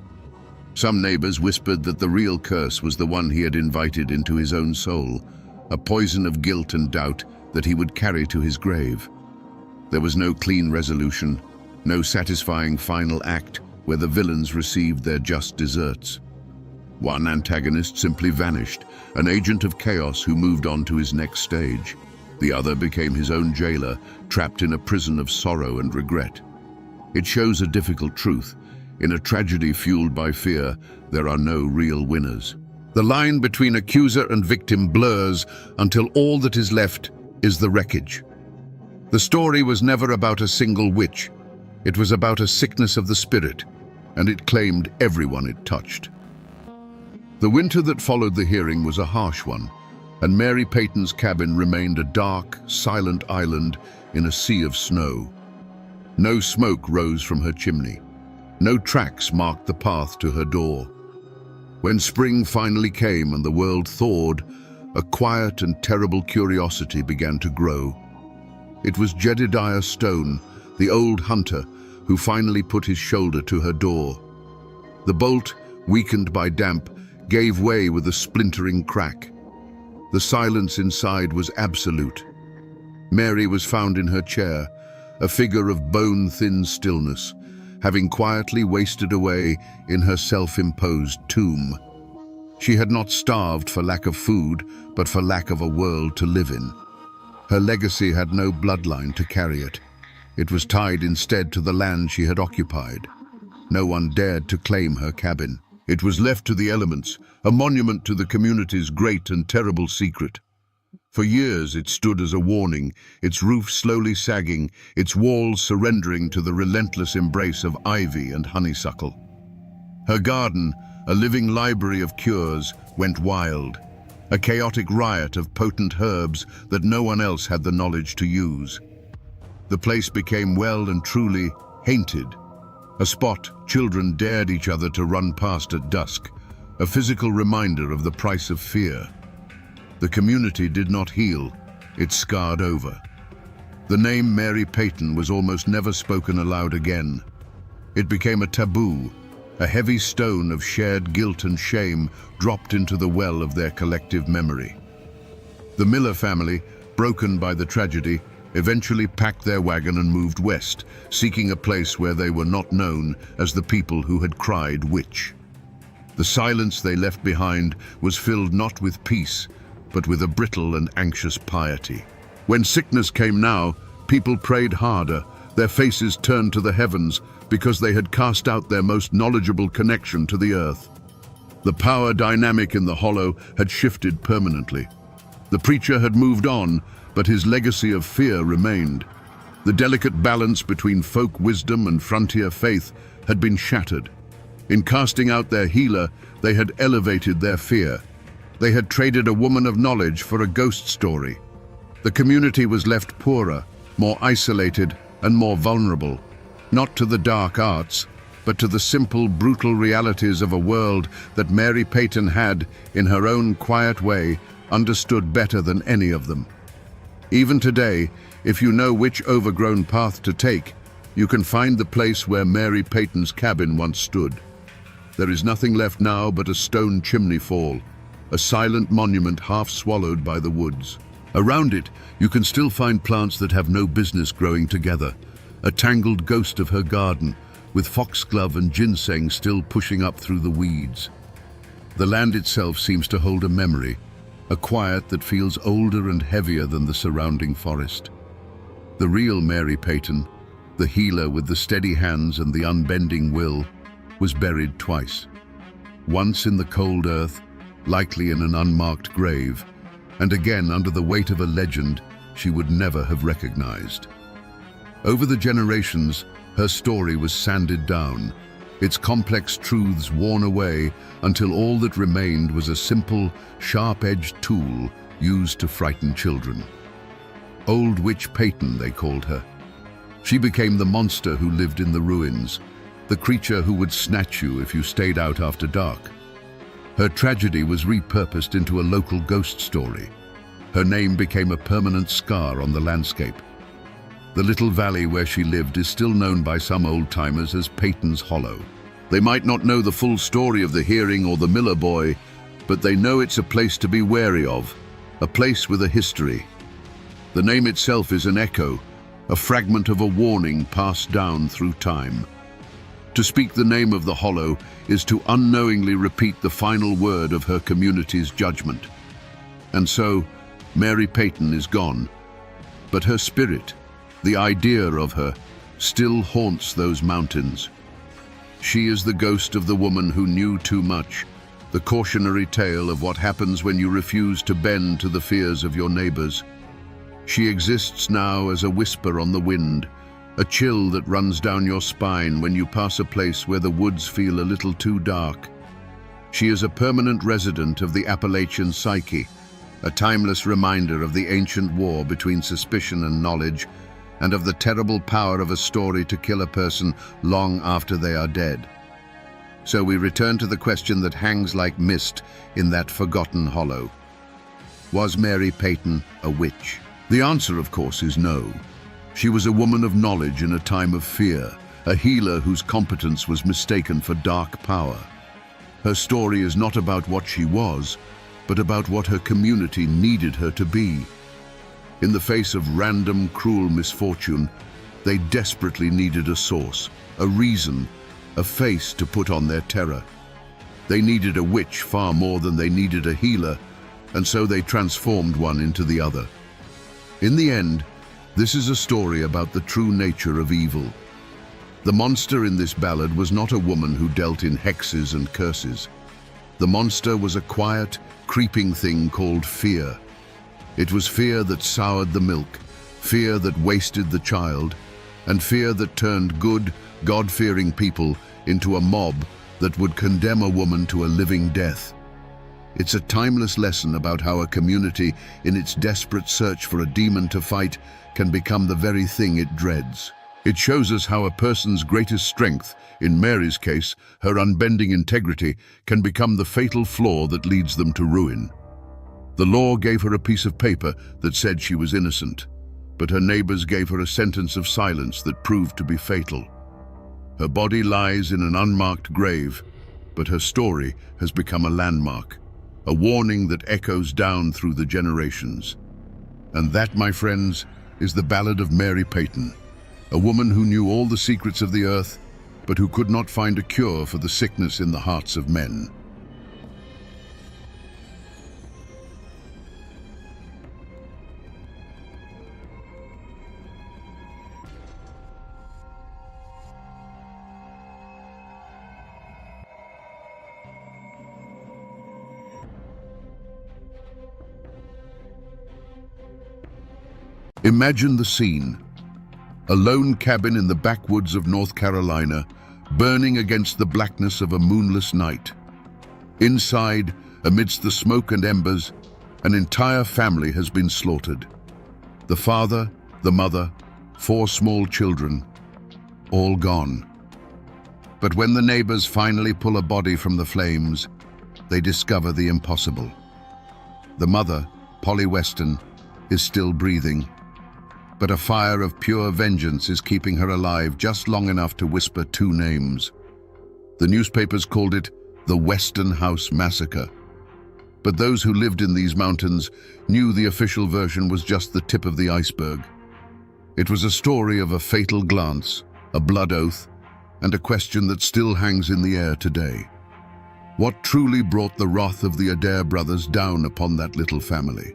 Some neighbors whispered that the real curse was the one he had invited into his own soul, a poison of guilt and doubt that he would carry to his grave. There was no clean resolution, no satisfying final act where the villains received their just deserts. One antagonist simply vanished, an agent of chaos who moved on to his next stage. The other became his own jailer, trapped in a prison of sorrow and regret. It shows a difficult truth. In a tragedy fueled by fear, there are no real winners. The line between accuser and victim blurs until all that is left is the wreckage. The story was never about a single witch. It was about a sickness of the spirit, and it claimed everyone it touched. The winter that followed the hearing was a harsh one, and Mary Peyton's cabin remained a dark, silent island in a sea of snow. No smoke rose from her chimney. No tracks marked the path to her door. When spring finally came and the world thawed, a quiet and terrible curiosity began to grow. It was Jedediah Stone, the old hunter, who finally put his shoulder to her door. The bolt, weakened by damp, gave way with a splintering crack. The silence inside was absolute. Mary was found in her chair, a figure of bone-thin stillness, having quietly wasted away in her self-imposed tomb. She had not starved for lack of food, but for lack of a world to live in. Her legacy had no bloodline to carry it. It was tied instead to the land she had occupied. No one dared to claim her cabin. It was left to the elements, a monument to the community's great and terrible secret. For years it stood as a warning, its roof slowly sagging, its walls surrendering to the relentless embrace of ivy and honeysuckle. Her garden, a living library of cures, went wild, a chaotic riot of potent herbs that no one else had the knowledge to use. The place became well and truly haunted, a spot children dared each other to run past at dusk, a physical reminder of the price of fear. The community did not heal, it scarred over. The name Mary Peyton was almost never spoken aloud again. It became a taboo, a heavy stone of shared guilt and shame dropped into the well of their collective memory. The Miller family, broken by the tragedy, eventually packed their wagon and moved west, seeking a place where they were not known as the people who had cried witch. The silence they left behind was filled not with peace, but with a brittle and anxious piety. When sickness came now, people prayed harder, their faces turned to the heavens because they had cast out their most knowledgeable connection to the earth. The power dynamic in the hollow had shifted permanently. The preacher had moved on, but his legacy of fear remained. The delicate balance between folk wisdom and frontier faith had been shattered. In casting out their healer, they had elevated their fear. They had traded a woman of knowledge for a ghost story. The community was left poorer, more isolated, and more vulnerable, not to the dark arts, but to the simple, brutal realities of a world that Mary Peyton had, in her own quiet way, understood better than any of them. Even today, if you know which overgrown path to take, you can find the place where Mary Peyton's cabin once stood. There is nothing left now but a stone chimney fall, a silent monument half swallowed by the woods. Around it, you can still find plants that have no business growing together, a tangled ghost of her garden, with foxglove and ginseng still pushing up through the weeds. The land itself seems to hold a memory, a quiet that feels older and heavier than the surrounding forest. The real Mary Peyton, the healer with the steady hands and the unbending will, was buried twice. Once in the cold earth, likely in an unmarked grave, and again under the weight of a legend she would never have recognized. Over the generations, her story was sanded down, its complex truths worn away until all that remained was a simple, sharp-edged tool used to frighten children. Old Witch Peyton, they called her. She became the monster who lived in the ruins, the creature who would snatch you if you stayed out after dark. Her tragedy was repurposed into a local ghost story. Her name became a permanent scar on the landscape. The little valley where she lived is still known by some old-timers as Peyton's Hollow. They might not know the full story of the Hearing or the Miller Boy, but they know it's a place to be wary of, a place with a history. The name itself is an echo, a fragment of a warning passed down through time. To speak the name of the Hollow is to unknowingly repeat the final word of her community's judgment. And so, Mary Peyton is gone, but her spirit, the idea of her, still haunts those mountains. She is the ghost of the woman who knew too much, the cautionary tale of what happens when you refuse to bend to the fears of your neighbors. She exists now as a whisper on the wind, a chill that runs down your spine when you pass a place where the woods feel a little too dark. She is a permanent resident of the Appalachian psyche, a timeless reminder of the ancient war between suspicion and knowledge, and of the terrible power of a story to kill a person long after they are dead. So we return to the question that hangs like mist in that forgotten hollow. Was Mary Peyton a witch? The answer, of course, is no. She was a woman of knowledge in a time of fear, a healer whose competence was mistaken for dark power. Her story is not about what she was, but about what her community needed her to be. In the face of random, cruel misfortune, they desperately needed a source, a reason, a face to put on their terror. They needed a witch far more than they needed a healer, and so they transformed one into the other. In the end, this is a story about the true nature of evil. The monster in this ballad was not a woman who dealt in hexes and curses. The monster was a quiet, creeping thing called fear. It was fear that soured the milk, fear that wasted the child, and fear that turned good, God-fearing people into a mob that would condemn a woman to a living death. It's a timeless lesson about how a community, in its desperate search for a demon to fight, can become the very thing it dreads. It shows us how a person's greatest strength, in Mary's case, her unbending integrity, can become the fatal flaw that leads them to ruin. The law gave her a piece of paper that said she was innocent, but her neighbors gave her a sentence of silence that proved to be fatal. Her body lies in an unmarked grave, but her story has become a landmark, a warning that echoes down through the generations. And that, my friends, is the ballad of Mary Peyton, a woman who knew all the secrets of the earth, but who could not find a cure for the sickness in the hearts of men. Imagine the scene. A lone cabin in the backwoods of North Carolina, burning against the blackness of a moonless night. Inside, amidst the smoke and embers, an entire family has been slaughtered. The father, the mother, 4 small children, all gone. But when the neighbors finally pull a body from the flames, they discover the impossible. The mother, Polly Weston, is still breathing, but a fire of pure vengeance is keeping her alive just long enough to whisper 2 names. The newspapers called it the Weston House Massacre. But those who lived in these mountains knew the official version was just the tip of the iceberg. It was a story of a fatal glance, a blood oath, and a question that still hangs in the air today. What truly brought the wrath of the Adair brothers down upon that little family?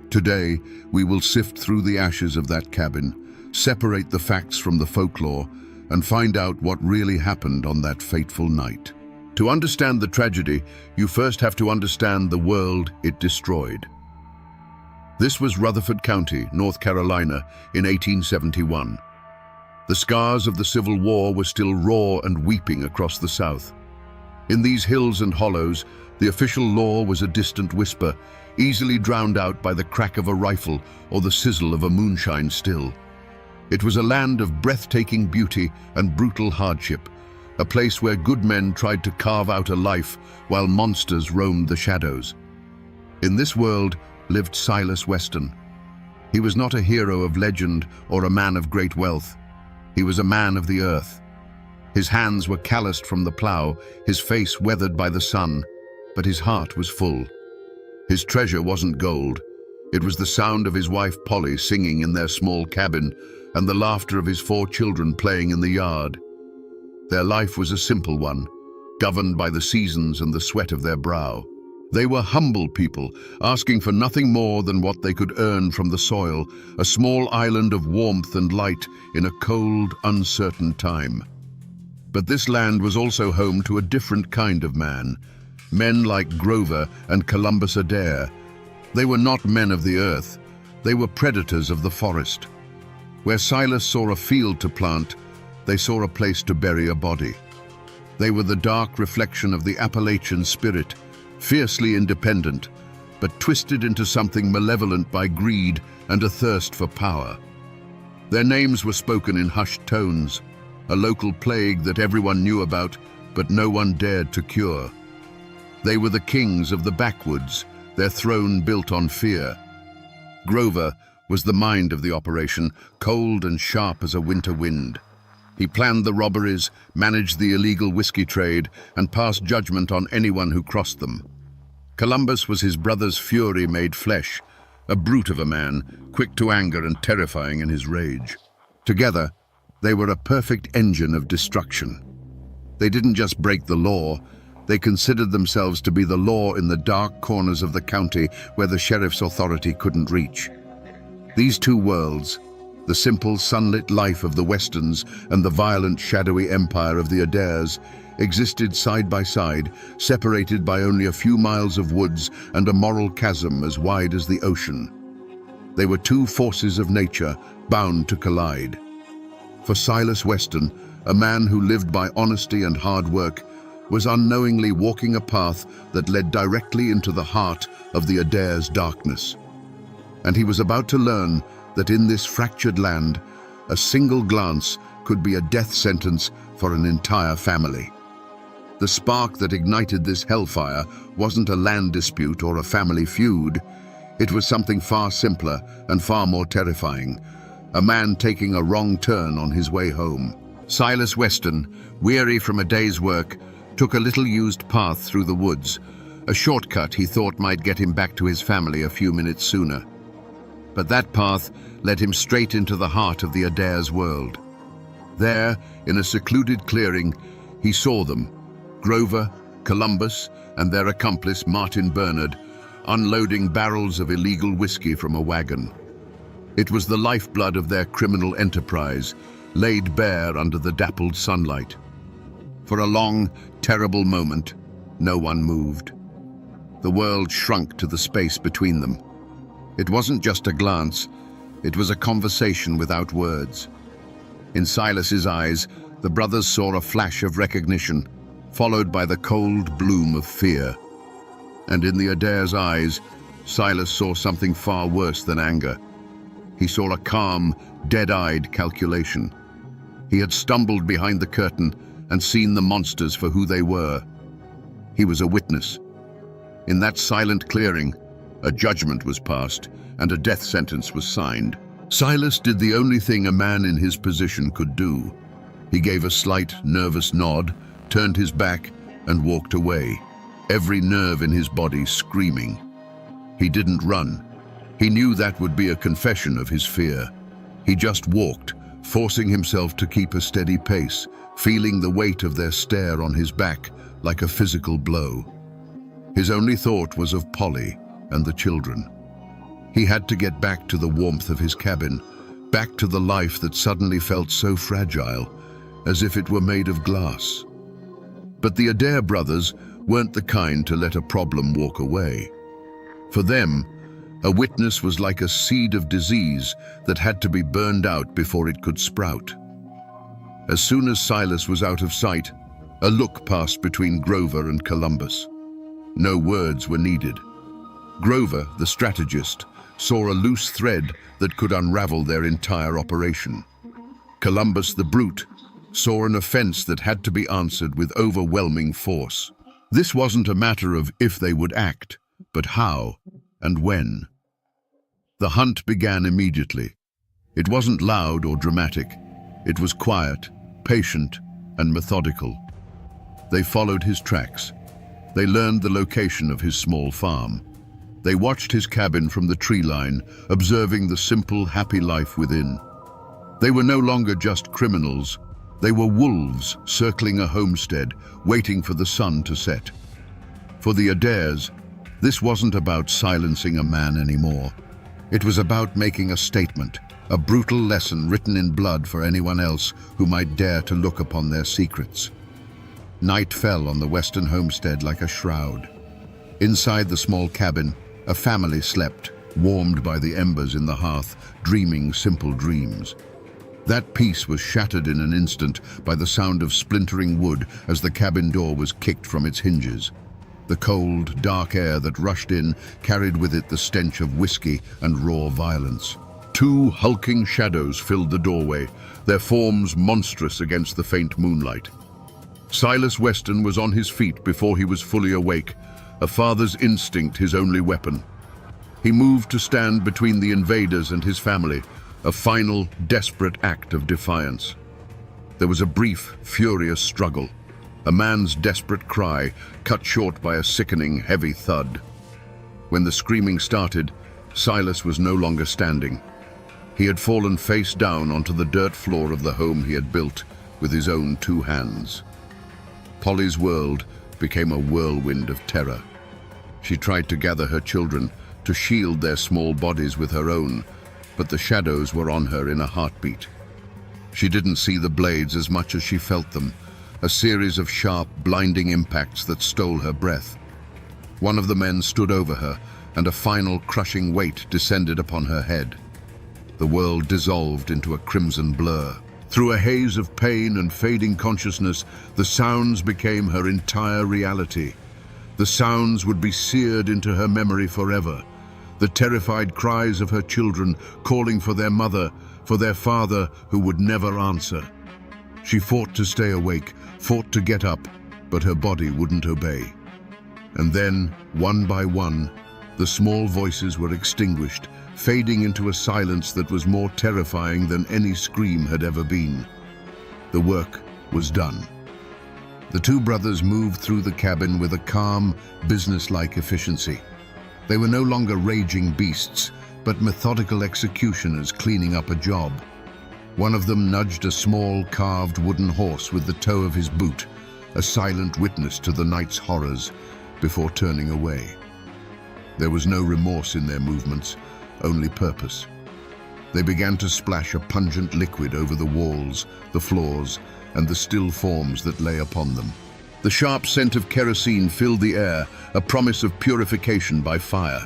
Today, we will sift through the ashes of that cabin, separate the facts from the folklore, and find out what really happened on that fateful night. To understand the tragedy, you first have to understand the world it destroyed. This was Rutherford County, North Carolina, in 1871. The scars of the Civil War were still raw and weeping across the South. In these hills and hollows, the official law was a distant whisper, easily drowned out by the crack of a rifle or the sizzle of a moonshine still. It was a land of breathtaking beauty and brutal hardship, a place where good men tried to carve out a life while monsters roamed the shadows. In this world lived Silas Weston. He was not a hero of legend or a man of great wealth. He was a man of the earth. His hands were calloused from the plow, his face weathered by the sun, but his heart was full. His treasure wasn't gold. It was the sound of his wife Polly singing in their small cabin and the laughter of his 4 children playing in the yard. Their life was a simple one, governed by the seasons and the sweat of their brow. They were humble people, asking for nothing more than what they could earn from the soil, a small island of warmth and light in a cold, uncertain time. But this land was also home to a different kind of man, men like Grover and Columbus Adair. They were not men of the earth, they were predators of the forest. Where Silas saw a field to plant, they saw a place to bury a body. They were the dark reflection of the Appalachian spirit, fiercely independent, but twisted into something malevolent by greed and a thirst for power. Their names were spoken in hushed tones, a local plague that everyone knew about, but no one dared to cure. They were the kings of the backwoods, their throne built on fear. Grover was the mind of the operation, cold and sharp as a winter wind. He planned the robberies, managed the illegal whiskey trade, and passed judgment on anyone who crossed them. Columbus was his brother's fury made flesh, a brute of a man, quick to anger and terrifying in his rage. Together, they were a perfect engine of destruction. They didn't just break the law, they considered themselves to be the law in the dark corners of the county where the sheriff's authority couldn't reach. These 2 worlds, the simple sunlit life of the Westons and the violent shadowy empire of the Adairs, existed side by side, separated by only a few miles of woods and a moral chasm as wide as the ocean. They were 2 forces of nature bound to collide. For Silas Weston, a man who lived by honesty and hard work, was unknowingly walking a path that led directly into the heart of the Adair's darkness. And he was about to learn that in this fractured land, a single glance could be a death sentence for an entire family. The spark that ignited this hellfire wasn't a land dispute or a family feud. It was something far simpler and far more terrifying, a man taking a wrong turn on his way home. Silas Weston, weary from a day's work, took a little used path through the woods, a shortcut he thought might get him back to his family a few minutes sooner. But that path led him straight into the heart of the Adair's world. There, in a secluded clearing, he saw them, Grover, Columbus, and their accomplice Martin Bernard, unloading barrels of illegal whiskey from a wagon. It was the lifeblood of their criminal enterprise, laid bare under the dappled sunlight. For a long, terrible moment, no one moved. The world shrunk to the space between them. It wasn't just a glance, It was a conversation without words. In Silas's eyes, the brothers saw a flash of recognition, followed by the cold bloom of fear. And in the Adair's eyes, Silas saw something far worse than anger. He saw a calm, dead-eyed calculation. He had stumbled behind the curtain and seen the monsters for who they were. He was a witness. In that silent clearing, a judgment was passed and a death sentence was signed. Silas did the only thing a man in his position could do. He gave a slight, nervous nod, turned his back, and walked away, every nerve in his body screaming. He didn't run. He knew that would be a confession of his fear. He just walked, forcing himself to keep a steady pace, feeling the weight of their stare on his back like a physical blow. His only thought was of Polly and the children. He had to get back to the warmth of his cabin, back to the life that suddenly felt so fragile, as if it were made of glass. But the Adair brothers weren't the kind to let a problem walk away. For them, a witness was like a seed of disease that had to be burned out before it could sprout. As soon as Silas was out of sight, a look passed between Grover and Columbus. No words were needed. Grover, the strategist, saw a loose thread that could unravel their entire operation. Columbus, the brute, saw an offense that had to be answered with overwhelming force. This wasn't a matter of if they would act, but how and when. The hunt began immediately. It wasn't loud or dramatic. It was quiet, patient, and methodical. They followed his tracks. They learned the location of his small farm. They watched his cabin from the tree line, observing the simple, happy life within. They were no longer just criminals. They were wolves circling a homestead, waiting for the sun to set. For the Adairs, this wasn't about silencing a man anymore. It was about making a statement, a brutal lesson written in blood for anyone else who might dare to look upon their secrets. Night fell on the western homestead like a shroud. Inside the small cabin, a family slept, warmed by the embers in the hearth, dreaming simple dreams. That peace was shattered in an instant by the sound of splintering wood as the cabin door was kicked from its hinges. The cold, dark air that rushed in carried with it the stench of whiskey and raw violence. Two hulking shadows filled the doorway, their forms monstrous against the faint moonlight. Silas Weston was on his feet before he was fully awake, a father's instinct his only weapon. He moved to stand between the invaders and his family, a final, desperate act of defiance. There was a brief, furious struggle, a man's desperate cry, cut short by a sickening, heavy thud. When the screaming started, Silas was no longer standing. He had fallen face down onto the dirt floor of the home he had built with his own two hands. Polly's world became a whirlwind of terror. She tried to gather her children, to shield their small bodies with her own, but the shadows were on her in a heartbeat. She didn't see the blades as much as she felt them, a series of sharp, blinding impacts that stole her breath. One of the men stood over her, and a final crushing weight descended upon her head. The world dissolved into a crimson blur. Through a haze of pain and fading consciousness, the sounds became her entire reality. The sounds would be seared into her memory forever. The terrified cries of her children calling for their mother, for their father who would never answer. She fought to stay awake, fought to get up, but her body wouldn't obey. And then, one by one, the small voices were extinguished, fading into a silence that was more terrifying than any scream had ever been. The work was done. The two brothers moved through the cabin with a calm, businesslike efficiency. They were no longer raging beasts, but methodical executioners cleaning up a job. One of them nudged a small, carved wooden horse with the toe of his boot, a silent witness to the night's horrors, before turning away. There was no remorse in their movements, only purpose. They began to splash a pungent liquid over the walls, the floors, and the still forms that lay upon them. The sharp scent of kerosene filled the air, a promise of purification by fire.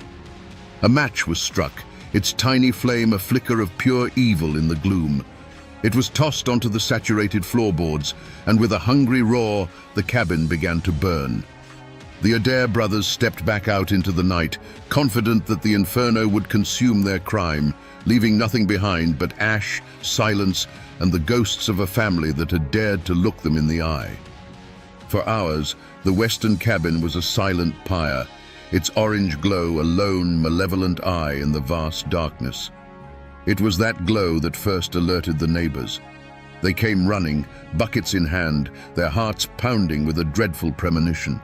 A match was struck, its tiny flame a flicker of pure evil in the gloom. It was tossed onto the saturated floorboards, and with a hungry roar, the cabin began to burn. The Adair brothers stepped back out into the night, confident that the inferno would consume their crime, leaving nothing behind but ash, silence, and the ghosts of a family that had dared to look them in the eye. For hours, the western cabin was a silent pyre, its orange glow a lone, malevolent eye in the vast darkness. It was that glow that first alerted the neighbors. They came running, buckets in hand, their hearts pounding with a dreadful premonition.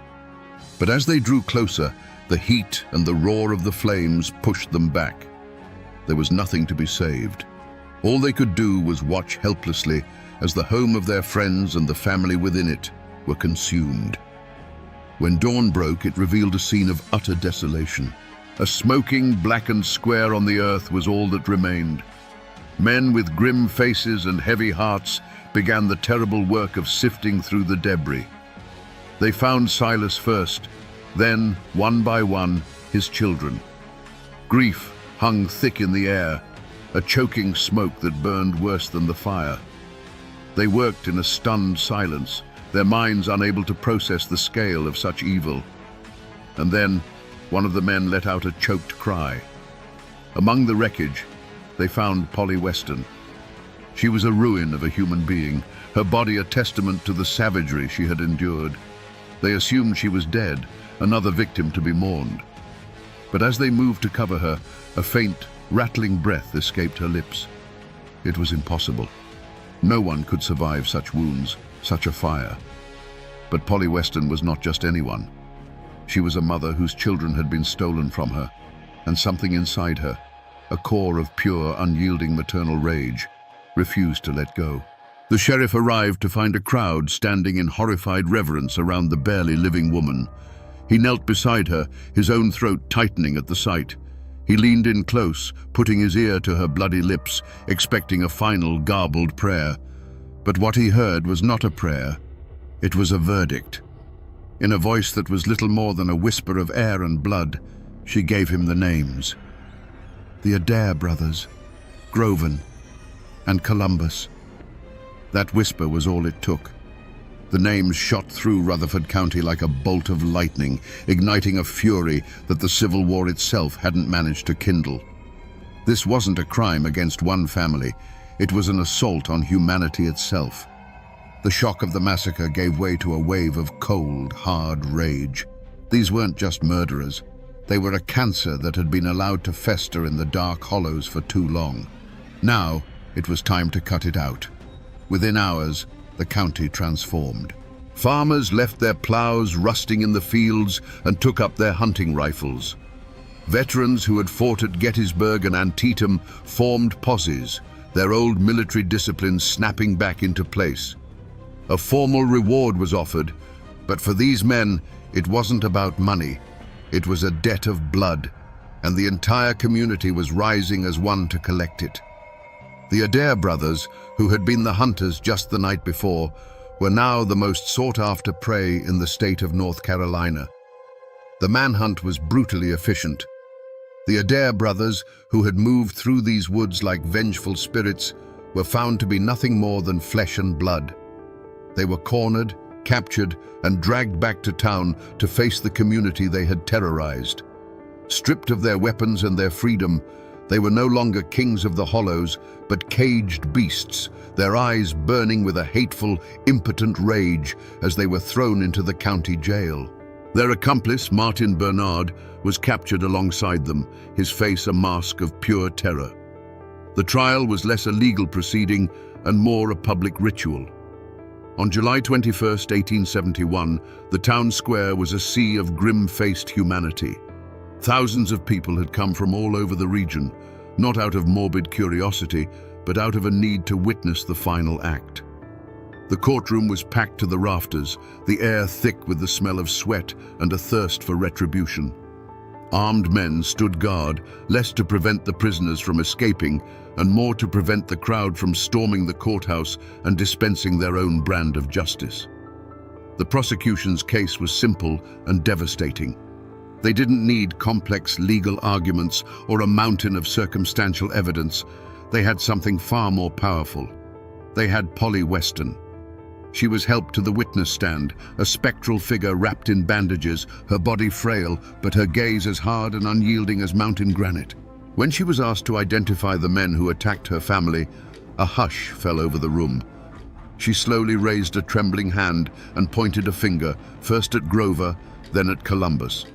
But as they drew closer, the heat and the roar of the flames pushed them back. There was nothing to be saved. All they could do was watch helplessly as the home of their friends and the family within it were consumed. When dawn broke, it revealed a scene of utter desolation. A smoking, blackened square on the earth was all that remained. Men with grim faces and heavy hearts began the terrible work of sifting through the debris. They found Silas first, then, one by one, his children. Grief hung thick in the air, a choking smoke that burned worse than the fire. They worked in a stunned silence, their minds unable to process the scale of such evil. And then, one of the men let out a choked cry. Among the wreckage, they found Polly Weston. She was a ruin of a human being, her body a testament to the savagery she had endured. They assumed she was dead, another victim to be mourned. But as they moved to cover her, a faint, rattling breath escaped her lips. It was impossible. No one could survive such wounds, such a fire. But Polly Weston was not just anyone. She was a mother whose children had been stolen from her, and something inside her, a core of pure, unyielding maternal rage, refused to let go. The sheriff arrived to find a crowd standing in horrified reverence around the barely living woman. He knelt beside her, his own throat tightening at the sight. He leaned in close, putting his ear to her bloody lips, expecting a final garbled prayer. But what he heard was not a prayer. It was a verdict. In a voice that was little more than a whisper of air and blood, she gave him the names. The Adair brothers, Groven, and Columbus. That whisper was all it took. The names shot through Rutherford County like a bolt of lightning, igniting a fury that the Civil War itself hadn't managed to kindle. This wasn't a crime against one family. It was an assault on humanity itself. The shock of the massacre gave way to a wave of cold, hard rage. These weren't just murderers. They were a cancer that had been allowed to fester in the dark hollows for too long. Now, it was time to cut it out. Within hours, the county transformed. Farmers left their plows rusting in the fields and took up their hunting rifles. Veterans who had fought at Gettysburg and Antietam formed posses, their old military discipline snapping back into place. A formal reward was offered, but for these men, it wasn't about money. It was a debt of blood, and the entire community was rising as one to collect it. The Adair brothers, who had been the hunters just the night before, were now the most sought-after prey in the state of North Carolina. The manhunt was brutally efficient. The Adair brothers, who had moved through these woods like vengeful spirits, were found to be nothing more than flesh and blood. They were cornered, captured, and dragged back to town to face the community they had terrorized. Stripped of their weapons and their freedom, they were no longer kings of the hollows, but caged beasts, their eyes burning with a hateful, impotent rage as they were thrown into the county jail. Their accomplice, Martin Bernard, was captured alongside them, his face a mask of pure terror. The trial was less a legal proceeding and more a public ritual. On July 21, 1871, the town square was a sea of grim-faced humanity. Thousands of people had come from all over the region, not out of morbid curiosity, but out of a need to witness the final act. The courtroom was packed to the rafters, the air thick with the smell of sweat and a thirst for retribution. Armed men stood guard, less to prevent the prisoners from escaping, and more to prevent the crowd from storming the courthouse and dispensing their own brand of justice. The prosecution's case was simple and devastating. They didn't need complex legal arguments or a mountain of circumstantial evidence. They had something far more powerful. They had Polly Weston. She was helped to the witness stand, a spectral figure wrapped in bandages, her body frail, but her gaze as hard and unyielding as mountain granite. When she was asked to identify the men who attacked her family, a hush fell over the room. She slowly raised a trembling hand and pointed a finger, first at Grover, then at Columbus.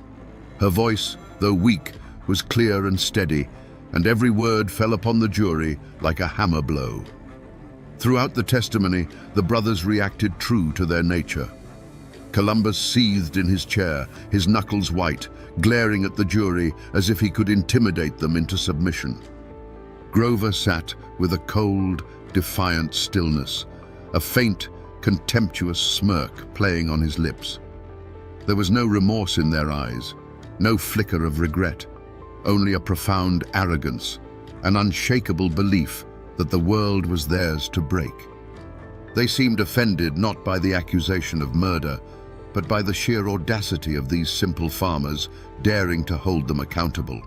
Her voice, though weak, was clear and steady, and every word fell upon the jury like a hammer blow. Throughout the testimony, the brothers reacted true to their nature. Columbus seethed in his chair, his knuckles white, glaring at the jury as if he could intimidate them into submission. Grover sat with a cold, defiant stillness, a faint, contemptuous smirk playing on his lips. There was no remorse in their eyes, no flicker of regret, only a profound arrogance, an unshakable belief that the world was theirs to break. They seemed offended not by the accusation of murder, but by the sheer audacity of these simple farmers daring to hold them accountable.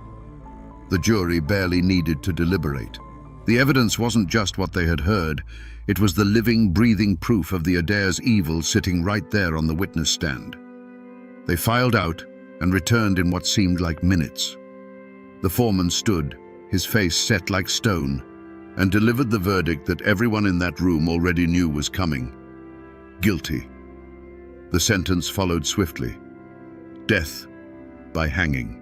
The jury barely needed to deliberate. The evidence wasn't just what they had heard, it was the living, breathing proof of the Adair's evil sitting right there on the witness stand. They filed out and returned in what seemed like minutes. The foreman stood, his face set like stone, and delivered the verdict that everyone in that room already knew was coming. Guilty. The sentence followed swiftly. Death by hanging.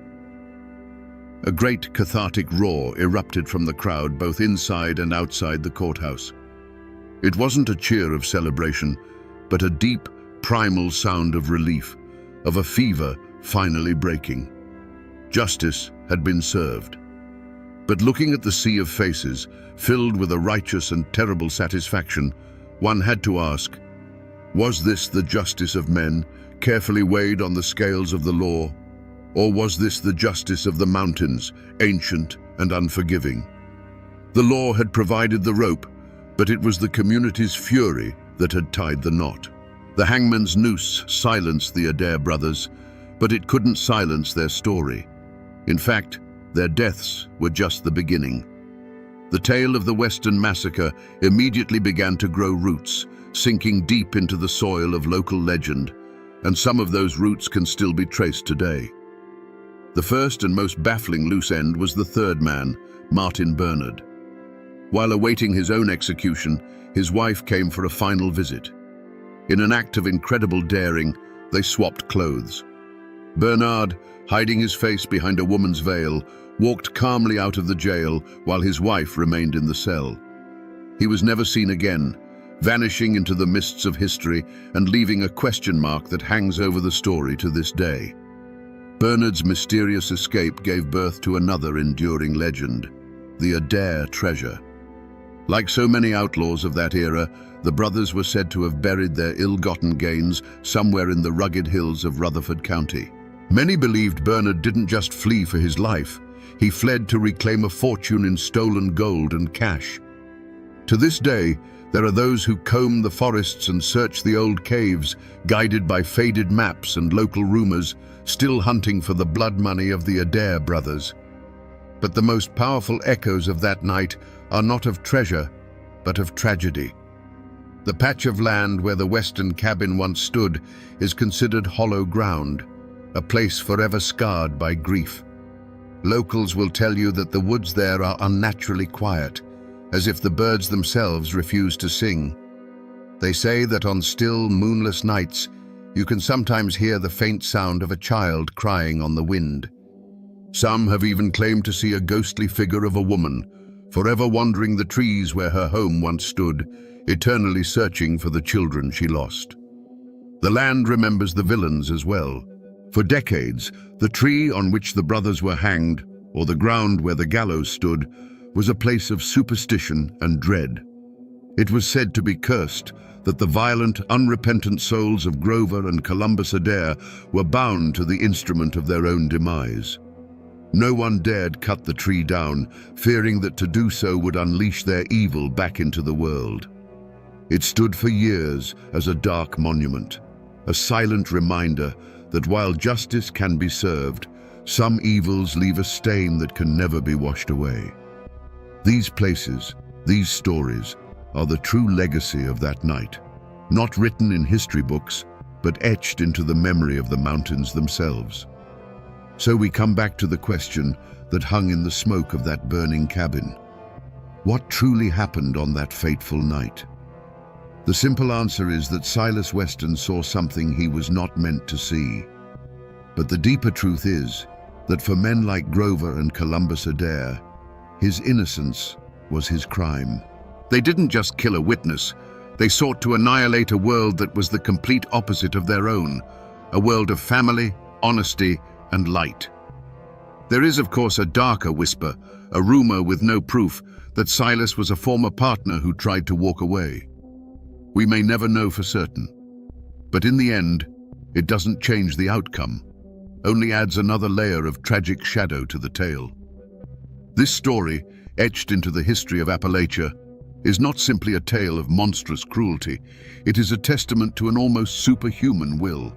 A great cathartic roar erupted from the crowd both inside and outside the courthouse. It wasn't a cheer of celebration, but a deep, primal sound of relief, of a fever finally breaking. Justice had been served. But looking at the sea of faces, filled with a righteous and terrible satisfaction, one had to ask, was this the justice of men, carefully weighed on the scales of the law? Or was this the justice of the mountains, ancient and unforgiving? The law had provided the rope, but it was the community's fury that had tied the knot. The hangman's noose silenced the Adair brothers, but it couldn't silence their story. In fact, their deaths were just the beginning. The tale of the Western Massacre immediately began to grow roots, sinking deep into the soil of local legend, and some of those roots can still be traced today. The first and most baffling loose end was the third man, Martin Bernard. While awaiting his own execution, his wife came for a final visit. In an act of incredible daring, they swapped clothes. Bernard, hiding his face behind a woman's veil, walked calmly out of the jail while his wife remained in the cell. He was never seen again, vanishing into the mists of history and leaving a question mark that hangs over the story to this day. Bernard's mysterious escape gave birth to another enduring legend, the Adair treasure. Like so many outlaws of that era, the brothers were said to have buried their ill-gotten gains somewhere in the rugged hills of Rutherford County. Many believed Bernard didn't just flee for his life, he fled to reclaim a fortune in stolen gold and cash. To this day, there are those who comb the forests and search the old caves, guided by faded maps and local rumors, still hunting for the blood money of the Adair brothers. But the most powerful echoes of that night are not of treasure, but of tragedy. The patch of land where the western cabin once stood is considered hollow ground, a place forever scarred by grief. Locals will tell you that the woods there are unnaturally quiet, as if the birds themselves refuse to sing. They say that on still, moonless nights, you can sometimes hear the faint sound of a child crying on the wind. Some have even claimed to see a ghostly figure of a woman, forever wandering the trees where her home once stood, eternally searching for the children she lost. The land remembers the villains as well. For decades, the tree on which the brothers were hanged, or the ground where the gallows stood, was a place of superstition and dread. It was said to be cursed, that the violent, unrepentant souls of Grover and Columbus Adair were bound to the instrument of their own demise. No one dared cut the tree down, fearing that to do so would unleash their evil back into the world. It stood for years as a dark monument, a silent reminder that while justice can be served, some evils leave a stain that can never be washed away. These places, these stories, are the true legacy of that night, not written in history books, but etched into the memory of the mountains themselves. So we come back to the question that hung in the smoke of that burning cabin. What truly happened on that fateful night? The simple answer is that Silas Weston saw something he was not meant to see. But the deeper truth is that for men like Grover and Columbus Adair, his innocence was his crime. They didn't just kill a witness, they sought to annihilate a world that was the complete opposite of their own, a world of family, honesty, and light. There is, of course, a darker whisper, a rumor with no proof, that Silas was a former partner who tried to walk away. We may never know for certain, but in the end, it doesn't change the outcome, only adds another layer of tragic shadow to the tale. This story, etched into the history of Appalachia, is not simply a tale of monstrous cruelty, it is a testament to an almost superhuman will.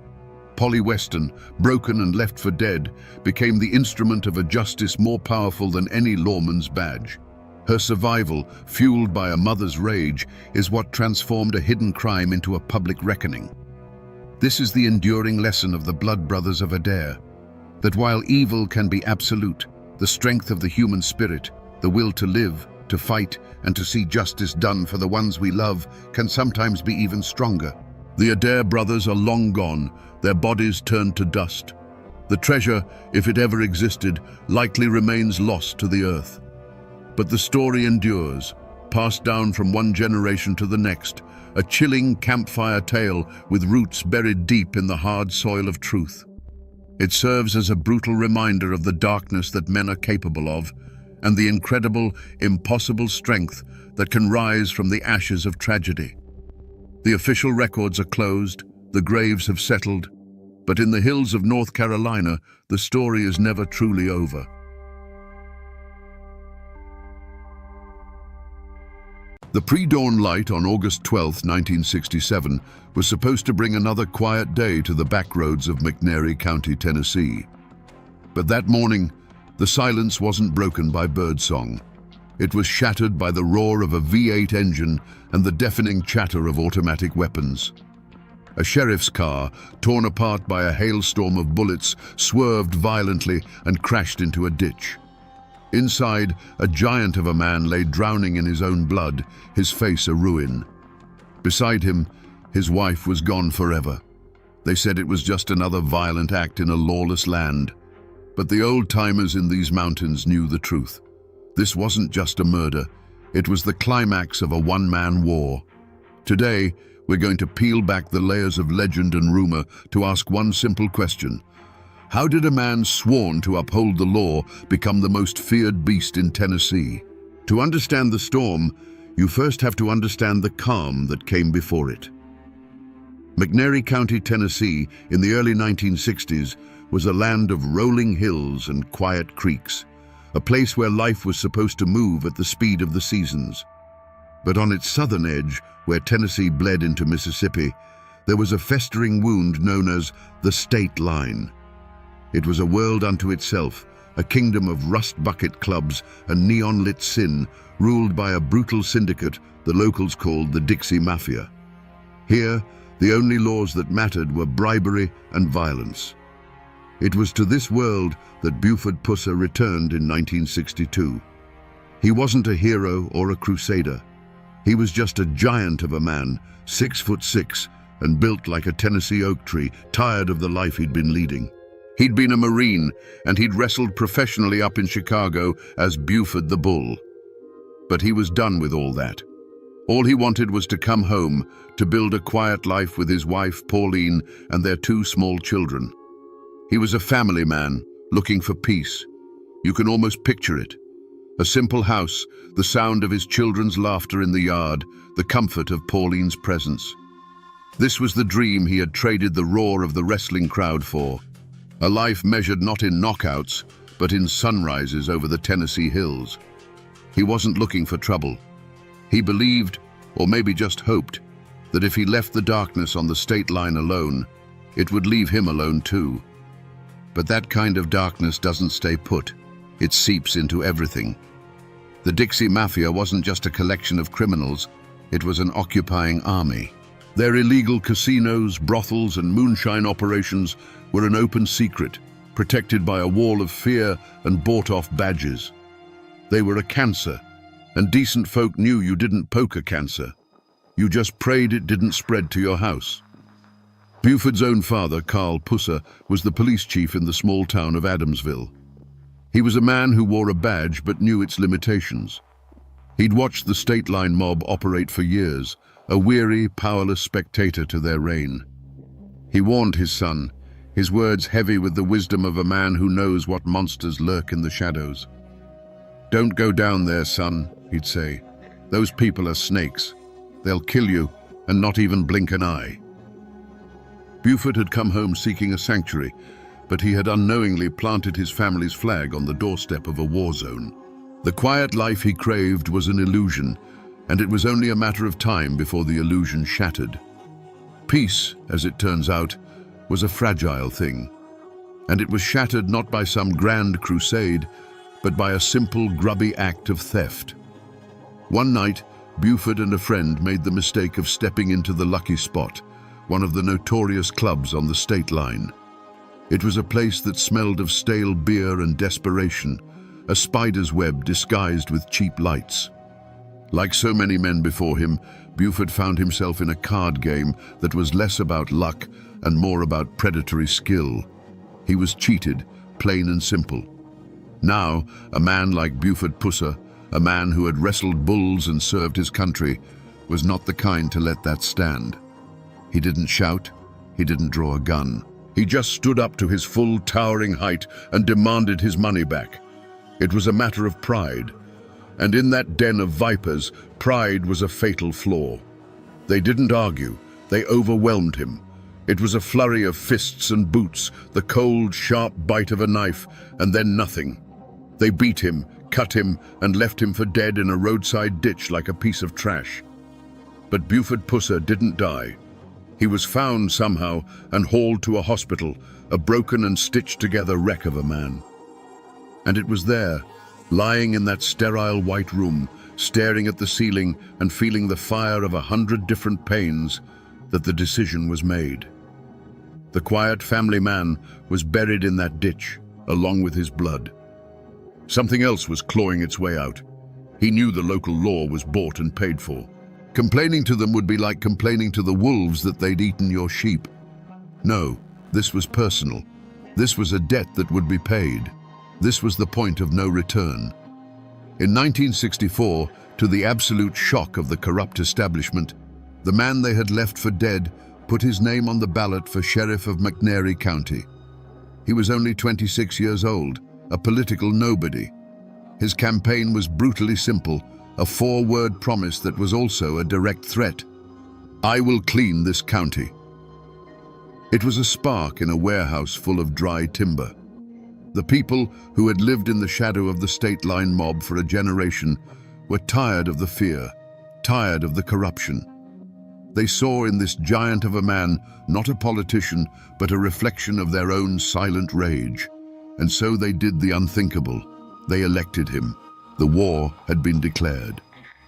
Polly Weston, broken and left for dead, became the instrument of a justice more powerful than any lawman's badge. Her survival, fueled by a mother's rage, is what transformed a hidden crime into a public reckoning. This is the enduring lesson of the blood brothers of Adair, that while evil can be absolute, the strength of the human spirit, the will to live, to fight, and to see justice done for the ones we love can sometimes be even stronger. The Adair brothers are long gone, their bodies turned to dust. The treasure, if it ever existed, likely remains lost to the earth. But the story endures, passed down from one generation to the next, a chilling campfire tale with roots buried deep in the hard soil of truth. It serves as a brutal reminder of the darkness that men are capable of, and the incredible, impossible strength that can rise from the ashes of tragedy. The official records are closed, the graves have settled, but in the hills of North Carolina, the story is never truly over. The pre-dawn light on August 12, 1967, was supposed to bring another quiet day to the backroads of McNairy County, Tennessee. But that morning, the silence wasn't broken by birdsong. It was shattered by the roar of a V8 engine and the deafening chatter of automatic weapons. A sheriff's car, torn apart by a hailstorm of bullets, swerved violently and crashed into a ditch. Inside, a giant of a man lay drowning in his own blood, his face a ruin. Beside him, his wife was gone forever. They said it was just another violent act in a lawless land. But the old-timers in these mountains knew the truth. This wasn't just a murder, it was the climax of a one-man war. Today, we're going to peel back the layers of legend and rumor to ask one simple question. How did a man sworn to uphold the law become the most feared beast in Tennessee? To understand the storm, you first have to understand the calm that came before it. McNairy County, Tennessee, in the early 1960s, was a land of rolling hills and quiet creeks, a place where life was supposed to move at the speed of the seasons. But on its southern edge, where Tennessee bled into Mississippi, there was a festering wound known as the state line. It was a world unto itself, a kingdom of rust bucket clubs and neon-lit sin, ruled by a brutal syndicate the locals called the Dixie Mafia. Here, the only laws that mattered were bribery and violence. It was to this world that Buford Pusser returned in 1962. He wasn't a hero or a crusader. He was just a giant of a man, 6'6", and built like a Tennessee oak tree, tired of the life he'd been leading. He'd been a Marine, and he'd wrestled professionally up in Chicago as Buford the Bull. But he was done with all that. All he wanted was to come home, to build a quiet life with his wife, Pauline, and their 2 small children. He was a family man, looking for peace. You can almost picture it. A simple house, the sound of his children's laughter in the yard, the comfort of Pauline's presence. This was the dream he had traded the roar of the wrestling crowd for. A life measured not in knockouts, but in sunrises over the Tennessee hills. He wasn't looking for trouble. He believed, or maybe just hoped, that if he left the darkness on the state line alone, it would leave him alone too. But that kind of darkness doesn't stay put. It seeps into everything. The Dixie Mafia wasn't just a collection of criminals, it was an occupying army. Their illegal casinos, brothels, and moonshine operations were an open secret, protected by a wall of fear and bought-off badges. They were a cancer, and decent folk knew you didn't poke a cancer. You just prayed it didn't spread to your house. Buford's own father, Carl Pusser, was the police chief in the small town of Adamsville. He was a man who wore a badge but knew its limitations. He'd watched the state line mob operate for years, a weary, powerless spectator to their reign. He warned his son, his words heavy with the wisdom of a man who knows what monsters lurk in the shadows. "Don't go down there, son," he'd say. "Those people are snakes. They'll kill you and not even blink an eye." Buford had come home seeking a sanctuary, but he had unknowingly planted his family's flag on the doorstep of a war zone. The quiet life he craved was an illusion, and it was only a matter of time before the illusion shattered. Peace, as it turns out, was a fragile thing, and it was shattered not by some grand crusade, but by a simple, grubby act of theft. One night, Buford and a friend made the mistake of stepping into the Lucky Spot, one of the notorious clubs on the state line. It was a place that smelled of stale beer and desperation, a spider's web disguised with cheap lights. Like so many men before him, Buford found himself in a card game that was less about luck and more about predatory skill. He was cheated, plain and simple. Now, a man like Buford Pusser, a man who had wrestled bulls and served his country, was not the kind to let that stand. He didn't shout, he didn't draw a gun. He just stood up to his full, towering height and demanded his money back. It was a matter of pride. And in that den of vipers, pride was a fatal flaw. They didn't argue, they overwhelmed him. It was a flurry of fists and boots, the cold, sharp bite of a knife, and then nothing. They beat him, cut him, and left him for dead in a roadside ditch like a piece of trash. But Buford Pusser didn't die. He was found somehow and hauled to a hospital, a broken and stitched-together wreck of a man. And it was there, lying in that sterile white room, staring at the ceiling and feeling the fire of 100 different pains, that the decision was made. The quiet family man was buried in that ditch, along with his blood. Something else was clawing its way out. He knew the local law was bought and paid for. Complaining to them would be like complaining to the wolves that they'd eaten your sheep. No, this was personal. This was a debt that would be paid. This was the point of no return. In 1964, to the absolute shock of the corrupt establishment, the man they had left for dead put his name on the ballot for sheriff of McNairy County. He was only 26 years old, a political nobody. His campaign was brutally simple, a 4-word promise that was also a direct threat. "I will clean this county." It was a spark in a warehouse full of dry timber. The people who had lived in the shadow of the state line mob for a generation were tired of the fear, tired of the corruption. They saw in this giant of a man not a politician, but a reflection of their own silent rage. And so they did the unthinkable. They elected him. The war had been declared.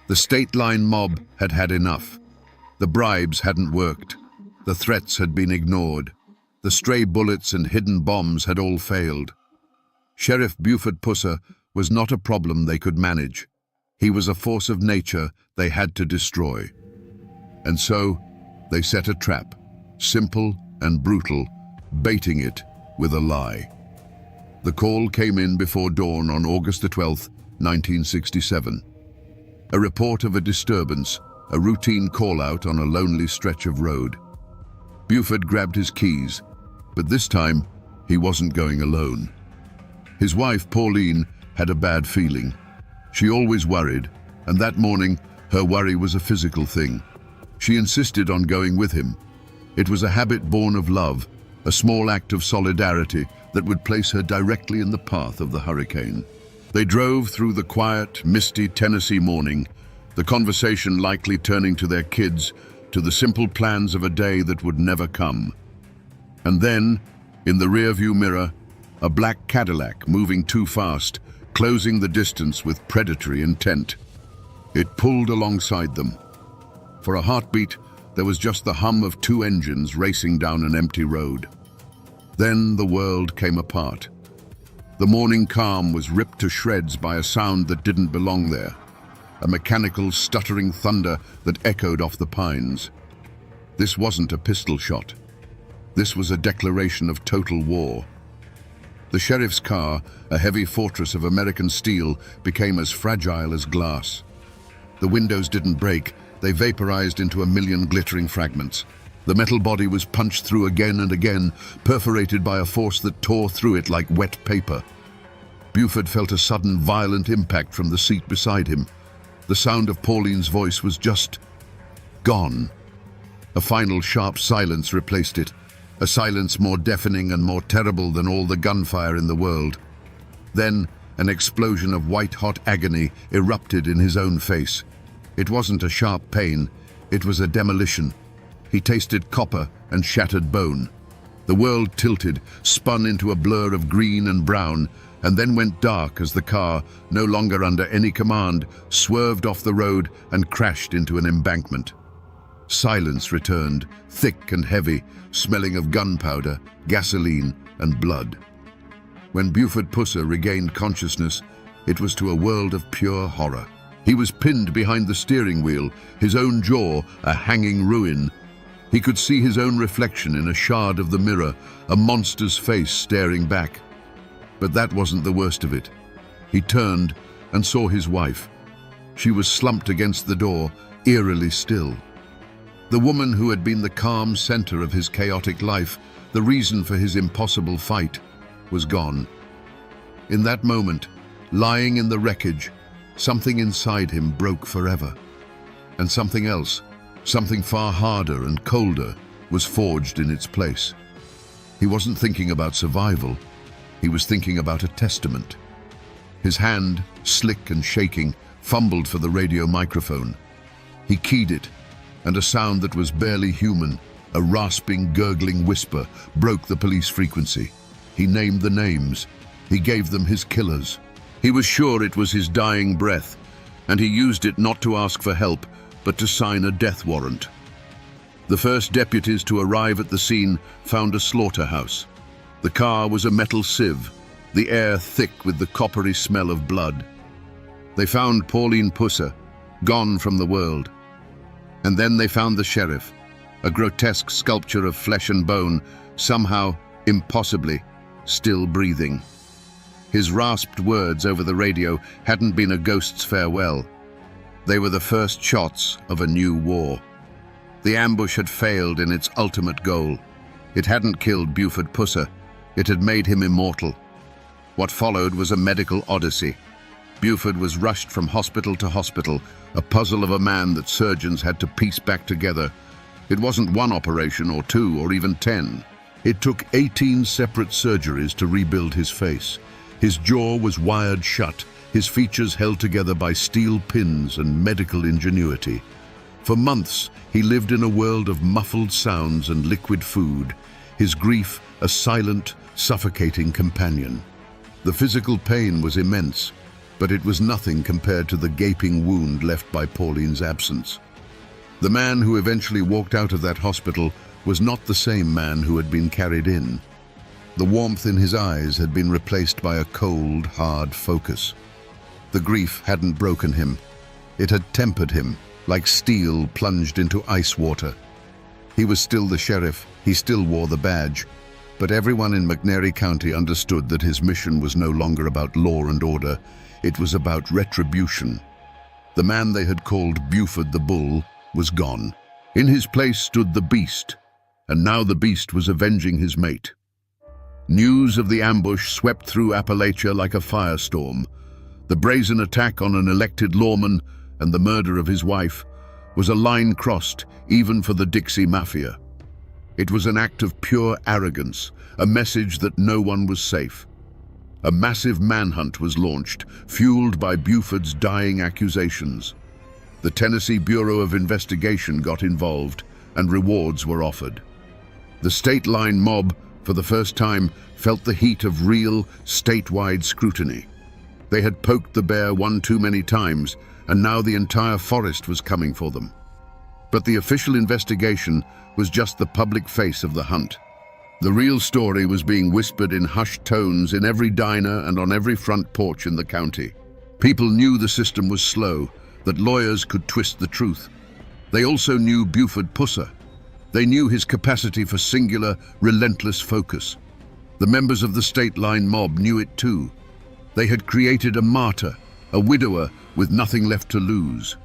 The state line mob had had enough. The bribes hadn't worked. The threats had been ignored. The stray bullets and hidden bombs had all failed. Sheriff Buford Pusser was not a problem they could manage. He was a force of nature they had to destroy. And so they set a trap, simple and brutal, baiting it with a lie. The call came in before dawn on August the 12th, 1967. A report of a disturbance, a routine call-out on a lonely stretch of road. Buford grabbed his keys, but this time he wasn't going alone. His wife, Pauline, had a bad feeling. She always worried, and that morning her worry was a physical thing. She insisted on going with him. It was a habit born of love, a small act of solidarity that would place her directly in the path of the hurricane. They drove through the quiet, misty Tennessee morning, the conversation likely turning to their kids, to the simple plans of a day that would never come. And then, in the rearview mirror, a black Cadillac moving too fast, closing the distance with predatory intent. It pulled alongside them. For a heartbeat, there was just the hum of two engines racing down an empty road. Then the world came apart. The morning calm was ripped to shreds by a sound that didn't belong there, a mechanical, stuttering thunder that echoed off the pines. This wasn't a pistol shot. This was a declaration of total war. The sheriff's car, a heavy fortress of American steel, became as fragile as glass. The windows didn't break, they vaporized into a million glittering fragments. The metal body was punched through again and again, perforated by a force that tore through it like wet paper. Buford felt a sudden, violent impact from the seat beside him. The sound of Pauline's voice was just gone. A final sharp silence replaced it, a silence more deafening and more terrible than all the gunfire in the world. Then, an explosion of white-hot agony erupted in his own face. It wasn't a sharp pain, it was a demolition. He tasted copper and shattered bone. The world tilted, spun into a blur of green and brown, and then went dark as the car, no longer under any command, swerved off the road and crashed into an embankment. Silence returned, thick and heavy, smelling of gunpowder, gasoline, and blood. When Buford Pusser regained consciousness, it was to a world of pure horror. He was pinned behind the steering wheel, his own jaw a hanging ruin. He could see his own reflection in a shard of the mirror, a monster's face staring back. But that wasn't the worst of it. He turned and saw his wife. She was slumped against the door, eerily still. The woman who had been the calm center of his chaotic life, the reason for his impossible fight, was gone. In that moment, lying in the wreckage, something inside him broke forever. And something else, something far harder and colder, was forged in its place. He wasn't thinking about survival. He was thinking about a testament. His hand, slick and shaking, fumbled for the radio microphone. He keyed it, and a sound that was barely human, a rasping, gurgling whisper, broke the police frequency. He named the names. He gave them his killers. He was sure it was his dying breath, and he used it not to ask for help, but to sign a death warrant. The first deputies to arrive at the scene found a slaughterhouse. The car was a metal sieve, the air thick with the coppery smell of blood. They found Pauline Pusser, gone from the world. And then they found the sheriff, a grotesque sculpture of flesh and bone, somehow, impossibly, still breathing. His rasped words over the radio hadn't been a ghost's farewell. They were the first shots of a new war. The ambush had failed in its ultimate goal. It hadn't killed Buford Pusser. It had made him immortal. What followed was a medical odyssey. Buford was rushed from hospital to hospital, a puzzle of a man that surgeons had to piece back together. It wasn't one operation or two or even 10. It took 18 separate surgeries to rebuild his face. His jaw was wired shut, his features held together by steel pins and medical ingenuity. For months, he lived in a world of muffled sounds and liquid food, his grief a silent, suffocating companion. The physical pain was immense, but it was nothing compared to the gaping wound left by Pauline's absence. The man who eventually walked out of that hospital was not the same man who had been carried in. The warmth in his eyes had been replaced by a cold, hard focus. The grief hadn't broken him. It had tempered him, like steel plunged into ice water. He was still the sheriff, he still wore the badge, but everyone in McNairy County understood that his mission was no longer about law and order, it was about retribution. The man they had called Buford the Bull was gone. In his place stood the Beast, and now the Beast was avenging his mate. News of the ambush swept through Appalachia like a firestorm. The brazen attack on an elected lawman and the murder of his wife was a line crossed even for the Dixie Mafia. It was an act of pure arrogance, a message that no one was safe. A massive manhunt was launched, fueled by Buford's dying accusations. The Tennessee Bureau of Investigation got involved, and rewards were offered. The state line mob, for the first time, felt the heat of real, statewide scrutiny. They had poked the bear one too many times, and now the entire forest was coming for them. But the official investigation was just the public face of the hunt. The real story was being whispered in hushed tones in every diner and on every front porch in the county. People knew the system was slow, that lawyers could twist the truth. They also knew Buford Pusser. They knew his capacity for singular, relentless focus. The members of the state line mob knew it too. They had created a martyr, a widower with nothing left to lose.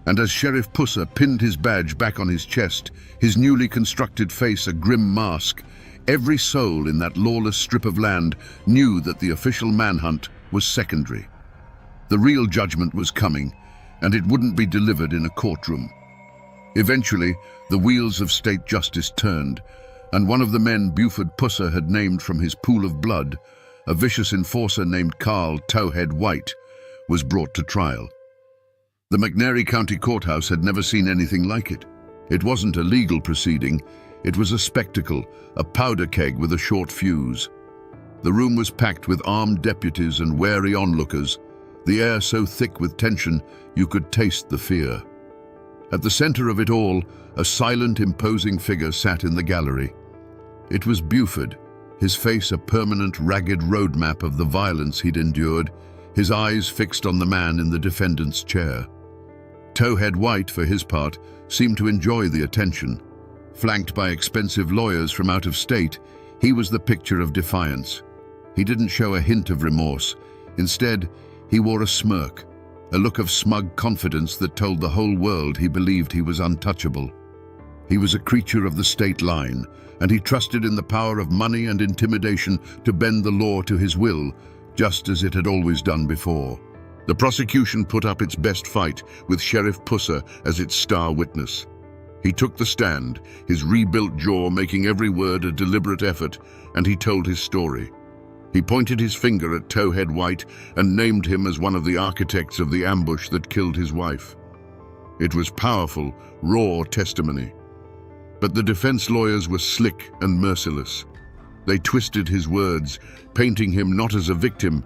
And as Sheriff Pusser pinned his badge back on his chest, his newly constructed face a grim mask, every soul in that lawless strip of land knew that the official manhunt was secondary. The real judgment was coming, and it wouldn't be delivered in a courtroom. Eventually, the wheels of state justice turned, and one of the men Buford Pusser had named from his pool of blood, a vicious enforcer named Carl Towhead White, was brought to trial. The McNairy County Courthouse had never seen anything like it. It wasn't a legal proceeding, it was a spectacle, a powder keg with a short fuse. The room was packed with armed deputies and wary onlookers, the air so thick with tension you could taste the fear. At the center of it all, a silent, imposing figure sat in the gallery. It was Buford, his face a permanent, ragged roadmap of the violence he'd endured, his eyes fixed on the man in the defendant's chair. Towhead White, for his part, seemed to enjoy the attention. Flanked by expensive lawyers from out of state, he was the picture of defiance. He didn't show a hint of remorse. Instead, he wore a smirk, a look of smug confidence that told the whole world he believed he was untouchable. He was a creature of the state line, and he trusted in the power of money and intimidation to bend the law to his will, just as it had always done before. The prosecution put up its best fight, with Sheriff Pusser as its star witness. He took the stand, his rebuilt jaw making every word a deliberate effort, and he told his story. He pointed his finger at Towhead White and named him as one of the architects of the ambush that killed his wife. It was powerful, raw testimony. But the defense lawyers were slick and merciless. They twisted his words, painting him not as a victim,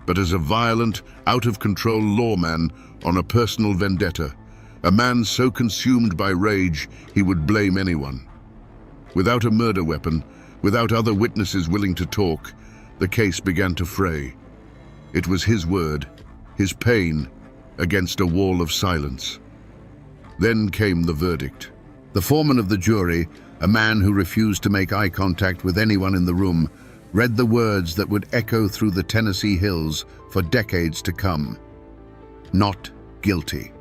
but as a violent, out-of-control lawman on a personal vendetta, a man so consumed by rage he would blame anyone. Without a murder weapon, without other witnesses willing to talk, the case began to fray. It was his word, his pain, against a wall of silence. Then came the verdict. The foreman of the jury, a man who refused to make eye contact with anyone in the room, read the words that would echo through the Tennessee hills for decades to come. Not guilty.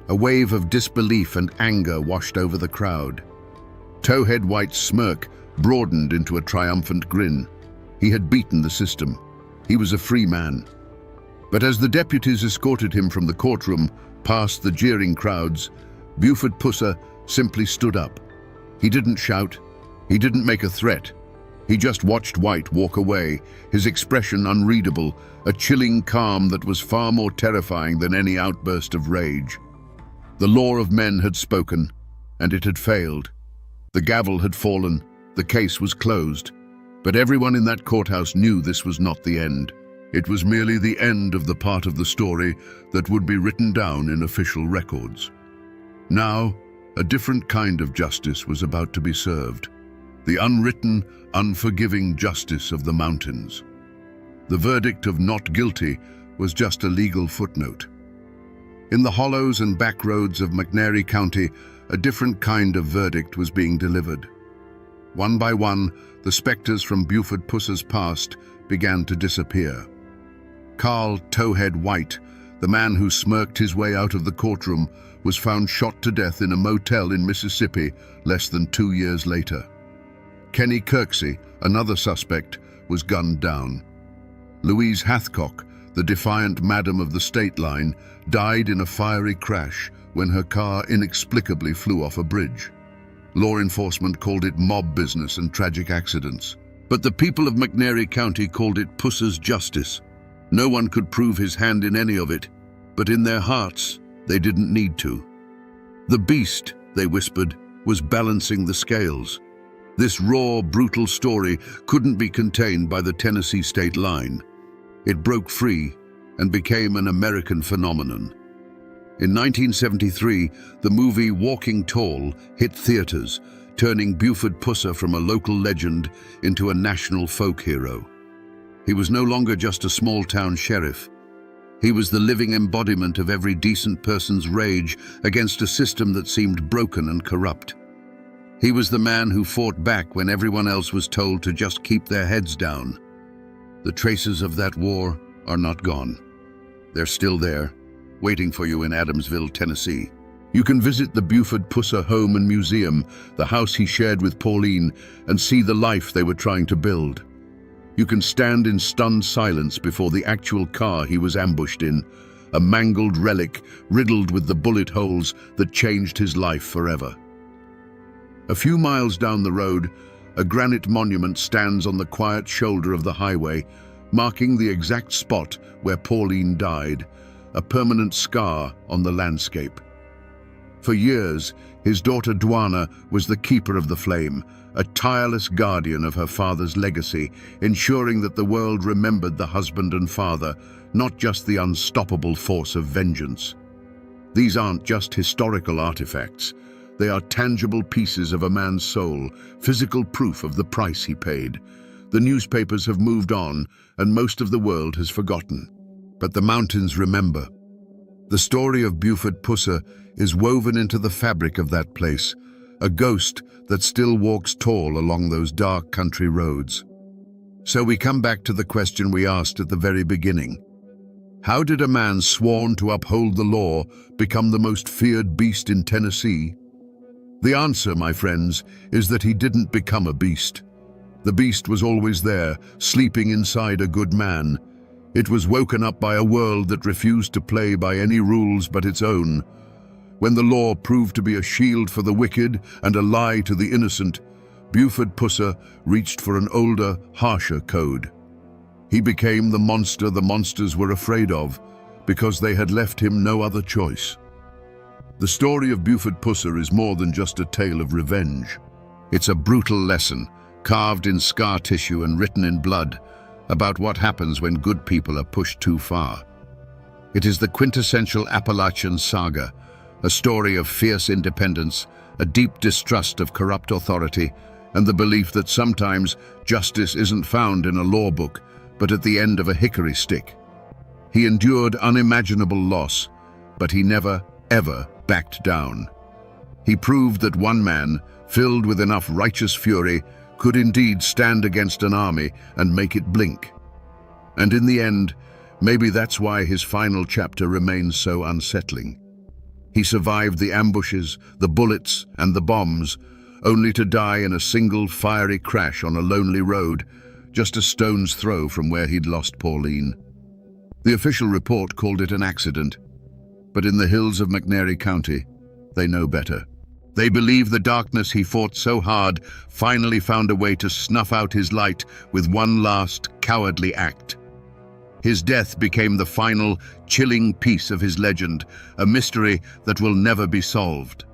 A wave of disbelief and anger washed over the crowd. Towhead White's smirk broadened into a triumphant grin. He had beaten the system. He was a free man. But as the deputies escorted him from the courtroom, past the jeering crowds, Buford Pusser simply stood up. He didn't shout. He didn't make a threat. He just watched White walk away, his expression unreadable, a chilling calm that was far more terrifying than any outburst of rage. The law of men had spoken, and it had failed. The gavel had fallen, the case was closed. But everyone in that courthouse knew this was not the end. It was merely the end of the part of the story that would be written down in official records. Now, a different kind of justice was about to be served. The unwritten, unforgiving justice of the mountains. The verdict of not guilty was just a legal footnote. In the hollows and back roads of McNairy County, a different kind of verdict was being delivered. One by one, the specters from Buford Pusser's past began to disappear. Carl Towhead White, the man who smirked his way out of the courtroom, was found shot to death in a motel in Mississippi less than 2 years later. Kenny Kirksey, another suspect, was gunned down. Louise Hathcock, the defiant madam of the state line, died in a fiery crash when her car inexplicably flew off a bridge. Law enforcement called it mob business and tragic accidents. But the people of McNairy County called it Pusser's justice. No one could prove his hand in any of it, but in their hearts, they didn't need to. The beast, they whispered, was balancing the scales. This raw, brutal story couldn't be contained by the Tennessee state line. It broke free and became an American phenomenon. In 1973, the movie Walking Tall hit theaters, turning Buford Pusser from a local legend into a national folk hero. He was no longer just a small-town sheriff. He was the living embodiment of every decent person's rage against a system that seemed broken and corrupt. He was the man who fought back when everyone else was told to just keep their heads down. The traces of that war are not gone. They're still there, waiting for you in Adamsville, Tennessee. You can visit the Buford Pusser home and museum, the house he shared with Pauline, and see the life they were trying to build. You can stand in stunned silence before the actual car he was ambushed in, a mangled relic riddled with the bullet holes that changed his life forever. A few miles down the road, a granite monument stands on the quiet shoulder of the highway, marking the exact spot where Pauline died, a permanent scar on the landscape. For years, his daughter Dwana was the keeper of the flame, a tireless guardian of her father's legacy, ensuring that the world remembered the husband and father, not just the unstoppable force of vengeance. These aren't just historical artifacts. They are tangible pieces of a man's soul, physical proof of the price he paid. The newspapers have moved on, and most of the world has forgotten. But the mountains remember. The story of Buford Pusser is woven into the fabric of that place, a ghost that still walks tall along those dark country roads. So we come back to the question we asked at the very beginning. How did a man sworn to uphold the law become the most feared beast in Tennessee? The answer, my friends, is that he didn't become a beast. The beast was always there, sleeping inside a good man. It was woken up by a world that refused to play by any rules but its own. When the law proved to be a shield for the wicked and a lie to the innocent, Buford Pusser reached for an older, harsher code. He became the monster the monsters were afraid of, because they had left him no other choice. The story of Buford Pusser is more than just a tale of revenge. It's a brutal lesson, carved in scar tissue and written in blood, about what happens when good people are pushed too far. It is the quintessential Appalachian saga, a story of fierce independence, a deep distrust of corrupt authority, and the belief that sometimes justice isn't found in a law book, but at the end of a hickory stick. He endured unimaginable loss, but he never, ever backed down. He proved that one man, filled with enough righteous fury, could indeed stand against an army and make it blink. And in the end, maybe that's why his final chapter remains so unsettling. He survived the ambushes, the bullets, and the bombs, only to die in a single fiery crash on a lonely road, just a stone's throw from where he'd lost Pauline. The official report called it an accident, but in the hills of McNairy County, they know better. They believe the darkness he fought so hard finally found a way to snuff out his light with one last cowardly act. His death became the final, chilling piece of his legend, a mystery that will never be solved.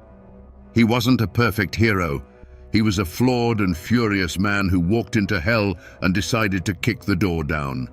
He wasn't a perfect hero. He was a flawed and furious man who walked into hell and decided to kick the door down.